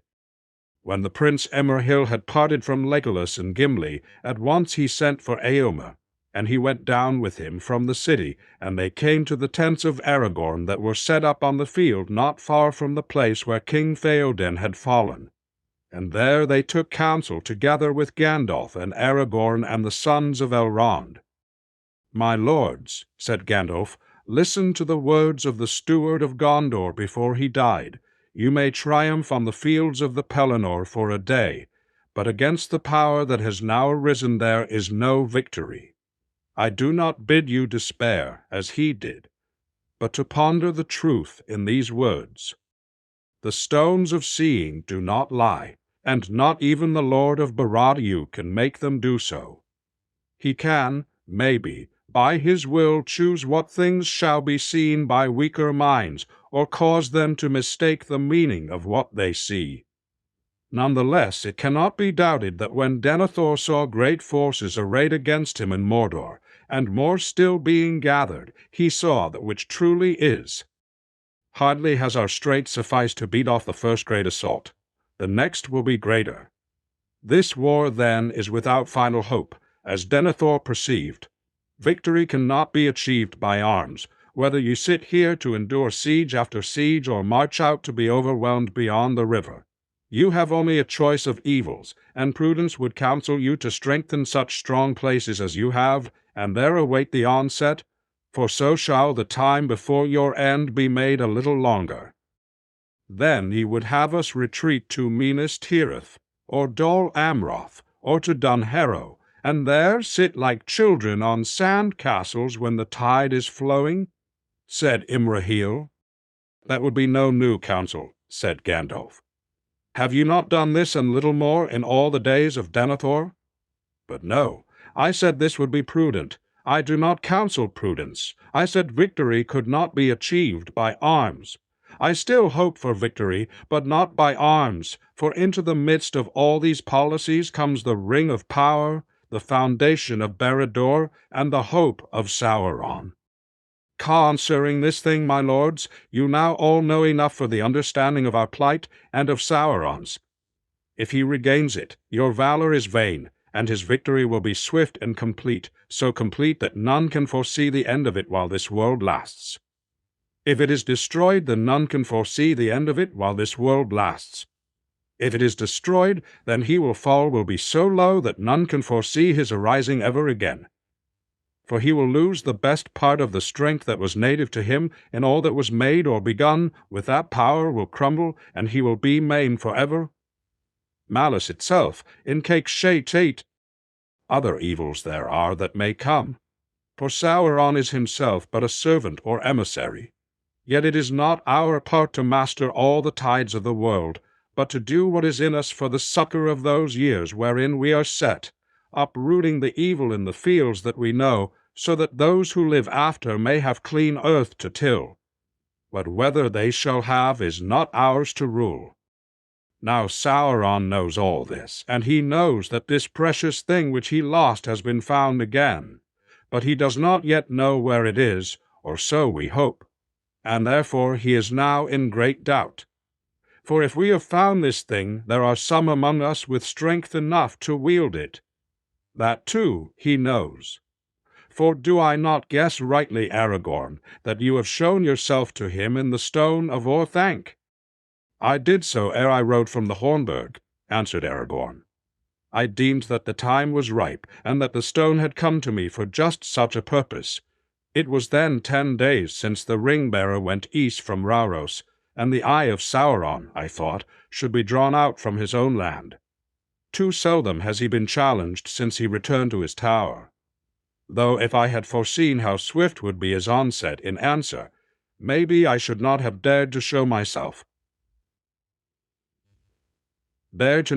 When the Prince Emerhill had parted from Legolas and Gimli, at once he sent for Éomer, and he went down with him from the city, and they came to the tents of Aragorn that were set up on the field not far from the place where King Theoden had fallen. And there they took counsel together with Gandalf and Aragorn and the sons of Elrond. "My lords," said Gandalf, "listen to the words of the steward of Gondor before he died. You may triumph on the fields of the Pelennor for a day, but against the power that has now arisen there is no victory. I do not bid you despair, as he did, but to ponder the truth in these words. The stones of seeing do not lie, and not even the Lord of Barad-dû can make them do so. He can, maybe, by his will choose what things shall be seen by weaker minds, or cause them to mistake the meaning of what they see. None the less it cannot be doubted that when Denethor saw great forces arrayed against him in Mordor, and more still being gathered, he saw that which truly is. Hardly has our strength sufficed to beat off the first great assault. The next will be greater. This war, then, is without final hope, as Denethor perceived. Victory cannot be achieved by arms, whether you sit here to endure siege after siege or march out to be overwhelmed beyond the river. You have only a choice of evils, and prudence would counsel you to strengthen such strong places as you have, and there await the onset, for so shall the time before your end be made a little longer. Then ye would have us retreat to Minas Tirith, or Dol Amroth, or to Dunharrow, and there sit like children on sand castles when the tide is flowing?" said Imrahil. "That would be no new counsel," said Gandalf. "Have you not done this and little more in all the days of Denethor? But no, I said this would be prudent. I do not counsel prudence. I said victory could not be achieved by arms. I still hope for victory, but not by arms, for into the midst of all these policies comes the ring of power, the foundation of Barad-dûr, and the hope of Sauron. Concerning this thing, my lords, you now all know enough for the understanding of our plight and of Sauron's. If he regains it, your valor is vain, and his victory will be swift and complete, so complete that none can foresee the end of it while this world lasts. If it is destroyed, then none can foresee the end of it while this world lasts. If it is destroyed, then he will be so low that none can foresee his arising ever again. for he will lose the best part of the strength that was native to him, and all that was made or begun with that power will crumble, and he will be maimed forever. Malice itself in cake tate. Other evils there are that may come. For Sauron is himself but a servant or emissary. Yet it is not our part to master all the tides of the world, but to do what is in us for the succor of those years wherein we are set, uprooting the evil in the fields that we know, so that those who live after may have clean earth to till. What weather they shall have is not ours to rule. Now Sauron knows all this, and he knows that this precious thing which he lost has been found again, but he does not yet know where it is, or so we hope, and therefore he is now in great doubt. For if we have found this thing, there are some among us with strength enough to wield it. That, too, he knows. For do I not guess rightly, Aragorn, that you have shown yourself to him in the stone of Orthanc? I did so ere I rode from the Hornburg, answered Aragorn. I deemed that the time was ripe, and that the stone had come to me for just such a purpose. It was then 10 days since the ring-bearer went east from Rauros, and the eye of Sauron, I thought, should be drawn out from his own land. Too seldom has he been challenged since he returned to his tower. Though if I had foreseen how swift would be his onset in answer, maybe I should not have dared to show myself. But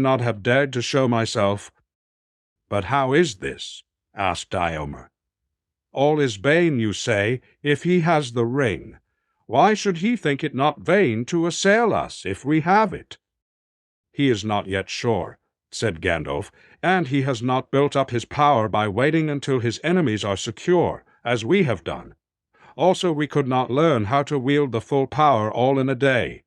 how is this? Asked Diomer. All is vain, you say, if he has the ring. Why should he think it not vain to assail us, if we have it? He is not yet sure, said Gandalf, and he has not built up his power by waiting until his enemies are secure, as we have done. Also we could not learn how to wield the full power all in a day.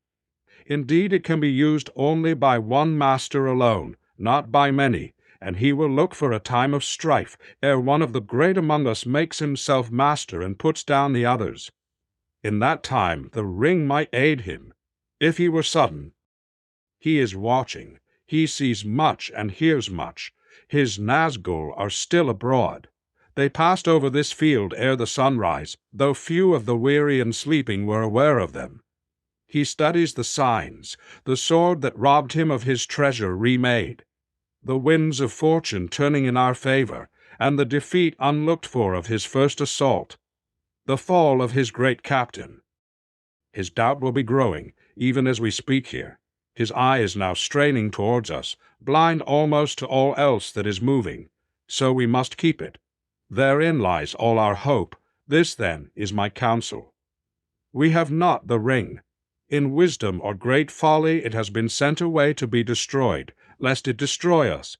Indeed, it can be used only by one master alone, not by many, and he will look for a time of strife, ere one of the great among us makes himself master and puts down the others. In that time the ring might aid him, if he were sudden. He is watching, he sees much and hears much. His Nazgul are still abroad. They passed over this field ere the sunrise, though few of the weary and sleeping were aware of them. He studies the signs, the sword that robbed him of his treasure remade, the winds of fortune turning in our favor, and the defeat unlooked for of his first assault, the fall of his great captain. His doubt will be growing, even as we speak here. His eye is now straining towards us, blind almost to all else that is moving, so we must keep it. Therein lies all our hope. This, then, is my counsel. We have not the ring. In wisdom or great folly it has been sent away to be destroyed, lest it destroy us.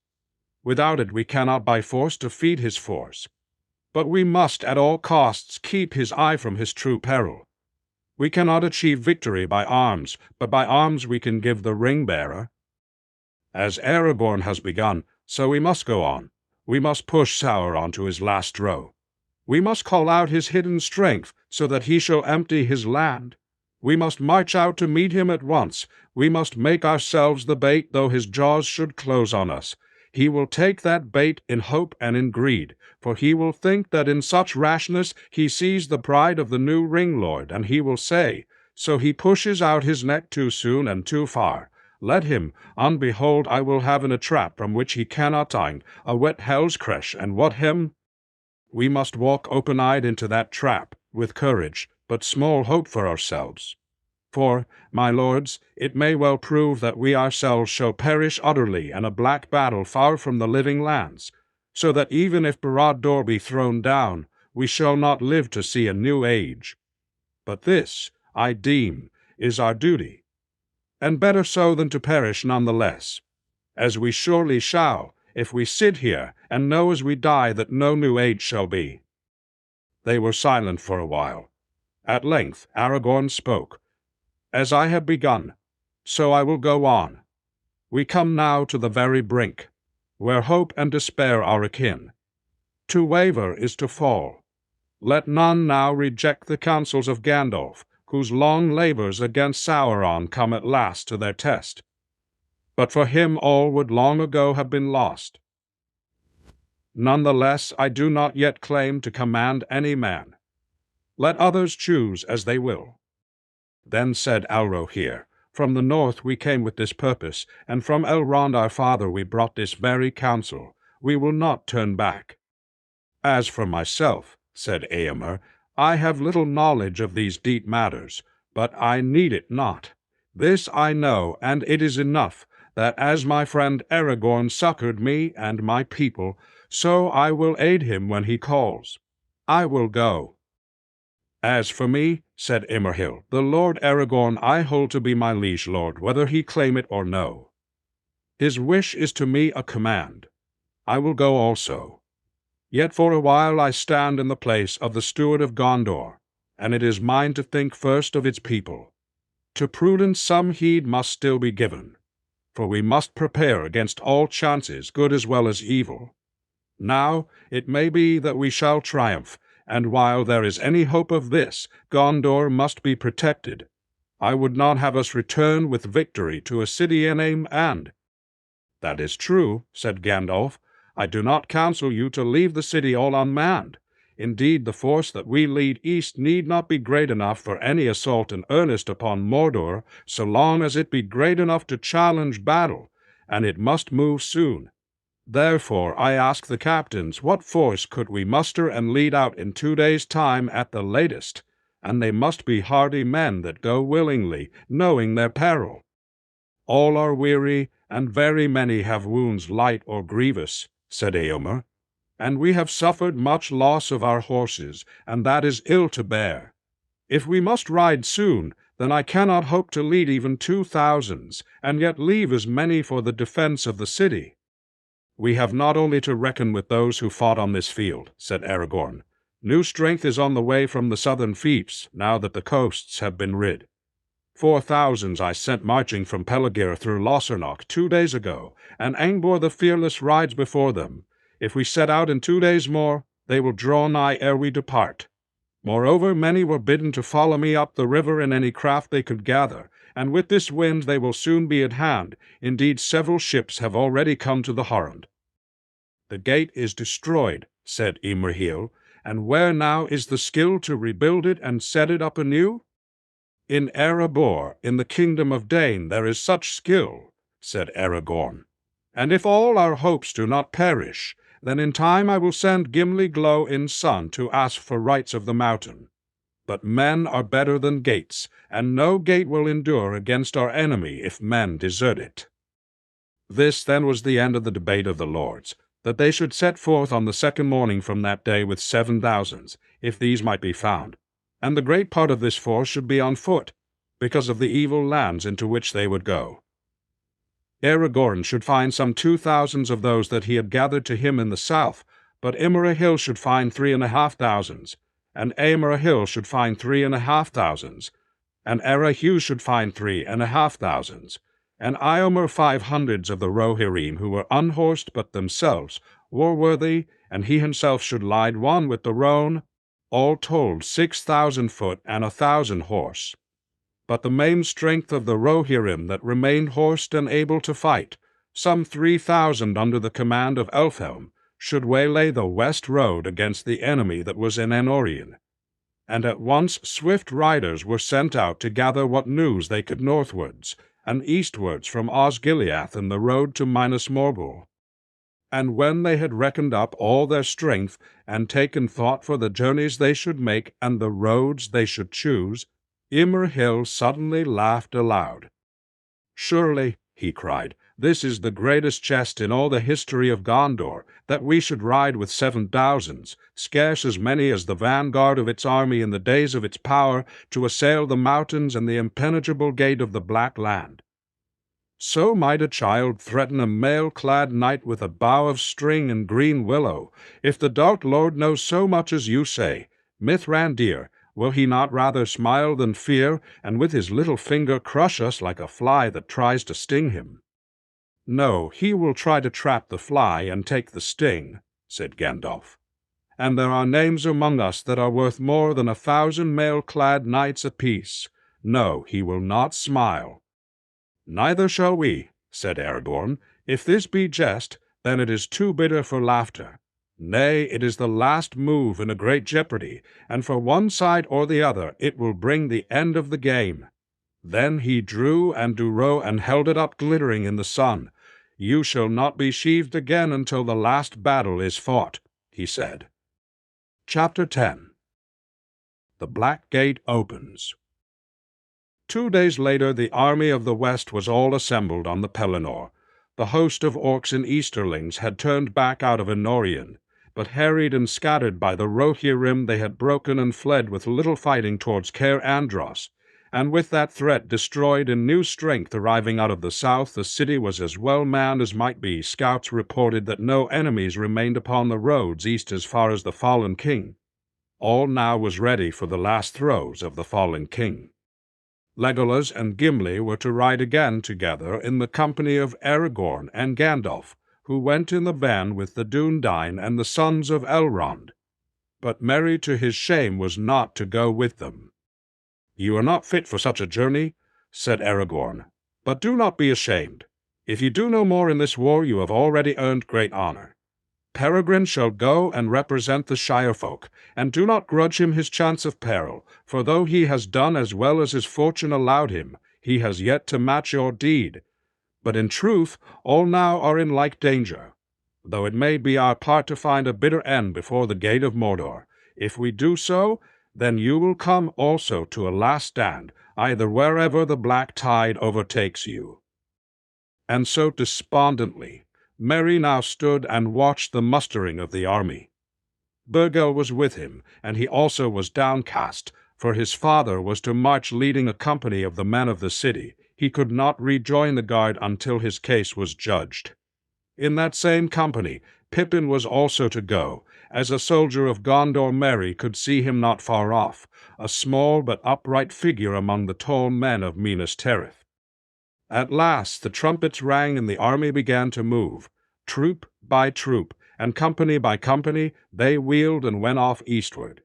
Without it we cannot by force defeat his force. But we must at all costs keep his eye from his true peril. We cannot achieve victory by arms, but by arms we can give the ring-bearer. As Aragorn has begun, so we must go on. We must push Sauron to his last throw. We must call out his hidden strength, so that he shall empty his land. We must march out to meet him at once. We must make ourselves the bait, though his jaws should close on us. He will take that bait in hope and in greed, for he will think that in such rashness he sees the pride of the new ring-lord, and he will say, so he pushes out his neck too soon and too far. Let him, and behold, I will have in a trap from which he cannot find, a wet hell's cresh, and what him? We must walk open-eyed into that trap, with courage, but small hope for ourselves. For, my lords, it may well prove that we ourselves shall perish utterly in a black battle far from the living lands, so that even if Barad-dûr be thrown down, we shall not live to see a new age. But this, I deem, is our duty, and better so than to perish none the less, as we surely shall, if we sit here and know as we die that no new age shall be. They were silent for a while. At length Aragorn spoke. As I have begun, so I will go on. We come now to the very brink, where hope and despair are akin. To waver is to fall. Let none now reject the counsels of Gandalf, whose long labors against Sauron come at last to their test. But for him all would long ago have been lost. None the less, I do not yet claim to command any man. Let others choose as they will." Then said Alrohir, "From the north we came with this purpose, and from Elrond our father we brought this very counsel. We will not turn back." "As for myself," said Eomer, "I have little knowledge of these deep matters, but I need it not. This I know, and it is enough, that as my friend Aragorn succored me and my people, so I will aid him when he calls. I will go." "As for me," said Imrahil, "the Lord Aragorn I hold to be my liege lord, whether he claim it or no. His wish is to me a command. I will go also. Yet for a while I stand in the place of the steward of Gondor, and it is mine to think first of its people. To prudence some heed must still be given, for we must prepare against all chances, good as well as evil. Now it may be that we shall triumph, and while there is any hope of this, Gondor must be protected. I would not have us return with victory to a city named And." "That is true," said Gandalf. "I do not counsel you to leave the city all unmanned. Indeed, the force that we lead east need not be great enough for any assault in earnest upon Mordor, so long as it be great enough to challenge battle, and it must move soon. Therefore I ask the captains, what force could we muster and lead out in 2 days' time at the latest? And they must be hardy men that go willingly, knowing their peril. All are weary, and very many have wounds light or grievous," said Eomer, "and we have suffered much loss of our horses, and that is ill to bear. If we must ride soon, then I cannot hope to lead even 2,000, and yet leave as many for the defense of the city." "We have not only to reckon with those who fought on this field," said Aragorn. "New strength is on the way from the southern fiefs, now that the coasts have been rid. 4,000 I sent marching from Peligir through Lossarnoch 2 days ago, and Angbor the Fearless rides before them. If we set out in 2 days more, they will draw nigh ere we depart. Moreover, many were bidden to follow me up the river in any craft they could gather, and with this wind they will soon be at hand. Indeed, several ships have already come to the Horrend." "The gate is destroyed," said Imrahil, "and where now is the skill to rebuild it and set it up anew?" "In Erebor, in the kingdom of Dain, there is such skill," said Aragorn. "And if all our hopes do not perish, then in time I will send Gimli Glow in Sun to ask for rights of the mountain. But men are better than gates, and no gate will endure against our enemy if men desert it." This then was the end of the debate of the lords, that they should set forth on the second morning from that day with 7,000, if these might be found, and the great part of this force should be on foot, because of the evil lands into which they would go. Aragorn should find some 2,000 of those that he had gathered to him in the south, but Imrahil should find 3,500, and Amrahil should find 3,500, and Arahu should find 3,500, and Eomer 500 of the Rohirrim who were unhorsed but themselves war-worthy, and he himself should ride one with the roan, all told 6,000 foot and 1,000 horse. But the main strength of the Rohirrim that remained horsed and able to fight, some 3,000 under the command of Elfhelm, should waylay the west road against the enemy that was in Anorion. And at once swift riders were sent out to gather what news they could northwards, and eastwards from Osgiliath and the road to Minas Morgul. And when they had reckoned up all their strength, and taken thought for the journeys they should make and the roads they should choose, Imrahil suddenly laughed aloud. "Surely," he cried, "this is the greatest jest in all the history of Gondor, that we should ride with 7,000, scarce as many as the vanguard of its army in the days of its power, to assail the mountains and the impenetrable gate of the Black Land. So might a child threaten a mail-clad knight with a bough of string and green willow. If the Dark Lord knows so much as you say, Mithrandir, will he not rather smile than fear, and with his little finger crush us like a fly that tries to sting him?" "No, he will try to trap the fly and take the sting," said Gandalf. "And there are names among us that are worth more than 1,000 mail-clad knights apiece. No, he will not smile." "Neither shall we," said Aragorn. "If this be jest, then it is too bitter for laughter. Nay, it is the last move in a great jeopardy, and for one side or the other it will bring the end of the game." Then he drew and drew and held it up glittering in the sun. "You shall not be sheathed again until the last battle is fought," he said. Chapter 10. The Black Gate Opens. 2 days later the army of the west was all assembled on the Pelennor. The host of orcs and Easterlings had turned back out of Enorion, but harried and scattered by the Rohirrim they had broken and fled with little fighting towards Caer Andros, and with that threat destroyed in new strength arriving out of the south, the city was as well manned as might be. Scouts reported that no enemies remained upon the roads east as far as the fallen king. All now was ready for the last throes of the fallen king. Legolas and Gimli were to ride again together in the company of Aragorn and Gandalf, who went in the van with the Dúnedain and the sons of Elrond. But Merry to his shame was not to go with them. "You are not fit for such a journey," said Aragorn, "but do not be ashamed. If you do no more in this war, you have already earned great honor. Peregrine shall go and represent the Shire folk, and do not grudge him his chance of peril, for though he has done as well as his fortune allowed him, he has yet to match your deed. But in truth, all now are in like danger, though it may be our part to find a bitter end before the gate of Mordor. If we do so, then you will come also to a last stand, either wherever the black tide overtakes you." And so despondently Merry now stood and watched the mustering of the army. Burgel was with him, and he also was downcast, for his father was to march leading a company of the men of the city. He could not rejoin the guard until his case was judged. In that same company Pippin was also to go. As a soldier of Gondor, Merry could see him not far off, a small but upright figure among the tall men of Minas Tirith. At last the trumpets rang and the army began to move. Troop by troop, and company by company, they wheeled and went off eastward.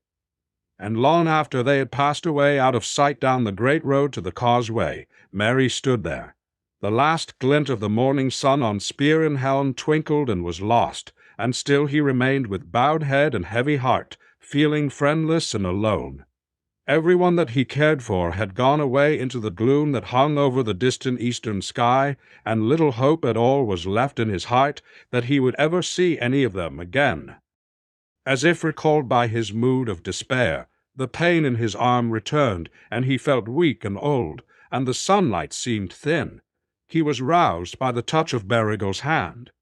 And long after they had passed away out of sight down the great road to the causeway, Merry stood there. The last glint of the morning sun on spear and helm twinkled and was lost, and still he remained with bowed head and heavy heart, feeling friendless and alone. Everyone that he cared for had gone away into the gloom that hung over the distant eastern sky, and little hope at all was left in his heart that he would ever see any of them again. As if recalled by his mood of despair, the pain in his arm returned, and he felt weak and old, and the sunlight seemed thin. He was roused by the touch of Beregil's hand.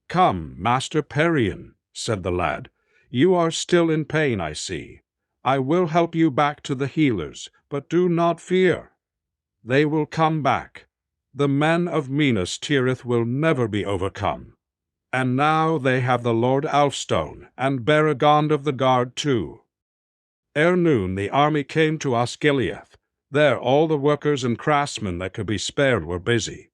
"Come, Master Perrin," said the lad. "You are still in pain, I see. I will help you back to the healers, but do not fear. They will come back. The men of Minas Tirith will never be overcome. And now they have the Lord Alfstone, and Beregond of the Guard too." Ere noon the army came to Osgiliath. There all the workers and craftsmen that could be spared were busy.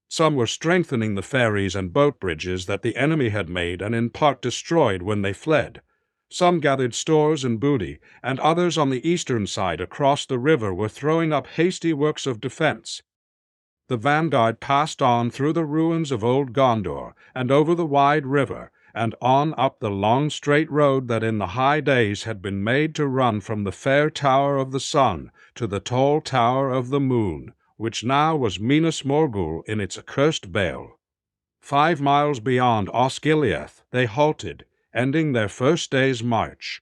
Some were strengthening the ferries and boat bridges that the enemy had made and in part destroyed when they fled. Some gathered stores and booty, and others on the eastern side across the river were throwing up hasty works of defense. The vanguard passed on through the ruins of old Gondor, and over the wide river, and on up the long straight road that in the high days had been made to run from the fair tower of the sun to the tall tower of the moon, which now was Minas Morgul in its accursed vale. 5 miles beyond Osgiliath they halted, ending their first day's march.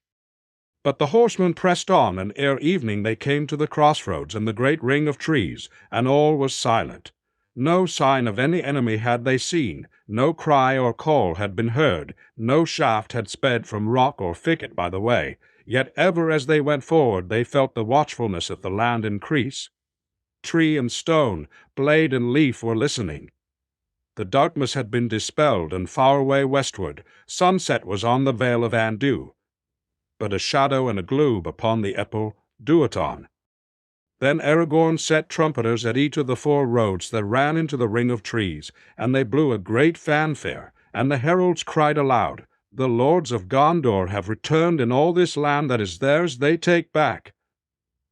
But the horsemen pressed on, and ere evening they came to the crossroads and the great ring of trees, and all was silent. No sign of any enemy had they seen, no cry or call had been heard, no shaft had sped from rock or thicket by the way, yet ever as they went forward they felt the watchfulness of the land increase. Tree and stone, blade and leaf were listening. The darkness had been dispelled, and far away westward sunset was on the vale of Andu, but a shadow and a gloom upon the Epel Duaton. Then Aragorn set trumpeters at each of the 4 roads that ran into the ring of trees, and they blew a great fanfare, and the heralds cried aloud, "The lords of Gondor have returned, and all this land that is theirs they take back."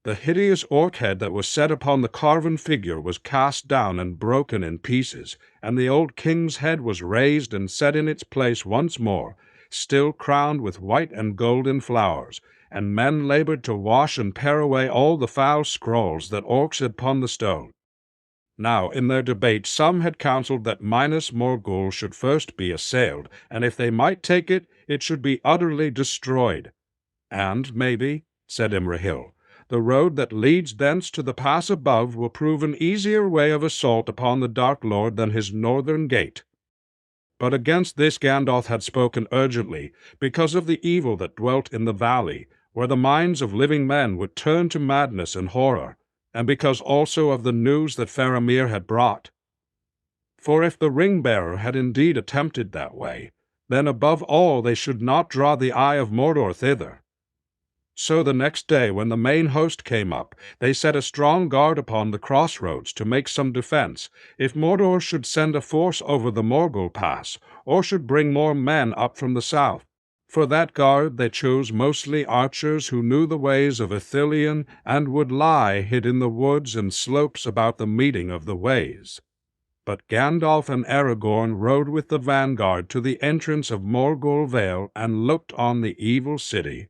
The hideous orc head that was set upon the carven figure was cast down and broken in pieces, and the old king's head was raised and set in its place once more. still crowned with white and golden flowers, and men labored to wash and pare away all the foul scrawls that orcs had upon the stone. Now, in their debate, some had counseled that Minas Morgul should first be assailed, and if they might take it, it should be utterly destroyed. And, maybe, said Imrahil, the road that leads thence to the pass above will prove an easier way of assault upon the Dark Lord than his northern gate. But against this Gandalf had spoken urgently, because of the evil that dwelt in the valley, where the minds of living men would turn to madness and horror, and because also of the news that Faramir had brought. For if the ring-bearer had indeed attempted that way, then above all they should not draw the eye of Mordor thither. So the next day, when the main host came up, they set a strong guard upon the crossroads to make some defense, if Mordor should send a force over the Morgul Pass, or should bring more men up from the south. For that guard they chose mostly archers who knew the ways of Ithilien and would lie hid in the woods and slopes about the meeting of the ways. But Gandalf and Aragorn rode with the vanguard to the entrance of Morgul Vale and looked on the evil city.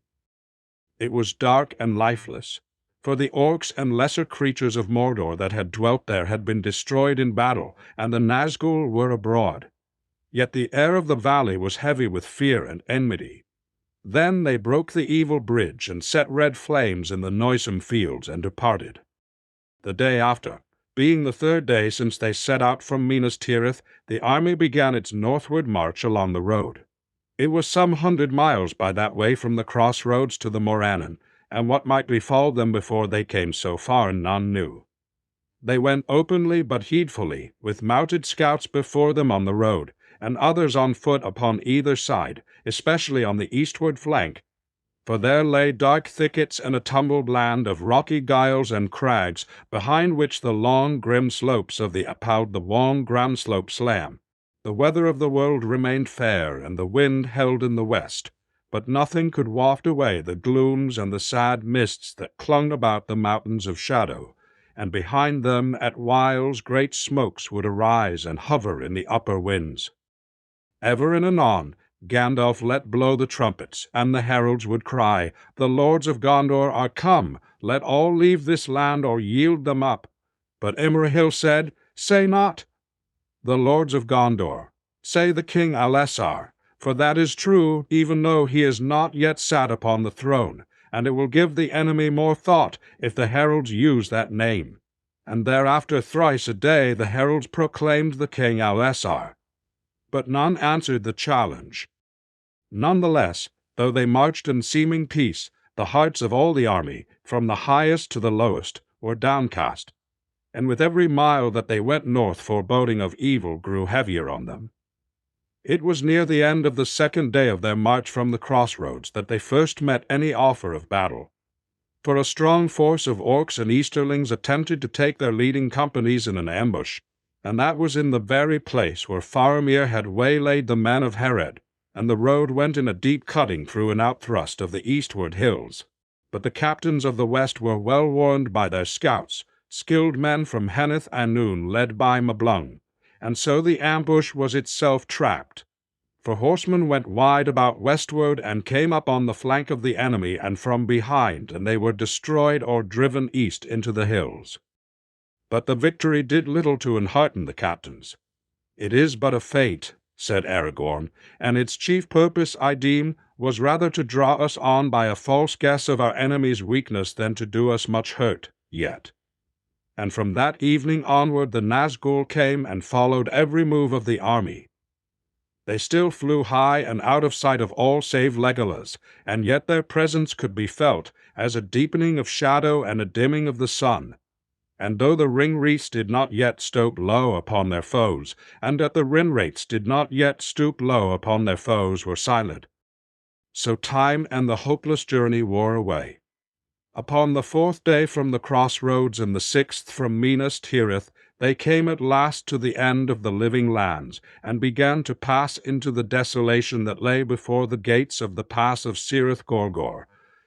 It was dark and lifeless, for the orcs and lesser creatures of Mordor that had dwelt there had been destroyed in battle, and the Nazgul were abroad. Yet the air of the valley was heavy with fear and enmity. Then they broke the evil bridge and set red flames in the noisome fields and departed. The day after, being the third day since they set out from Minas Tirith, the army began its northward march along the road. It was some 100 miles by that way from the crossroads to the Morannon, and what might befall them before they came so far none knew. They went openly but heedfully, with mounted scouts before them on the road, and others on foot upon either side, especially on the eastward flank, for there lay dark thickets and a tumbled land of rocky giles and crags, behind which the long grim slopes of the Apald the Wong ground slope slam. The weather of the world remained fair, and the wind held in the west, but nothing could waft away the glooms and the sad mists that clung about the mountains of shadow, and behind them at whiles great smokes would arise and hover in the upper winds. Ever and anon Gandalf let blow the trumpets, and the heralds would cry, "The lords of Gondor are come, let all leave this land or yield them up." But Imrahil said, "Say not, 'The lords of Gondor,' say the king Alessar, for that is true, even though he is not yet sat upon the throne, and it will give the enemy more thought if the heralds use that name." And thereafter thrice a day the heralds proclaimed the king Alessar. But none answered the challenge. Nonetheless, though they marched in seeming peace, the hearts of all the army, from the highest to the lowest, were downcast, and with every mile that they went north foreboding of evil grew heavier on them. It was near the end of the second day of their march from the crossroads that they first met any offer of battle. For a strong force of orcs and easterlings attempted to take their leading companies in an ambush, and that was in the very place where Faramir had waylaid the men of Harad, and the road went in a deep cutting through an outthrust of the eastward hills. But the captains of the west were well warned by their scouts, skilled men from Henneth Annwn led by Mablung, and so the ambush was itself trapped. For horsemen went wide about westward and came up on the flank of the enemy and from behind, and they were destroyed or driven east into the hills. But the victory did little to enhearten the captains. "It is but a feint," said Aragorn, "and its chief purpose, I deem, was rather to draw us on by a false guess of our enemy's weakness than to do us much hurt, yet." And from that evening onward the Nazgul came and followed every move of the army. They still flew high and out of sight of all save Legolas, and yet their presence could be felt, as a deepening of shadow and a dimming of the sun. And though the ring-wreaths did not yet stoop low upon their foes, and that the rin-wraiths did not yet stoop low upon their foes, were silent, so time and the hopeless journey wore away. Upon the 4th day from the crossroads and the 6th from Minas Tirith, they came at last to the end of the living lands, and began to pass into the desolation that lay before the gates of the pass of Cirith Gorgor,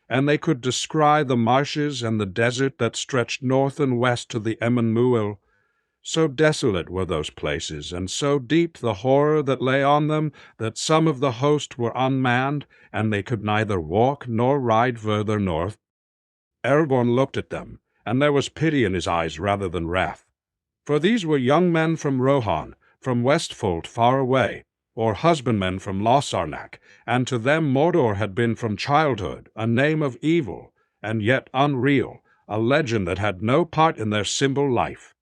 and they could descry the marshes and the desert that stretched north and west to the Emyn Muil. So desolate were those places, and so deep the horror that lay on them, that some of the host were unmanned, and they could neither walk nor ride further north. Aragorn looked at them, and there was pity in his eyes rather than wrath. For these were young men from Rohan, from Westfold far away, or husbandmen from Lossarnack, and to them Mordor had been from childhood a name of evil, and yet unreal, a legend that had no part in their simple life.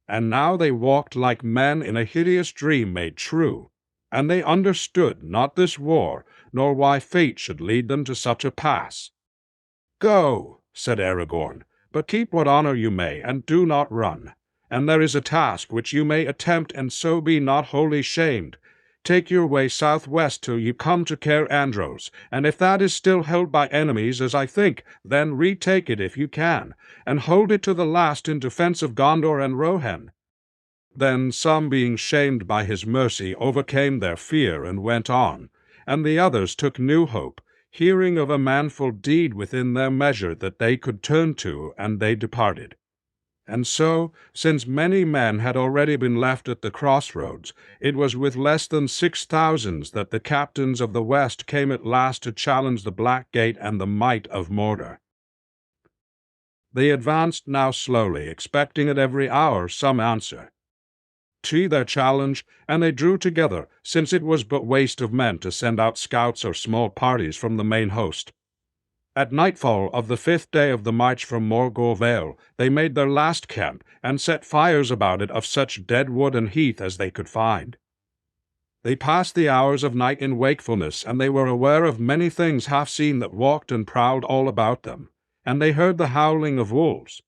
And now they walked like men in a hideous dream made true, and they understood not this war, nor why fate should lead them to such a pass. "Go," said Aragorn, "but keep what honor you may, and do not run. And there is a task which you may attempt, and so be not wholly shamed. Take your way southwest till you come to Cair Andros, and if that is still held by enemies, as I think, then retake it if you can, and hold it to the last in defense of Gondor and Rohan." Then some, being shamed by his mercy, overcame their fear and went on, and the others took new hope, hearing of a manful deed within their measure that they could turn to, and they departed. And so, since many men had already been left at the crossroads, it was with less than 6,000 that the captains of the West came at last to challenge the Black Gate and the might of Mordor. They advanced now slowly, expecting at every hour some answer to their challenge, and they drew together, since it was but waste of men to send out scouts or small parties from the main host. At nightfall of the 5th day of the march from Morgul Vale, they made their last camp, and set fires about it of such dead wood and heath as they could find. They passed the hours of night in wakefulness, and they were aware of many things half seen that walked and prowled all about them, and they heard the howling of wolves.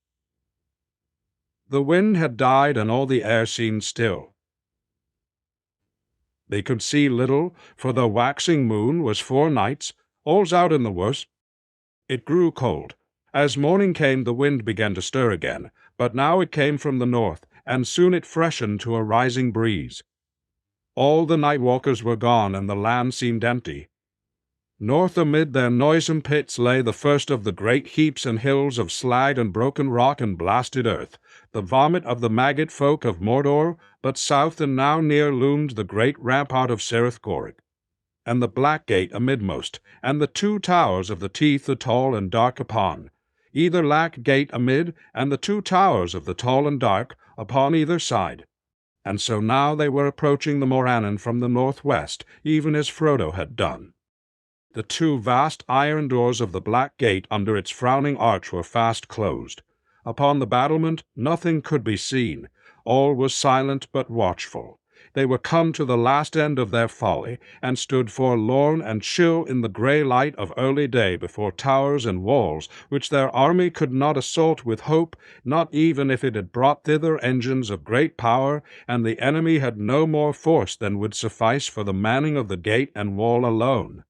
The wind had died, and all the air seemed still. They could see little, for the waxing moon was 4 nights, all's out in the worst. It grew cold. As morning came, the wind began to stir again, but now it came from the north, and soon it freshened to a rising breeze. All the night walkers were gone, and the land seemed empty. North amid their noisome pits lay the first of the great heaps and hills of slag and broken rock and blasted earth, the vomit of the maggot folk of Mordor, but south and now near loomed the great rampart of Cirith Gorig, and the Black Gate amidmost, and the 2 towers of the Teeth the tall and dark upon, either Black Gate amid, and the 2 towers of the tall and dark upon either side. And so now they were approaching the Morannon from the northwest, even as Frodo had done. The 2 vast iron doors of the Black Gate under its frowning arch were fast closed. Upon the battlement nothing could be seen. All was silent but watchful. They were come to the last end of their folly, and stood forlorn and chill in the grey light of early day before towers and walls, which their army could not assault with hope, not even if it had brought thither engines of great power, and the enemy had no more force than would suffice for the manning of the gate and wall alone.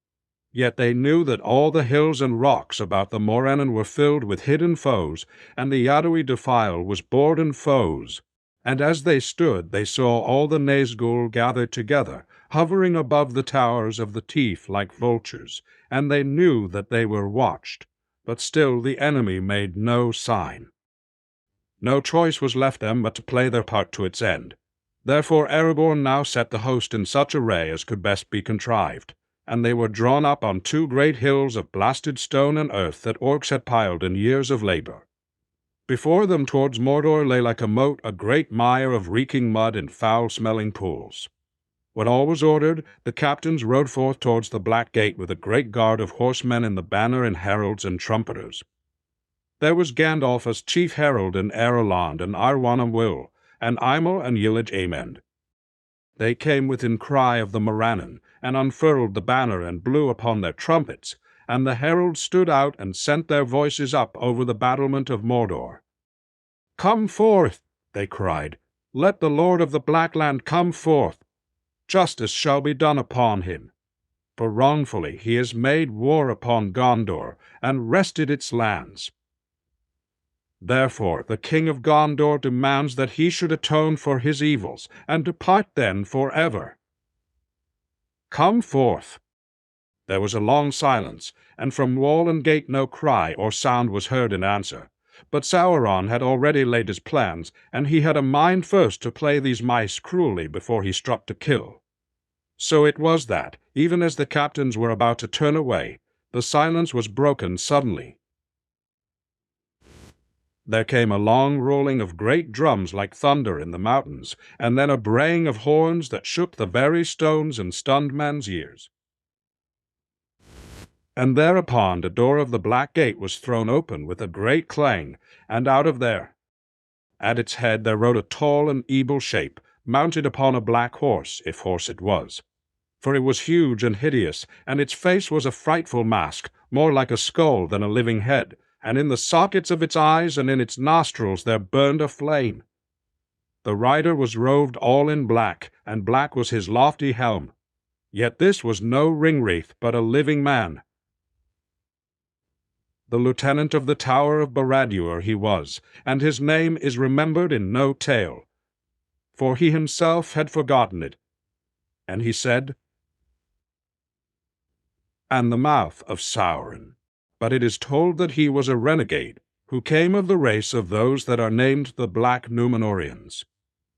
Yet they knew that all the hills and rocks about the Morannon were filled with hidden foes, and the Yadowi defile was borden foes. And as they stood, they saw all the Nazgul gathered together, hovering above the towers of the Teeth like vultures, and they knew that they were watched. But still the enemy made no sign. No choice was left them but to play their part to its end. Therefore Aragorn now set the host in such array as could best be contrived, and they were drawn up on 2 great hills of blasted stone and earth that orcs had piled in years of labor. Before them towards Mordor lay like a moat a great mire of reeking mud and foul-smelling pools. When all was ordered, the captains rode forth towards the Black Gate with a great guard of horsemen in the banner and heralds and trumpeters. There was Gandalf as chief herald and Eorland and Arwan Will, and Eimel and Yilij Amend. They came within cry of the Morannon, and unfurled the banner and blew upon their trumpets, and the heralds stood out and sent their voices up over the battlement of Mordor. "Come forth," they cried, "let the Lord of the Black Land come forth. Justice shall be done upon him. For wrongfully he has made war upon Gondor, and wrested its lands. Therefore the king of Gondor demands that he should atone for his evils, and depart then forever. Come forth." There was a long silence, and from wall and gate no cry or sound was heard in answer. But Sauron had already laid his plans, and he had a mind first to play these mice cruelly before he struck to kill. So it was that, even as the captains were about to turn away, the silence was broken suddenly. There came a long rolling of great drums like thunder in the mountains, and then a braying of horns that shook the very stones and stunned men's ears. And thereupon the door of the black gate was thrown open with a great clang, and out of there, at its head, there rode a tall and evil shape, mounted upon a black horse, if horse it was. For it was huge and hideous, and its face was a frightful mask, more like a skull than a living head, and in the sockets of its eyes and in its nostrils there burned a flame. The rider was robed all in black, and black was his lofty helm. Yet this was no ring-wraith, but a living man. The lieutenant of the Tower of Barad-dûr he was, and his name is remembered in no tale, for he himself had forgotten it. And he said, "And the mouth of Sauron. But it is told that he was a renegade, who came of the race of those that are named the Black Númenóreans.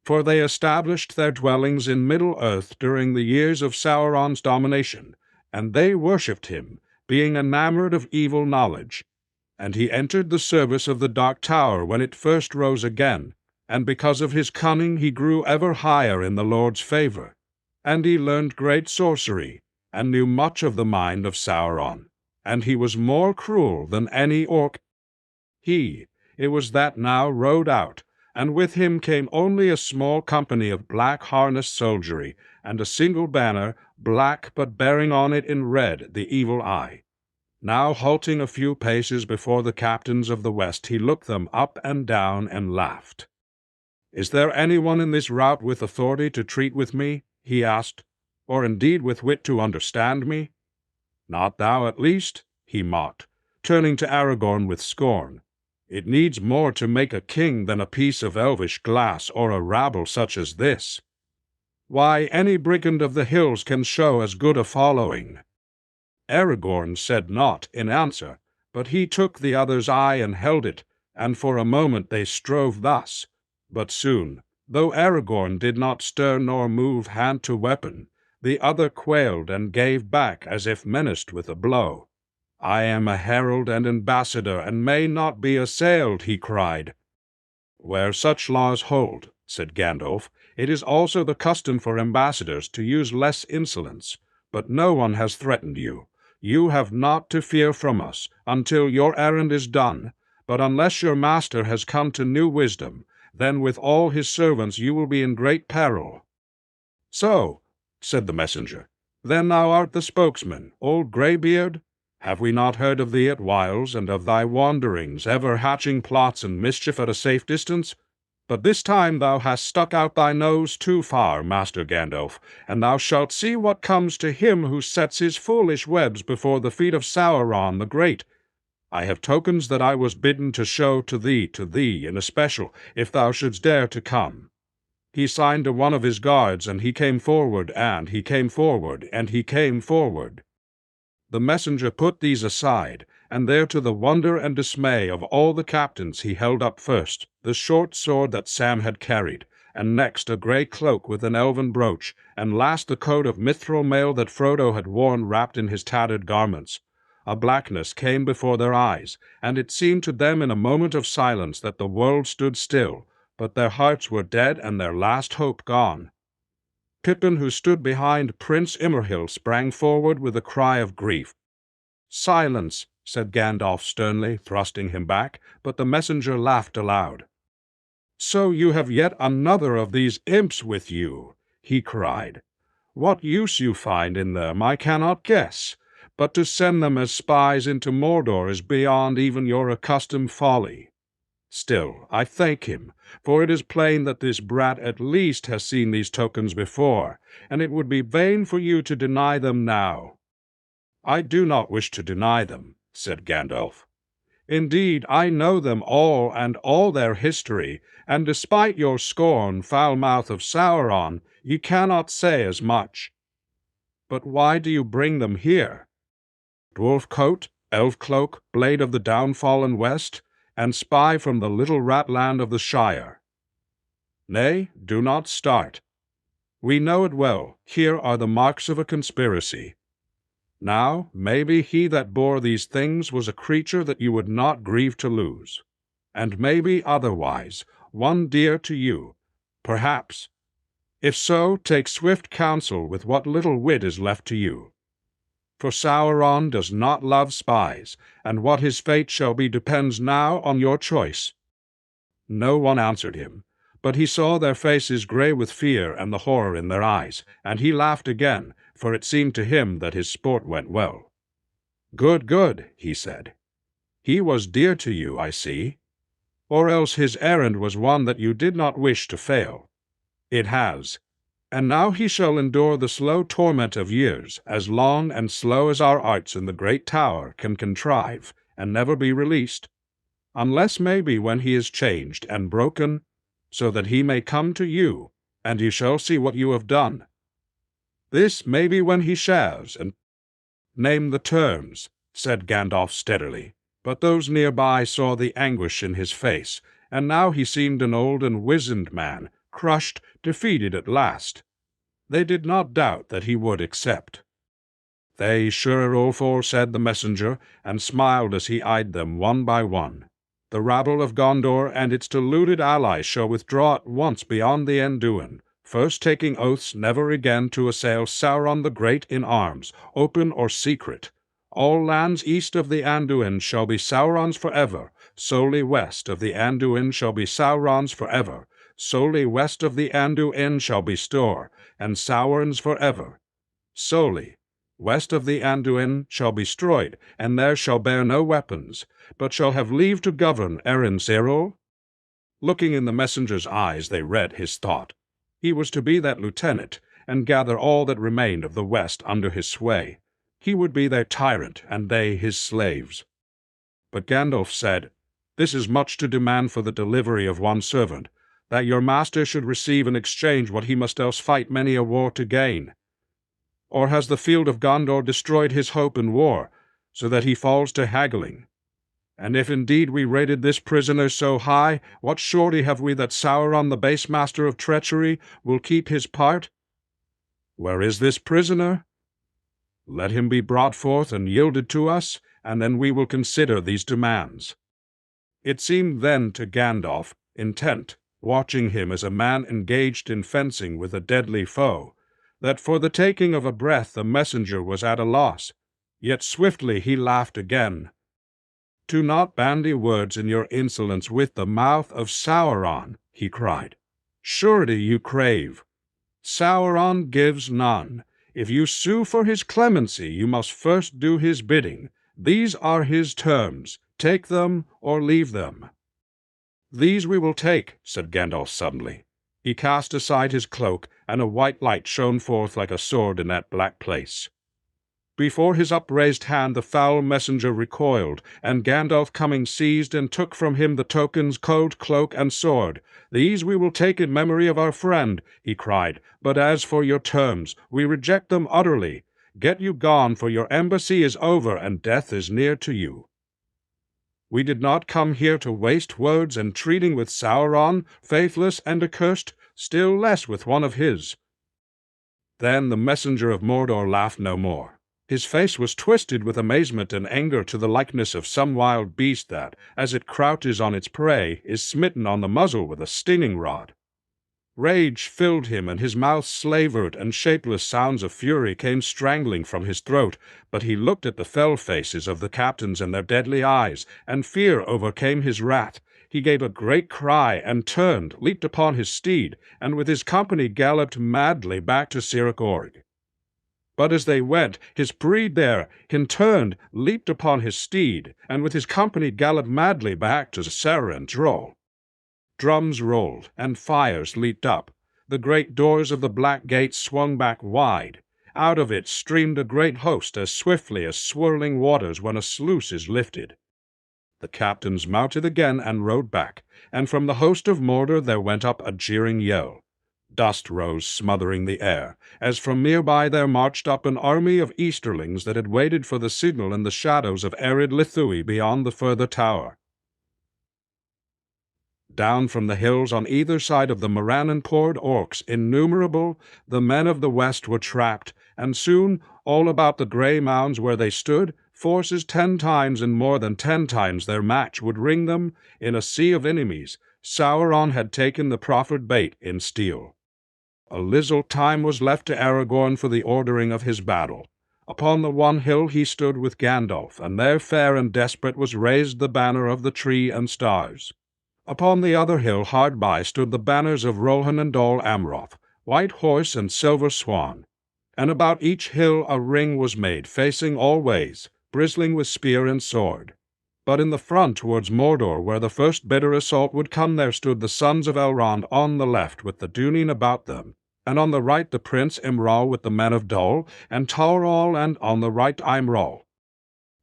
For they established their dwellings in Middle-earth during the years of Sauron's domination, and they worshipped him, being enamored of evil knowledge. And he entered the service of the Dark Tower when it first rose again, and because of his cunning he grew ever higher in the Lord's favor. And he learned great sorcery, and knew much of the mind of Sauron. And he was more cruel than any orc. It was that now rode out, and with him came only a small company of black harnessed soldiery, and a single banner, black but bearing on it in red the evil eye. Now halting a few paces before the captains of the west, he looked them up and down and laughed. "Is there anyone in this rout with authority to treat with me?" he asked, "or indeed with wit to understand me?" "Not thou at least," he mocked, turning to Aragorn with scorn. "It needs more to make a king than a piece of elvish glass or a rabble such as this. Why, any brigand of the hills can show as good a following." Aragorn said naught in answer, but he took the other's eye and held it, and for a moment they strove thus. But soon, though Aragorn did not stir nor move hand to weapon, the other quailed and gave back as if menaced with a blow. "I am a herald and ambassador, and may not be assailed," he cried. "Where such laws hold," said Gandalf, "it is also the custom for ambassadors to use less insolence. But no one has threatened you. You have naught to fear from us, until your errand is done. But unless your master has come to new wisdom, then with all his servants you will be in great peril." "So," said the messenger, "then thou art the spokesman, old greybeard? Have we not heard of thee at whiles, and of thy wanderings, ever hatching plots and mischief at a safe distance? But this time thou hast stuck out thy nose too far, Master Gandalf, and thou shalt see what comes to him who sets his foolish webs before the feet of Sauron the Great. I have tokens that I was bidden to show to thee in especial, if thou shouldst dare to come." He signed to one of his guards, and he came forward, and he came forward, and he came forward. The messenger put these aside, and there to the wonder and dismay of all the captains he held up first the short sword that Sam had carried, and next a grey cloak with an elven brooch, and last the coat of mithril mail that Frodo had worn wrapped in his tattered garments. A blackness came before their eyes, and it seemed to them in a moment of silence that the world stood still, but their hearts were dead and their last hope gone. Pippin, who stood behind Prince Imrahil, sprang forward with a cry of grief. "Silence," said Gandalf sternly, thrusting him back, but the messenger laughed aloud. "So you have yet another of these imps with you," he cried. "What use you find in them I cannot guess, but to send them as spies into Mordor is beyond even your accustomed folly. Still, I thank him, for it is plain that this brat at least has seen these tokens before, and it would be vain for you to deny them now." "I do not wish to deny them," said Gandalf. "Indeed, I know them all and all their history, and despite your scorn, foul mouth of Sauron, ye cannot say as much. But why do you bring them here? Dwarf coat, elf cloak, blade of the downfallen west, and spy from the little rat-land of the Shire. Nay, do not start. We know it well. Here are the marks of a conspiracy. Now, maybe he that bore these things was a creature that you would not grieve to lose, and maybe otherwise, one dear to you, perhaps. If so, take swift counsel with what little wit is left to you. For Sauron does not love spies, and what his fate shall be depends now on your choice. No one answered him, but he saw their faces grey with fear and the horror in their eyes, and he laughed again, for it seemed to him that his sport went well. "Good, good," he said. "He was dear to you, I see. Or else his errand was one that you did not wish to fail. It has. And now he shall endure the slow torment of years, as long and slow as our arts in the great tower can contrive, and never be released, unless maybe when he is changed and broken, so that he may come to you, and you shall see what you have done. This may be when he shares, and name the terms," said Gandalf steadily, but those nearby saw the anguish in his face, and now he seemed an old and wizened man, crushed, defeated at last. They did not doubt that he would accept. "They sure, Ulfor," said the messenger, and smiled as he eyed them one by one. "The rabble of Gondor and its deluded allies shall withdraw at once beyond the Anduin, first taking oaths never again to assail Sauron the Great in arms, open or secret. All lands east of the Anduin shall be Sauron's forever, solely west of the Anduin shall be Sauron's forever, solely west of the Anduin shall be Stor, and Sauron's forever. Solely west of the Anduin shall be Stroid, and there shall bear no weapons, but shall have leave to govern Erin Serol." Looking in the messenger's eyes, they read his thought. He was to be that lieutenant, and gather all that remained of the West under his sway. He would be their tyrant, and they his slaves. But Gandalf said, "This is much to demand for the delivery of one servant, that your master should receive in exchange what he must else fight many a war to gain. Or has the field of Gondor destroyed his hope in war, so that he falls to haggling? And if indeed we rated this prisoner so high, what surety have we that Sauron, the base master of treachery, will keep his part? Where is this prisoner? Let him be brought forth and yielded to us, and then we will consider these demands." It seemed then to Gandalf, intent, watching him as a man engaged in fencing with a deadly foe, that for the taking of a breath the messenger was at a loss. Yet swiftly he laughed again. "Do not bandy words in your insolence with the mouth of Sauron," he cried. "Surety you crave. Sauron gives none. If you sue for his clemency, you must first do his bidding. These are his terms. Take them or leave them." "These we will take," said Gandalf suddenly. He cast aside his cloak, and a white light shone forth like a sword in that black place. Before his upraised hand the foul messenger recoiled, and Gandalf coming seized and took from him the tokens, coat, cloak, and sword. "These we will take in memory of our friend," he cried, "but as for your terms, we reject them utterly. Get you gone, for your embassy is over, and death is near to you. We did not come here to waste words entreating with Sauron, faithless and accursed, still less with one of his." Then the messenger of Mordor laughed no more. His face was twisted with amazement and anger to the likeness of some wild beast that, as it crouches on its prey, is smitten on the muzzle with a stinging rod. Rage filled him, and his mouth slavered, and shapeless sounds of fury came strangling from his throat, but he looked at the fell faces of the captains and their deadly eyes, and fear overcame his wrath. He gave a great cry, and turned, leaped upon his steed, and with his company galloped madly back to Cirith Ungol. But as they went, his breed there, in turned, leaped upon his steed, and with his company galloped madly back to Seren Droll. Drums rolled, and fires leaped up. The great doors of the black gate swung back wide. Out of it streamed a great host as swiftly as swirling waters when a sluice is lifted. The captains mounted again and rode back, and from the host of Mordor there went up a jeering yell. Dust rose smothering the air, as from nearby there marched up an army of Easterlings that had waited for the signal in the shadows of arid Lithui beyond the further tower. Down from the hills on either side of the Morannon poured orcs innumerable. The men of the west were trapped, and soon, all about the grey mounds where they stood, forces 10 times and more than 10 times their match would ring them in a sea of enemies. Sauron had taken the proffered bait in steel. A little time was left to Aragorn for the ordering of his battle. Upon the one hill he stood with Gandalf, and there fair and desperate was raised the banner of the tree and stars. Upon the other hill hard by stood the banners of Rohan and Dol Amroth, White Horse and Silver Swan. And about each hill a ring was made, facing all ways, bristling with spear and sword. But in the front towards Mordor, where the first bitter assault would come, there stood the sons of Elrond on the left, with the Dunin about them, and on the right the Prince Imral with the men of Dol, and Taurol, and on the right Imral.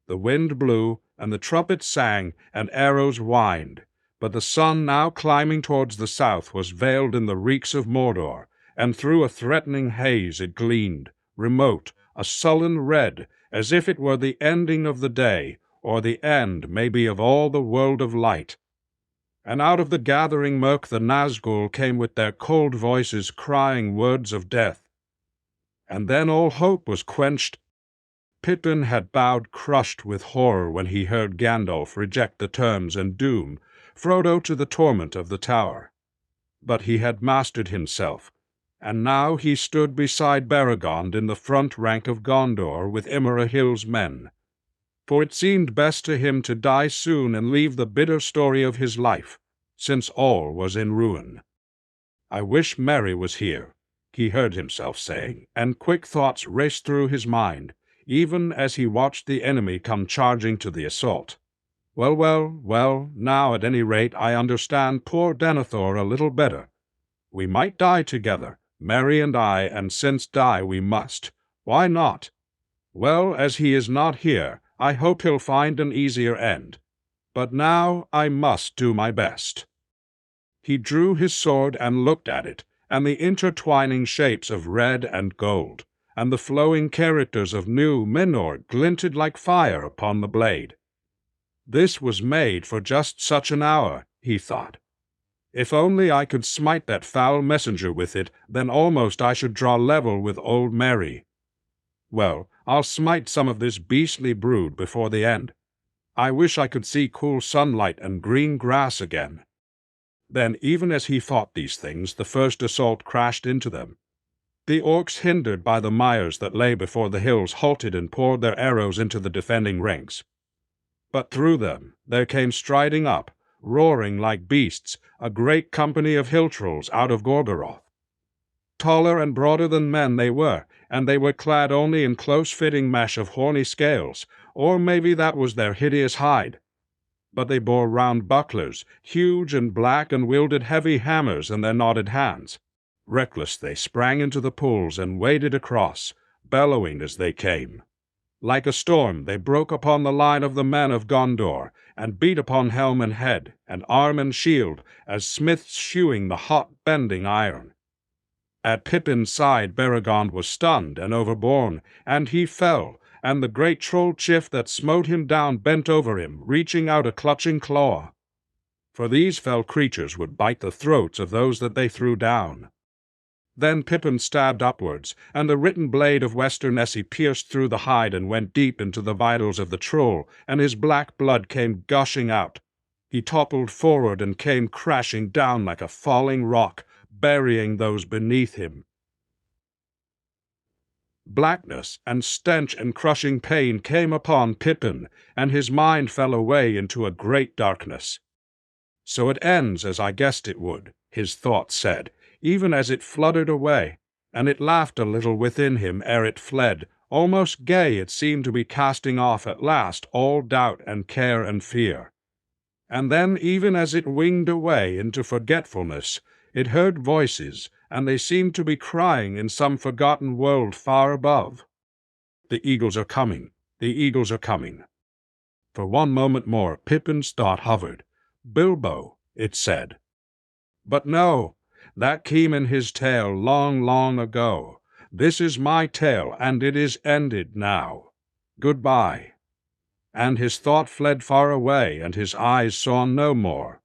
The wind blew, and the trumpets sang, and arrows whined. But the sun, now climbing towards the south, was veiled in the reeks of Mordor, and through a threatening haze it gleamed, remote, a sullen red, as if it were the ending of the day, or the end, maybe, of all the world of light. And out of the gathering murk the Nazgul came with their cold voices crying words of death. And then all hope was quenched. Pippin had bowed crushed with horror when he heard Gandalf reject the terms and doom Frodo to the torment of the tower. But he had mastered himself, and now he stood beside Beregond in the front rank of Gondor with Imrahil's men. For it seemed best to him to die soon and leave the bitter story of his life, since all was in ruin. "I wish Merry was here," he heard himself saying, and quick thoughts raced through his mind, even as he watched the enemy come charging to the assault. Well, now at any rate I understand poor Denethor a little better. We might die together, Merry and I, and since die we must, why not? Well, as he is not here, I hope he'll find an easier end. But now I must do my best. He drew his sword and looked at it, and the intertwining shapes of red and gold, and the flowing characters of New Minor glinted like fire upon the blade. This was made for just such an hour, he thought. If only I could smite that foul messenger with it, then almost I should draw level with old Merry. Well, I'll smite some of this beastly brood before the end. I wish I could see cool sunlight and green grass again. Then, even as he thought these things, the first assault crashed into them. The orcs, hindered by the mires that lay before the hills, halted and poured their arrows into the defending ranks. But through them there came striding up, roaring like beasts, a great company of hill trolls out of Gorgoroth. Taller and broader than men they were, and they were clad only in close-fitting mesh of horny scales, or maybe that was their hideous hide. But they bore round bucklers, huge and black, and wielded heavy hammers in their knotted hands. Reckless they sprang into the pools and waded across, bellowing as they came. Like a storm they broke upon the line of the men of Gondor, and beat upon helm and head, and arm and shield, as smiths shoeing the hot bending iron. At Pippin's side Beregond was stunned and overborne, and he fell, and the great troll chiff that smote him down bent over him, reaching out a clutching claw. For these fell creatures would bite the throats of those that they threw down. Then Pippin stabbed upwards, and the written blade of Westernessy pierced through the hide and went deep into the vitals of the troll, and his black blood came gushing out. He toppled forward and came crashing down like a falling rock, burying those beneath him. Blackness and stench and crushing pain came upon Pippin, and his mind fell away into a great darkness. "So it ends as I guessed it would," his thoughts said, even as it fluttered away, and it laughed a little within him ere it fled. Almost gay it seemed to be casting off at last all doubt and care and fear. And then, even as it winged away into forgetfulness, it heard voices, and they seemed to be crying in some forgotten world far above. "The eagles are coming! The eagles are coming!" For one moment more Pippin's thought hovered. "Bilbo," it said. But no! That came in his tale long, long ago. This is my tale, and it is ended now. Goodbye. And his thought fled far away, and his eyes saw no more.